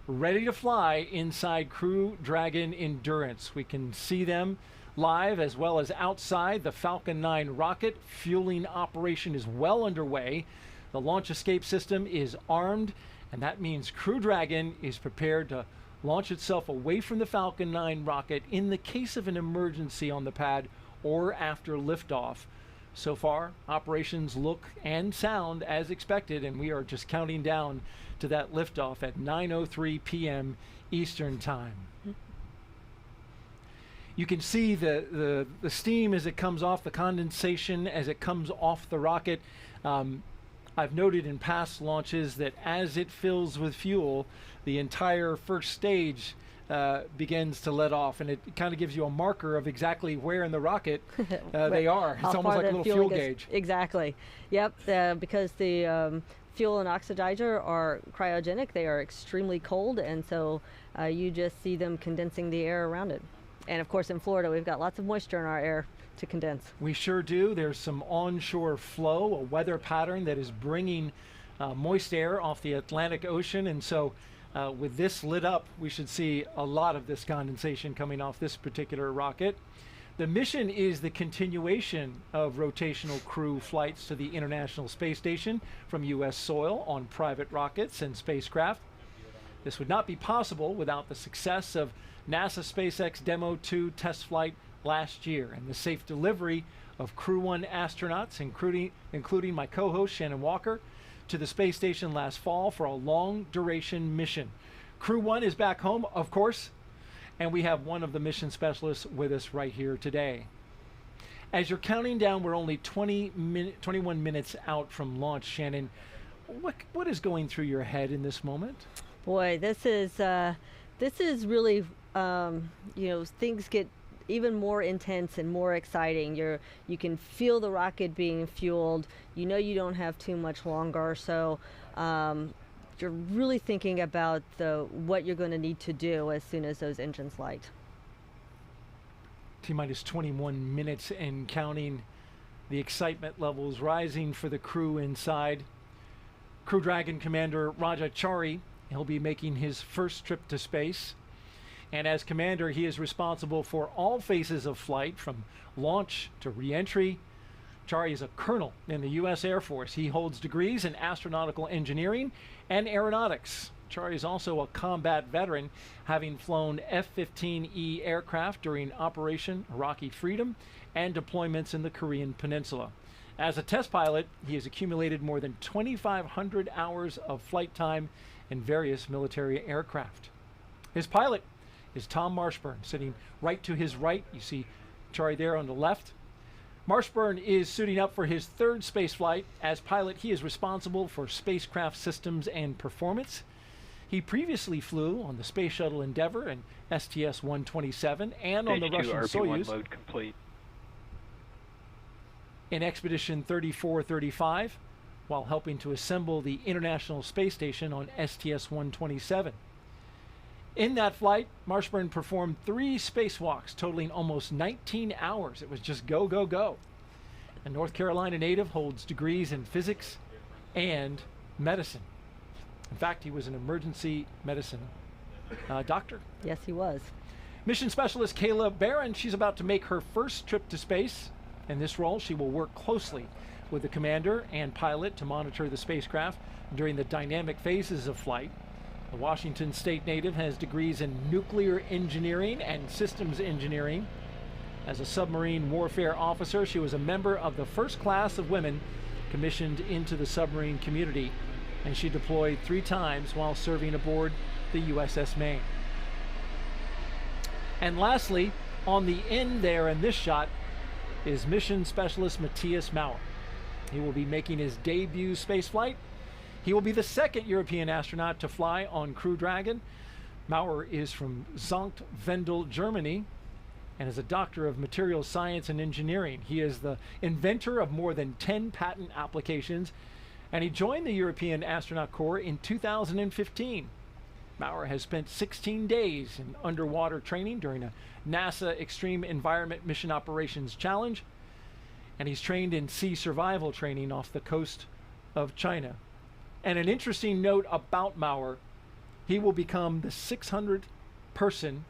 ready to fly inside Crew Dragon Endurance. We can see them live as well as outside the Falcon 9 rocket. Fueling operation is well underway. The launch escape system is armed, and that means Crew Dragon is prepared to launch itself away from the Falcon 9 rocket in the case of an emergency on the pad or after liftoff. So far, operations look and sound as expected, and we are just counting down to that liftoff at 9:03 p.m. Eastern Time. You can see the steam as it comes off, the condensation as it comes off the rocket. I've noted in past launches that as it fills with fuel, the entire first stage begins to let off, and it kind of gives you a marker of exactly where in the rocket they are. It's almost like a little fuel gauge. Exactly. Yep, because the fuel and oxidizer are cryogenic, they are extremely cold, and so you just see them condensing the air around it. And of course in Florida, we've got lots of moisture in our air to condense. We sure do. There's some onshore flow, a weather pattern that is bringing moist air off the Atlantic Ocean, and so with this lit up, we should see a lot of this condensation coming off this particular rocket. The mission is the continuation of rotational crew flights to the International Space Station from U.S. soil on private rockets and spacecraft. This would not be possible without the success of NASA SpaceX Demo 2 test flight last year and the safe delivery of Crew 1 astronauts, including my co-host Shannon Walker, to the space station last fall for a long-duration mission. Crew 1 is back home, of course, and we have one of the mission specialists with us right here today. As you're counting down, we're only 21 minutes out from launch, Shannon. What is going through your head in this moment? Boy, this is really, things get even more intense and more exciting. You can feel the rocket being fueled. You know you don't have too much longer, so you're really thinking about what you're going to need to do as soon as those engines light. T-minus 21 minutes and counting. The excitement levels rising for the crew inside. Crew Dragon Commander Raja Chari, he'll be making his first trip to space. And as commander, he is responsible for all phases of flight, from launch to re-entry. Chari is a colonel in the U.S. Air Force. He holds degrees in astronautical engineering and aeronautics. Chari is also a combat veteran, having flown F-15E aircraft during Operation Iraqi Freedom and deployments in the Korean Peninsula. As a test pilot, he has accumulated more than 2,500 hours of flight time in various military aircraft. His pilot is Tom Marshburn, sitting right to his right. You see Chari there on the left. Marshburn is suiting up for his third space flight. As pilot, he is responsible for spacecraft systems and performance. He previously flew on the Space Shuttle Endeavour and STS-127 and on the Russian Soyuz. Load complete. in Expedition 3435 while helping to assemble the International Space Station on STS-127. In that flight, Marshburn performed 3 spacewalks totaling almost 19 hours. It was just go, go, go. A North Carolina native holds degrees in physics and medicine. In fact, he was an emergency medicine doctor. Yes, he was. Mission specialist Kayla Barron, she's about to make her first trip to space. In this role, she will work closely with the commander and pilot to monitor the spacecraft during the dynamic phases of flight. The Washington State native has degrees in nuclear engineering and systems engineering. As a submarine warfare officer, she was a member of the first class of women commissioned into the submarine community, and she deployed 3 times while serving aboard the USS Maine. And lastly, on the end there in this shot is mission specialist Matthias Maurer. He will be making his debut spaceflight. He will be the 2nd European astronaut to fly on Crew Dragon. Maurer is from Sankt Wendel, Germany, and is a doctor of materials science and engineering. He is the inventor of more than 10 patent applications, and he joined the European Astronaut Corps in 2015. Maurer has spent 16 days in underwater training during a NASA Extreme Environment Mission Operations Challenge, and he's trained in sea survival training off the coast of China. And an interesting note about Maurer, he will become the 600th person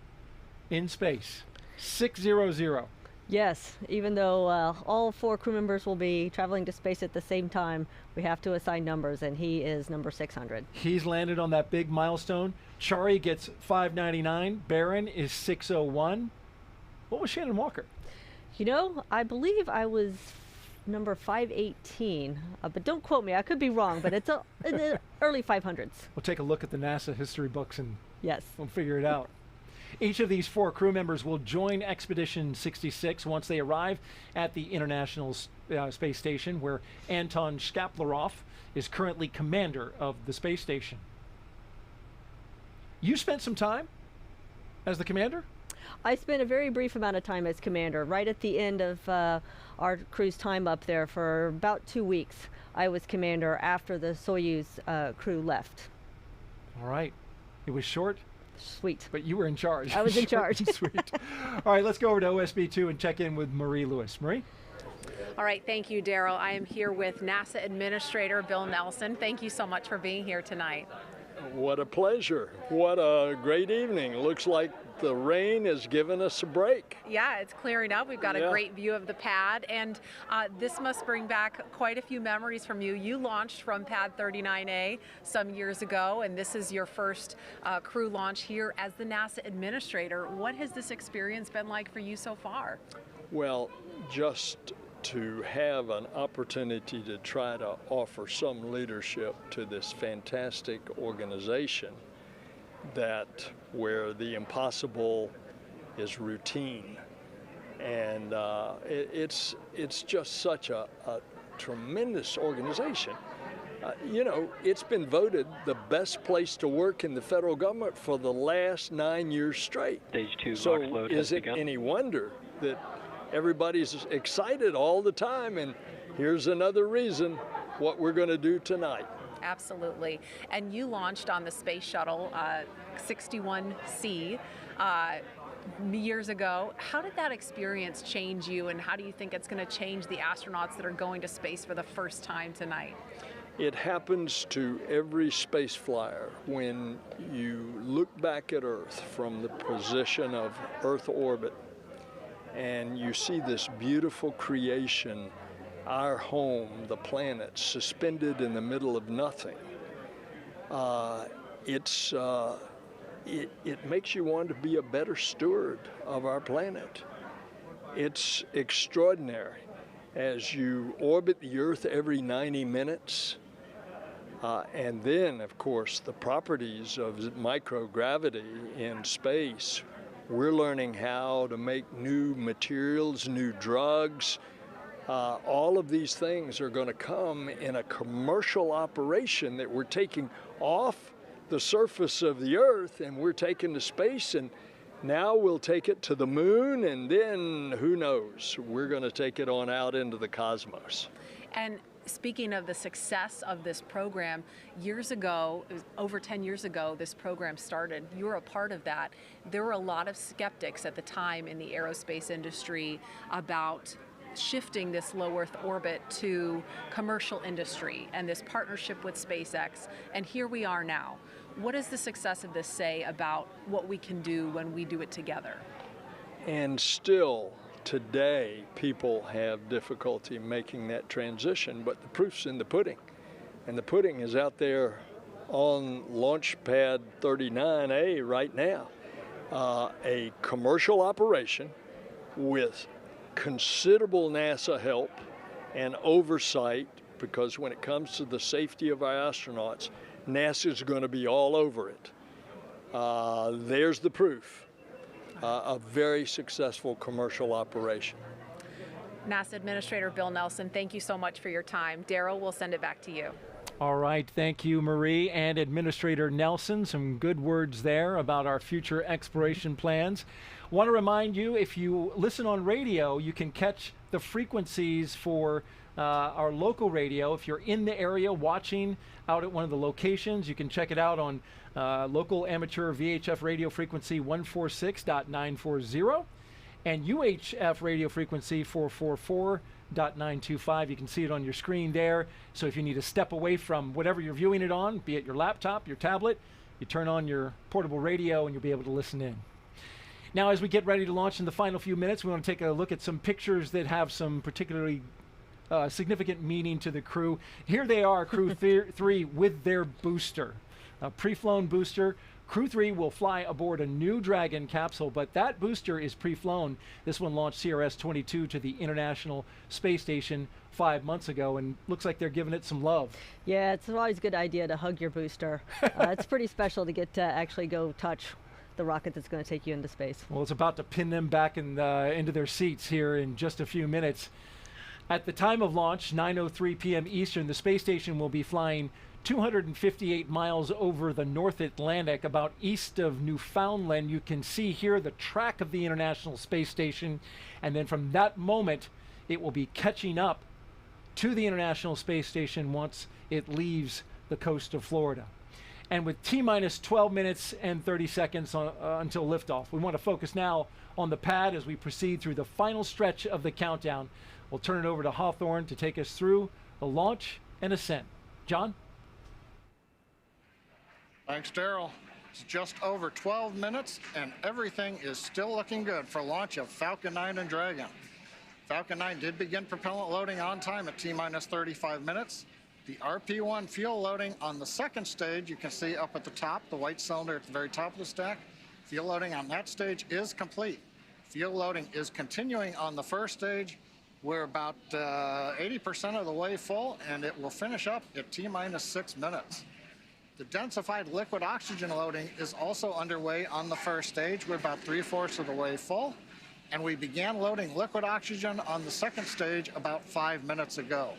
in space. 600. Yes, even though all 4 crew members will be traveling to space at the same time, we have to assign numbers, and he is number 600. He's landed on that big milestone. Chari gets 599. Barron is 601. What was Shannon Walker? You know, I believe I was number 518, but don't quote me. I could be wrong, but it's in the early 500s. We'll take a look at the NASA history books and yes, we'll figure it out. Each of these 4 crew members will join Expedition 66 once they arrive at the International Space Station, where Anton Shkaplerov is currently commander of the space station. You spent some time as the commander? I spent a very brief amount of time as commander. Right at the end of our crew's time up there for about 2 weeks, I was commander after the Soyuz crew left. All right. It was short? Sweet. But you were in charge. I was in charge. Sweet. All right, let's go over to OSB2 and check in with Marie Lewis. Marie? All right, thank you, Daryl. I am here with NASA Administrator Bill Nelson. Thank you so much for being here tonight. What a pleasure. What a great evening. Looks like the rain has given us a break. Yeah, it's clearing up. We've got a great view of the pad, and this must bring back quite a few memories from you. You launched from Pad 39A some years ago, and this is your first crew launch here as the NASA Administrator. What has this experience been like for you so far? Well, just to have an opportunity to try to offer some leadership to this fantastic organization where the impossible is routine. And it's just such a tremendous organization. You know, it's been voted the best place to work in the federal government for the last 9 years straight. Stage 2 so launch load is has it begun. any wonder that everybody's excited all the time, and here's another reason what we're going to do tonight. Absolutely. And you launched on the Space Shuttle 61C years ago. How did that experience change you, and how do you think it's going to change the astronauts that are going to space for the first time tonight? It happens to every space flyer when you look back at Earth from the position of Earth orbit, and you see this beautiful creation, our home, the planet, suspended in the middle of nothing. It makes you want to be a better steward of our planet. It's extraordinary. As you orbit the Earth every 90 minutes, and then, of course, the properties of microgravity in space. We're learning how to make new materials, new drugs. All of these things are going to come in a commercial operation that we're taking off the surface of the Earth and we're taking to space, and Now we'll take it to the moon, and then who knows? We're going to take it on out into the cosmos. And speaking of the success of this program, years ago, over 10 years ago, this program started. You were a part of that. There were a lot of skeptics at the time in the aerospace industry about shifting this low Earth orbit to commercial industry and this partnership with SpaceX. And here we are now. What does the success of this say about what we can do when we do it together? And still, today, people have difficulty making that transition, but the proof's in the pudding. And the pudding is out there on Launch Pad 39A right now. A commercial operation with considerable NASA help and oversight, because when it comes to the safety of our astronauts, NASA's going to be all over it. There's the proof. A very successful commercial operation. NASA Administrator Bill Nelson, thank you so much for your time. Daryl, we'll send it back to you. All right, thank you, Marie, and Administrator Nelson. Some good words there about our future exploration plans. Want to remind you, if you listen on radio, you can catch the frequencies for our local radio. If you're in the area watching out at one of the locations, you can check it out on local amateur VHF radio frequency 146.940 and UHF radio frequency 444.925. You can see it on your screen there. So if you need to step away from whatever you're viewing it on, be it your laptop, your tablet, you turn on your portable radio and you'll be able to listen in. Now, as we get ready to launch in the final few minutes, we want to take a look at some pictures that have some particularly significant meaning to the crew. Here they are, Crew 3 with their booster, a pre-flown booster. Crew 3 will fly aboard a new Dragon capsule, but that booster is pre-flown. This one launched CRS-22 to the International Space Station 5 months ago, and looks like they're giving it some love. Yeah, it's always a good idea to hug your booster. It's pretty special to get to actually go touch the rocket that's going to take you into space. Well, it's about to pin them back into their seats here in just a few minutes. At the time of launch, 9:03 p.m. Eastern, the space station will be flying 258 miles over the North Atlantic, about east of Newfoundland. You can see here the track of the International Space Station, and then from that moment, it will be catching up to the International Space Station once it leaves the coast of Florida. And with T-minus 12 minutes and 30 seconds until liftoff, we want to focus now on the pad as we proceed through the final stretch of the countdown. We'll turn it over to Hawthorne to take us through the launch and ascent. John? Thanks, Daryl. It's just over 12 minutes, and everything is still looking good for launch of Falcon 9 and Dragon. Falcon 9 did begin propellant loading on time at T-minus 35 minutes. The RP-1 fuel loading on the second stage, you can see up at the top, the white cylinder at the very top of the stack. Fuel loading on that stage is complete. Fuel loading is continuing on the first stage. We're about 80% of the way full, and it will finish up at T-minus 6 minutes. The densified liquid oxygen loading is also underway on the first stage. We're about 3/4 of the way full, and we began loading liquid oxygen on the second stage about 5 minutes ago.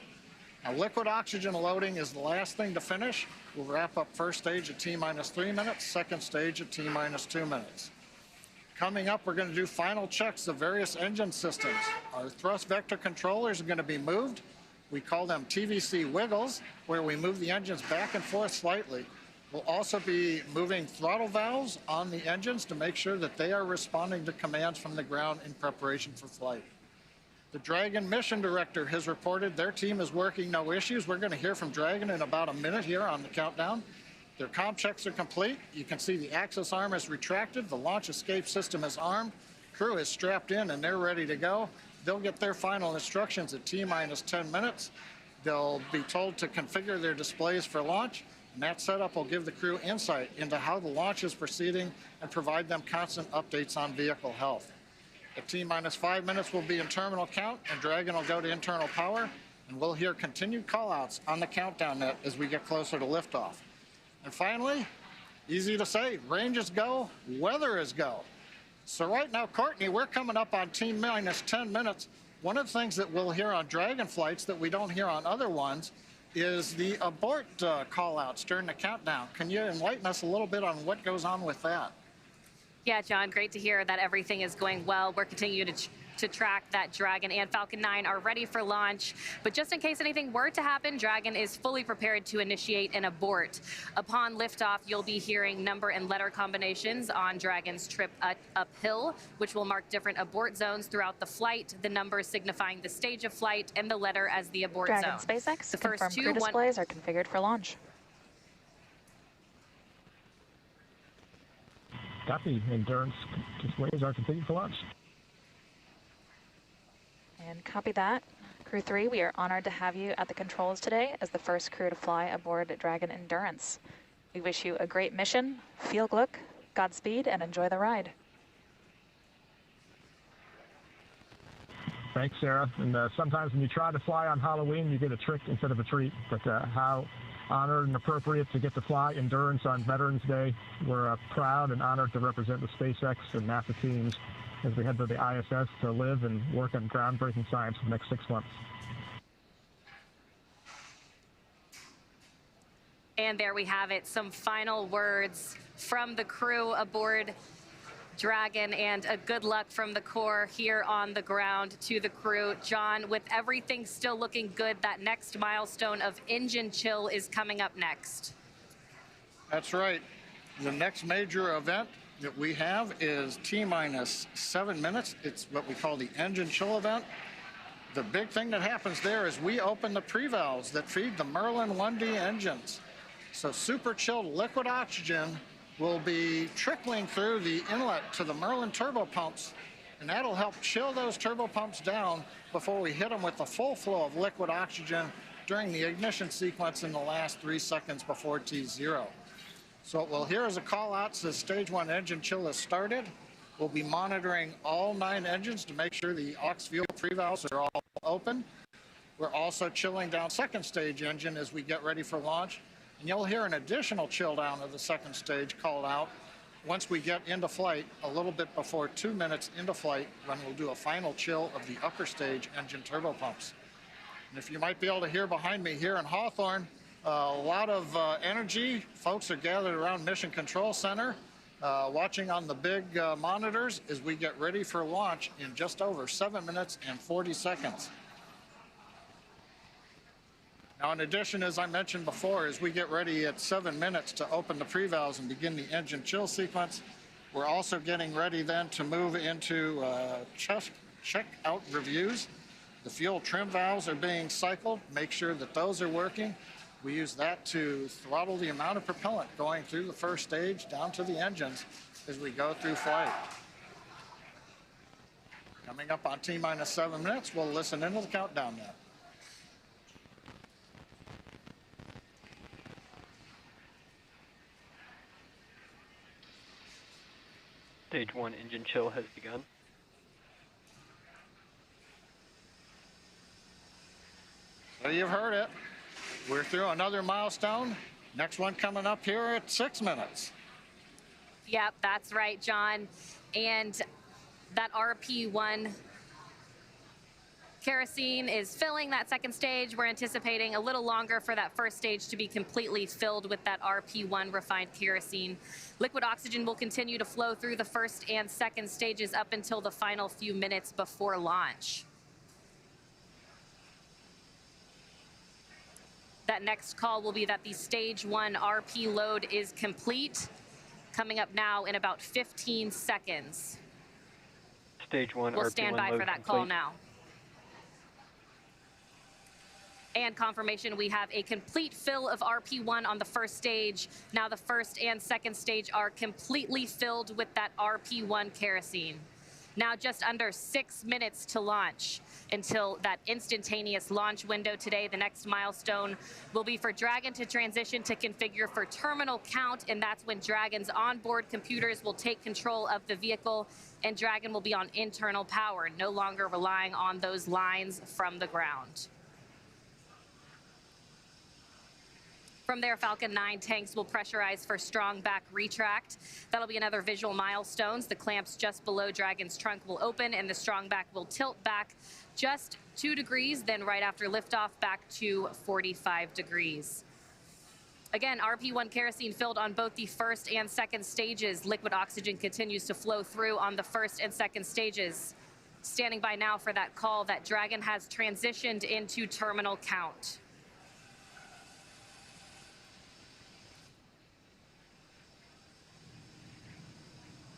Now, liquid oxygen loading is the last thing to finish. We'll wrap up first stage at T-minus 3 minutes, second stage at T-minus 2 minutes. Coming up, we're going to do final checks of various engine systems. Our thrust vector controllers are going to be moved. We call them TVC wiggles, where we move the engines back and forth slightly. We'll also be moving throttle valves on the engines to make sure that they are responding to commands from the ground in preparation for flight. The Dragon mission director has reported their team is working no issues. We're going to hear from Dragon in about a minute here on the countdown. Their comm checks are complete. You can see the access arm is retracted. The launch escape system is armed. Crew is strapped in and they're ready to go. They'll get their final instructions at T-minus 10 minutes. They'll be told to configure their displays for launch, and that setup will give the crew insight into how the launch is proceeding and provide them constant updates on vehicle health. At T-minus 5 minutes, we'll be in terminal count, and Dragon will go to internal power, and we'll hear continued call-outs on the countdown net as we get closer to liftoff. And finally, easy to say, range is go, weather is go. So right now, Courtney, we're coming up on T-minus 10 minutes. One of the things that we'll hear on Dragon flights that we don't hear on other ones is the abort call-outs during the countdown. Can you enlighten us a little bit on what goes on with that? Yeah, John, great to hear that everything is going well. We're continuing to track that Dragon and Falcon 9 are ready for launch. But just in case anything were to happen, Dragon is fully prepared to initiate an abort. Upon liftoff, you'll be hearing number and letter combinations on Dragon's trip uphill, which will mark different abort zones throughout the flight, the numbers signifying the stage of flight and the letter as the abort Dragon zone. SpaceX, The first confirmed two, crew displays are configured for launch. Copy. Endurance displays are completed for launch. And copy that. Crew 3, we are honored to have you at the controls today as the first crew to fly aboard Dragon Endurance. We wish you a great mission, field look, Godspeed, and enjoy the ride. Thanks, Sarah. And sometimes when you try to fly on Halloween, you get a trick instead of a treat. But how honored and appropriate to get to fly Endurance on Veterans Day. We're proud and honored to represent the SpaceX and NASA teams as we head to the ISS to live and work on groundbreaking science for the next 6 months. And there we have it, some final words from the crew aboard Dragon, and a good luck from the Corps here on the ground to the crew. John, with everything still looking good, that next milestone of engine chill is coming up next. That's right. The next major event that we have is T-minus 7 minutes. It's what we call the engine chill event. The big thing that happens there is we open the pre-valves that feed the Merlin 1D engines. So super chilled liquid oxygen will be trickling through the inlet to the Merlin turbo pumps, and that'll help chill those turbo pumps down before we hit them with the full flow of liquid oxygen during the ignition sequence in the last 3 seconds before T0. So what we'll hear as a call out says stage 1 engine chill has started. We'll be monitoring all 9 engines to make sure the aux fuel pre-valves are all open. We're also chilling down second stage engine as we get ready for launch. And you'll hear an additional chill down of the second stage called out once we get into flight, a little bit before 2 minutes into flight, when we'll do a final chill of the upper stage engine turbo pumps. And if you might be able to hear behind me here in Hawthorne, a lot of energy. Folks are gathered around Mission Control Center, watching on the big monitors as we get ready for launch in just over 7 minutes and 40 seconds. Now, in addition, as I mentioned before, as we get ready at 7 minutes to open the pre-valves and begin the engine chill sequence, we're also getting ready then to move into check-out reviews. The fuel trim valves are being cycled. Make sure that those are working. We use that to throttle the amount of propellant going through the first stage down to the engines as we go through flight. Coming up on T-minus 7 minutes, we'll listen into the countdown now. Stage 1 engine chill has begun. So you've heard it. We're through another milestone. Next one coming up here at 6 minutes. Yep, that's right, John. And that RP1 kerosene is filling that second stage. We're anticipating a little longer for that first stage to be completely filled with that RP1 refined kerosene. Liquid oxygen will continue to flow through the first and second stages up until the final few minutes before launch. That next call will be that the stage 1 RP load is complete, coming up now in about 15 seconds. Stage 1 We'll RP1 stand by load for that complete. call now. And confirmation, we have a complete fill of RP1 on the first stage. Now the first and second stage are completely filled with that RP1 kerosene. Now just under 6 minutes to launch until that instantaneous launch window today. The next milestone will be for Dragon to transition to configure for terminal count, and that's when Dragon's onboard computers will take control of the vehicle, and Dragon will be on internal power, no longer relying on those lines from the ground. From there, Falcon 9 tanks will pressurize for strong back retract. That'll be another visual milestone. The clamps just below Dragon's trunk will open, and the strong back will tilt back just 2 degrees, then right after liftoff, back to 45 degrees. Again, RP1 kerosene filled on both the first and second stages. Liquid oxygen continues to flow through on the first and second stages. Standing by now for that call that Dragon has transitioned into terminal count.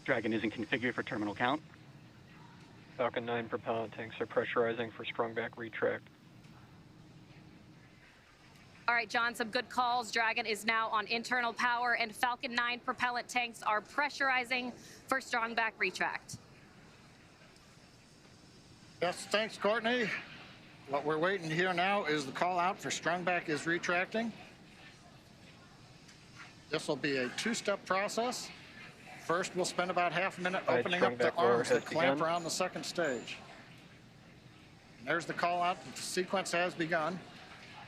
Dragon isn't configured for terminal count. Falcon 9 propellant tanks are pressurizing for strong back retract. All right, John, some good calls. Dragon is now on internal power, and Falcon 9 propellant tanks are pressurizing for strong back retract. Yes, thanks, Courtney. What we're waiting here now is the call out for strong back is retracting. This will be a two-step process. First, we'll spend about half a minute opening up the arms that clamp around the second stage. And there's the call out that the sequence has begun.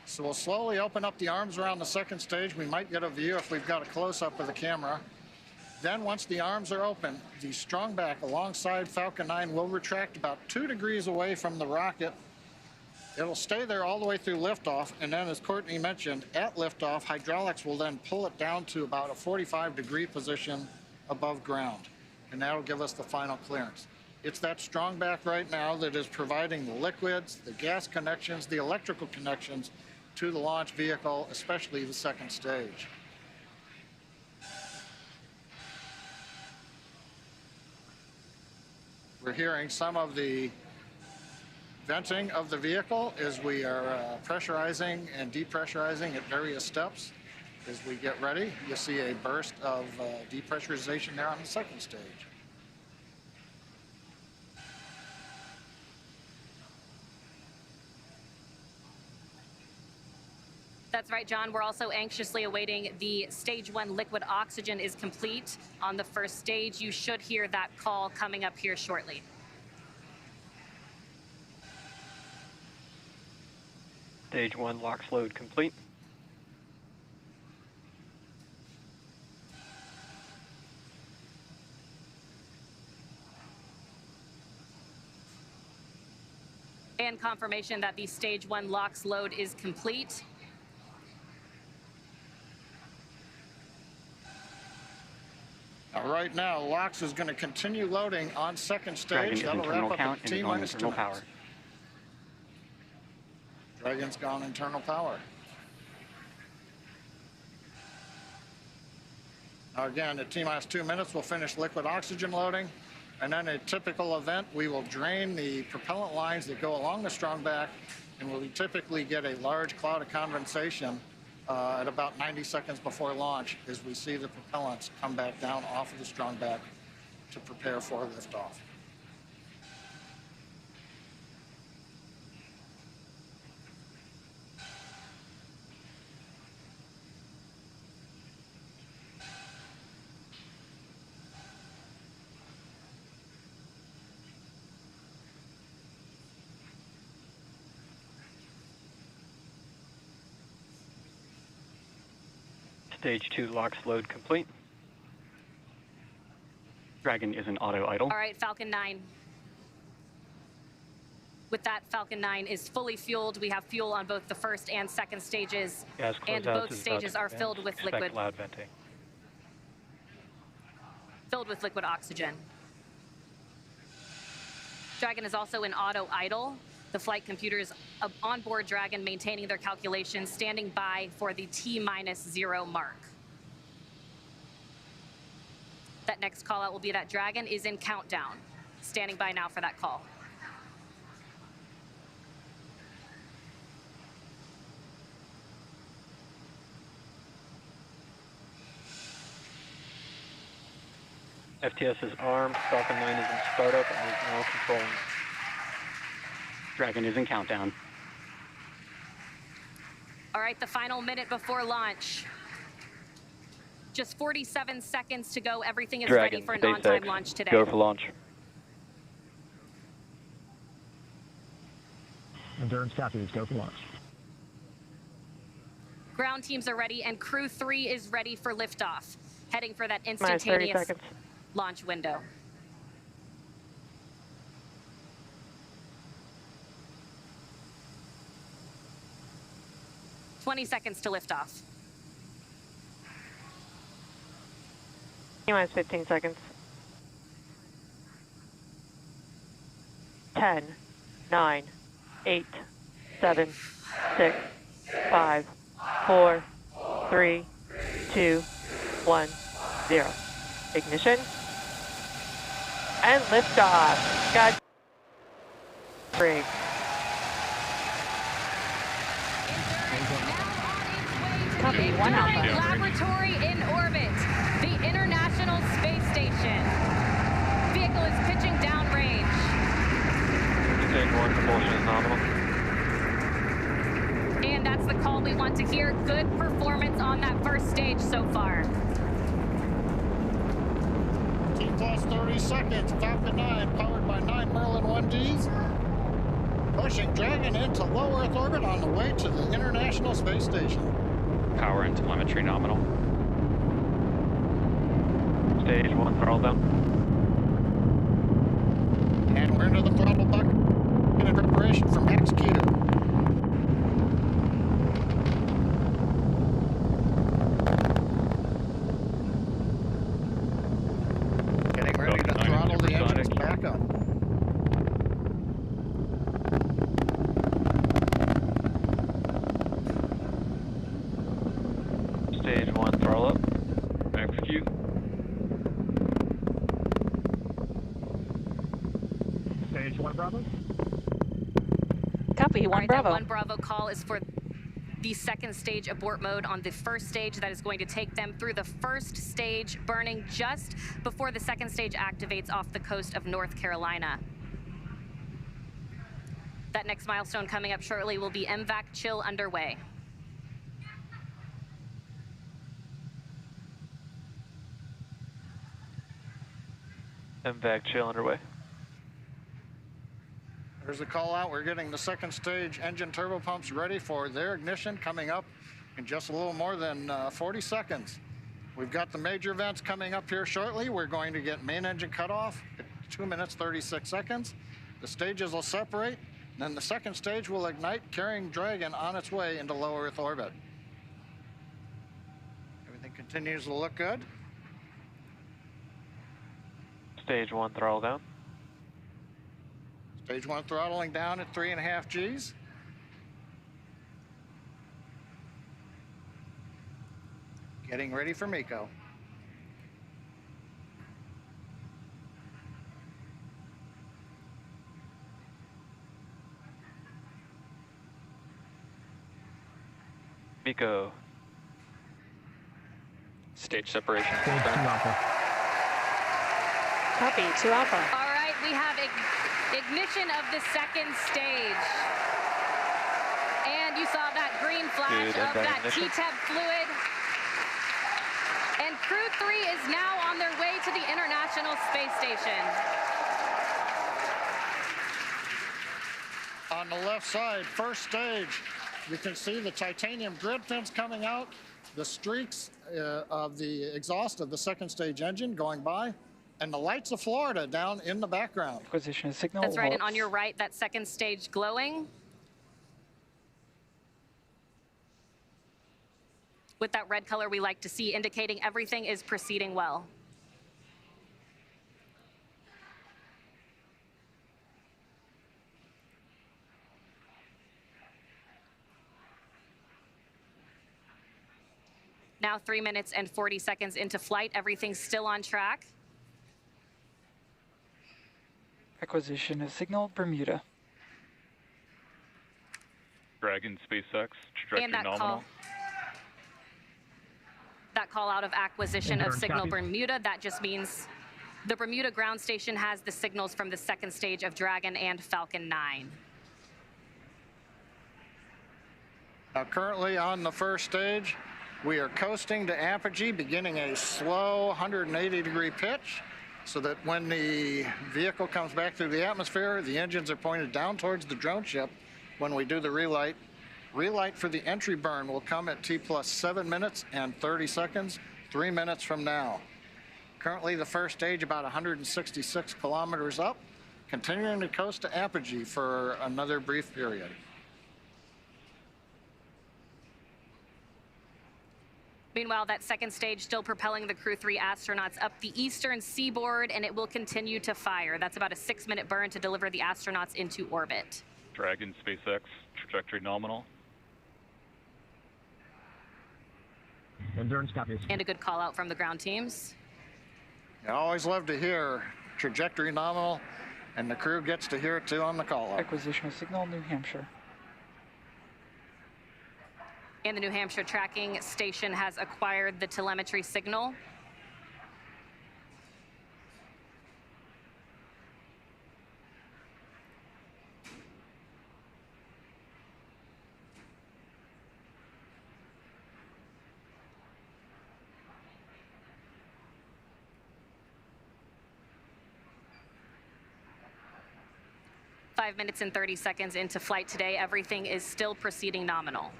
So we'll slowly open up the arms around the second stage. We might get a view if we've got a close-up of the camera. Then once the arms are open, the strong back alongside Falcon 9 will retract about 2 degrees away from the rocket. It'll stay there all the way through liftoff, and then as Courtney mentioned, at liftoff, hydraulics will then pull it down to about a 45-degree position above ground, and that'll give us the final clearance. It's that strong back right now that is providing the liquids, the gas connections, the electrical connections to the launch vehicle, especially the second stage. We're hearing some of the venting of the vehicle as we are pressurizing and depressurizing at various steps. As we get ready, you'll see a burst of depressurization there on the second stage. That's right, John. We're also anxiously awaiting the stage 1 liquid oxygen is complete on the first stage. You should hear that call coming up here shortly. Stage 1 LOX load complete. And confirmation that the stage 1 LOX load is complete. Now, right now, LOX is going to continue loading on second stage. That'll wrap up at T-minus 2 minutes. Dragon's gone internal power. Now again, at T-minus 2 minutes, we'll finish liquid oxygen loading. And then a typical event, we will drain the propellant lines that go along the strong back, and we'll typically get a large cloud of condensation at about 90 seconds before launch as we see the propellants come back down off of the strong back to prepare for liftoff. Stage 2 LOX load complete. Dragon is in auto idle. All right, Falcon 9. With that, Falcon 9 is fully fueled. We have fuel on both the first and second stages, and both stages are filled with liquid. Loud venting. Filled with liquid oxygen. Dragon is also in auto idle. The flight computers on board Dragon maintaining their calculations, standing by for the T-0 mark. That next call out will be that Dragon is in countdown. Standing by now for that call. FTS is armed, Falcon 9 is in startup, and is now controlling. Dragon is in countdown. All right, the final minute before launch. Just 47 seconds to go. Everything is ready for an on-time launch today. Go for launch. Endurance copies. Go for launch. Ground teams are ready, and Crew 3 is ready for liftoff, heading for that instantaneous launch window. "20 seconds to liftoff. T-minus 15 seconds. 10, 9, 8, 7, 6, 5, 4, 3, 2, 1, 0. Ignition. And liftoff. God. Break. Copy, 1 Alpha. Laboratory in orbit, the International Space Station. Vehicle is pitching downrange. Stage 1, propulsion is nominal. And that's the call we want to hear. Good performance on that first stage so far. T plus 30 seconds, Falcon 9 powered by 9 Merlin 1Ds. Pushing Dragon into low Earth orbit on the way to the International Space Station. Power and telemetry nominal. Stage 1, throttle down. And we're into the throttle bucket in preparation for max Q. Getting ready to throttle the engines back up. Stage 1, throttle up. Max Q. Stage 1 Bravo. Copy, 1 Bravo. That 1 Bravo call is for the second stage abort mode on the first stage. That is going to take them through the first stage, burning just before the second stage activates off the coast of North Carolina. That next milestone coming up shortly will be MVAC chill underway. MVAC chill underway. There's a call out. We're getting the second stage engine turbopumps ready for their ignition coming up in just a little more than 40 seconds. We've got the major vents coming up here shortly. We're going to get main engine cutoff at 2 minutes, 36 seconds. The stages will separate, and then the second stage will ignite, carrying Dragon on its way into low Earth orbit. Everything continues to look good. Stage 1, throttle down. Stage 1 throttling down at 3.5 Gs. Getting ready for MECO. MECO. Stage separation. Stage 2 Alpha. Copy, 2 Alpha. All right, we have ignition of the second stage. And you saw that green flash of that TTEP fluid. And Crew 3 is now on their way to the International Space Station. On the left side, first stage, you can see the titanium grid fins coming out, the streaks of the exhaust of the second stage engine going by, and the lights of Florida down in the background. Acquisition signal. That's right, and on your right, that second stage glowing. With that red color we like to see, indicating everything is proceeding well. Now 3 minutes and 40 seconds into flight, everything's still on track. Acquisition of signal Bermuda. Dragon, SpaceX, trajectory And that nominal. That call out of acquisition of Confirmed, signal copy. Bermuda, that just means the Bermuda ground station has the signals from the second stage of Dragon and Falcon 9. Now, currently on the first stage, we are coasting to apogee, beginning a slow 180-degree pitch, so that when the vehicle comes back through the atmosphere, the engines are pointed down towards the drone ship when we do the relight. Relight for the entry burn will come at T plus 7 minutes and 30 seconds, 3 minutes from now. Currently, the first stage about 166 kilometers up, continuing to coast to apogee for another brief period. Meanwhile, that second stage still propelling the Crew 3 astronauts up the eastern seaboard, and it will continue to fire. That's about a 6-minute burn to deliver the astronauts into orbit. Dragon, SpaceX, trajectory nominal. Endurance copies. And a good call out from the ground teams. I always love to hear trajectory nominal, and the crew gets to hear it too on the call out. Acquisition of signal, New Hampshire. And the New Hampshire tracking station has acquired the telemetry signal. Five minutes and 30 seconds into flight today, everything is still proceeding nominal.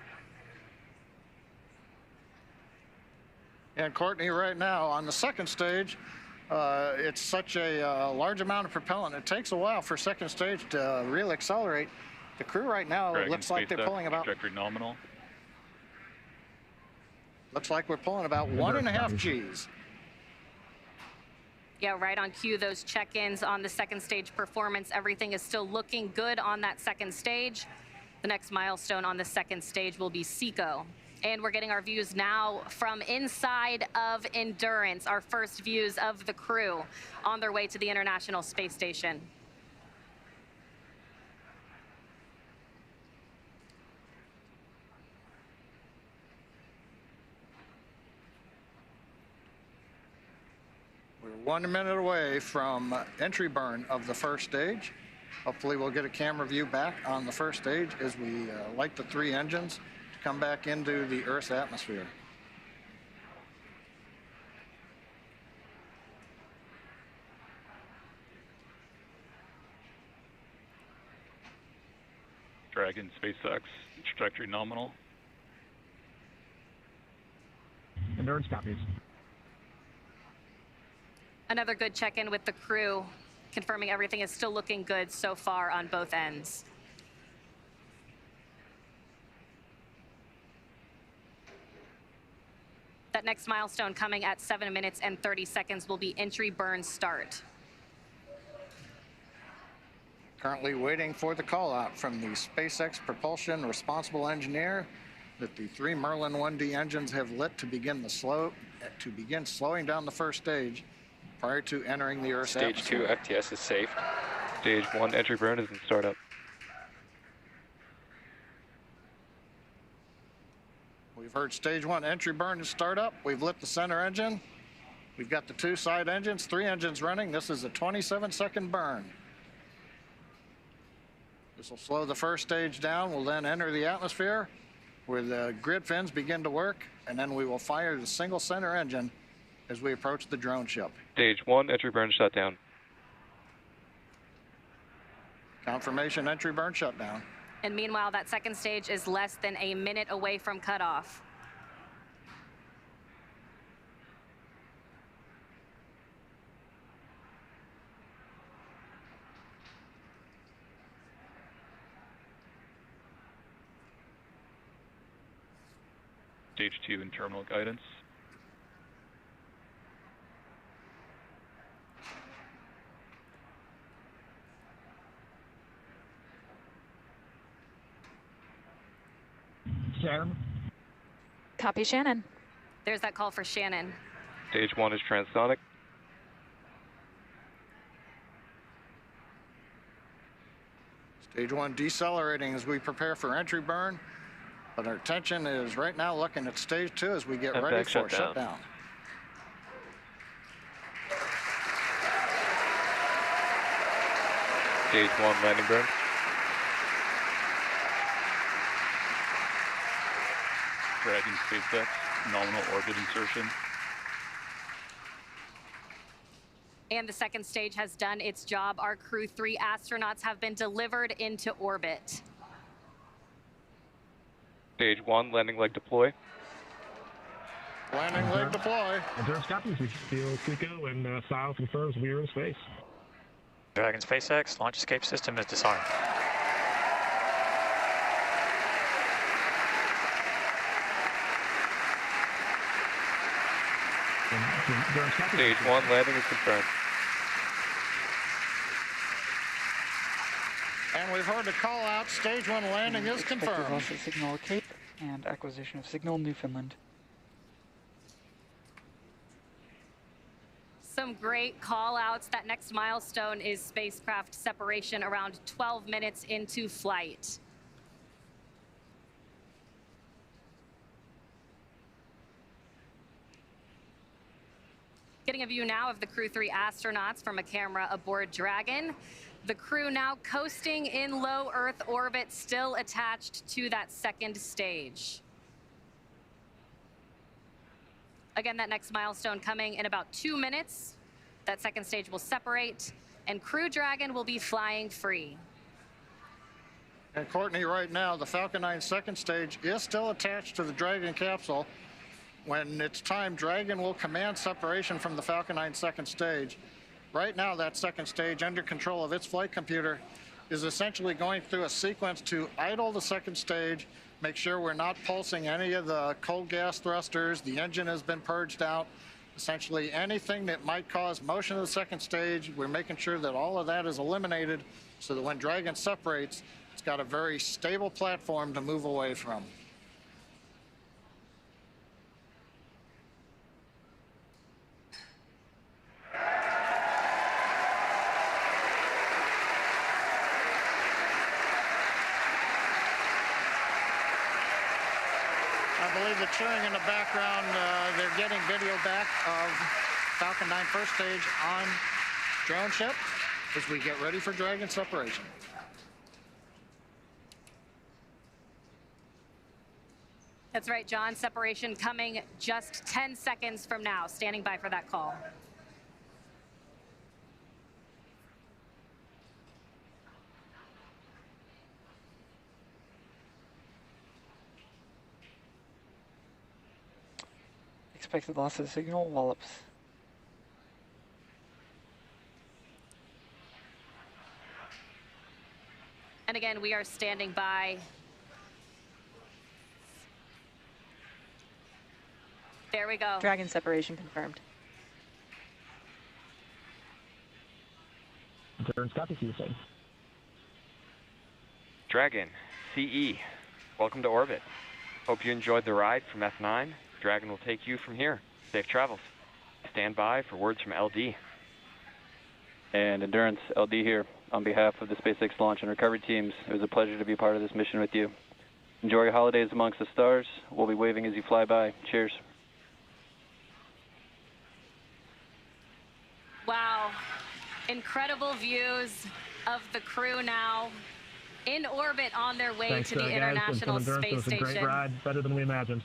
And Courtney, right now on the second stage, it's such a large amount of propellant. It takes a while for second stage to really accelerate. The crew right now, Dragon, looks like they're SpaceX, pulling about. trajectory nominal. Looks like we're pulling about 1.5 Gs. Yeah, right on cue, those check-ins on the second stage performance. Everything is still looking good on that second stage. The next milestone on the second stage will be SECO. And we're getting our views now from inside of Endurance, our first views of the crew on their way to the International Space Station. We're 1 minute away from entry burn of the first stage. Hopefully we'll get a camera view back on the first stage as we light the 3 engines to come back into the Earth's atmosphere. Dragon, SpaceX, trajectory nominal. Endurance copies. Another good check-in with the crew, confirming everything is still looking good so far on both ends. That next milestone coming at 7 minutes and 30 seconds will be entry burn start. Currently waiting for the call out from the SpaceX propulsion responsible engineer that the 3 Merlin 1D engines have lit to begin slowing down the first stage prior to entering the Earth's atmosphere. Stage 2 FTS is safe. Stage 1 entry burn is in startup. We've heard stage 1 entry burn is startup. We've lit the center engine. We've got the 2 side engines, 3 engines running. This is a 27-second burn. This will slow the first stage down. We'll then enter the atmosphere where the grid fins begin to work, and then we will fire the single center engine as we approach the drone ship. Stage 1 entry burn shutdown. Confirmation entry burn shutdown. And meanwhile, that second stage is less than a minute away from cutoff. Stage 2 in terminal guidance. Shannon. Copy, Shannon. There's that call for Shannon. Stage 1 is transonic. Stage 1 decelerating as we prepare for entry burn, but our attention is right now looking at stage 2 as we get ready for shutdown. Stage 1 landing burn. Dragon, SpaceX, nominal orbit insertion. And the second stage has done its job. Our Crew 3 astronauts have been delivered into orbit. Stage 1 landing leg deploy. Landing leg deploy. Endurance copies. We feel SECO and SILE confirms we are in space. Dragon, SpaceX, launch escape system is disarmed. Stage 1 landing is confirmed. And we've heard the call out. Stage 1 landing is confirmed. Loss of signal Cape and acquisition of signal Newfoundland. Some great call outs. That next milestone is spacecraft separation around 12 minutes into flight. Getting a view now of the Crew 3 astronauts from a camera aboard Dragon. The crew now coasting in low Earth orbit, still attached to that second stage. Again, that next milestone coming in about 2 minutes. That second stage will separate, and Crew Dragon will be flying free. And Courtney, right now, the Falcon 9 second stage is still attached to the Dragon capsule. When it's time, Dragon will command separation from the Falcon 9 second stage. Right now, that second stage, under control of its flight computer, is essentially going through a sequence to idle the second stage, make sure we're not pulsing any of the cold gas thrusters, the engine has been purged out. Essentially anything that might cause motion of the second stage, we're making sure that all of that is eliminated so that when Dragon separates, it's got a very stable platform to move away from. I believe the cheering in the background, they're getting video back of Falcon 9 first stage on drone ship as we get ready for Dragon separation. That's right, John. Separation coming just 10 seconds from now. Standing by for that call. Expected loss of signal Wallops. And again, we are standing by. There we go. Dragon separation confirmed. Endurance copy, see you soon. Dragon, CE, welcome to orbit. Hope you enjoyed the ride from F9. Dragon will take you from here. Safe travels. Stand by for words from LD. And Endurance, LD here. On behalf of the SpaceX launch and recovery teams, it was a pleasure to be part of this mission with you. Enjoy your holidays amongst the stars. We'll be waving as you fly by. Cheers. Wow. Incredible views of the crew now in orbit on their way Thanks, to the guys. International Endurance, Space it was a Station. great ride, better than we imagined.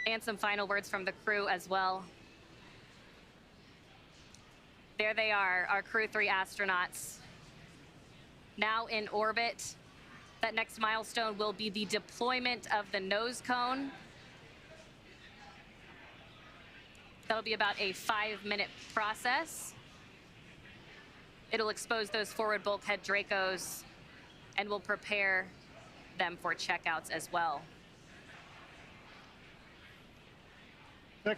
And some final words from the crew as well. There they are, our Crew 3 astronauts. Now in orbit. That next milestone will be the deployment of the nose cone. That'll be about a 5-minute process. It'll expose those forward bulkhead Dracos and will prepare them for checkouts as well.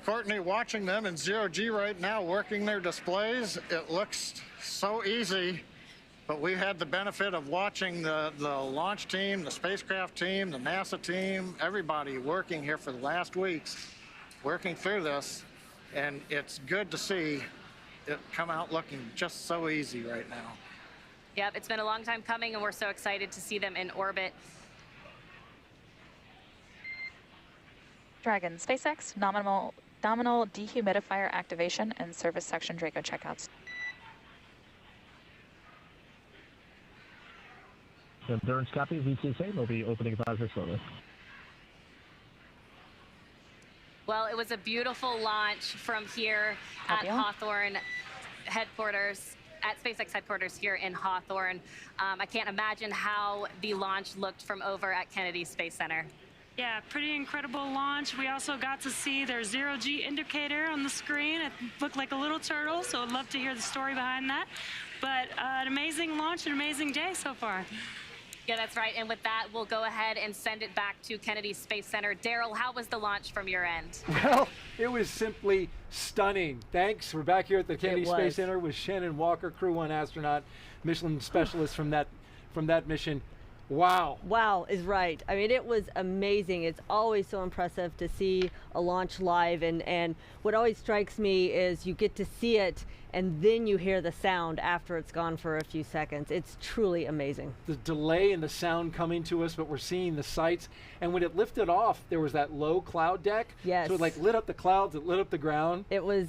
Courtney, watching them in zero-G right now, working their displays, it looks so easy, but we've had the benefit of watching the launch team, the spacecraft team, the NASA team, everybody working here for the last weeks, working through this, and it's good to see it come out looking just so easy right now. Yep, it's been a long time coming, and we're so excited to see them in orbit. Dragon, SpaceX, nominal dehumidifier activation and service section Draco checkouts. Endurance copy, VCSA will be opening visor slowly. Well, it was a beautiful launch from here at Hawthorne headquarters, at SpaceX headquarters here in Hawthorne. I can't imagine how the launch looked from over at Kennedy Space Center. Yeah, pretty incredible launch. We also got to see their zero-G indicator on the screen. It looked like a little turtle, so I'd love to hear the story behind that. But an amazing launch, an amazing day so far. Yeah, that's right. And with that, we'll go ahead and send it back to Kennedy Space Center. Daryl, how was the launch from your end? Well, it was simply stunning. Thanks. We're back here at the Kennedy Space Center with Shannon Walker, Crew 1 astronaut, Michelin specialist from that mission. Wow. Wow is right. I mean, it was amazing. It's always so impressive to see a launch live, and what always strikes me is you get to see it and then you hear the sound after it's gone for a few seconds. It's truly amazing. The delay in the sound coming to us, but we're seeing the sights. And when it lifted off, there was that low cloud deck. Yes. So it like lit up the clouds, it lit up the ground. It was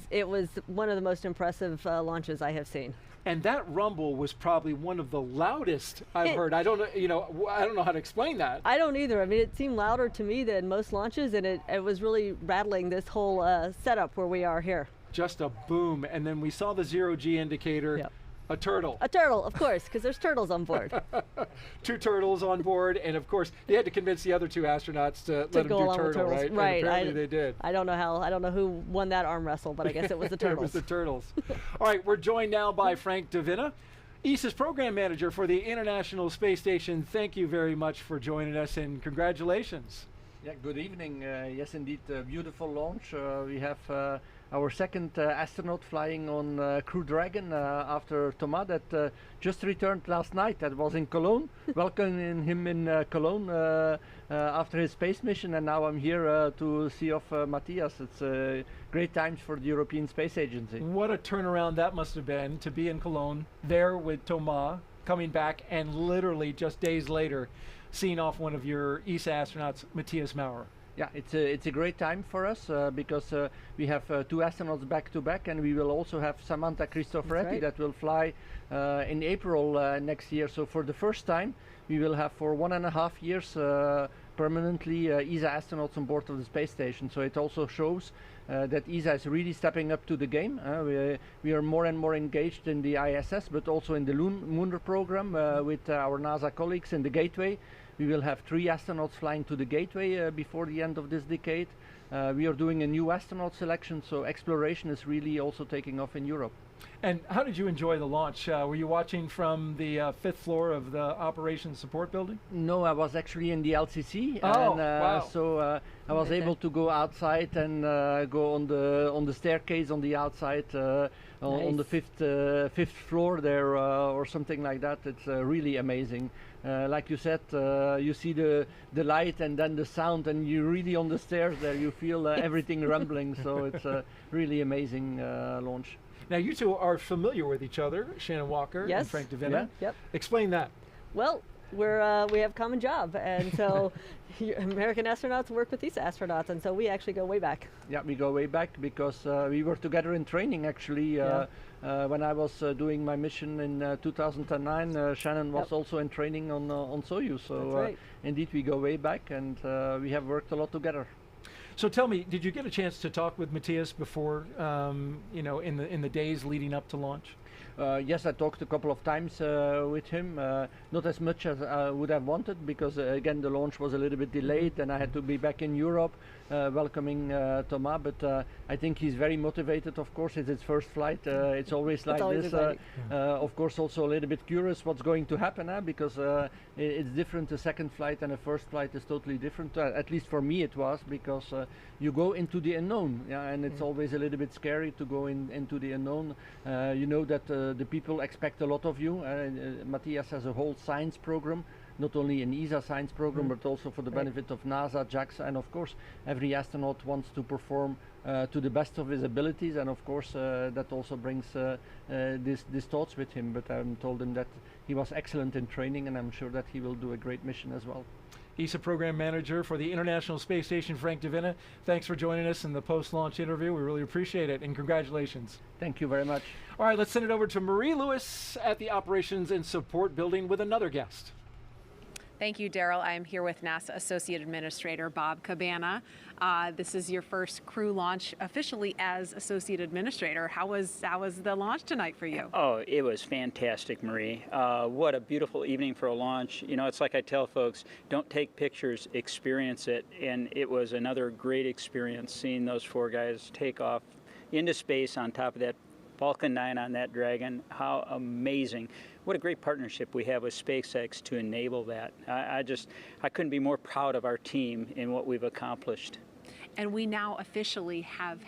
one of the most impressive launches I have seen. And that rumble was probably one of the loudest I've heard. I don't know how to explain that. I don't either. I mean, it seemed louder to me than most launches, and it was really rattling this whole setup where we are here. Just a boom, and then we saw the zero-G indicator. Yep. A turtle. A turtle, of course, because there's turtles on board. 2 turtles on board, and of course, they had to convince the other 2 astronauts to let them do turtle, right? Right. And apparently they did. I don't know who won that arm wrestle, but I guess it was the turtles. It was the turtles. All right, we're joined now by Frank Davina, ESA's program manager for the International Space Station. Thank you very much for joining us, and congratulations. Yeah, good evening. Yes, indeed, beautiful launch. We have our second astronaut flying on Crew Dragon after Thomas that just returned last night. That was in Cologne. Welcoming him in Cologne after his space mission, and now I'm here to see off Matthias. It's great times for the European Space Agency. What a turnaround that must have been to be in Cologne, there with Thomas, coming back, and literally just days later seeing off one of your ESA astronauts, Matthias Maurer. Yeah, it's a great time for us because we have 2 astronauts back to back, and we will also have Samantha Cristoforetti that will fly in April next year. So for the first time, we will have for 1.5 years permanently ESA astronauts on board of the space station. So it also shows that ESA is really stepping up to the game. We are more and more engaged in the ISS, but also in the lunar program with our NASA colleagues in the Gateway. We will have 3 astronauts flying to the Gateway before the end of this decade. We are doing a new astronaut selection, so exploration is really also taking off in Europe. And how did you enjoy the launch? Were you watching from the 5th floor of the Operations Support Building? No, I was actually in the LCC. Oh, and, wow. So I was able to go outside and go on the staircase on the outside on the 5th floor there or something like that. It's really amazing. Like you said, you see the light and then the sound, and you're really on the stairs there. You feel everything rumbling, so it's a really amazing launch. Now, you 2 are familiar with each other, Shannon Walker and Frank Davina. Yeah. Yep. Explain that. Well, we have a common job, and so American astronauts work with these astronauts, and so we actually go way back. Yeah, we go way back because we were together in training actually. When I was doing my mission in 2009, Shannon was also in training on Soyuz. So indeed, we go way back, and we have worked a lot together. So tell me, did you get a chance to talk with Matthias before, in the days leading up to launch? Yes, I talked a couple of times with him, not as much as I would have wanted because again the launch was a little bit delayed and I had to be back in Europe welcoming Thomas, but I think he's very motivated. Of course, it's his first flight. It's always like this. Of course, also a little bit curious what's going to happen because it's different. The second flight and the first flight is totally different. At least for me it was, because you go into the unknown, and it's always a little bit scary to go into the unknown. You know that the people expect a lot of you. Matthias has a whole science program, not only an ESA science program, but also for the benefit of NASA, JAXA, and of course every astronaut wants to perform to the best of his abilities, and of course that also brings these thoughts with him. But I told him that he was excellent in training, and I'm sure that he will do a great mission as well. ESA Program Manager for the International Space Station, Frank Davina. Thanks for joining us in the post-launch interview. We really appreciate it, and congratulations. Thank you very much. All right, let's send it over to Marie Lewis at the Operations and Support Building with another guest. Thank you, Daryl. I am here with NASA Associate Administrator Bob Cabana. This is your first crew launch officially as Associate Administrator. How was the launch tonight for you? Oh, it was fantastic, Marie. What a beautiful evening for a launch. You know, it's like I tell folks, don't take pictures, experience it. And it was another great experience seeing those 4 guys take off into space on top of that Falcon 9 on that Dragon. How amazing. What a great partnership we have with SpaceX to enable that. I couldn't be more proud of our team in what we've accomplished. And we now officially have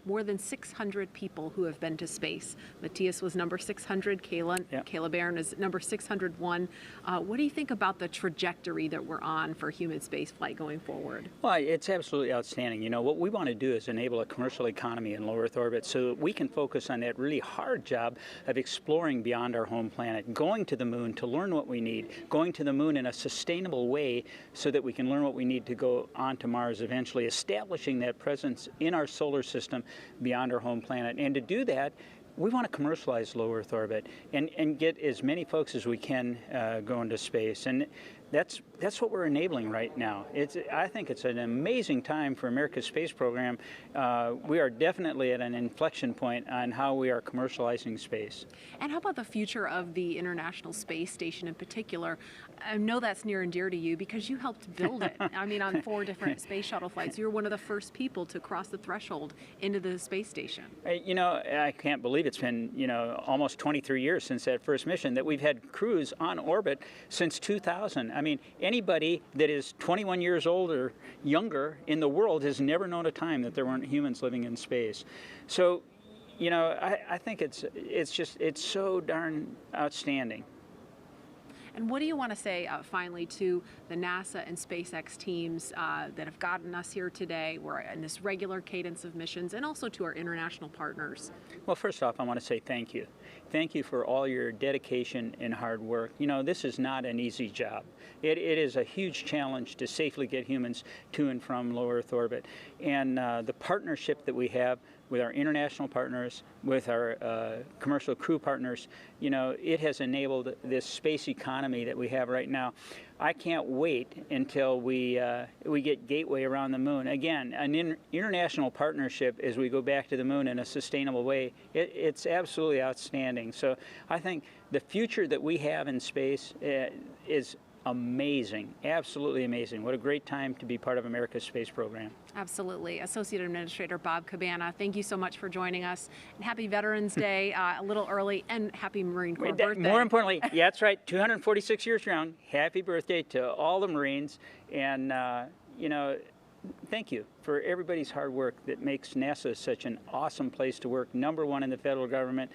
more than 600 people who have been to space. Matthias was number 600, Kayla Barron is number 601. What do you think about the trajectory that we're on for human spaceflight going forward? Well, it's absolutely outstanding. You know, what we want to do is enable a commercial economy in low Earth orbit so that we can focus on that really hard job of exploring beyond our home planet, going to the moon to learn what we need, going to the moon in a sustainable way so that we can learn what we need to go on to Mars eventually, establishing that presence in our solar system beyond our home planet. And to do that, we want to commercialize low Earth orbit and get as many folks as we can go into space. And that's what we're enabling right now. I think it's an amazing time for America's space program. We are definitely at an inflection point on how we are commercializing space. And how about the future of the International Space Station in particular? I know that's near and dear to you because you helped build it. I mean, on 4 different space shuttle flights. You were one of the first people to cross the threshold into the space station. You know, I can't believe it's been, you know, almost 23 years since that first mission, that we've had crews on orbit since 2000. I mean, anybody that is 21 years old or younger in the world has never known a time that there weren't humans living in space. So, you know, I think it's so darn outstanding. And what do you want to say finally to the NASA and SpaceX teams that have gotten us here today? We're in this regular cadence of missions, and also to our international partners. Well, first off, I want to say thank you. Thank you for all your dedication and hard work. You know, this is not an easy job. It is a huge challenge to safely get humans to and from low Earth orbit. And the partnership that we have with our international partners, with our commercial crew partners, you know, it has enabled this space economy that we have right now. I can't wait until we get Gateway around the moon. Again, an international partnership as we go back to the moon in a sustainable way, it's absolutely outstanding. So I think the future that we have in space is amazing, absolutely amazing. What a great time to be part of America's space program. Absolutely. Associate Administrator Bob Cabana, thank you so much for joining us. And happy Veterans Day, a little early, and happy Marine Corps birthday. More importantly, yeah, that's right, 246 years young. Happy birthday to all the Marines. And, you know, thank you for everybody's hard work that makes NASA such an awesome place to work, #1 in the federal government.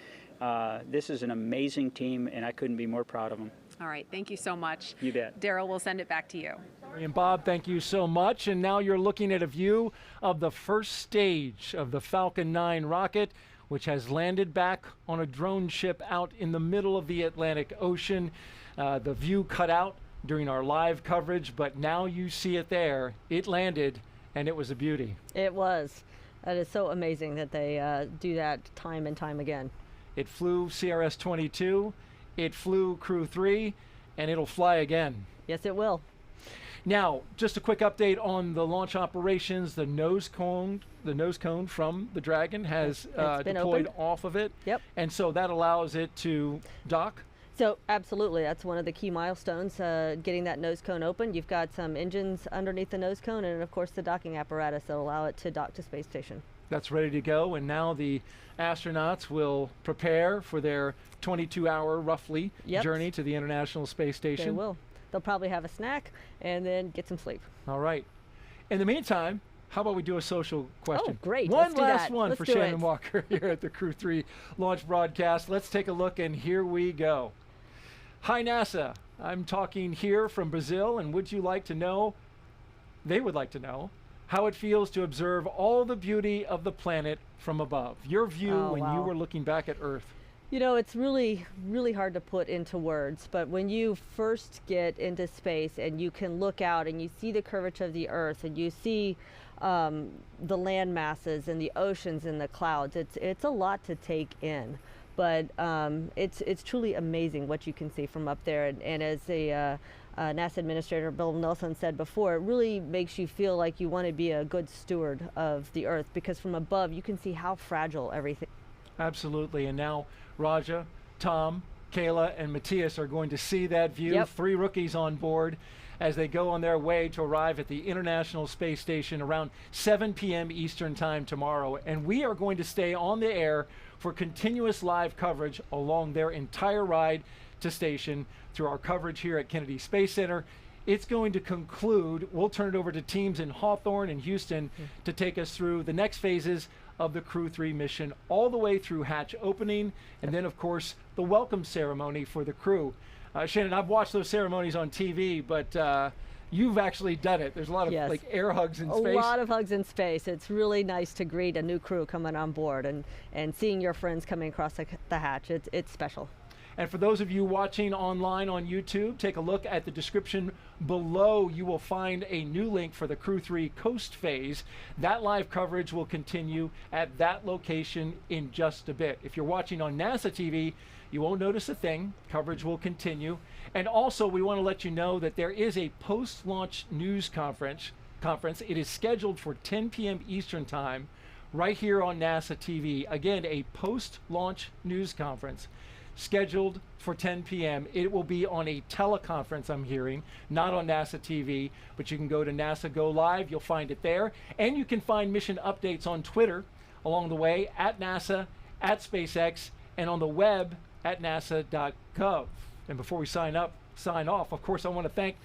This is an amazing team, and I couldn't be more proud of them. All right, thank you so much. You bet. Daryl, we'll send it back to you. And Bob, thank you so much. And now you're looking at a view of the first stage of the Falcon 9 rocket, which has landed back on a drone ship out in the middle of the Atlantic Ocean. The view cut out during our live coverage, but now you see it there. It landed, and it was a beauty. It was. That is so amazing that they do that time and time again. It flew CRS-22, it flew Crew 3, and it'll fly again. Yes, it will. Now, just a quick update on the launch operations. The nose cone from the Dragon has deployed off of it. Yep. And so that allows it to dock. So absolutely, that's one of the key milestones, getting that nose cone open. You've got some engines underneath the nose cone, and of course the docking apparatus that allow it to dock to space station. That's ready to go, and now the astronauts will prepare for their 22-hour, roughly, journey to the International Space Station. They will. They'll probably have a snack and then get some sleep. All right. In the meantime, how about we do a social question? Oh, great. One Let's do last that. one Let's for do Shannon it. Walker here at the Crew 3 launch broadcast. Let's take a look, and here we go. Hi, NASA. I'm talking here from Brazil, and would you like to know, they would like to know, how it feels to observe all the beauty of the planet from above. Your view when you were looking back at Earth. You know, it's really, really hard to put into words, but when you first get into space and you can look out and you see the curvature of the Earth and you see the land masses and the oceans and the clouds, it's a lot to take in. But it's truly amazing what you can see from up there. And as a NASA Administrator Bill Nelson said before, it really makes you feel like you want to be a good steward of the Earth, because from above you can see how fragile everything. Absolutely. And now, Raja, Tom, Kayla and Matthias are going to see that view. Yep. 3 rookies on board as they go on their way to arrive at the International Space Station around 7 p.m. Eastern Time tomorrow. And we are going to stay on the air for continuous live coverage along their entire ride to station through our coverage here at Kennedy Space Center. It's going to conclude. We'll turn it over to teams in Hawthorne and Houston to take us through the next phases of the Crew 3 mission, all the way through hatch opening, and then, of course, the welcome ceremony for the crew. Shannon, I've watched those ceremonies on TV, but you've actually done it. There's a lot of like air hugs in space. A lot of hugs in space. It's really nice to greet a new crew coming on board and seeing your friends coming across the hatch. It's special. And for those of you watching online on YouTube, take a look at the description below. You will find a new link for the Crew 3 Coast Phase. That live coverage will continue at that location in just a bit. If you're watching on NASA TV, you won't notice a thing. Coverage will continue. And also, we want to let you know that there is a post-launch news conference. It is scheduled for 10 p.m. Eastern Time right here on NASA TV. Again, a post-launch news conference scheduled for 10 p.m. It will be on a teleconference, I'm hearing, not on NASA TV, but you can go to NASA Go Live. You'll find it there. And you can find mission updates on Twitter along the way, at NASA, at SpaceX, and on the web at nasa.gov. And before we sign off, of course, I want to thank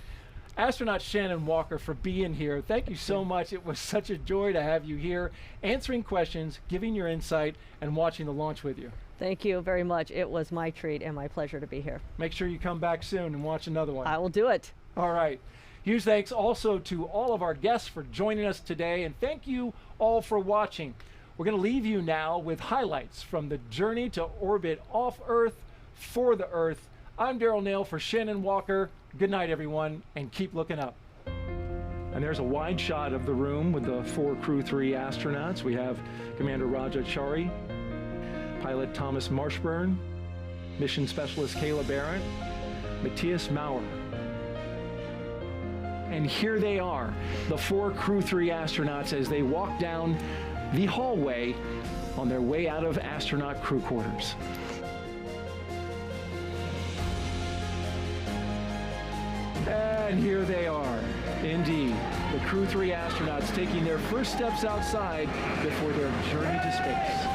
astronaut Shannon Walker for being here. Thank you so much. It was such a joy to have you here, answering questions, giving your insight, and watching the launch with you. Thank you very much. It was my treat and my pleasure to be here. Make sure you come back soon and watch another one. I will do it. All right. Huge thanks also to all of our guests for joining us today, and thank you all for watching. We're going to leave you now with highlights from the journey to orbit off Earth for the Earth. I'm Daryl Nail for Shannon Walker. Good night, everyone, and keep looking up. And there's a wide shot of the room with the 4 Crew 3 astronauts. We have Commander Raja Chari, Pilot Thomas Marshburn, Mission Specialist Kayla Barrett, Matthias Maurer. And here they are, the 4 Crew 3 astronauts as they walk down the hallway on their way out of astronaut crew quarters. And here they are, indeed, the Crew 3 astronauts taking their first steps outside before their journey to space.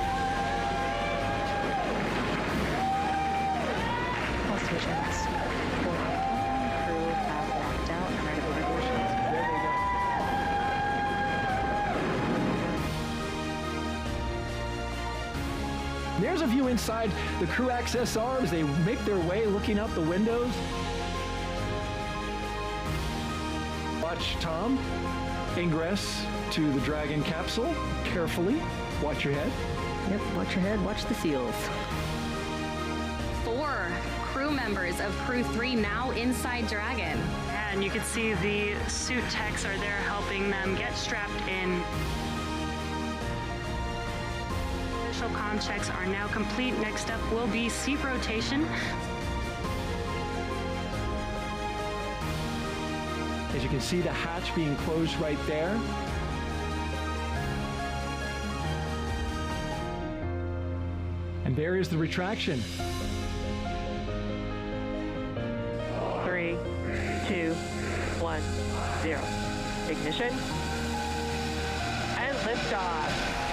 All stations. Crew have walked out and ready for revolutions. There they go. There's a view inside the crew access arm as they make their way looking out the windows. Watch Tom ingress to the Dragon capsule carefully. Watch your head. Yep, watch your head, watch the seals. 4 crew members of Crew 3 now inside Dragon. And you can see the suit techs are there helping them get strapped in. Initial comm checks are now complete. Next up will be seat rotation. As you can see, the hatch being closed right there. And there is the retraction. 3, 2, 1, 0. Ignition. And liftoff.